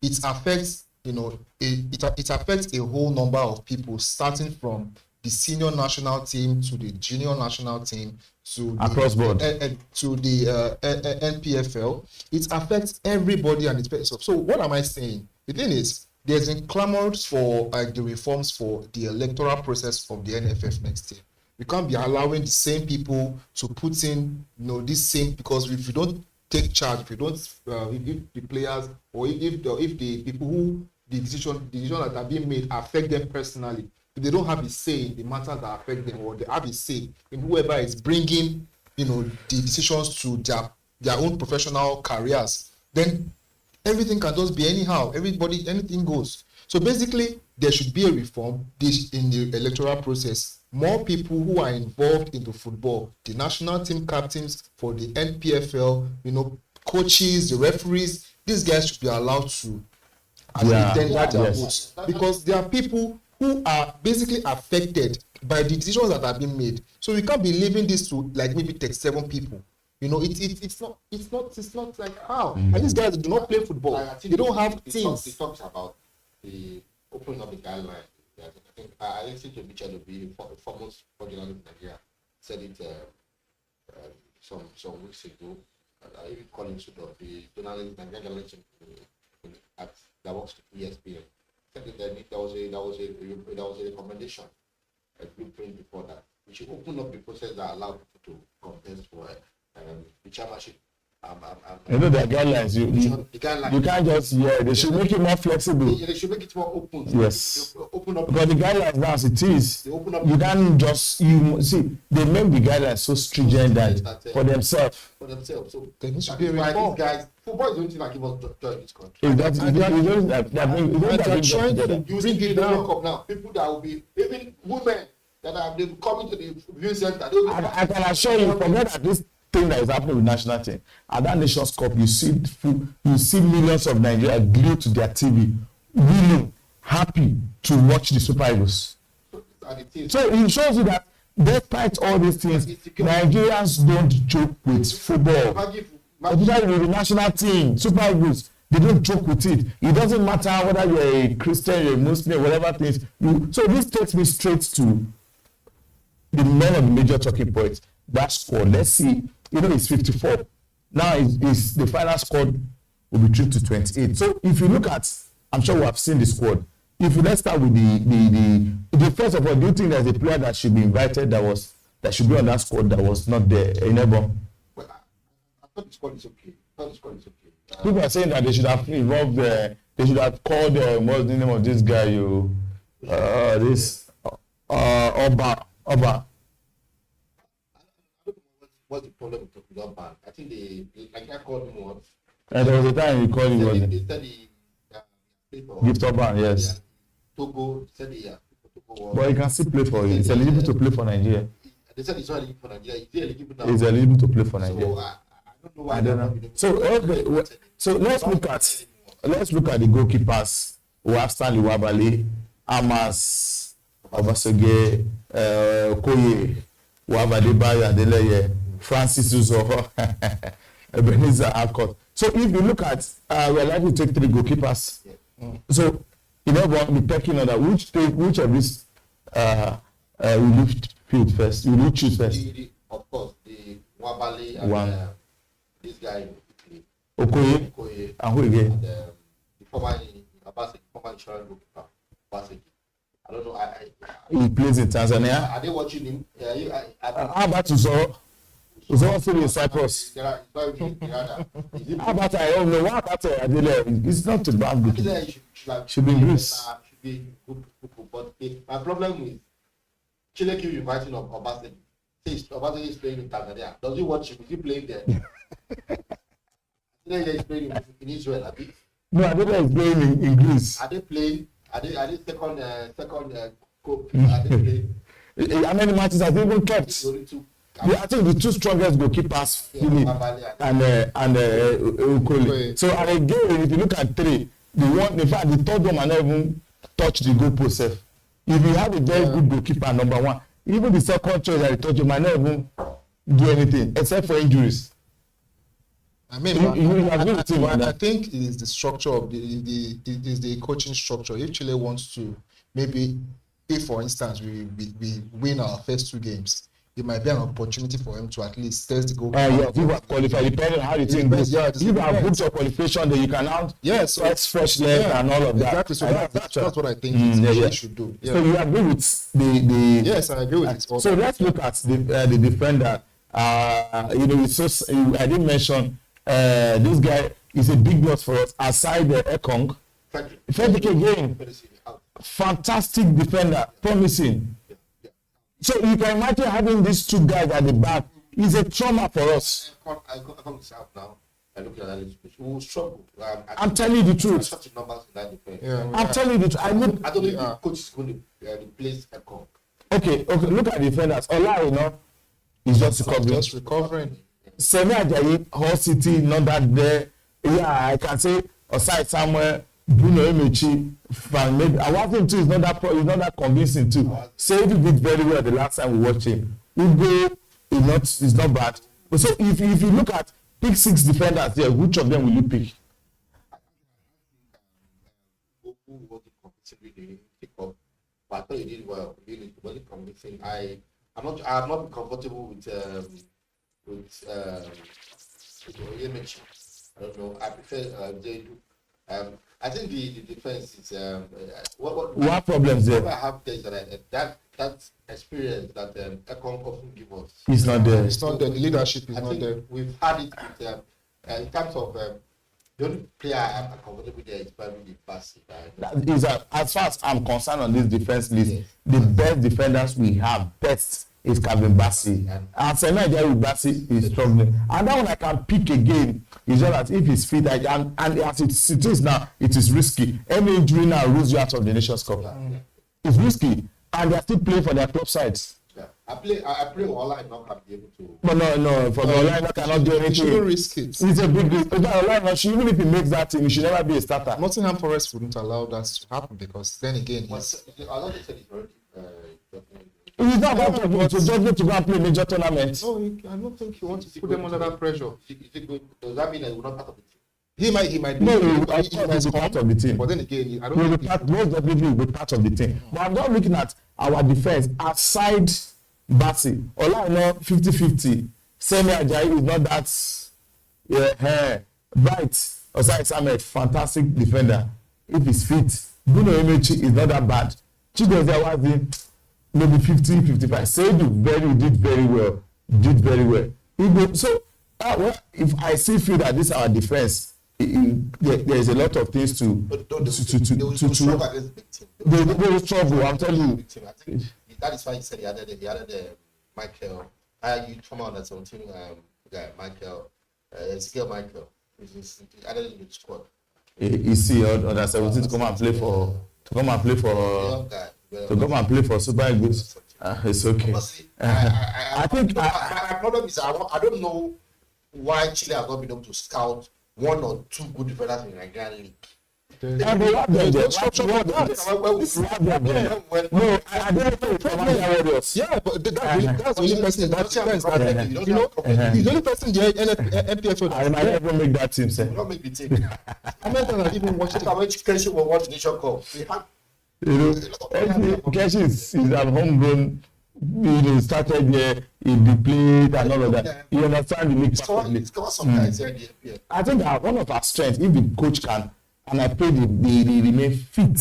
it affects it affects a whole number of people, starting from the senior national team to the junior national team to across board to the NPFL. It affects everybody and its person. So what am I saying? The thing is, there's been clamors for the reforms for the electoral process of the NFF next year. We can't be allowing the same people to put in this same, because if you don't take charge, if you don't if the players or if the people who the decisions that are being made affect them personally, if they don't have a say in the matters that affect them, or they have a say in whoever is bringing, the decisions to their own professional careers, then everything can just be anyhow. Anything goes. So basically, there should be a reform in the electoral process. More people who are involved in the football, the national team captains for the NPFL, coaches, the referees, these guys should be allowed to tender their votes, because there are people who are basically affected by the decisions that are being made. So we can't be leaving this to maybe 37 people. It's not like how. And these guys do not play football. They don't have teams. It talks about the opening of the guidelines. I think I listened to Richard Obi, the foremost journalist in Nigeria, said it some weeks ago. I even called him the Nigerian journalist that works with ESPN. There was a recommendation, a blueprint before that. We should open up the process that allow people to contest for the championship. There are guidelines. You can't just they should make it more flexible. They should make it more open. Yes. Open up. But the guidelines now, as it is, you can't just see. They make the guidelines so stringent that for themselves. For themselves. So there needs to be a reform. These guys, football is the only thing that give us joy in this country. They're trying to bring it down now. People that will be, even women that are coming to the viewing center. I can assure you, forget that this thing that is happening with national team. At that Nations Cup, you see millions of Nigeria glued to their TV, really happy to watch the Super Eagles. So it shows you that despite all these things, Nigerians don't joke with football. Especially with the national team, Super Eagles, they don't joke with it. It doesn't matter whether you're a Christian, you're a Muslim, whatever things. So this takes me straight to the main of the major talking points. That score, let's see. It's 54. Now it's the final score will be 3-28. So if you look at I'm sure we have seen the squad. If let's start with the first of all, do you think there's a player that should be invited that should be on that squad that was not there? Enable. Well, I thought the squad is okay. People are saying that they should have involved. They should have called. What's the name of this guy? Oba. What's the problem with Oba? I think I called him once. And there was a time you called him. They said he Gift Oba, yes. Yeah. Togo said he but he can still play for it. He's eligible to play for Nigeria. They said he's not eligible for Nigeria. Is he eligible now? He's eligible to play for Nigeria. So I don't know why. I don't know. So let's look at the goalkeepers. We have Stanley Wabale, Amas, Obasege, Okoye, we have Adebayo Adeleye, Francis Uzo, Ebenezer Alcott. So if you look at, we're likely to take 3 goalkeepers. Yeah. So you know what we're picking on that. Which of these will you choose first? Of course, the Wabale and this guy. Okoye. And who again? And the former insurance goalkeeper, Basegi. I don't know. He plays in Tanzania. Are they watching him? How about Uzo? Uzo still in Cyprus. How about I don't know. What about Adele? It's not too bad. Should be in Greece. Should be good. But my problem is Chile keep inviting Obaseki. Obaseki is playing in Tanzania. Does he watch him? Is he playing there? Today is playing in Israel. No, Adele is playing in Greece. Are they playing? Are they second coach? Are they playing? How many matches have they even kept? I think the 2 strongest goalkeepers, Philip and Ukoli. So again, if you look at 3, in fact, the third one might not even touch the goalpost. If you have a very good goalkeeper, number 1, even the second choice that I told you might not even do anything except for injuries. I mean, I think it is the structure of the coaching structure. If Chile wants to, maybe if for instance we win our first 2 games, it might be an opportunity for him to at least test the goal. Yes, you have qualified depending on how the team goes. If you have booked your qualification, then you can now test fresh legs and all of that. Exactly. So that's what I think he should do. Yeah. So you agree with the Yes, I agree with it. So let's look at the defender. I didn't mention this guy is a big loss for us aside the Ekong. Frederick again, fantastic defender, promising. So you can imagine having these 2 guys at the back. It's a trauma for us. I come to South now. I look at that. We will struggle. I'm telling you the truth. Such numbers in that defense. I'm telling you the truth. I don't think the coach is going to replace Ekong. Okay. Look at the defenders. Ola, is just recovering. Semi Ajayi, Hull City, not that there. Yeah, I can say aside somewhere. Bruno Emechi, maybe I want him too. It's not that convincing too. Say he did very well the last time we watched him. Ugo is not bad. But so if you look at pick 6 defenders there, which of them will you pick? Who wasn't competing with but I thought he did well. He wasn't convincing. I'm not comfortable with Emechi. I don't know. I prefer Jadu. I think the defense is what problems there? What I have there is that experience that Ekong often give us. It's not there. It's not there. The leadership is not there. We've had it with, in terms of the only player I'm comfortable there is probably Bassi. As far as I'm concerned on this defense list, the best defenders we have is Kevin Bassi. And Senaja with Bassi is struggling. And that one I can pick again. It's just that if he's fit, and as it is now, it is risky. Any injury now rules you out of the Nations Cup. It's risky. And they are still playing for their club sides. Yeah. I play Ola and not be able to. But no, for the Ola cannot do anything. You shouldn't risk it. It's a big risk. Even if he makes that team, he should never be a starter. Nottingham Forest wouldn't allow that to happen because then again, I thought they said he's already. He's not about to just go and play major tournaments. No, I don't think you want to put them under that pressure. Does that mean that he will not part of the team? He might be. No, he will be part of the team. But then again, I don't think most definitely will be part of the team. But I'm not looking at our defense aside Bassi. Ola, 50-50. Semi Ajayi is not that bright. Osai Samet, fantastic defender. if he's fit. Bruno Emechi is not that bad. Chidozie was maybe 50, 55. Seidu did very well. So if I still feel that this is our defense, there is a lot of things to they will struggle. I'm telling you. I think that is why he said he added Michael. You come out at 17 guy Michael, Ezekiel Michael. He added in the squad. You see, under 17 to come and play for Super Eagles. It's okay. I think my problem is I don't know why Chile has not been able to scout one or two good defenders in the Nigerian league. No, I don't know. Yeah, but that's the only person that defense. You know, he's the only person the NPFL. I might never make that team, sir. Not make the team. I might even watch it. I went to Keshi will watch the Nation Cup. You know, Keshi is a homegrown. Started there, he played and all of that. You understand the league perfectly. I think that one of our strengths, if the coach can, and I pray they remain fit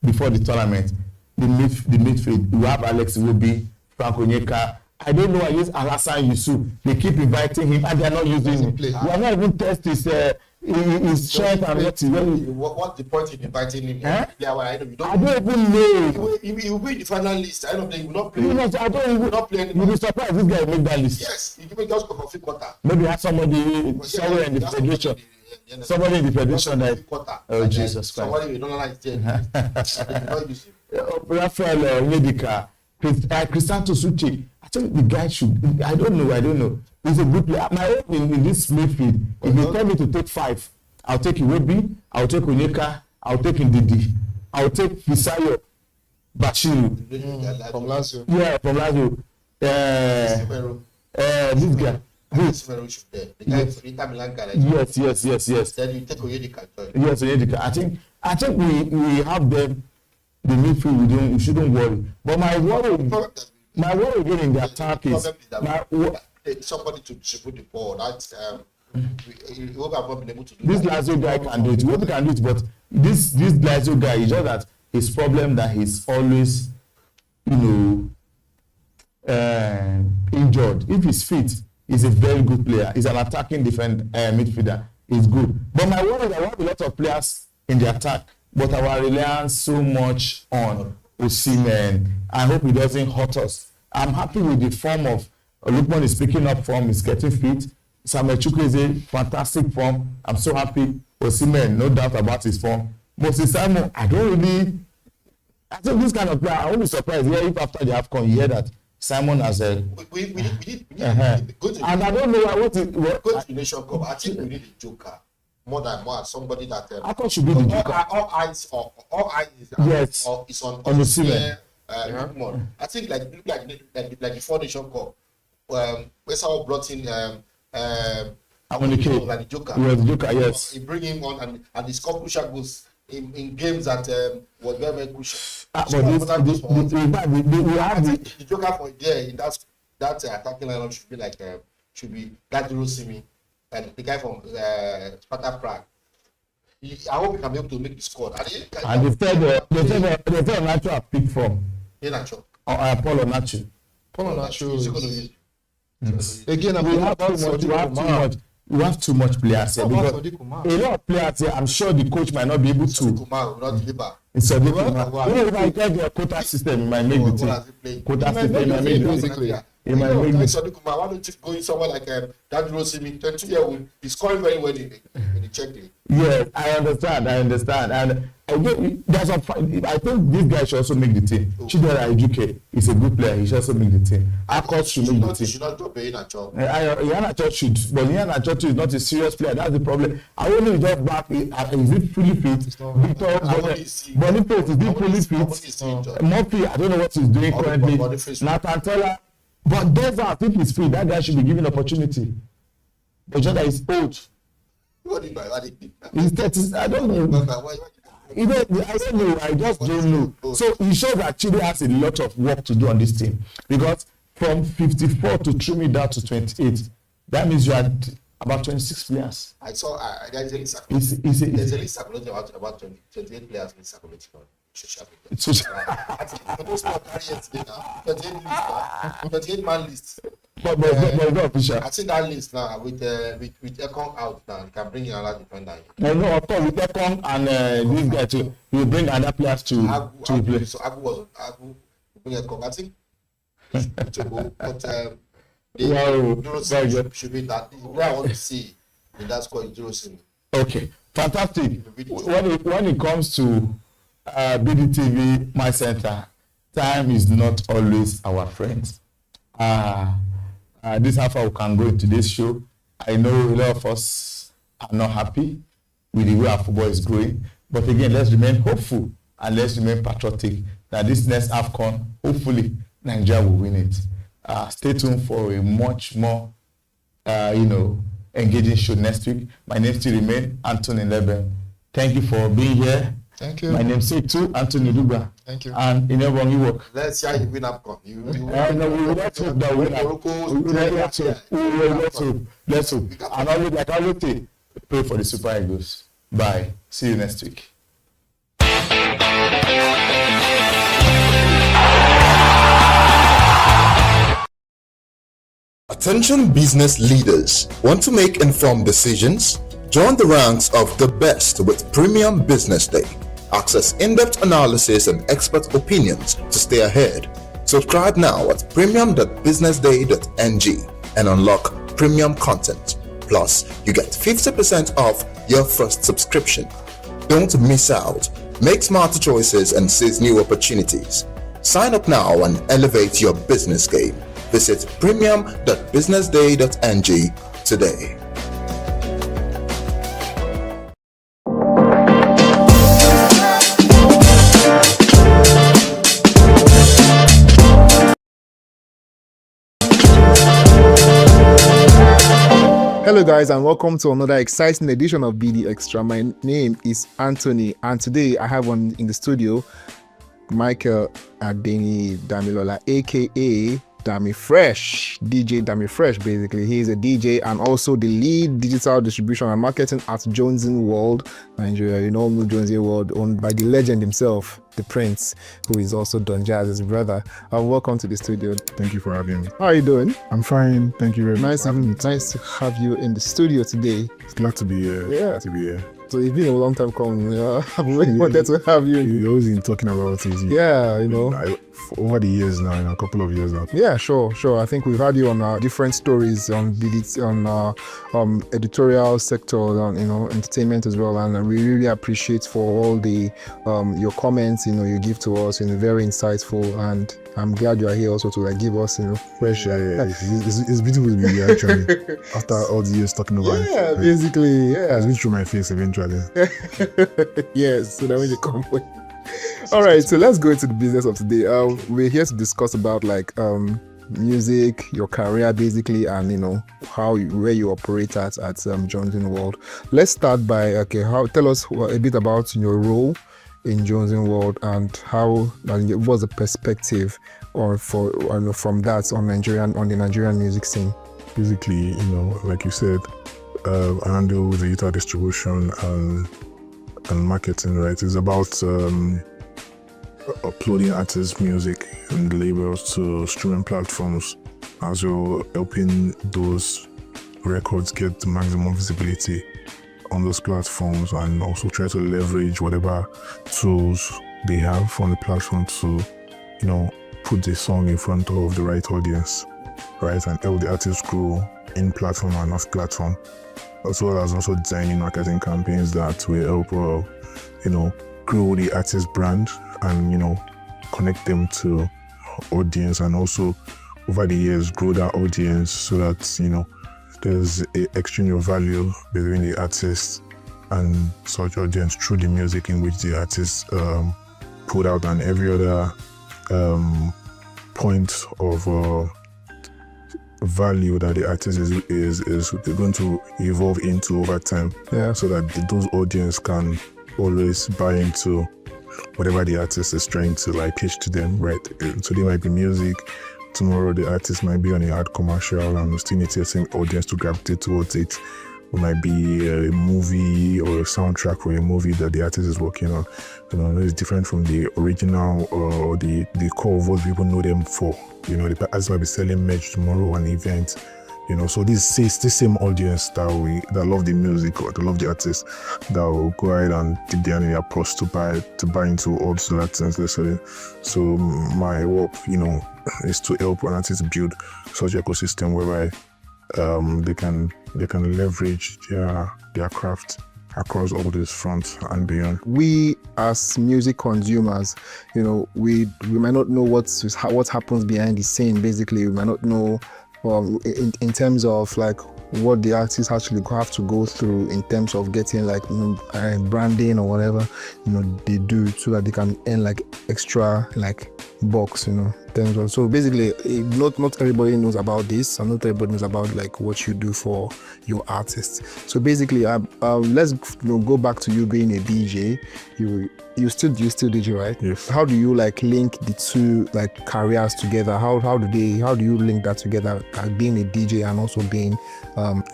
before the tournament, the midfield, you have Alex Iwobi, Frank Onyeka. I don't know why use Alassane Yusuf. They keep inviting him and they are not using him. We are not even test his strength and what's the point in inviting him? I don't even know. He will be in the final list. I don't think he will not play. I don't even not play anymore. You'll be surprised this guy will make that list. Yes, he will just go for 3/4. Maybe have somewhere in the federation. Somebody in the federation that. Oh, Jesus Christ. Somebody don't like it. Raphael Onyedika, Crisanto Suchi. I think the guy should. I don't know. He's a good player. My own in this midfield, if they tell me to take 5, I'll take Iwobi, I'll take Onyeka, I'll take Ndidi, I'll take Fisayo, Bashiru. From Lazio. Yeah, from Lazio. This guy. Yes. Then you take Onyedika. Yes, Onyedika. I think we have them. The midfield we shouldn't worry. But my worry again in the attack is somebody to distribute the ball. That's we hope I've not been able to do this. Lazio guy can do it. We can do it, but this Lazio guy is just that his problem that he's always, injured. If he's fit, he's a very good player. He's an attacking midfielder. He's good. But my worry is that we have a lot of players in the attack, but our reliance so much on Osimhen. I hope he doesn't hurt us. I'm happy with the form of Lukman is picking up form. He's getting fit. Samuel Chukwu is a fantastic form. I'm so happy. Osimhen, no doubt about his form. But Simon, I think this kind of player, I won't be surprised if after the AFCON you hear that Simon has a. We need and I don't know what go to Nation Cup. I think we need a joker. More somebody that I thought should be the joker. All eyes is on Osimhen. I think like the 4 Nation Cup. Where someone brought in the joker. Yes, the joker. Yes. He bring him on and he scored crucial goals in games that was very, very crucial. But we have the joker for there in that attacking lineup should be that Rosimi and the guy from Sparta Prague. I hope he can be able to make the squad. And the third natural pick from Nacho. Paul Onachu. Again, we have too much players here because a lot of players here. I'm sure the coach might not be able to. It's a if I get the quota system, it might make the team. Quota system might make the team. Why don't you go in somewhere like that Rosimi, 22-year-old, he's scoring very well in the check day. Yeah, I understand. And again, I think this guy should also make the team. Chidera Ejuke is a good player. He should also make the team. Akos should make the team. He should not drop Iheanacho. Iheanacho should, but Iheanacho is not a serious player. That's the problem. I want to just back. Is it fully fit? Victor Boniface, is he fully fit? Murphy, I don't know what he's doing currently. Nathan Teller. But Deza, I think he's free. That guy should be given opportunity. But just that he's old. What do you mean? He's 30. I don't know. I don't know. I just don't know. So he shows that Chile has a lot of work to do on this team. Because from 54 to trim it down to 28, that means you are about 26 players. I saw there's a list. There's a list circulating about 28 players in circulating on social media. For those not carry yesterday now, 28 list now, 28 man list. But official. I see that list now with Ekong out now. You can bring in another defender. No, of course with Ekong and this guy too. You bring other players to play. So Agu bring Ekong. I think but should be that. What I want to see in that squad is Jurosini. Okay, fantastic. When it comes to BDTV, my center, time is not always our friends. This is how far we can go into this show. I know a lot of us are not happy with the way our football is going. But again, let's remain hopeful and let's remain patriotic that this next AFCON, hopefully, Nigeria will win it. Stay tuned for a much more, engaging show next week. My name still remains Anthony Leben. Thank you for being here. Thank you. My name is too Anthony Duba. Thank you. And in everyone you work. Let's see how you win AFCON. Let's hope that let's hope. And always, like I always say, pray for the Super Eagles. Bye. See you next week. Attention business leaders. Want to make informed decisions? Join the ranks of the best with Premium Business Day. Access in-depth analysis and expert opinions to stay ahead. Subscribe now at premium.businessday.ng and unlock premium content. Plus, you get 50% off your first subscription. Don't miss out. Make smarter choices and seize new opportunities. Sign up now and elevate your business game. Visit premium.businessday.ng today. Hello guys, and welcome to another exciting edition of BD Extra. My name is Anthony, and today I have one in the studio, Michael Adeni Damilola, aka Dami Fresh, DJ Dami Fresh. Basically, he is a DJ and also the lead digital distribution and marketing at Jonesin World Nigeria. You know Jonesin World, owned by the legend himself, the Prince, who is also Don Jazz's brother. Welcome to the studio. Thank you for having me. How are you doing? I'm fine. Thank you very much. Nice to have you in the studio today. Glad to be here. Yeah. Glad to be here. So it's been a long time coming. I've really wanted to have you. You've always been talking about it. Yeah, you know. Over the years now, in a couple of years now. Yeah, sure. I think we've had you on different stories on editorial sector, on entertainment as well, and we really appreciate for all the your comments you give to us, very insightful, and I'm glad you are here also to give us fresh. It's beautiful to be here actually after all the years talking about it. Yeah, basically, yeah. It's been through my face eventually. Yes, so that when you come with. All right, so let's go into the business of today. We're here to discuss about music, your career basically, and where you operate at Jonesin World. Let's start by tell us a bit about your role in Jonesin World and what was the perspective from that on the Nigerian music scene. Basically, like you said, I handle the digital distribution and marketing, right? It's about uploading artists' music and labels to streaming platforms, as well helping those records get the maximum visibility on those platforms, and also try to leverage whatever tools they have on the platform to, put the song in front of the right audience, right, and help the artists grow in platform and off platform, as well as also designing marketing campaigns that will help, grow the artist brand and, connect them to audience, and also over the years grow that audience so that, there's an exchange of value between the artist and such audience through the music in which the artist put out, and every other point of value that the artist is going to evolve into over time, so that those audience can always buy into whatever the artist is trying to pitch to them, right? So they might be music, tomorrow the artist might be on a ad commercial and still need the same audience to gravitate towards it. It might be a movie or a soundtrack for a movie that the artist is working on. It's different from the original or the core of what people know them for. The artist might be selling merch tomorrow, an event. So this same audience that love the music or that love the artist, that will go ahead and dip their hand in their purse to buy into all that sense necessarily. So my work, is to help an artist build such ecosystem whereby they can leverage their craft across all these fronts and beyond. We as music consumers, we might not know what happens behind the scene. Basically, we might not know in terms of like what the artists actually have to go through in terms of getting like branding or whatever they do, so that they can earn like extra like bucks, So basically, not everybody knows about this, and not everybody knows about like what you do for your artists. So basically, let's go back to you being a DJ. You still DJ, right? Yes. How do you like link the two like careers together? How do you link that together, like being a DJ and also being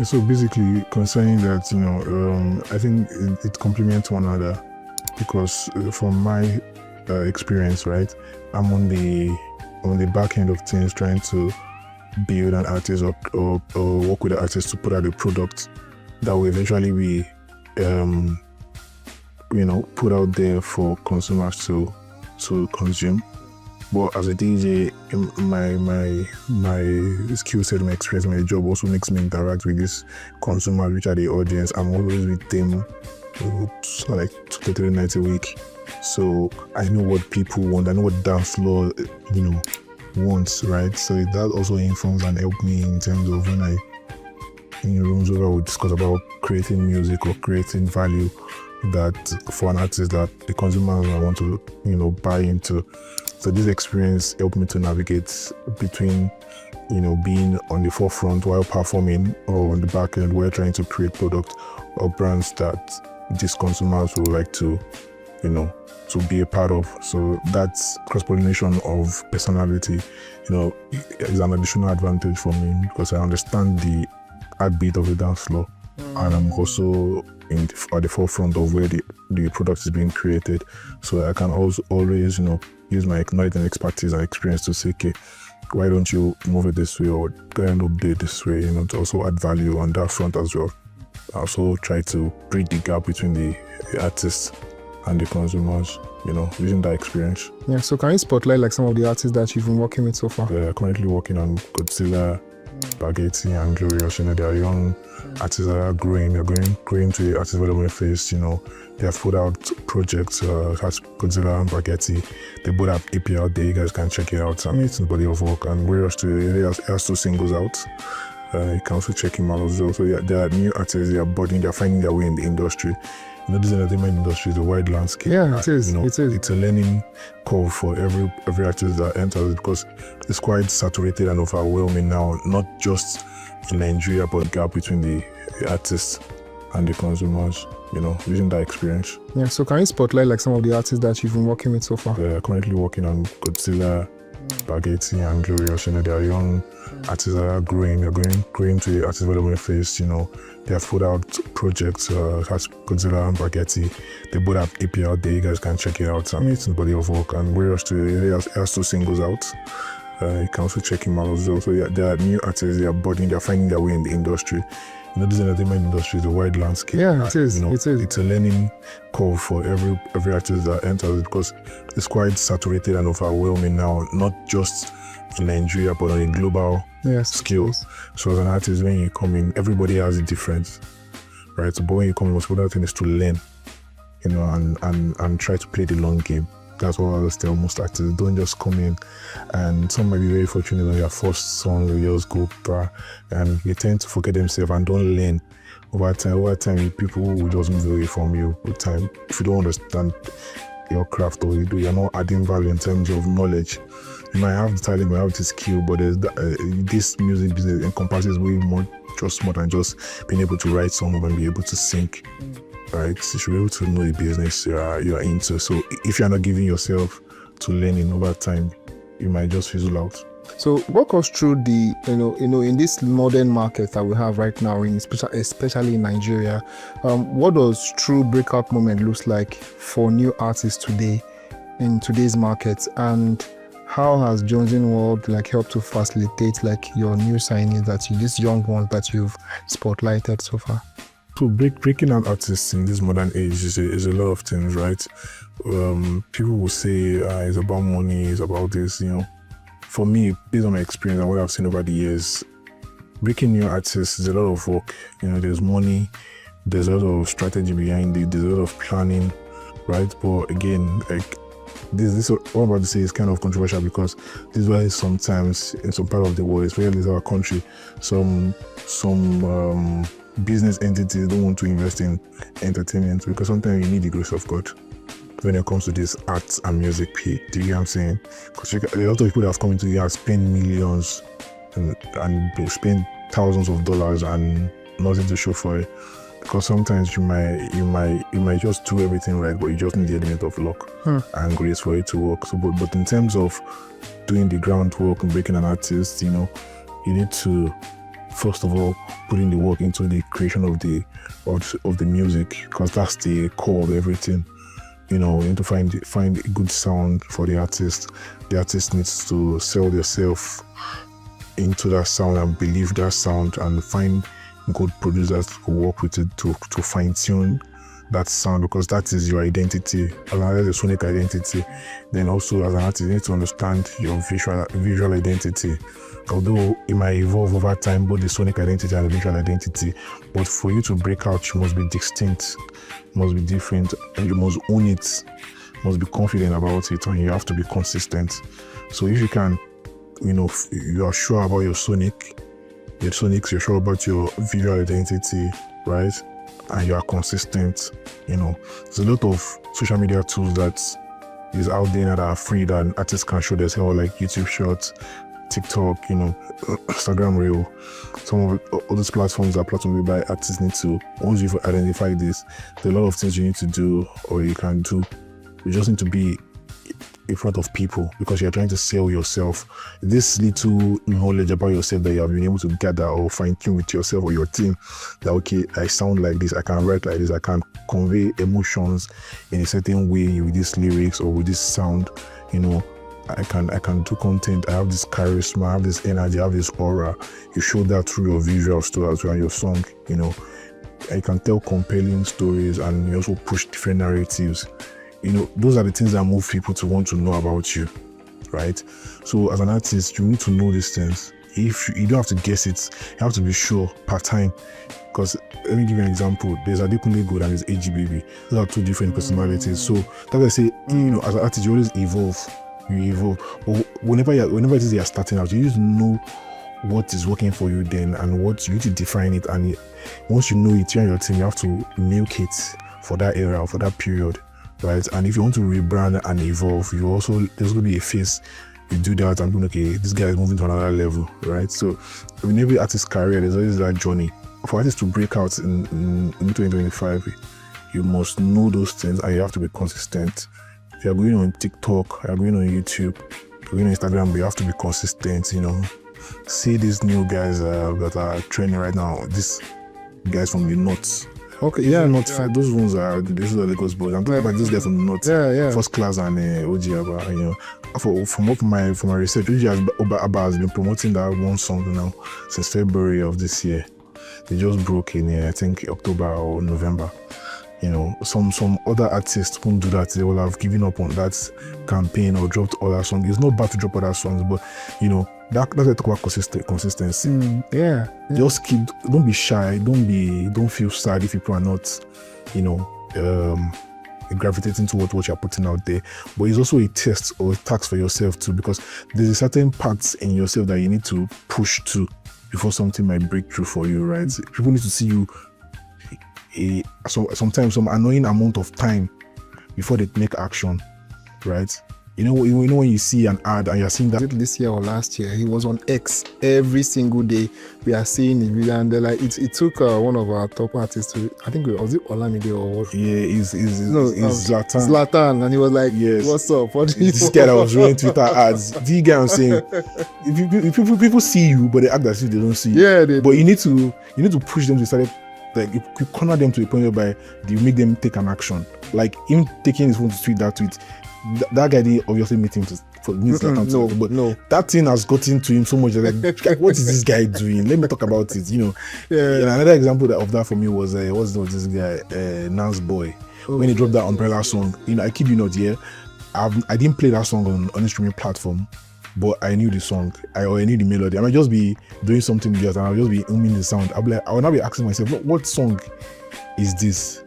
So basically, concerning that, I think it complements one another, because from my experience, right, I'm on the back end of things, trying to build an artist or work with an artist to put out a product that will eventually be put out there for consumers to consume. But as a DJ, my skill set, my experience, my job also makes me interact with these consumers, which are the audience. I'm always with them, like 2 to 3 nights a week. So I know what people want. I know what dance floor, wants, right? So that also informs and helps me in terms of when I, in rooms where we discuss about creating music or creating value that for an artist that the consumers want to, buy into. So this experience helped me to navigate between, being on the forefront while performing, or on the back end where trying to create product or brands that these consumers would like to, to be a part of. So that's cross-pollination of personality, is an additional advantage for me, because I understand the heartbeat of the dance floor, and I'm also at the forefront of where the product is being created. So I can also always, use my knowledge and expertise and experience to say, okay, why don't you move it this way, or go and update this way, to also add value on that front as well. I also try to bridge the gap between the artists and the consumers, using that experience. Yeah, so can you spotlight like some of the artists that you've been working with so far? Currently working on Godzilla, Spaghetti, and Glorious. They are young artists that are growing. They're growing to the artist development phase. They have put out projects, as Godzilla and Spaghetti. They both have EP out there. You guys can check it out. It's a body of work. And Glorious has 2 singles out. You can also check him out as well. So there are new artists. They're finding their way in the industry. This entertainment industry is a wide landscape. Yeah, it is. It's a learning curve for every artist that enters, because it's quite saturated and overwhelming now. Not just in Nigeria, but the gap between the artists and the consumers. Using that experience. Yeah. So can you spotlight like some of the artists that you've been working with so far? Currently working on Godzilla, Spaghetti, and Glorious. They are young artists that are growing. They're growing to the artist development phase. They have put out projects, as Godzilla and Spaghetti. They both have EP out there. You guys can check it out. It's a body of work. And Glorious has 2 singles out. You can also check him out as well. So there are new artists. They're finding their way in the industry. This entertainment industry is a wide landscape. Yeah, it is. It's a learning curve for every artist that enters, because it's quite saturated and overwhelming now. Not just in Nigeria, but on a global scale. So as an artist, when you come in, everybody has a difference, right? So, but when you come in, most important thing is to learn, and try to play the long game. That's what I always tell most artists. Don't just come in, and some might be very fortunate on their first song, they just go and they tend to forget themselves and don't learn. Over time, people will just move away from you with time. If you don't understand your craft, or you're not adding value in terms of knowledge. You might have the talent, you might have the skill, but this music business encompasses way more than just being able to write songs and be able to sing. Right, so you should be able to know the business you're into. So if you're not giving yourself to learning over time, you might just fizzle out. So walk us through the, in this modern market that we have right now, especially in Nigeria, what does true breakout moment looks like for new artists today in today's market, and how has Jonesing World helped to facilitate your new signings these young ones that you've spotlighted so far? So breaking out artists in this modern age is a lot of things, right? People will say it's about money, it's about this, For me, based on my experience and what I've seen over the years, breaking new artists is a lot of work. There's money, there's a lot of strategy behind it, there's a lot of planning, right? But again, this what I'm about to say is kind of controversial, because this is why sometimes in some part of the world, especially in our country, some business entities don't want to invest in entertainment, because sometimes you need the grace of God when it comes to this arts and music pay. Do you get what I'm saying? Because a lot of people that have come into here spend millions and spend thousands of dollars and nothing to show for it. Because sometimes you might just do everything right, but you just need the element of luck and grace for it to work. So, but in terms of doing the groundwork and breaking an artist, you need to first of all put in the work into the creation of the music, because that's the core of everything. You need to find a good sound for the artist. The artist needs to sell themselves into that sound and believe that sound, and find good producers to work with it to fine-tune that sound, because that is your identity, as a sonic identity. Then also as an artist, you need to understand your visual identity. Although it might evolve over time, both the sonic identity and the visual identity, but for you to break out, you must be distinct, you must be different, and you must own it, you must be confident about it, and you have to be consistent. So if you can, you are sure about your sonics, you're sure about your visual identity, right? And you are consistent, There's a lot of social media tools that is out there that are free that artists can show themselves, like YouTube Shorts, TikTok, Instagram Reel. Some of all these platforms are platforms whereby artists need to, once you've identified this, there are a lot of things you need to do or you can do. You just need to be in front of people, because you're trying to sell yourself. This little knowledge about yourself that you have been able to gather or fine-tune with yourself or your team, that okay, I sound like this, I can write like this, I can convey emotions in a certain way with these lyrics or with this sound, I can do content, I have this charisma, I have this energy, I have this aura. You show that through your visuals too, as well, and your song, I can tell compelling stories, and you also push different narratives. Those are the things that move people to want to know about you, right? So as an artist, you need to know these things. If you don't have to guess it, you have to be sure part-time. Because let me give you an example. There's Adekunle Gold and there's AG Baby. Those are two different personalities. So that's why I say, as an artist, you always evolve. You evolve. But whenever it is you're starting out, you just know what is working for you then, and what you need to define it. And once you know it, you and your team, you have to milk it for that era or for that period. Right, and if you want to rebrand and evolve, there's going to be a phase. You do that and be okay, this guy is moving to another level, right? So in every artist's career, there's always that journey. For artists to break out in 2025, you must know those things, and you have to be consistent. If you're going on TikTok, you're going on YouTube, you're going on Instagram, but you have to be consistent. See these new guys that are trending right now. These guys from the north. Okay, yeah, not those ones are the Lagos boys. I'm talking about this guy from the north, First Class and OG Abba. From my research, OG Abba has been promoting that one song now since February of this year. They just broke in, I think October or November. Some other artists won't do that. They will have given up on that campaign or dropped other songs. It's not bad to drop other songs, but that's what I talk about consistency. Just don't be shy, don't feel sad if people are not, gravitating toward what you're putting out there. But it's also a test or a task for yourself too, because there's a certain parts in yourself that you need to push to before something might break through for you, right? People need to see you sometimes some annoying amount of time before they make action, right? You know when you see an ad and you're seeing that. This year or last year, he was on X every single day. We are seeing the video, and like it took one of our top artists to, I think was it Olamide or what? Yeah, it's Zlatan. Zlatan, and he was like, yes, what's up? What this guy that was running Twitter ads. Do you get what I'm saying? If people see you, but they act as if they don't see you. Yeah, but you need to push them to start. Like you corner them to the point whereby you make them take an action. Like him taking his phone to tweet that tweet. That guy didn't obviously meet him but that thing has gotten to him so much. Like, what is this guy doing? Let me talk about it. You know. Yeah. And another example of that for me was what's this guy, Nas Boy, when he dropped that Umbrella song. You know, I kid you not, yeah. I didn't play that song on any streaming platform, but I knew the song. I knew the melody. I might just be doing something else, and I'll just be humming the sound. I will now be asking myself, what song is this?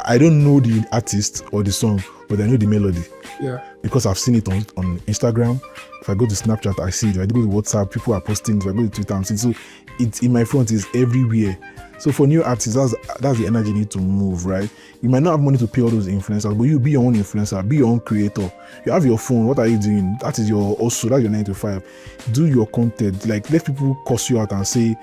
I don't know the artist or the song, but I know the melody. Yeah. Because I've seen it on Instagram. If I go to Snapchat, I see it. If I go to WhatsApp, people are posting. If I go to Twitter, I'm seeing. So it's in my front, is everywhere. So for new artists, that's the energy you need to move, right? You might not have money to pay all those influencers, but you be your own influencer, be your own creator. You have your phone. What are you doing? That is your that's your 9 to 5. Do your content. Like, let people cuss you out and say,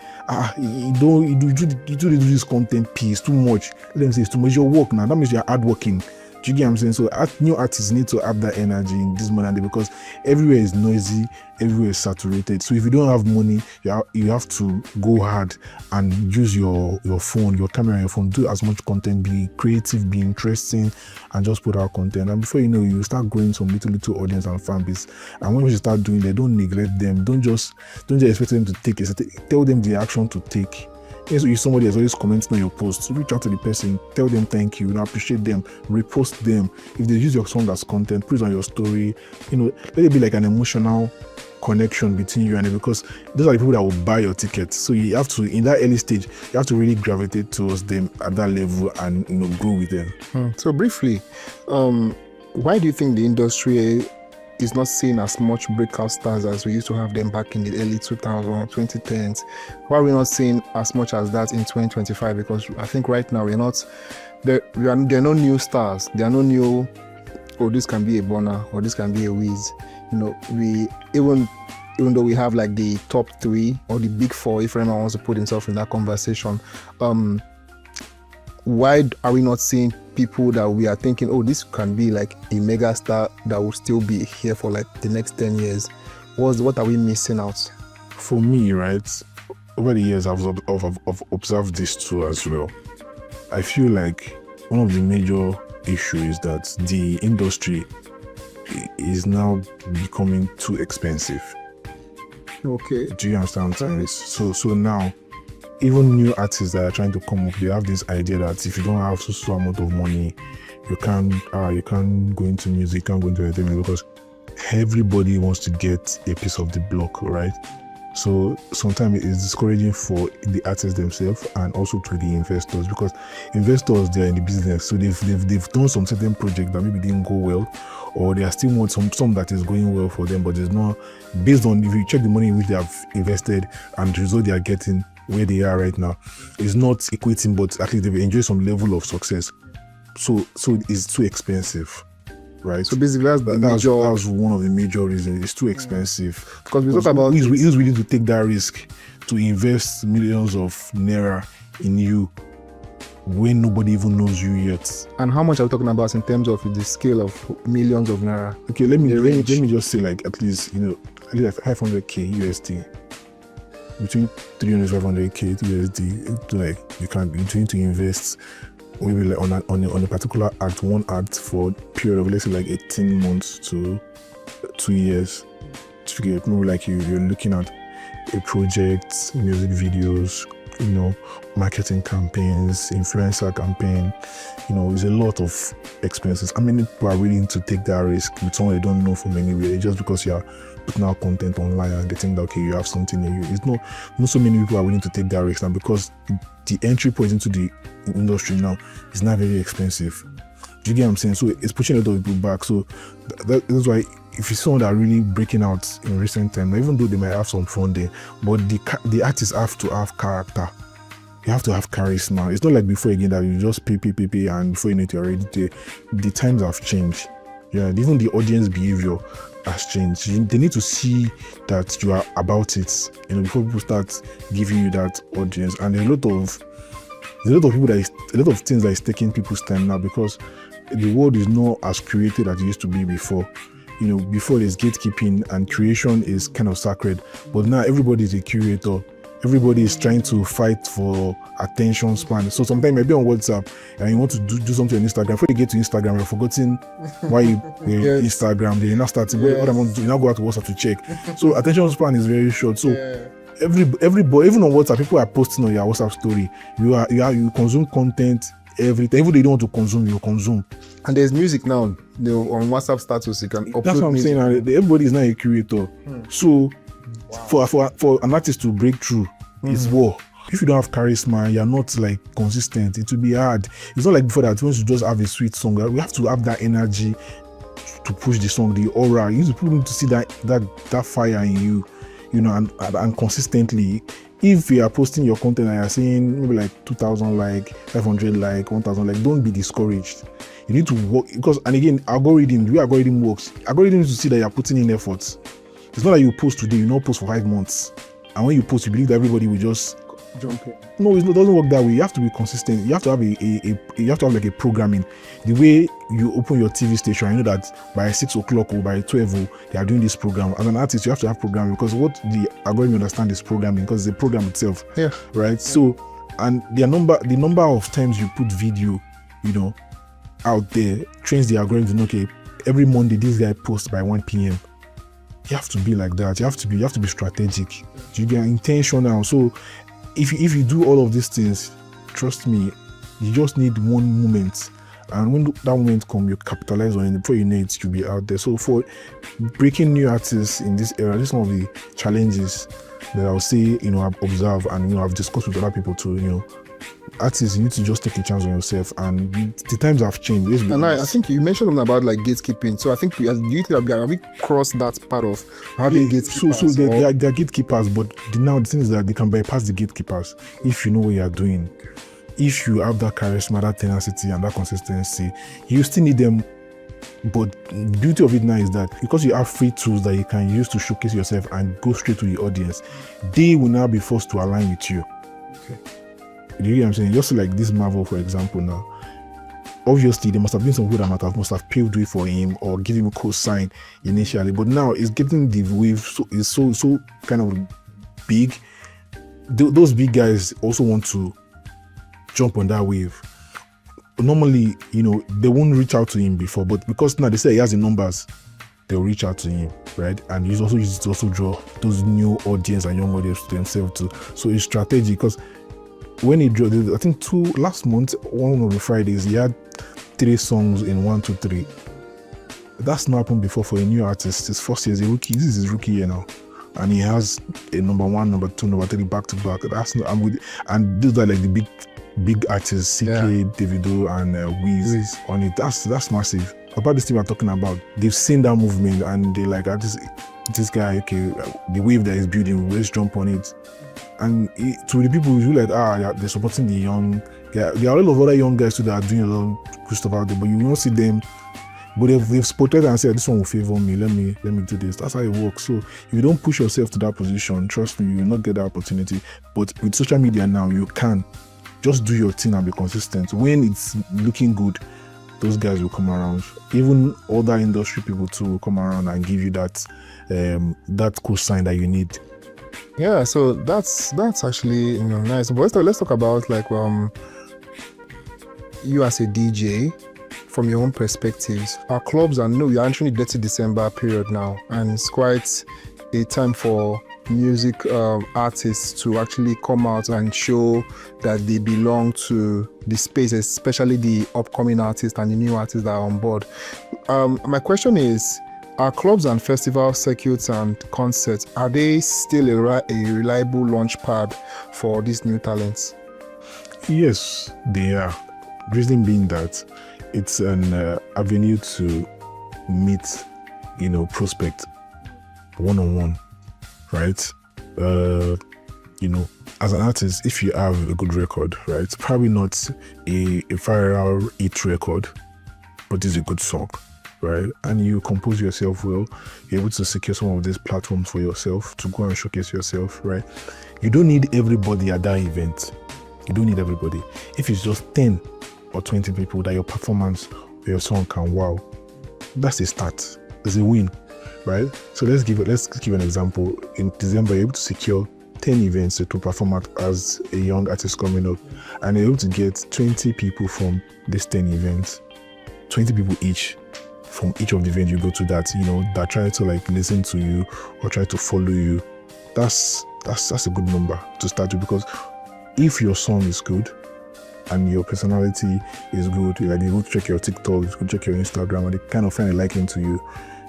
you do this content piece too much. Let them say it's too much. Your work now. That means you're hardworking. Do you get what I'm saying? So new artists need to have that energy in this modern day, because everywhere is noisy, everywhere is saturated. So if you don't have money, you have to go hard and use your phone, your camera, your phone, do as much content, be creative, be interesting, and just put out content. And before you know, you start growing some little audience and fan base. And when you start doing that, don't neglect them. Don't just expect them to take it. Tell them the action to take. If somebody is always commenting on your post, reach out to the person, tell them thank you, appreciate them, repost them. If they use your song as content, put it on your story. Let it be like an emotional connection between you and them, because those are the people that will buy your ticket. So you have to, in that early stage, you have to really gravitate towards them at that level and grow with them. So briefly, why do you think the industry is not seeing as much breakout stars as we used to have them back in the early 2000s, 2010s? Why are we not seeing as much as that in 2025? Because I think right now there are no new stars. There are no new, this can be a Bonner or this can be a Wiz. We even though we have like the top 3 or the big 4, if anyone wants to put himself in that conversation, why are we not seeing people that we are thinking, this can be like a mega star that will still be here for like the next 10 years? What are we missing out? For me, right, over the years I've observed this too as well. I feel like one of the major issues is that the industry is now becoming too expensive. Okay. Do you understand what I'm saying? So now, even new artists that are trying to come up, they have this idea that if you don't have so amount of money, you can't go into music, you can't go into entertainment, because everybody wants to get a piece of the block, right? So sometimes it's discouraging for the artists themselves and also to the investors, because investors, they're in the business, so they've done some certain project that maybe didn't go well, or they are still want some that is going well for them, but it's not based on, if you check the money in which they have invested and the result they are getting where they are right now, is not equating, but actually they've enjoyed some level of success. So it's too expensive, right? So basically that's one of the major reasons. It's too expensive. Because we talk about who's willing to take that risk to invest millions of naira in you when nobody even knows you yet. And how much are we talking about in terms of the scale of millions of naira? Okay, let me just say, like, at least like 500k USD. Between 300 and 500k USD, like you can be trying to invest maybe like on a particular act, one act for a period of, let's say, like 18 months to 2 years. To get more like you're looking at a project, music videos, marketing campaigns, influencer campaign. There's a lot of expenses. How many people are willing to take that risk with someone they don't know from anywhere, just because you're putting out content online and they think that, okay, you have something in you? It's not so many people are willing to take that risk now, because the entry point into the industry now is not very expensive. Do you get what I'm saying? So it's pushing a lot of people back. So that's why if you saw that really breaking out in recent time, even though they might have some funding, but the artists have to have character. You have to have charisma. It's not like before again that you just pay, and before you know it, you're already there. The times have changed. Yeah, even the audience behavior has changed. They need to see that you are about it, before people start giving you that audience. And there's a lot of people a lot of things that is taking people's time now, because the world is not as created as it used to be before. Before there's gatekeeping and creation is kind of sacred, but now everybody is a curator. Everybody is trying to fight for attention span. So sometimes maybe on WhatsApp and you want to do something on Instagram. Before you get to Instagram, you're forgetting why you're Instagram. Then you now start to what I want to do. You now go out to WhatsApp to check. So attention span is very short. So everybody, even on WhatsApp, people are posting on your WhatsApp story. You consume content every time. Even though you don't want to consume, you consume. And there's music now. On WhatsApp status, you can upload. That's what I'm saying. Everybody is now a curator. So for an artist to break through, it's war. If you don't have charisma, you're not like consistent, it will be hard. It's not like before that once you just have a sweet song. We have to have that energy to push the song, the aura. People need to see that fire in you, and consistently. If you are posting your content and you're saying maybe like 2,000 like, 500 like, 1,000 like, don't be discouraged. You need to work, because, and again, the way algorithm works, algorithm needs to see that you're putting in efforts. It's not like you post today, you not post for 5 months. And when you post, you believe that everybody will just jump in. No, it doesn't work that way. You have to be consistent. You have to have like a programming. The way you open your TV station, you know that by 6 o'clock or by 12 they are doing this program. As an artist, you have to have programming, because what the algorithm understand is programming, because it's the program itself. Yeah. Right. Yeah. So, and the number of times you put video, out there trains the algorithm to know, okay, every Monday this guy posts by 1 p.m. You have to be like that. You have to be strategic. You get intentional. So if you do all of these things, trust me, you just need one moment. And when that moment comes, you capitalize on it. Before you know it, you'll be out there. So for breaking new artists in this era, this is one of the challenges that I would say, I've observed and, I've discussed with other people too, artists, you need to just take a chance on yourself, and the times have changed. And I think you mentioned something about like gatekeeping. So I think have we crossed that part of having gatekeepers? So they're gatekeepers, but the thing is that they can bypass the gatekeepers if you know what you're doing. If you have that charisma, that tenacity, and that consistency, you still need them. But the beauty of it now is that because you have free tools that you can use to showcase yourself and go straight to the audience, they will now be forced to align with you. Okay. You get what I'm saying? Just like this Marvel, for example, now. Obviously, there must have been some people that must have paved way for him or give him a co-sign initially. But now it's getting the wave, it's so kind of big. Those big guys also want to jump on that wave. Normally, they won't reach out to him before, but because now they say he has the numbers, they'll reach out to him, right? And he's also used to also draw those new audience and young audience to themselves too. So it's strategic, because when he drew, I think last month, one of the Fridays, he had 3 songs in 1, 2, 3. That's not happened before for a new artist. His first year as a rookie. This is his rookie year now, and he has a number 1, number 2, number 3 back to back. And these are like the big artists, CK, Davido, and Wiz on it. That's massive. About this thing we're talking about, they've seen that movement and they like, this guy, okay, the wave that he's building, let's jump on it. And to the people who like, they're supporting the young. There are a lot of other young guys too that are doing a lot of good stuff out there, but you won't see them. But they've spotted and said, this one will favor me. Let me do this. That's how it works. So if you don't push yourself to that position, trust me, you will not get that opportunity. But with social media now, you can just do your thing and be consistent. When it's looking good, those guys will come around. Even other industry people too will come around and give you that cool sign that you need. Yeah, so that's actually nice. But let's talk about like you as a DJ from your own perspectives. Our clubs, I know you're entering the dirty December period now, and it's quite a time for music artists to actually come out and show that they belong to the space, especially the upcoming artists and the new artists that are on board. My question is, are clubs and festival circuits and concerts, are they still a reliable launch pad for these new talents? Yes, they are. Reason being that it's an avenue to meet, prospect one-on-one, right? As an artist, if you have a good record, right, it's probably not a viral hit record, but it's a good song. right? And you compose yourself well, you're able to secure some of these platforms for yourself to go and showcase yourself, right? You don't need everybody at that event. You don't need everybody. If it's just 10 or 20 people that your performance or your song can wow, that's a start. It's a win, right? So let's give an example. In December, you're able to secure 10 events to perform at as a young artist coming up, and you're able to get 20 people from these 10 events, 20 people each from each of the events you go to that, that try to like listen to you or try to follow you. That's a good number to start with, because if your song is good and your personality is good, like you go check your TikTok, you go check your Instagram, and they kind of find a liking to you,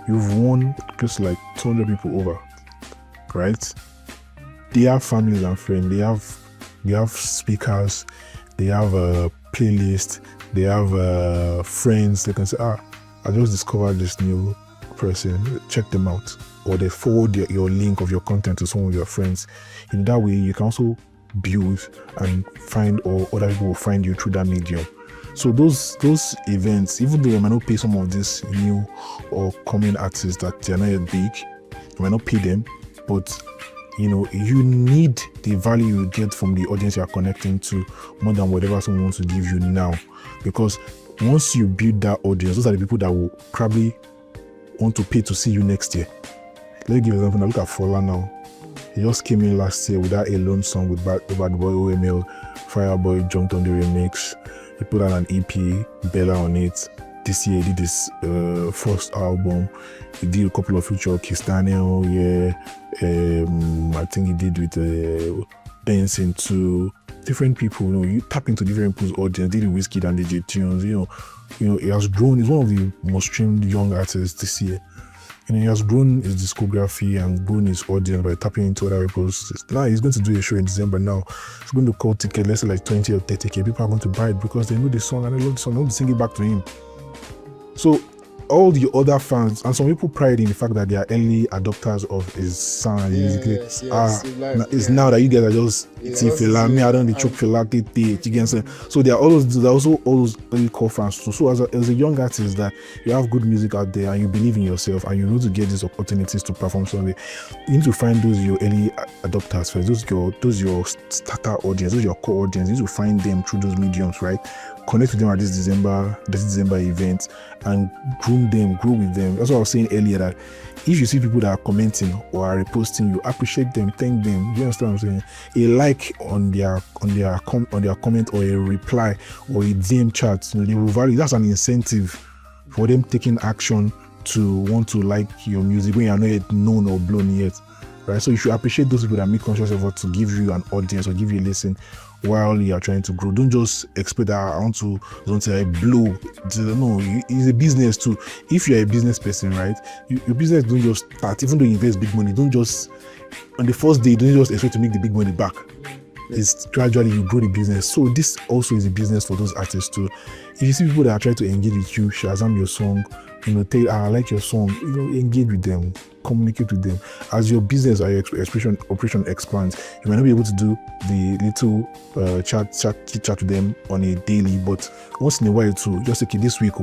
you've won close to like 200 people over, right? They have families and friends, they have speakers, they have a playlist, they have friends. They can say, I just discovered this new person, check them out. Or they forward your link of your content to some of your friends. In that way, you can also build and find, or other people will find you through that medium. So those events, even though you might not pay some of these new or coming artists that they are not yet big, you might not pay them, but you need the value you get from the audience you are connecting to more than whatever someone wants to give you now. Because once you build that audience, those are the people that will probably want to pay to see you next year. Let me give you an example. Now look at Fola now. He just came in last year with that Alone song with Bad Boy OML. Fireboy jumped on the remix. He put out an EP, Bella on it. This year he did his first album. He did a couple of features, Kiss Daniel, I think he did with Dancing to different people. You tap into different people's audience. Did with Wizkid and DJ Tunes. He has grown. He's one of the most streamed young artists this year. He has grown his discography and grown his audience by tapping into other people's. Now he's going to do a show in December now. He's going to call ticket, let's say like 20 or 30K. People are going to buy it because they know the song and they love the song. They want to sing it back to him. So all the other fans, and some people pride in the fact that they are early adopters of his sound. Yes, it's now that you guys are just eating fela. Me, I don't choke fela. So there are also all those early core fans too. So as a young artist, that you have good music out there and you believe in yourself and you know to get these opportunities to perform somewhere, you need to find those your early adopters first. Those your starter audience, those your core audience. You need to find them through those mediums, right? Connect with them at this December event and groom them, grow with them. That's what I was saying earlier, that if you see people that are commenting or are reposting, you appreciate them, thank them. You understand what I'm saying? A like on their comment or a reply or a DM chat, they will value. That's an incentive for them taking action to want to like your music when you are not yet known or blown yet. Right? So you should appreciate those people that make conscious effort to give you an audience or give you a listen while you are trying to grow. Don't just expect that I want to blow. No, it's a business too. If you're a business person, right, your business don't just start. Even though you invest big money, don't just on the first day, don't just expect to make the big money back. It's gradually you grow the business. So this also is a business for those artists too. If you see people that are trying to engage with you, Shazam your song, tell I like your song, engage with them, communicate with them. As your business or your operation expands, you might not be able to do the little chat with them on a daily, but once in a while too, just okay, this week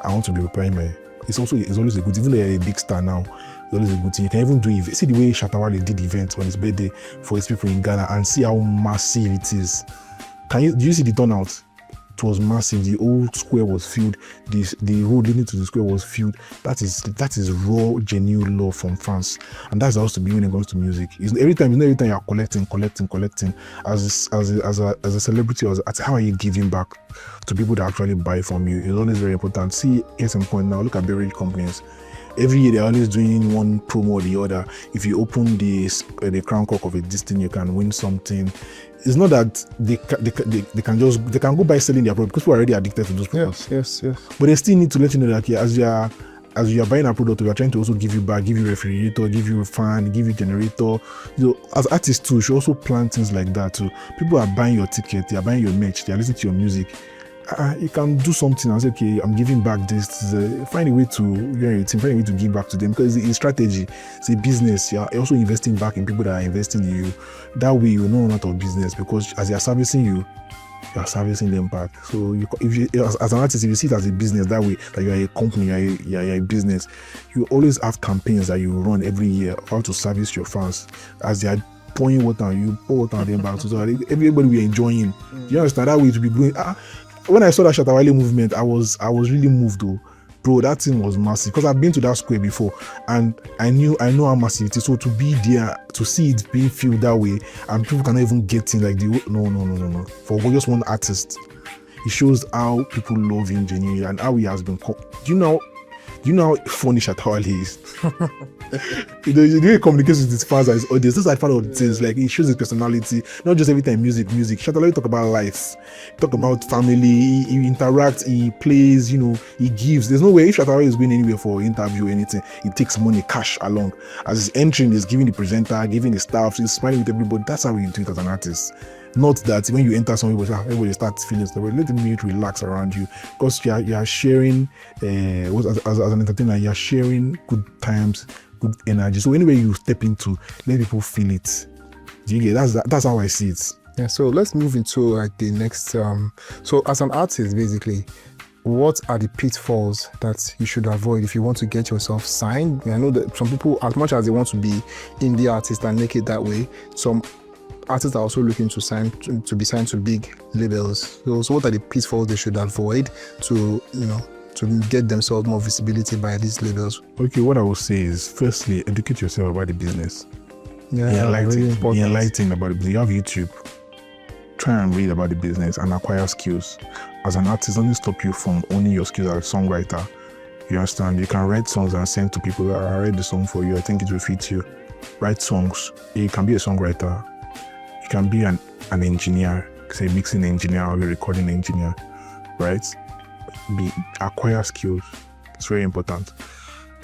I want to be preparing my. It's always a good, even though you're a big star now, it's always a good thing. You can even do it. See the way Shatawale did events on his birthday for his people in Ghana and see how massive it is. Do you see the turnout? It was massive. The old square was filled. The road leading to the square was filled. That is raw, genuine love from fans, and that's how to be when it comes to music. Every time you are collecting. As a celebrity, how are you giving back to people that actually buy from you? It's always very important. See, here's some point now. Look at beverage companies. Every year they're always doing one promo or the other. If you open the crown cork of this thing, you can win something. It's not that they can go by selling their product because people are already addicted to those products. Yes. But they still need to let you know that as you are buying a product, we are trying to also give you back, give you refrigerator, give you a fan, give you generator. As artists too, you should also plan things like that too. People are buying your ticket, they are buying your merch, they are listening to your music. You can do something and say, okay, I'm giving back this. Find a way to give back to them, because it's a strategy, it's a business. You're also investing back in people that are investing in you. That way you know not of business, because as they are servicing you, you are servicing them back. So as an artist, if you see it as a business that way, that you are a company, you are a business, you always have campaigns that you run every year how to service your fans. As they are pouring water, you pour water on them back. So everybody will enjoying. You understand that way to be going? When I saw that Shatawale movement, I was really moved though. Bro, that thing was massive because I've been to that square before and I know how massive it is. So to be there, to see it being filled that way, and people cannot even get in like no. For just one artist, it shows how people love him genuinely and how he has been. Do you know how funny Shatawale is? The way he communicates with his fans and his audience, that's like part of the things. Like, he shows his personality, not just every time music. Shatawale talk about life, talk about family, he interacts, he plays, he gives. There's no way if Shatawale is going anywhere for interview or anything, he takes money, cash along. As he's entering, he's giving the presenter, giving the staff, he's smiling with everybody. That's how he do it as an artist. Not that when you enter somewhere, everybody starts feeling stuff. Let them relax around you because you are sharing, as an entertainer, you are sharing good times, good energy. So anywhere you step into, let people feel it. Do you get that's how I see it. Yeah. So let's move into the next. So as an artist, basically, what are the pitfalls that you should avoid if you want to get yourself signed? I know that some people, as much as they want to be indie artists and make it that way, some artists are also looking to be signed to big labels. So what are the pitfalls they should avoid to get themselves more visibility by these labels? Okay, what I will say is, firstly, educate yourself about the business. Yeah, be enlightened about the business. You have YouTube. Try and read about the business and acquire skills. As an artist, doesn't stop you from owning your skills as a songwriter. You understand? You can write songs and send to people. I read the song for you. I think it will fit you. Write songs. You can be a songwriter. You can be an engineer, say mixing engineer or a recording engineer, right? Acquire skills. It's very important.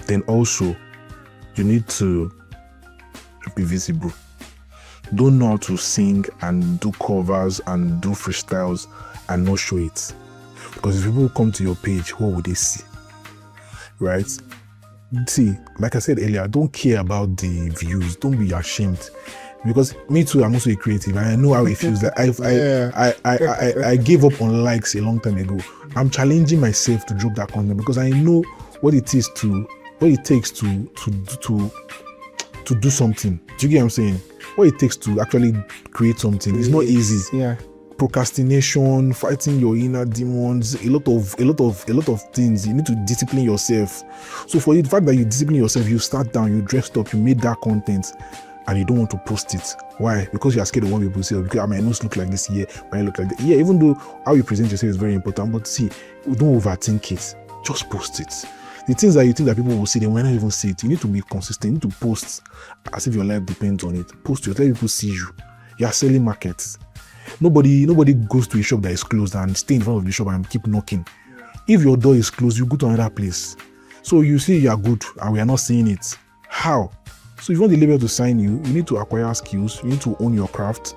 Then also, you need to be visible. Don't know how to sing and do covers and do freestyles and not show it. Because if people come to your page, what would they see? Right? See, like I said earlier, don't care about the views. Don't be ashamed. Because me too, I'm also a creative and I know how it feels. That I gave up on likes a long time ago. I'm challenging myself to drop that content because I know what it takes to do something. Do you get what I'm saying? What it takes to actually create something. It's not easy. Yeah. Procrastination, fighting your inner demons, a lot of things. You need to discipline yourself. So for you, the fact that you discipline yourself, you start down, you dressed up, you made that content, and you don't want to post it. Why? Because you are scared of what people say. Because I might not look like this here, might look like that. Yeah, even though how you present yourself is very important, but see, don't overthink it. Just post it. The things that you think that people will see, they might not even see it. You need to be consistent. You need to post as if your life depends on it. Post it. Let people see you. You are selling markets. Nobody goes to a shop that is closed and stay in front of the shop and keep knocking. If your door is closed, you go to another place. So you see you are good and we are not seeing it. How? So if you want the label to sign you, you need to acquire skills, you need to own your craft,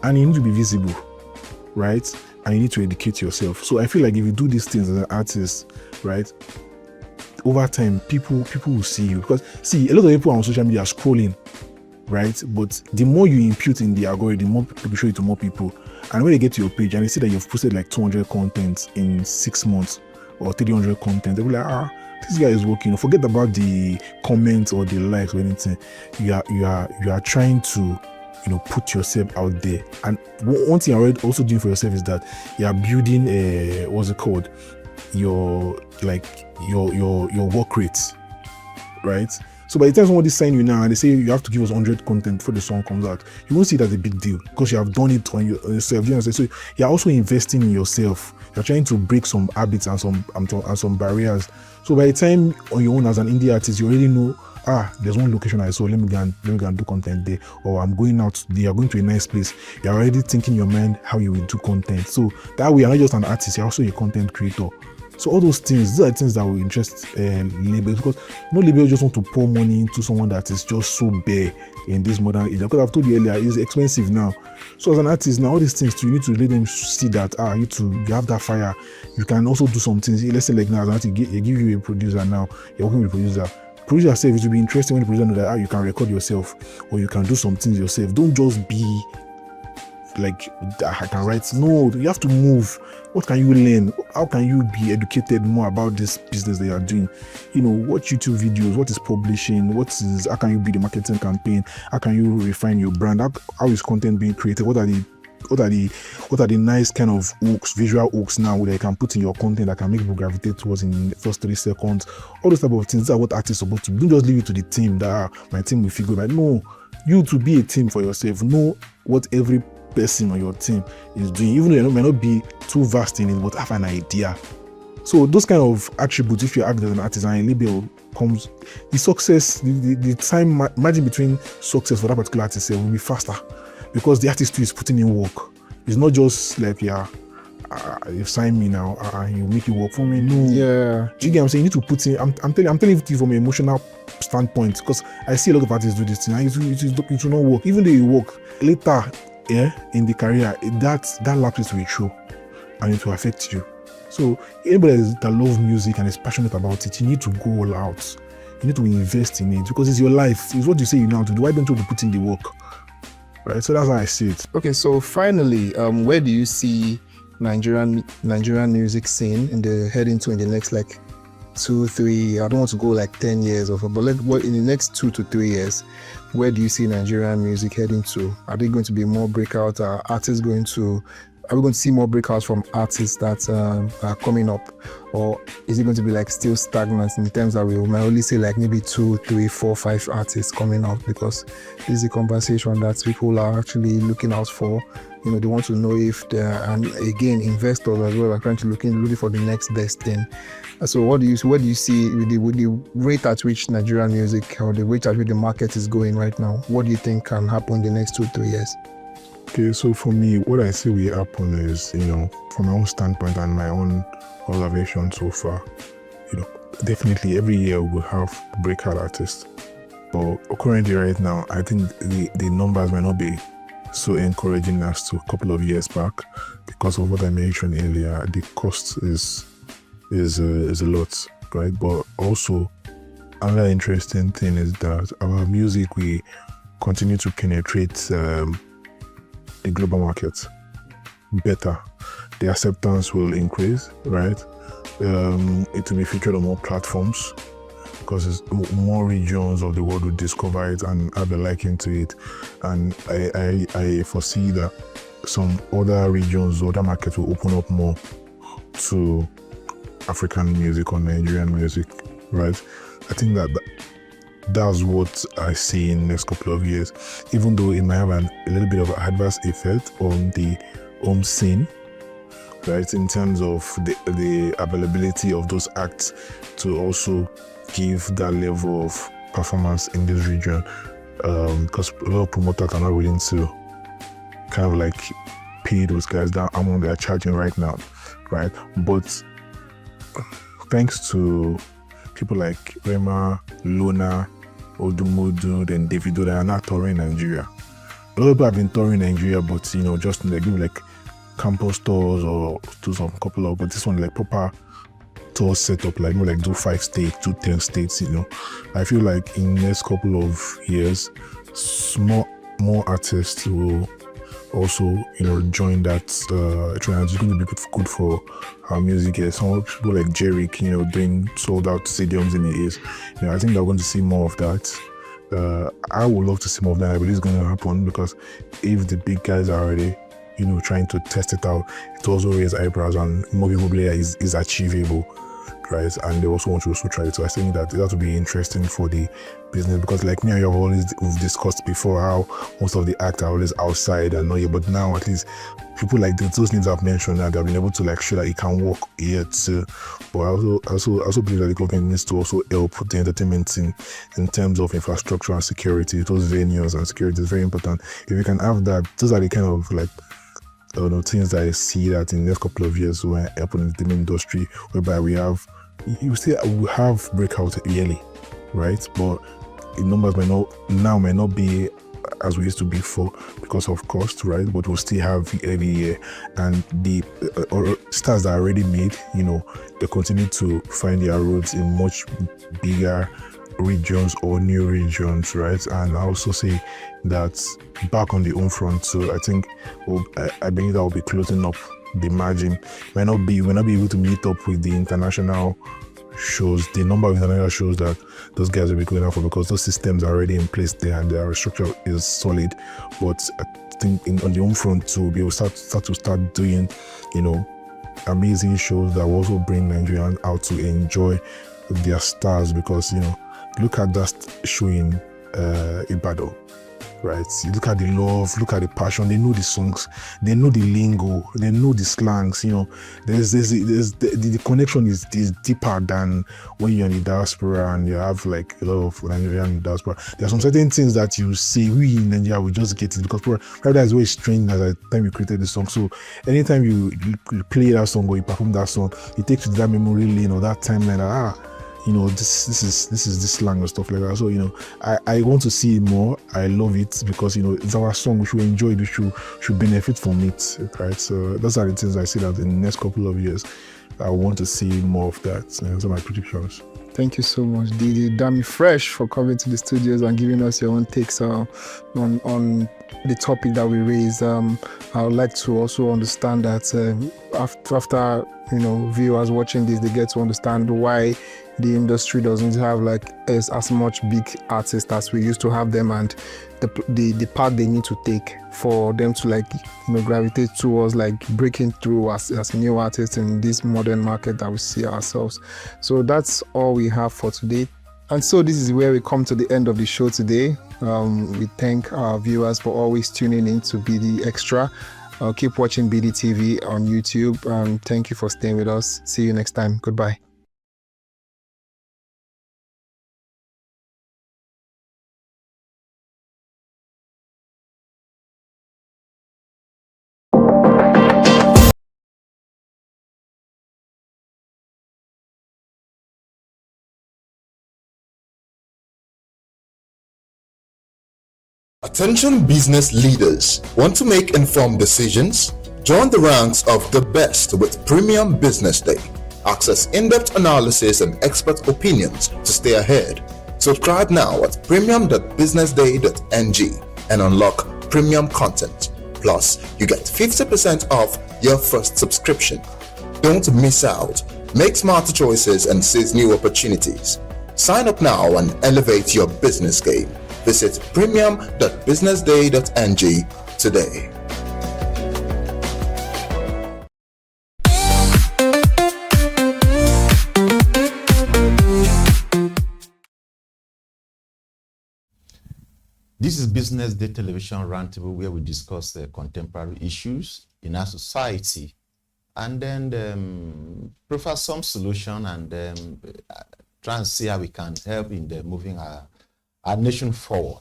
and you need to be visible, right? And you need to educate yourself. So I feel like if you do these things as an artist, right, over time, people will see you. Because see, a lot of people on social media are scrolling, right? But the more you impute in the algorithm, the more people show it to more people. And when they get to your page and they see that you've posted like 200 content in 6 months or 300 content, they'll be like, this guy is working. Forget about the comments or the likes or anything. You are trying to, put yourself out there. And one thing you're also doing for yourself is that you are building your work rates, right? So by the time somebody sign you now and they say you have to give us 100 content before the song comes out, you won't see it as a big deal because you have done it on yourself. You understand? So you're also investing in yourself. You're trying to break some habits and some barriers. So by the time on your own as an indie artist, you already know, there's one location I saw, let me go and do content there. Or I'm going out today, you're going to a nice place. You're already thinking in your mind how you will do content. So that way you're not just an artist, you're also a content creator. So all those things, these are things that will interest labels, because no label just want to pour money into someone that is just so bare in this modern age. Because I've told you earlier, it's expensive now. So as an artist now, all these things too, you need to let them see that you have that fire. You can also do some things. Let's say like now, as an artist, they give you a producer now. You're working with a producer. Produce yourself. It will be interesting when the producer knows that you can record yourself or you can do some things yourself. Don't just be like I can write. No, you have to move. What can you learn? How can you be educated more about this business that you are doing? You know, watch YouTube videos. What is publishing? How can you be the marketing campaign? How can you refine your brand? How is content being created? What are the nice kind of hooks, visual hooks now that you can put in your content that can make people gravitate towards in the first 3 seconds? All those type of things. These are what artists are supposed to do. Don't just leave it to the team that my team will figure out. No, you to be a team for yourself. Know what every person on your team is doing, even though you may not be too vast in it, but have an idea. So those kind of attributes, if you act as an artist and a label comes, the success, the time margin between success for that particular artist will be faster, because the artist too is putting in work. It's not just like, you sign me now and you make it work for me. No. Yeah. Do you get what I'm saying? You need to put in. I'm telling you from an emotional standpoint, because I see a lot of artists do this thing and it will not work. Even though you work later, in the career, that lapses will show and it will affect you. So anybody that loves music and is passionate about it, you need to go all out. You need to invest in it, because it's your life. It's what you say you know how to do. Why don't you put in the work? Right. So that's how I see it. Okay. So finally, where do you see Nigerian music scene heading to in the next 2, 3? I don't want to go 10 years or so, but in the next 2 to 3 years, where do you see Nigerian music heading to? Are they going to be more breakout? Are we going to see more breakouts from artists that are coming up, or is it going to be still stagnant in terms that we might only say maybe 2, 3, 4, 5 artists coming out? Because this is a conversation that people are actually looking out for. You know, they want to know if and again, investors as well are trying to looking for the next best thing. So what do you see with the rate at which Nigerian music, or the rate at which the market is going right now? What do you think can happen in the next 2, 3 years? Okay, so for me, what I see will happen is, from my own standpoint and my own observation so far, definitely every year we'll have breakout artists. But currently right now, I think the numbers might not be so encouraging as to a couple of years back, because of what I mentioned earlier. The cost is a lot, right? But also another interesting thing is that our music, we continue to penetrate the global market better. The acceptance will increase, right? It will be featured on more platforms, because more regions of the world will discover it and have a liking to it. And I foresee that some other regions, other markets will open up more to African music or Nigerian music, right? I think that's what I see in the next couple of years, even though it might have a little bit of an adverse effect on the home scene, right? In terms of the availability of those acts to also give that level of performance in this region, because a lot of promoters are not willing to kind of pay those guys that amount they are charging right now, right? But thanks to people like Rema, Luna, Odumodu, then Davido, that are not touring Nigeria. A lot of people have been touring Nigeria, but just give campus tours or do some couple of, but this one proper tour setup, do 5 states, do 10 states. I feel like in the next couple of years, more artists will also join that trend. It's going to be good for our music. Some people like Jerick, doing sold out stadiums in the East. I think they're going to see more of that. I would love to see more of that. I believe it's going to happen, because if the big guys are already trying to test it out, it also raises eyebrows, and more people believe is achievable, right? And they also want to try it. So I think that would be interesting for the business, because me and you have we've discussed before how most of the acts are always outside and not here, but now at least people like those names I've mentioned, that they've been able to show that it can work here too. But I also believe that the government needs to also help the entertainment in terms of infrastructure and security. Those venues and security is very important. If we can have that, those are the kind of things that I see that in the next couple of years will happen in the entertainment industry, whereby we have breakout yearly, right? But the numbers might not be as we used to before because of cost, right? But we'll still have every year, and the stars that are already made, they continue to find their roots in much bigger regions or new regions, right? And I also say that back on the home front, so I think I believe that will be closing up the margin. We'll not be able to meet up with the international shows, the number of international shows that those guys will be going out for, because those systems are already in place there and their structure is solid. But I think on the home front too, we'll start doing, amazing shows that will also bring Nigerians out to enjoy their stars, because look at that show in Ibadan, right? You look at the love, look at the passion. They know the songs, they know the lingo, they know the slangs. The connection is deeper than when you're in the diaspora and you have like a lot of Nigerian in the diaspora. There are some certain things that you see, we in Nigeria we just get it because that is very strange at the time you created the song. So anytime you play that song or you perform that song, it takes you to that memory lane or that timeline. This is this slang and stuff like that. So I want to see it more. I love it because it's our song. We should enjoy it. We should benefit from it, right? So those are the things I see that in the next couple of years I want to see more of that. Those are my predictions. Thank you so much, Didi Dami Fresh, for coming to the studios and giving us your own takes on the topic that we raised. I would like to also understand that after viewers watching this, they get to understand why the industry doesn't have as much big artists as we used to have them, and the path they need to take for them to gravitate towards breaking through as new artists in this modern market that we see ourselves. So that's all we have for today. And so this is where we come to the end of the show today. We thank our viewers for always tuning in to BD Extra. Keep watching BDTV on YouTube. Thank you for staying with us. See you next time. Goodbye. Attention business leaders. Want to make informed decisions? Join the ranks of the best with Premium Business Day. Access in-depth analysis and expert opinions to stay ahead. Subscribe now at premium.businessday.ng and unlock premium content. Plus, you get 50% off your first subscription. Don't miss out. Make smarter choices and seize new opportunities. Sign up now and elevate your business game. Visit premium.businessday.ng today. This is Business Day Television Roundtable, where we discuss the contemporary issues in our society and then provide some solution and try and see how we can help in moving our nation forward.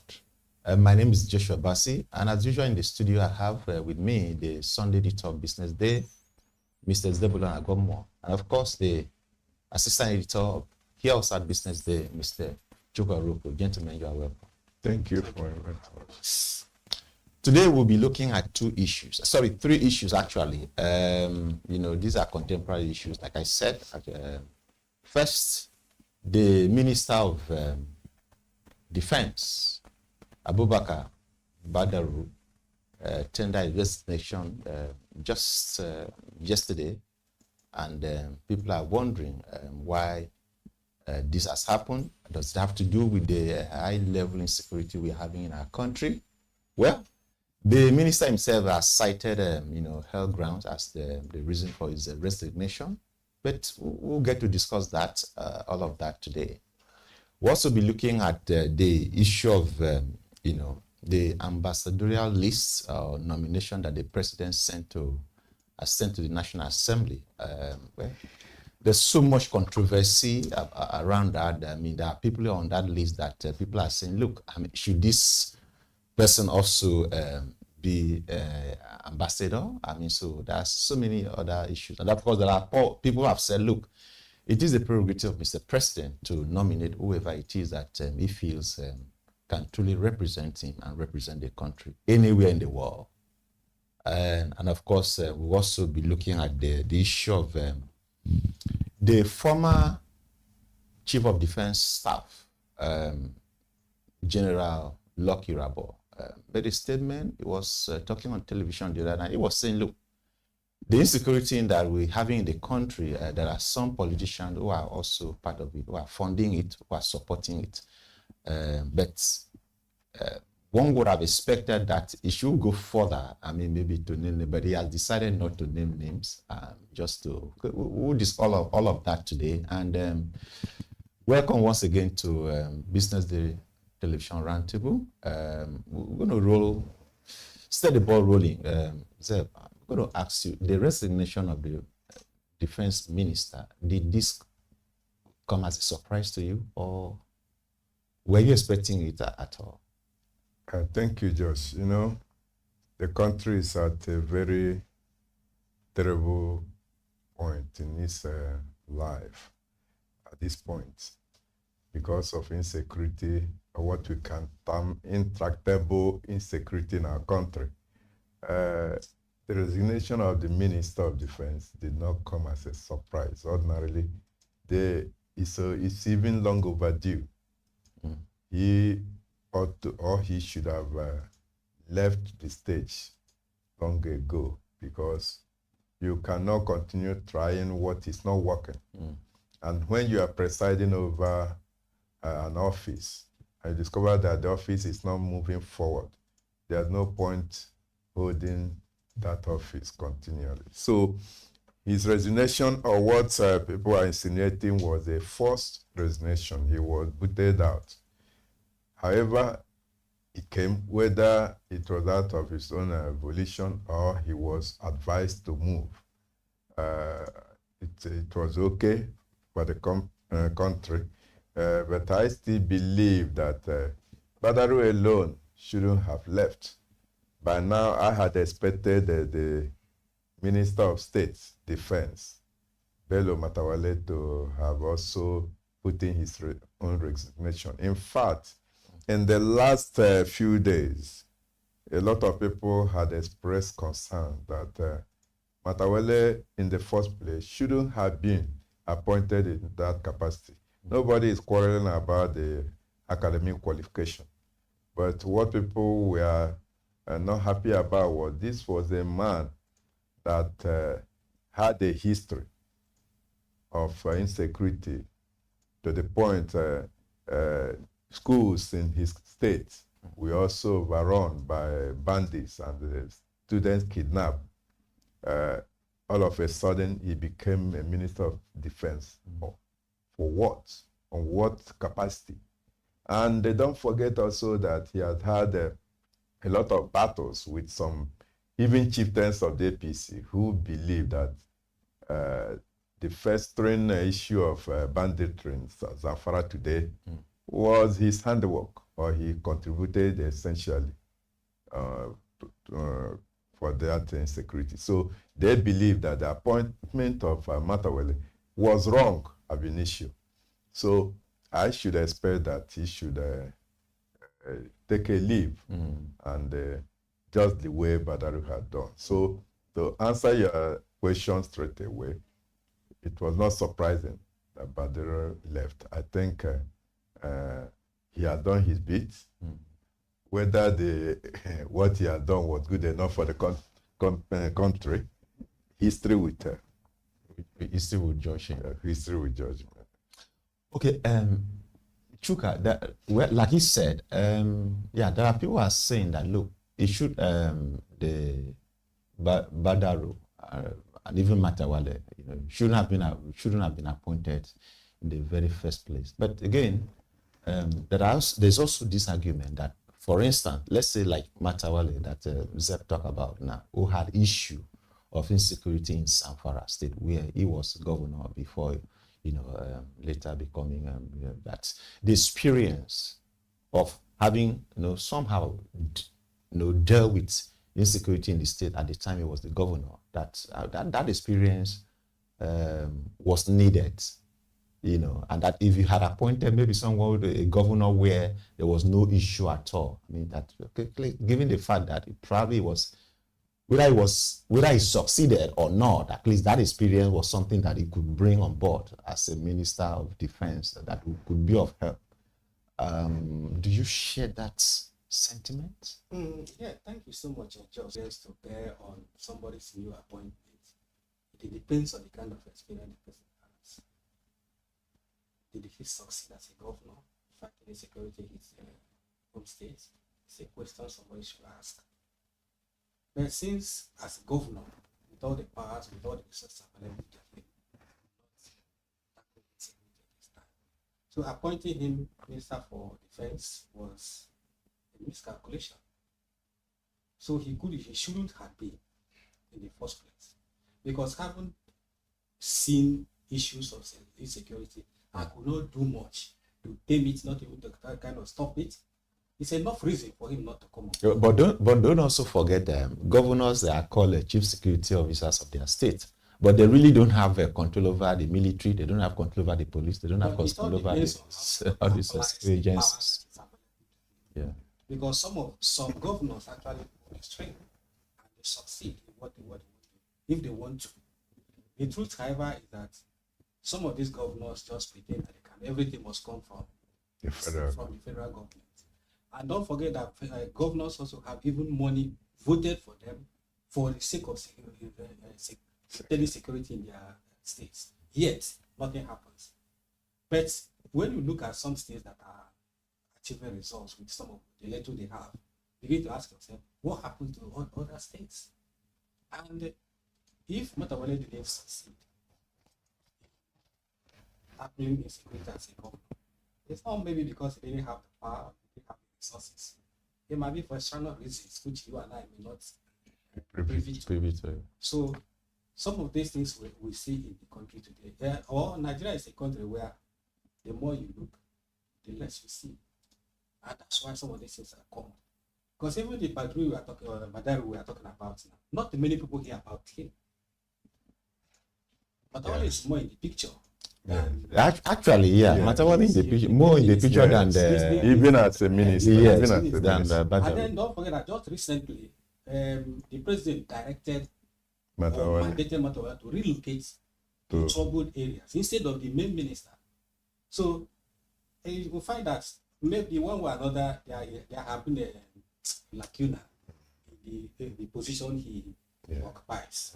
My name is Joshua Bassi, and as usual in the studio I have with me the Sunday editor of Business Day, Mr. Zebulon Agomo, and of course the assistant editor here also at Business Day, Mr. Chuka Roko. Gentlemen, you are welcome. Thank you for inviting us. Today we'll be looking at three issues actually. These are contemporary issues, like I said. First, the Minister of Defense, Abubakar Badaru, tendered his resignation just yesterday, and people are wondering why this has happened. Does it have to do with the high level insecurity we're having in our country? Well, the minister himself has cited health grounds as the reason for his resignation, but we'll get to discuss that, all of that today. We'll also be looking at the issue of, the ambassadorial list or nomination that the president sent to the National Assembly. There's so much controversy around that. There are people on that list that people are saying, look, should this person also be ambassador? So there's so many other issues. And of course, there are people who have said, look, it is the prerogative of Mr. President to nominate whoever it is that he feels can truly represent him and represent the country anywhere in the world. And of course, we'll also be looking at the issue of the former Chief of Defense Staff, General Lucky Rabo. But the statement, he was talking on television the other night. He was saying, look, the insecurity that we're having in the country, there are some politicians who are also part of it, who are funding it, who are supporting it. But one would have expected that it should go further. I mean, maybe to name them, but he has decided not to name names. Just to, we'll discuss all of that today. And welcome once again to Business Day Television Roundtable. We're going to start the ball rolling. Zeb, I'm going to ask you, the resignation of the defense minister, did this come as a surprise to you, or were you expecting it at all? Thank you, Josh. You know, the country is at a very terrible point in its life at this point because of insecurity, or what we can term intractable insecurity in our country. The resignation of the Minister of Defense did not come as a surprise. Ordinarily, it's even long overdue. He ought to, or he should have left the stage long ago, because you cannot continue trying what is not working. And when you are presiding over an office, I discovered that the office is not moving forward, there's no point holding that office continually. So his resignation, or what people are insinuating, was a forced resignation. He was booted out. However, it came, whether it was out of his own volition or he was advised to move. It was okay for the country, but I still believe that Badaru alone shouldn't have left. By now, I had expected the Minister of State Defense, Bello Matawale, to have also put in his own resignation. In fact, in the last few days, a lot of people had expressed concern that Matawale, in the first place, shouldn't have been appointed in that capacity. Nobody is quarreling about the academic qualification. But what people were not happy about was this was a man that had a history of insecurity, to the point schools in his state were also overrun by bandits and the students kidnapped. All of a sudden, he became a Minister of Defense. For what? On what capacity? And they don't forget also that he had had a lot of battles with some, even chieftains of the APC, who believed that the festering issue of banditry in Zamfara today was his handiwork, or he contributed essentially for that insecurity. So they believe that the appointment of Matawale was wrong ab initio. So I should expect that he should take a leave and just the way Badaru had done. So to answer your question straight away, it was not surprising that Badaru left. I think he had done his bit. Whether what he had done was good enough for the country, history will tell. History will judge him. History will judge him. Okay, Chuka, like he said, yeah, there are people who are saying that, look, it should, the Badaru and even Matawale, shouldn't have been appointed in the very first place. But again, there's also this argument that, for instance, let's say like Matawale that Zeb talked about now, who had issue of insecurity in Zamfara State, where he was governor before, later becoming that the experience of having, somehow, dealt with insecurity in the state at the time he was the governor, that experience was needed. And that if you had appointed maybe someone, a governor where there was no issue at all, I mean, that given the fact that it probably was, whether he succeeded or not, at least that experience was something that he could bring on board as a Minister of Defense that could be of help. Do you share that sentiment? Yeah, thank you so much, just to bear on somebody's new appointment. It depends on the kind of experience the person has. Did he succeed as a governor? Fighting insecurity in his home state? It's a question somebody should ask. But since as a governor, with all the powers, with all the resources available to him, so appointing him Minister for Defense was a miscalculation. So he shouldn't have been in the first place. Because having seen issues of insecurity, I could not do much to tame it, not even to kind of stop it. It's enough reason for him not to come up. But don't also forget governors, they are called chief security officers of their state. But they really don't have control over the military. They don't have control over the police. They don't have control over all these security agencies. Yeah. Because some governors actually restrain and they succeed in what they want to do, if they want to. The truth, however, is that some of these governors just pretend that they can. Everything must come from the federal government. And don't forget that governors also have even money voted for them for the sake of security in their states. Yet, nothing happens. But when you look at some states that are achieving results with some of the little they have, you need to ask yourself, what happened to other states? And if Matawale didn't succeed happening in security as a governor, it's not maybe because he didn't have the power, he didn't have the resources. It might be for external reasons, which you and I may not privy to. So some of these things we see in the country today, or Nigeria is a country where the more you look, the less you see. And that's why some of these things are common. Because even the Badru we are talking about now, not many people hear about him. But all is more in the picture. Actually, yeah. Matawale in the picture, more in the picture than even as a minister. Yes, even as a than minister. And then don't forget that just recently, the president directed Matawale to relocate to troubled areas instead of the main minister. So you will find that maybe one way or another there have been a lacuna in the position he occupies.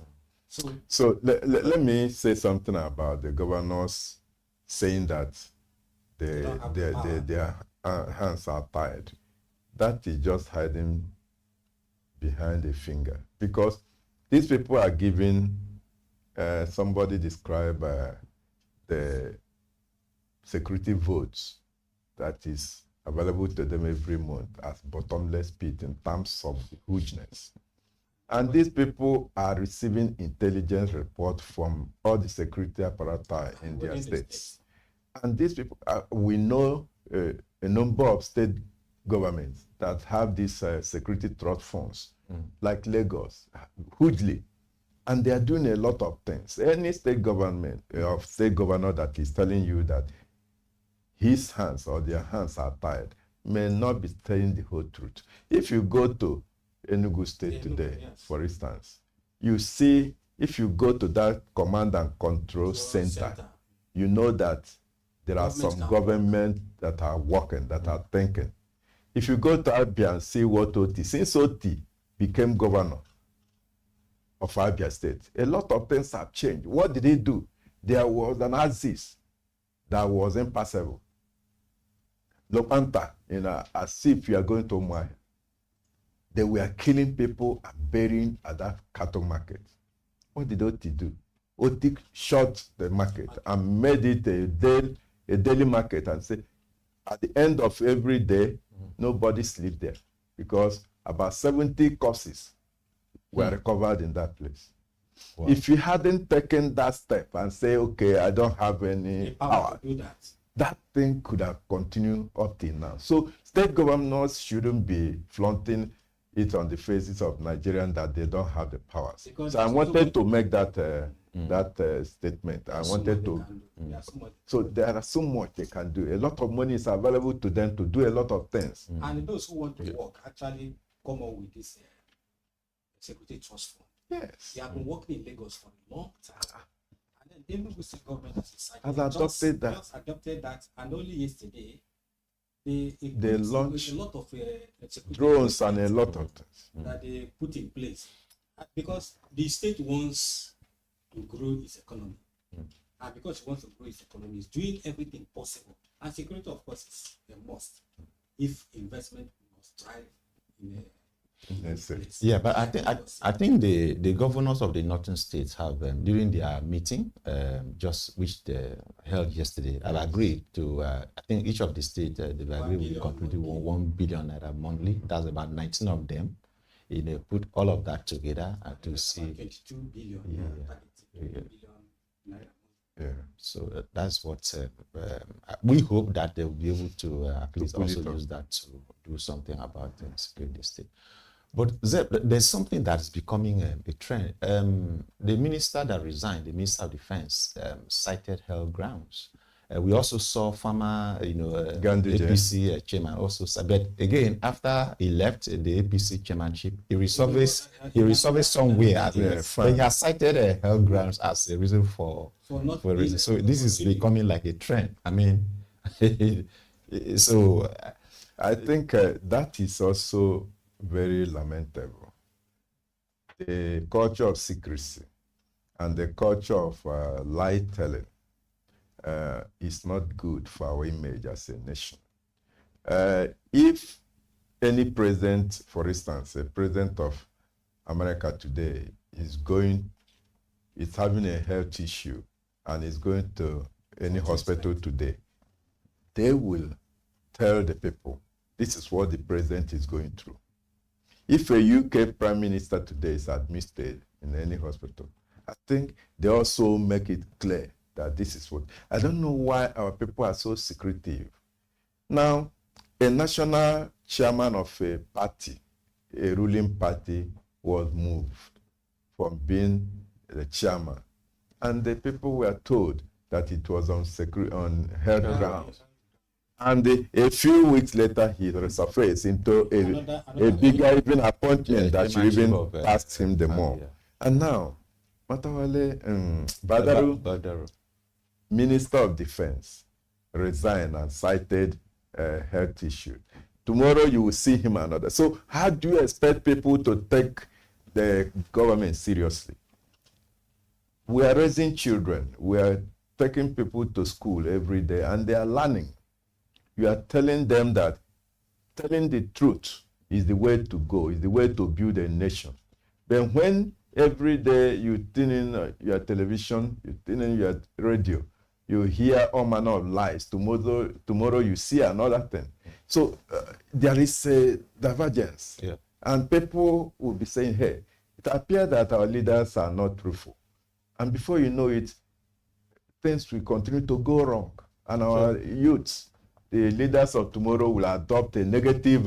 So let me say something about the governors saying that their hands are tied. That is just hiding behind a finger, because these people are giving, somebody described the security votes that is available to them every month as bottomless pit in terms of hugeness. And these people are receiving intelligence reports from all the security apparatus in their states. And these people, we know a number of state governments that have these security trust funds, like Lagos, hugely. And they are doing a lot of things. Any state government or state governor that is telling you that his hands or their hands are tied may not be telling the whole truth. If you go to Enugu State today, for instance, you see, if you go to that command and control center, you know that there are some government that are working, that are thinking. If you go to Abia and see what Oti, since Oti became governor of Abia State, a lot of things have changed. What did he do? There was an axis that was impassable. Lopanta, as if you are going to Umaya. They were killing people and burying at that cattle market. What did Oti do? Oti shut the market and made it a daily market and said, at the end of every day, nobody sleep there, because about 70 corpses were recovered in that place. Wow. If you hadn't taken that step and say, okay, I don't have any power to do that thing could have continued up till now. So state governors shouldn't be flaunting it on the faces of Nigerians that they don't have the powers. Because so I wanted to make that statement. I wanted to. So there are so much they can do. A lot of money is available to them to do a lot of things. And those who want to work actually come up with this security trust fund. Yes. They have been working in Lagos for a long time. And then the State government has decided adopted that. Just adopted that. And only yesterday, they launch a lot of drones and a lot of things that they put in place because the state wants to grow its economy, and because it wants to grow its economy, it's doing everything possible. And security, of course, is a must. If investment must thrive in a place. Yeah, but I think the governors of the northern states have during their meeting, just which they held yesterday, have agreed to. I think each of the states they've agreed will contribute 1 billion naira monthly. That's about 19 of them. Put all of that together and to see. 22 billion. Yeah. So that's what we hope that they will be able to at least also use that to do something about the security state. But there's something that's becoming a trend. The minister that resigned, the Minister of Defense, cited health grounds. We also saw former, APC chairman also. But again, after he left the APC chairmanship, he resolved somewhere. But he has cited health grounds as a reason for a reason. So this is becoming like a trend. I mean, so I think that is also very lamentable. The culture of secrecy and the culture of lie telling is not good for our image as a nation. If any president, for instance, a president of America today is having a health issue and is going to any hospital today, they will tell the people, this is what the president is going through. If a UK prime minister today is admitted in any hospital, I think they also make it clear that this is what. I don't know why our people are so secretive. Now, a national chairman of a party, a ruling party, was moved from being the chairman. And the people were told that it was on health grounds. And a few weeks later, he resurfaced into a bigger even appointment that you even passed him the more. And now, Matawale Badaru, Minister of Defense, resigned and cited a health issue. Tomorrow you will see him another. So how do you expect people to take the government seriously? We are raising children. We are taking people to school every day and they are learning. You are telling them that telling the truth is the way to go, is the way to build a nation. Then when every day you tune in your television, you tune in your radio, you hear all manner of lies. Tomorrow you see another thing. So there is a divergence. Yeah. And people will be saying, hey, it appears that our leaders are not truthful. And before you know it, things will continue to go wrong. And our youths, the leaders of tomorrow, will adopt a negative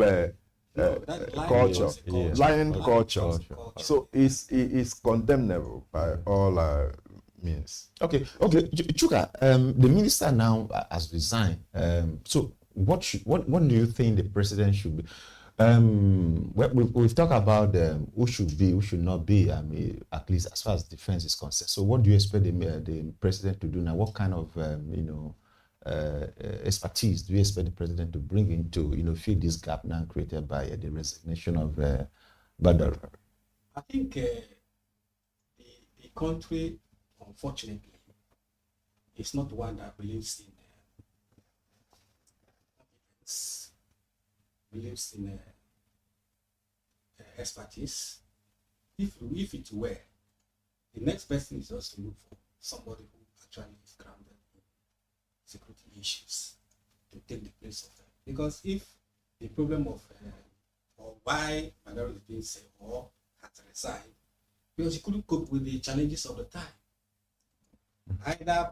culture, lying culture. So it's condemnable by all means. Okay. Chuka, the minister now has resigned. So what do you think the president should be? We've talked about who should be, who should not be. I mean, at least as far as defense is concerned. So what do you expect the president to do now? What kind of expertise do you expect the president to bring in to fill this gap now created by the resignation of Badar? I think the country, unfortunately, is not one that believes in expertise. If it were, the next person is just to look for somebody who actually is grounded in security issues to take the place of them. Because if the problem of or why Madaro is being said or has resigned, because he couldn't cope with the challenges of the time. Either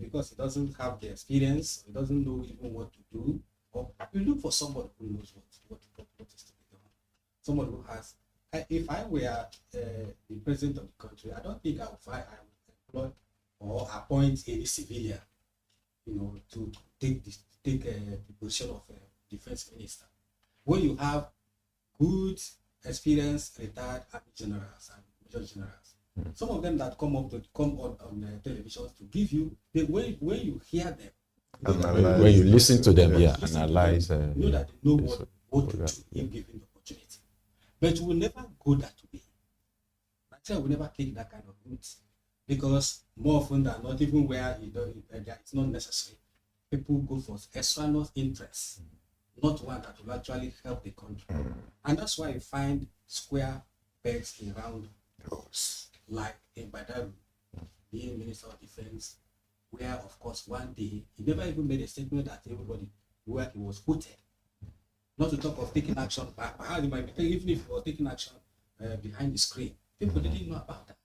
because he doesn't have the experience, he doesn't know even what to do, or you look for somebody who knows what is to be done. Someone who has. If I were the president of the country, I don't think I would employ or appoint any civilian, to take the position of defense minister. When you have good, experienced, retired army generals and major generals, some of them that come on television to give you, when you hear them, when you listen to them, analyze. You know that they know what to do if given the opportunity. But we will never go that way. Nigeria will never take that kind of route because more often than not, even where it's not necessary, people go for external interests, not one that will actually help the country. And that's why you find square pegs in round holes, like in Badaru, being Minister of Defense, where, of course, one day he never even made a statement that everybody where he was quoted. Not to talk of taking action, but how he might be, even if he was taking action behind the screen, people didn't know about that.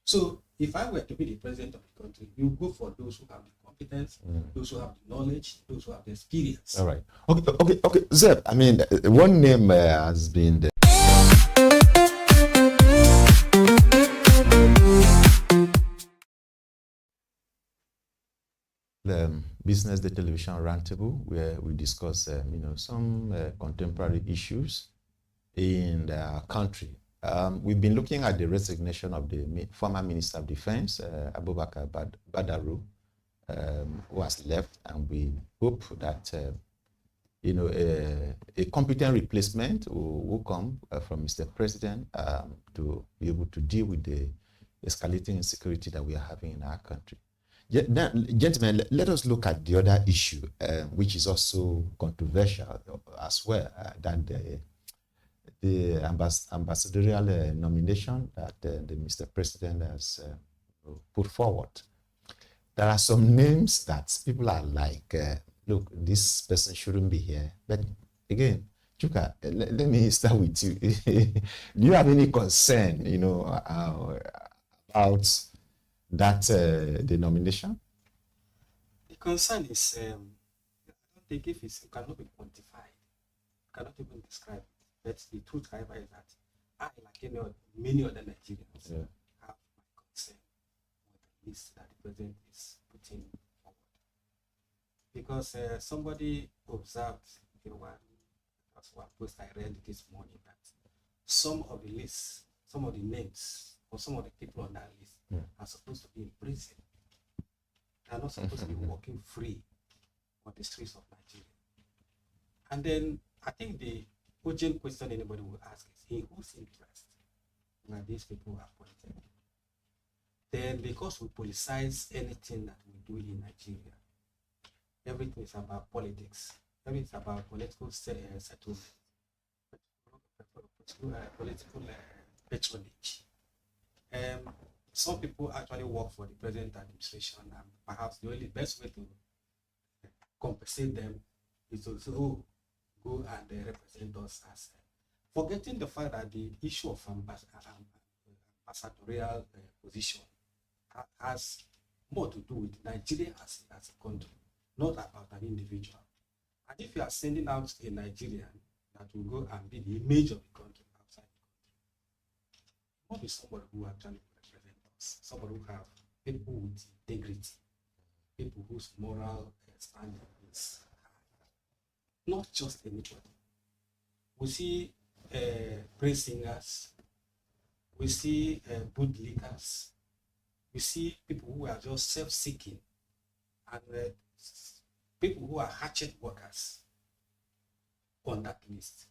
So, if I were to be the president of the country, you go for those who have the competence, those who have the knowledge, those who have the experience. All right. Okay. Zeb, I mean, one name has been the BusinessDay television roundtable, where we discuss, some contemporary issues in the country. We've been looking at the resignation of the former Minister of Defense, Abubakar Badaru, who has left, and we hope that a competent replacement will come from Mr. President to be able to deal with the escalating insecurity that we are having in our country. Now, gentlemen, let us look at the other issue, which is also controversial as well, than the ambassadorial nomination that the Mr. President has put forward. There are some names that people are like, look, this person shouldn't be here. But again, Chuka, let me start with you. Do you have any concern, about that the nomination? The concern is, I don't think if it cannot be quantified, cannot even describe it. But the truth, however, is that I, like many other Nigerians, have my concern with the list that the president is putting forward. Because somebody observed that's one post I read this morning, that some of the lists, some of the names, or some of the people on that list are supposed to be in prison. They are not supposed to be walking free on the streets of Nigeria. And then I think the urgent question anybody will ask is, in whose interest are these people appointed? Then, because we politicize anything that we do in Nigeria, everything is about politics. Everything is about political settlement, political patronage. Some people actually work for the present administration, and perhaps the only best way to compensate them is to say, oh, go and represent us as forgetting the fact that the issue of ambassadorial position has more to do with Nigeria as a country, not about an individual. And if you are sending out a Nigerian that will go and be the image of the country outside the country, it must be somebody who actually represent us, somebody who have people with integrity, people whose moral standing is high, not just anybody. We see praise singers, we see bootlickers, we see people who are just self-seeking, and people who are hatchet workers on that list.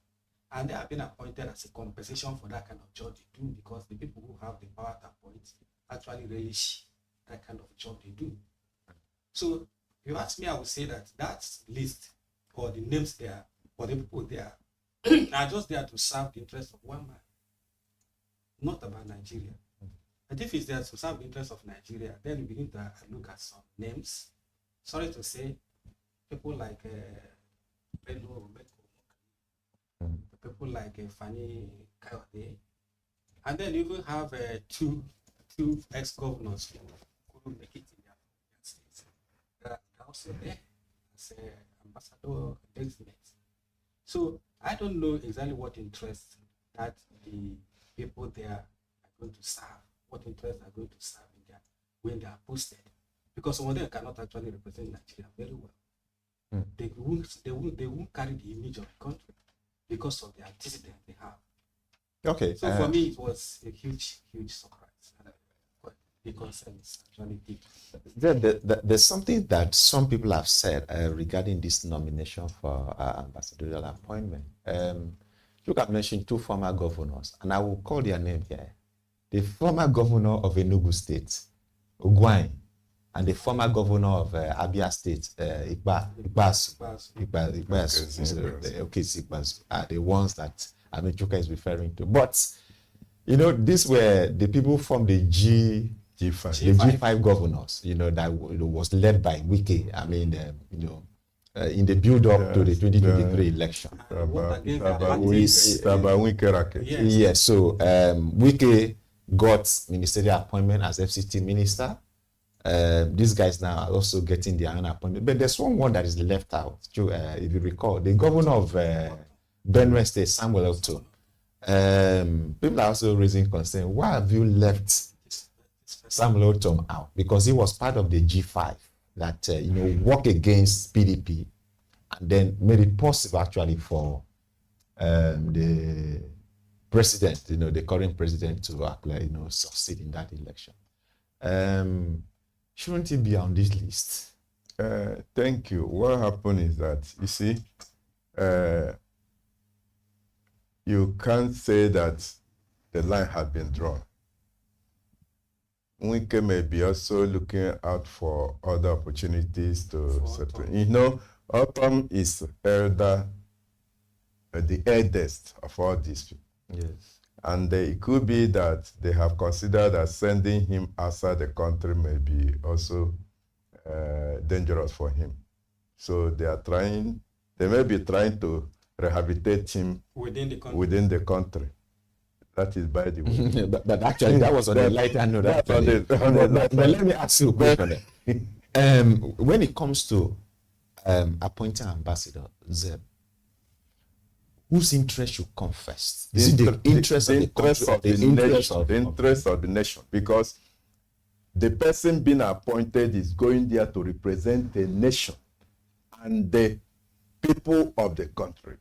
And they have been appointed as a compensation for that kind of job they do, because the people who have the power to appoint actually relish that kind of job they do. So if you ask me, I would say that that list, or the names there, or the people there, are just there to serve the interest of one man, not about Nigeria. And if it's there to serve the interest of Nigeria, then we begin to look at some names. Sorry to say, people like people like Fanny Kayode, and then you even have two ex-governors who couldn't make it in their states. They're also there as ambassador designate. So I don't know exactly what interest that the people there are going to serve, what interest are going to serve in there when they are posted, because some of them cannot actually represent Nigeria very well. They won't carry the image of the country because of the antecedent they have. Okay. So for me, it was a huge surprise. because it's actually deep. There's something that some people have said regarding this nomination for ambassadorial appointment. Look, I've mentioned 2 former governors, and I will call their name here. The former governor of Enugu State, Ugwuanyi, and the former governor of Abia State, Ikpeazu are the ones that Chuka is referring to. But, you know, these were the people from the G5 governors, you know, that was led by Wike. I mean, in the build-up to the 2023 election. Yes, so Wike got ministerial appointment as FCT minister. These guys now are also getting their own appointment. But there's one that is left out. If you recall, the governor of Benue State, Samuel Otom. People are also raising concern. Why have you left Samuel Otom out? Because he was part of the G5 that worked against PDP and then made it possible actually for the president, the current president, to actually succeed in that election. Shouldn't he be on this list? Thank you. What happened is that, you see, you can't say that the line had been drawn. Wike may be also looking out for other opportunities to settle. Otom is the eldest of all these people. Yes. And it could be that they have considered that sending him outside the country may be also dangerous for him. So they may be trying to rehabilitate him within the country. That is by the way. but actually, that was on the lighter note. But let me ask you a question. When it comes to appointing ambassador, Zeb, whose interest should come first? Is it the interest of the country or the interest of the nation? Because the person being appointed is going there to represent the nation and the people of the country.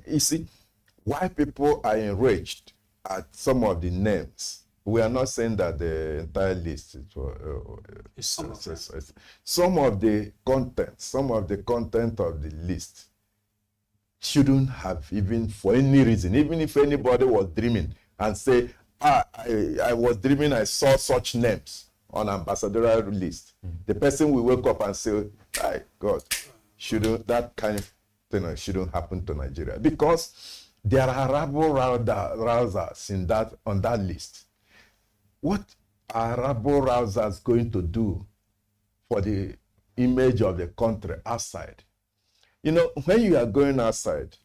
You see, why people are enraged at some of the names. We are not saying that the entire list is some of the content of the list shouldn't have, even for any reason, even if anybody was dreaming and say, I was dreaming, I saw such names on ambassadorial list. The person will wake up and say, God, that kind of thing shouldn't happen to Nigeria, because there are rabble-rousers on that list. What are rabble-rousers going to do for the image of the country outside? When you are going outside,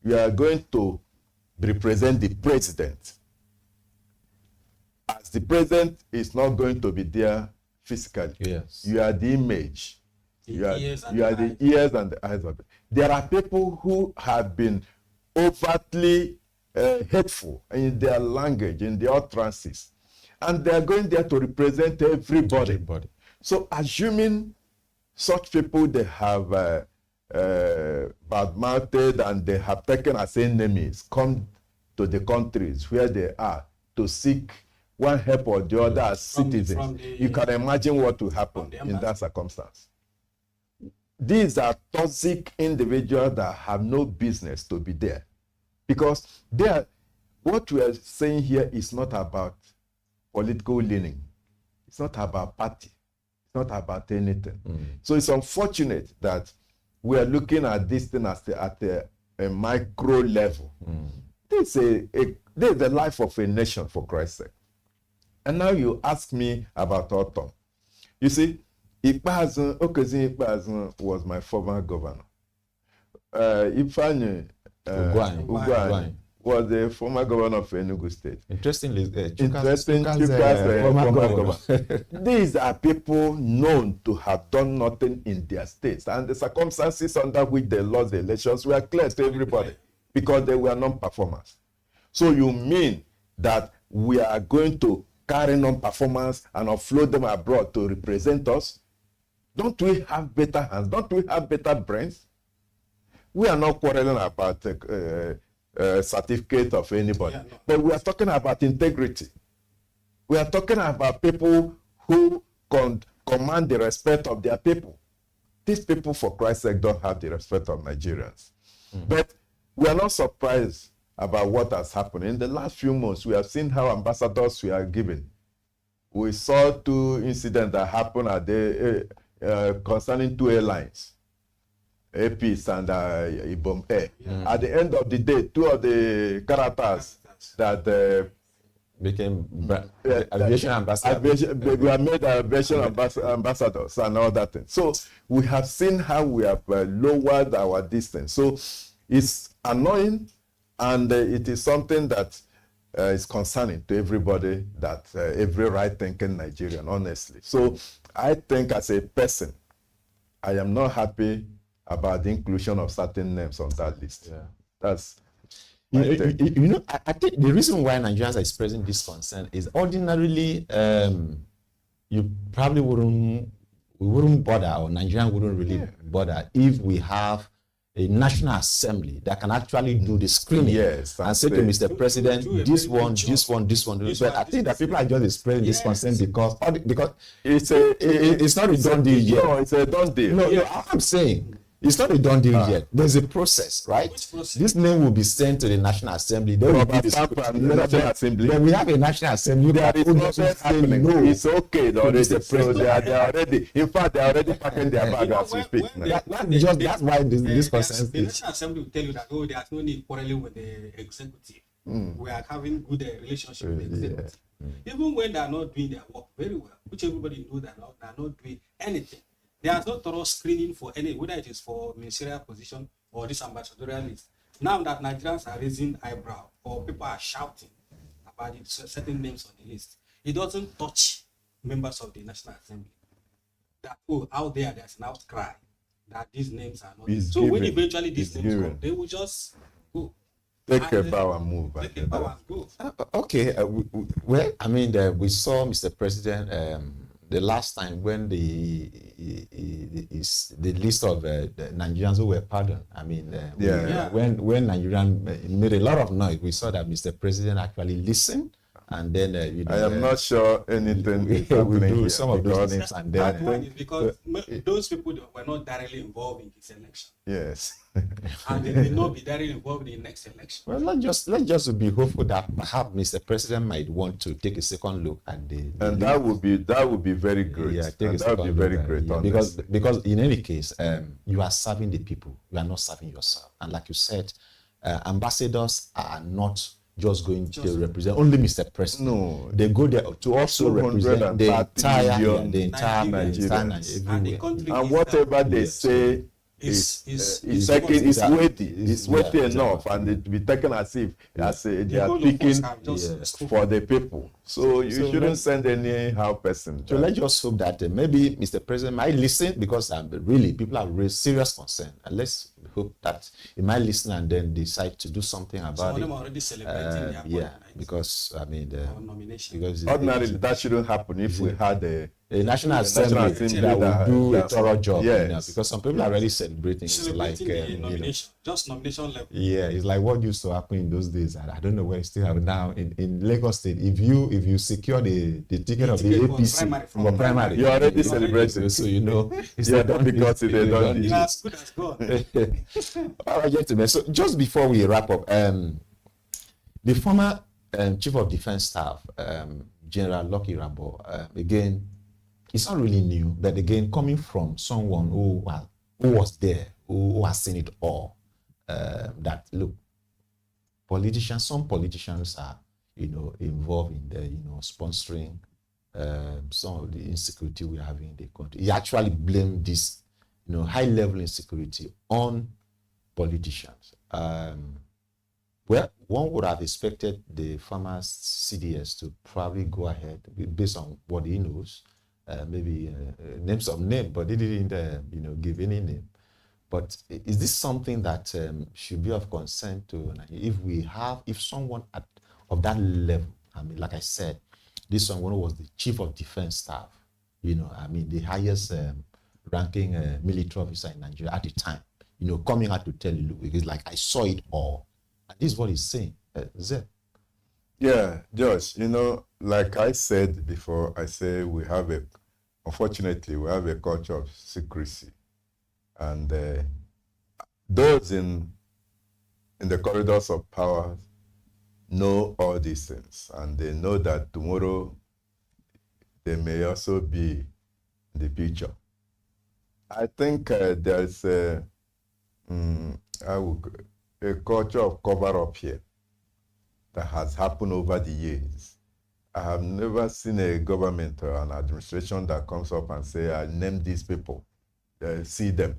you are going to represent the president. As the president is not going to be there physically, yes, you are the image. You are the ears and the eyes of it. There are people who have been overtly hateful in their language, in their utterances, and they are going there to represent everybody. So assuming such people they have bad-mouthed and they have taken as enemies, come to the countries where they are to seek one help or the other as citizens, you can imagine what will happen in that circumstance. These are toxic individuals that have no business to be there, because what we are saying here is not about political leaning. It's not about party. It's not about anything. So it's unfortunate that we are looking at this thing at a micro level. This is the life of a nation, for Christ's sake. And now you ask me about Otom. You see, Okezi Ikpeazu was my former governor. Ifeanyi Ugwuanyi was the former governor of Enugu State. Interestingly, Chuka's former governor. These are people known to have done nothing in their states, and the circumstances under which they lost the elections were clear to everybody because they were non-performers. So you mean that we are going to carry non-performance and offload them abroad to represent us? Don't we have better hands? Don't we have better brains? We are not quarreling about certificate of anybody, but we are talking about integrity. We are talking about people who command the respect of their people. These people, for Christ's sake, don't have the respect of Nigerians. But we are not surprised about what has happened. In the last few months, we have seen how ambassadors we are given. We saw 2 incidents that happened at the concerning 2 airlines, APs and Ibom Air. At the end of the day, 2 of the characters that became aviation ambassadors. We were made aviation ambassadors and all that thing. So we have seen how we have lowered our distance. So it's annoying, and it is something that is concerning to everybody, that every right-thinking Nigerian, honestly. So I think as a person, I am not happy about the inclusion of certain names on that list. Yeah. That's I think the reason why Nigerians are expressing this concern is ordinarily you probably wouldn't bother, or Nigerians wouldn't really bother if we have a National Assembly that can actually do the screening and say to Mr. President, this one. But I think that people are just expressing this concern because it's not a done deal yet. No, it's a done deal. No, I'm saying it's not a done deal yet. There's a process, right? This name will be sent to the National Assembly. Then we have a National Assembly. There is nothing happening. No. It's okay already. So they are already. In fact, they are already packing their bag as we speak. That's why this concern. The National Assembly will tell you that there's no need quarreling with the executive. We are having good relationship with the executive. Even when they are not doing their work very well, which everybody knows they are not doing anything. There's no thorough screening for any, whether it is for ministerial position or this ambassadorial list. Now that Nigerians are raising eyebrow or people are shouting about certain names on the list, it doesn't touch members of the National Assembly. That out there's an outcry that these names are not. So when eventually these names come, they will just go. Take a bow and move. Take a bow and go. Okay. Well, I mean, we saw Mr. President the last time when the list of the Nigerians who were pardoned. I mean, when Nigerians made a lot of noise, we saw that Mr. President actually listened, and then I am not sure anything is happening here. Some of those names, and then because those people were not directly involved in this election. Yes. And they will not be directly involved in the next election. Well, let's just be hopeful that perhaps Mr. President might want to take a second look at and that would be very great. Yeah, that would be very great. Because in any case, you are serving the people. You are not serving yourself. And like you said, ambassadors are not just going to represent only Mr. President. No, they go there to also represent the entire Nigeria, and whatever they say is weighty enough, and it be taken as if they are speaking for the people. So you shouldn't send anyhow person. So let's just hope that maybe Mr. President might listen, because really people have raised serious concern, and let's hope that he might listen and then decide to do something about it. Some of them are already celebrating their because I mean nomination. Ordinarily that shouldn't happen if we had a National Assembly that will do a thorough job. Yes. Because some people are already celebrating. It's like nomination, just nomination level. Yeah, it's like what used to happen in those days. I don't know where it's still happening now in Lagos State. If you secure the ticket of the APC from primary, you're already celebrating. So you know it's not because they don't. As good as gone. All right, gentlemen. So just before we wrap up, the former Chief of Defense Staff, General Lucky Rambo, again, it's not really new, but again, coming from someone who was there, who has seen it all, that look, some politicians are, involved in the, sponsoring some of the insecurity we have in the country. He actually blamed this, high-level insecurity on politicians. Well, one would have expected the former CDS to probably go ahead based on what he knows. Maybe names of name, but they didn't, give any name. But is this something that should be of concern to if someone of that level? I mean, like I said, this someone was the Chief of Defense Staff. The highest ranking military officer in Nigeria at the time. Coming out to tell you, look, it's like I saw it all, and this is what he's saying. Zeb. Yeah, Josh, like I said before, I say unfortunately, we have a culture of secrecy. And those in the corridors of power know all these things. And they know that tomorrow they may also be in the picture. I think there's a culture of cover-up here that has happened over the years. I have never seen a government or an administration that comes up and say, I name these people, see them.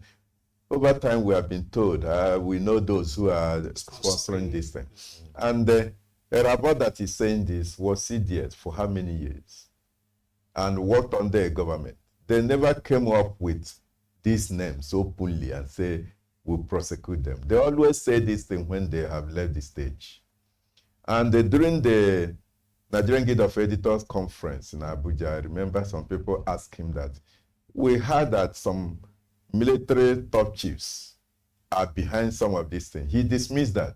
Over time, we have been told, we know those who are sponsoring this thing. And a report that is saying this was CDS for how many years? And worked under a government. They never came up with these names openly and say, we'll prosecute them. They always say this thing when they have left the stage. And during the Nigerian Guild of Editors conference in Abuja, I remember some people asked him that, we heard that some military top chiefs are behind some of these things. He dismissed that.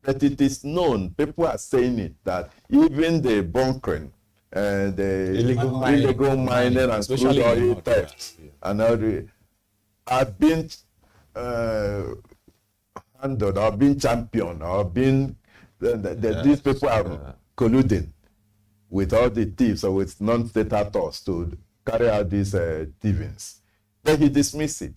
But it is known, people are saying it, that even the bunkering, the illegal mining and crude oil theft, and all have been handled, or been championed, or been, these people are colluding with all the thieves or with non-state actors to carry out these thievings. Then he dismissed it.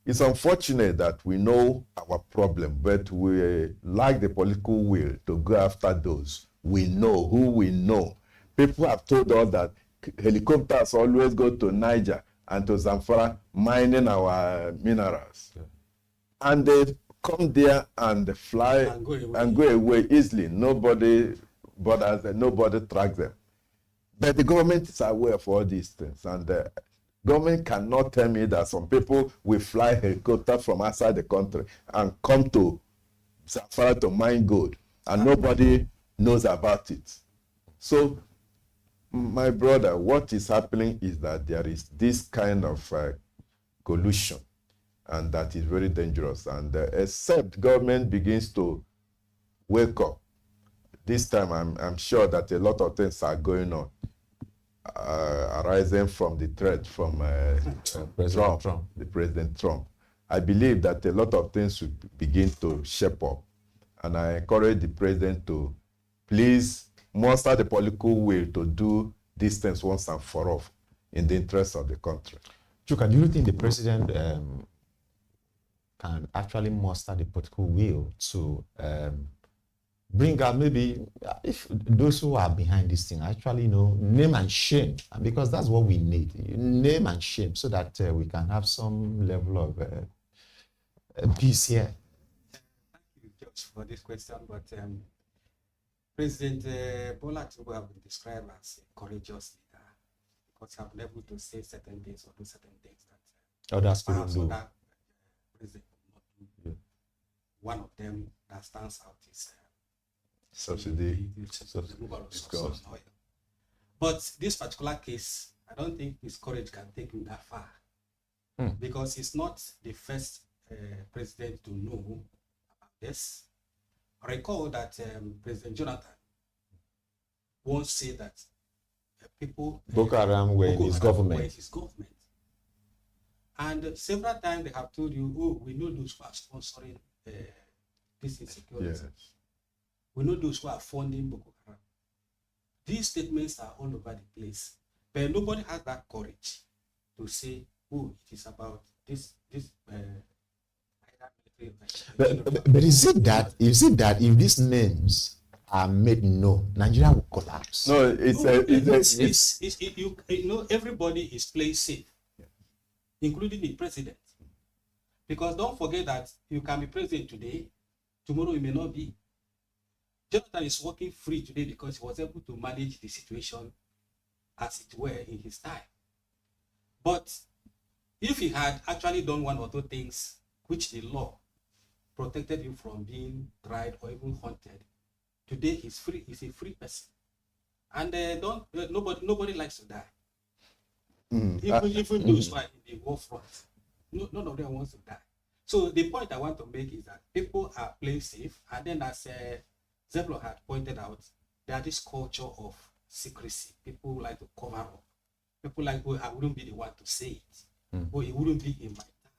It's unfortunate that we know our problem, but we lack the political will to go after those we know, who we know. People have told us that helicopters always go to Niger and to Zamfara mining our minerals. Yeah. And they come there and fly and go away easily. Nobody bothers them, nobody tracks them. But the government is aware of all these things. And the government cannot tell me that some people will fly helicopter from outside the country and come to Zamfara to mine gold, and nobody knows about it. So, my brother, what is happening is that there is this kind of collusion, and that is very dangerous. And except government begins to wake up, this time I'm sure that a lot of things are going on, arising from the threat from President Trump. I believe that a lot of things should begin to shape up, and I encourage the president to please muster the political will to do these things once and for all in the interest of the country. Chuka, do you think the president can actually muster the political will to bring out maybe if those who are behind this thing actually name and shame, and because that's what we need, name and shame, so that we can have some level of peace here? Thank you, George, for this question. But President Bola Tinubu have been described as a courageous leader because he have been able to say certain things or do certain things that others couldn't do. Other president could not do. Yeah. One of them that stands out is subsidy. But this particular case, I don't think his courage can take him that far, because he's not the first president to know about this. Recall that President Jonathan once said that people Boko Haram were in his government. And several times they have told you, oh, we know those who are sponsoring this insecurity. Yes. We know those who are funding Boko Haram. These statements are all over the place, but nobody has that courage to say, oh, it is about this. But is it that if these names are made known, Nigeria will collapse? No, everybody is playing safe, including the president, because don't forget that you can be president today, tomorrow you may not be. Jonathan is working free today because he was able to manage the situation as it were in his time. But if he had actually done one or two things which the law protected him from being tried or even haunted, today he's free. He's a free person, and nobody likes to die. Even those who are in the war front, none of them wants to die. So the point I want to make is that people are playing safe, and then as Zeblo had pointed out, there is this culture of secrecy. People like to cover up. People like, oh, I wouldn't be the one to say it. Or it wouldn't be in my time.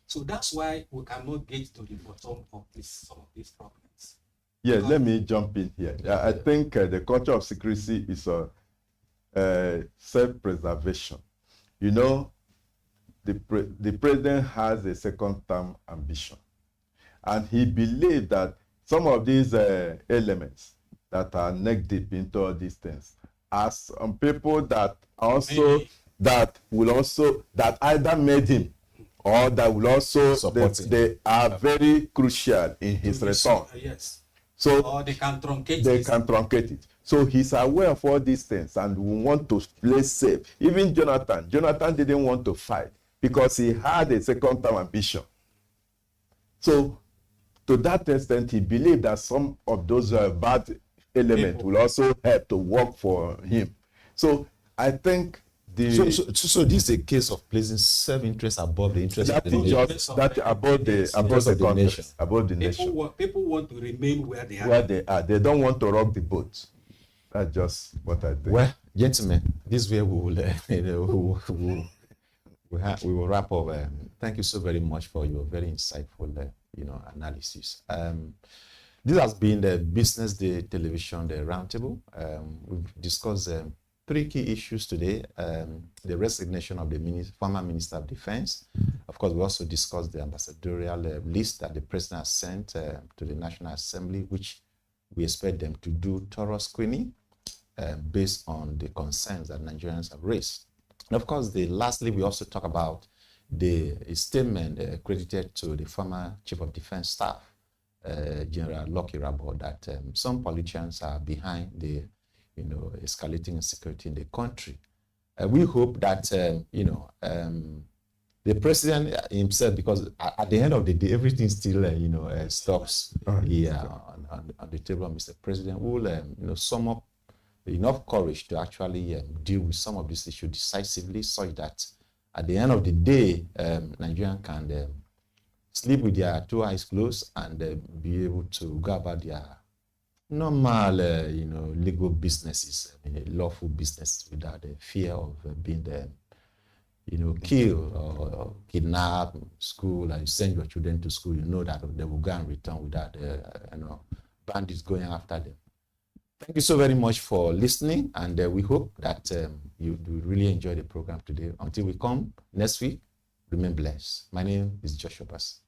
So that's why we cannot get to the bottom of some of these problems. Yeah, let me jump in here. I think the culture of secrecy is self-preservation. You know, the president has a second-term ambition, and he believed that some of these elements that are neck deep into all these things are some people that also that either made him or that will also they are very crucial in his return. Yes. So or they can truncate it. So he's aware of all these things and we want to play safe. Even Jonathan didn't want to fight because he had a second-term ambition. So to that extent, he believed that some of those bad elements will also help to work for him. So I think So this is a case of placing self-interest above the interest of the nation. Above the nation. People want to remain where they are. Where they are. They don't want to rock the boat. That's just what I think. Well, gentlemen, this is where we will wrap up. Thank you so very much for your very insightful, analysis. This has been the Business Day Television, the Roundtable. We've discussed 3 key issues today. The resignation of the former Minister of Defense. Of course, we also discussed the ambassadorial list that the President has sent to the National Assembly, which we expect them to do thorough screening based on the concerns that Nigerians have raised. And of course, lastly, we also talk about the statement credited to the former Chief of Defense Staff, General Lucky Rabo, that some politicians are behind the escalating insecurity in the country. We hope that, the president himself, because at the end of the day, everything still, stops here on the table. Mr. President will, sum up enough courage to actually deal with some of these issues decisively, so that at the end of the day, Nigerians can sleep with their 2 eyes closed and be able to go about their normal, legal businesses, lawful business without the fear of being, killed or kidnapped. School, and you send your children to school, you know that they will go and return without, bandits going after them. Thank you so very much for listening, and we hope that you really enjoy the program today. Until we come next week, remain blessed. My name is Joshua Bass.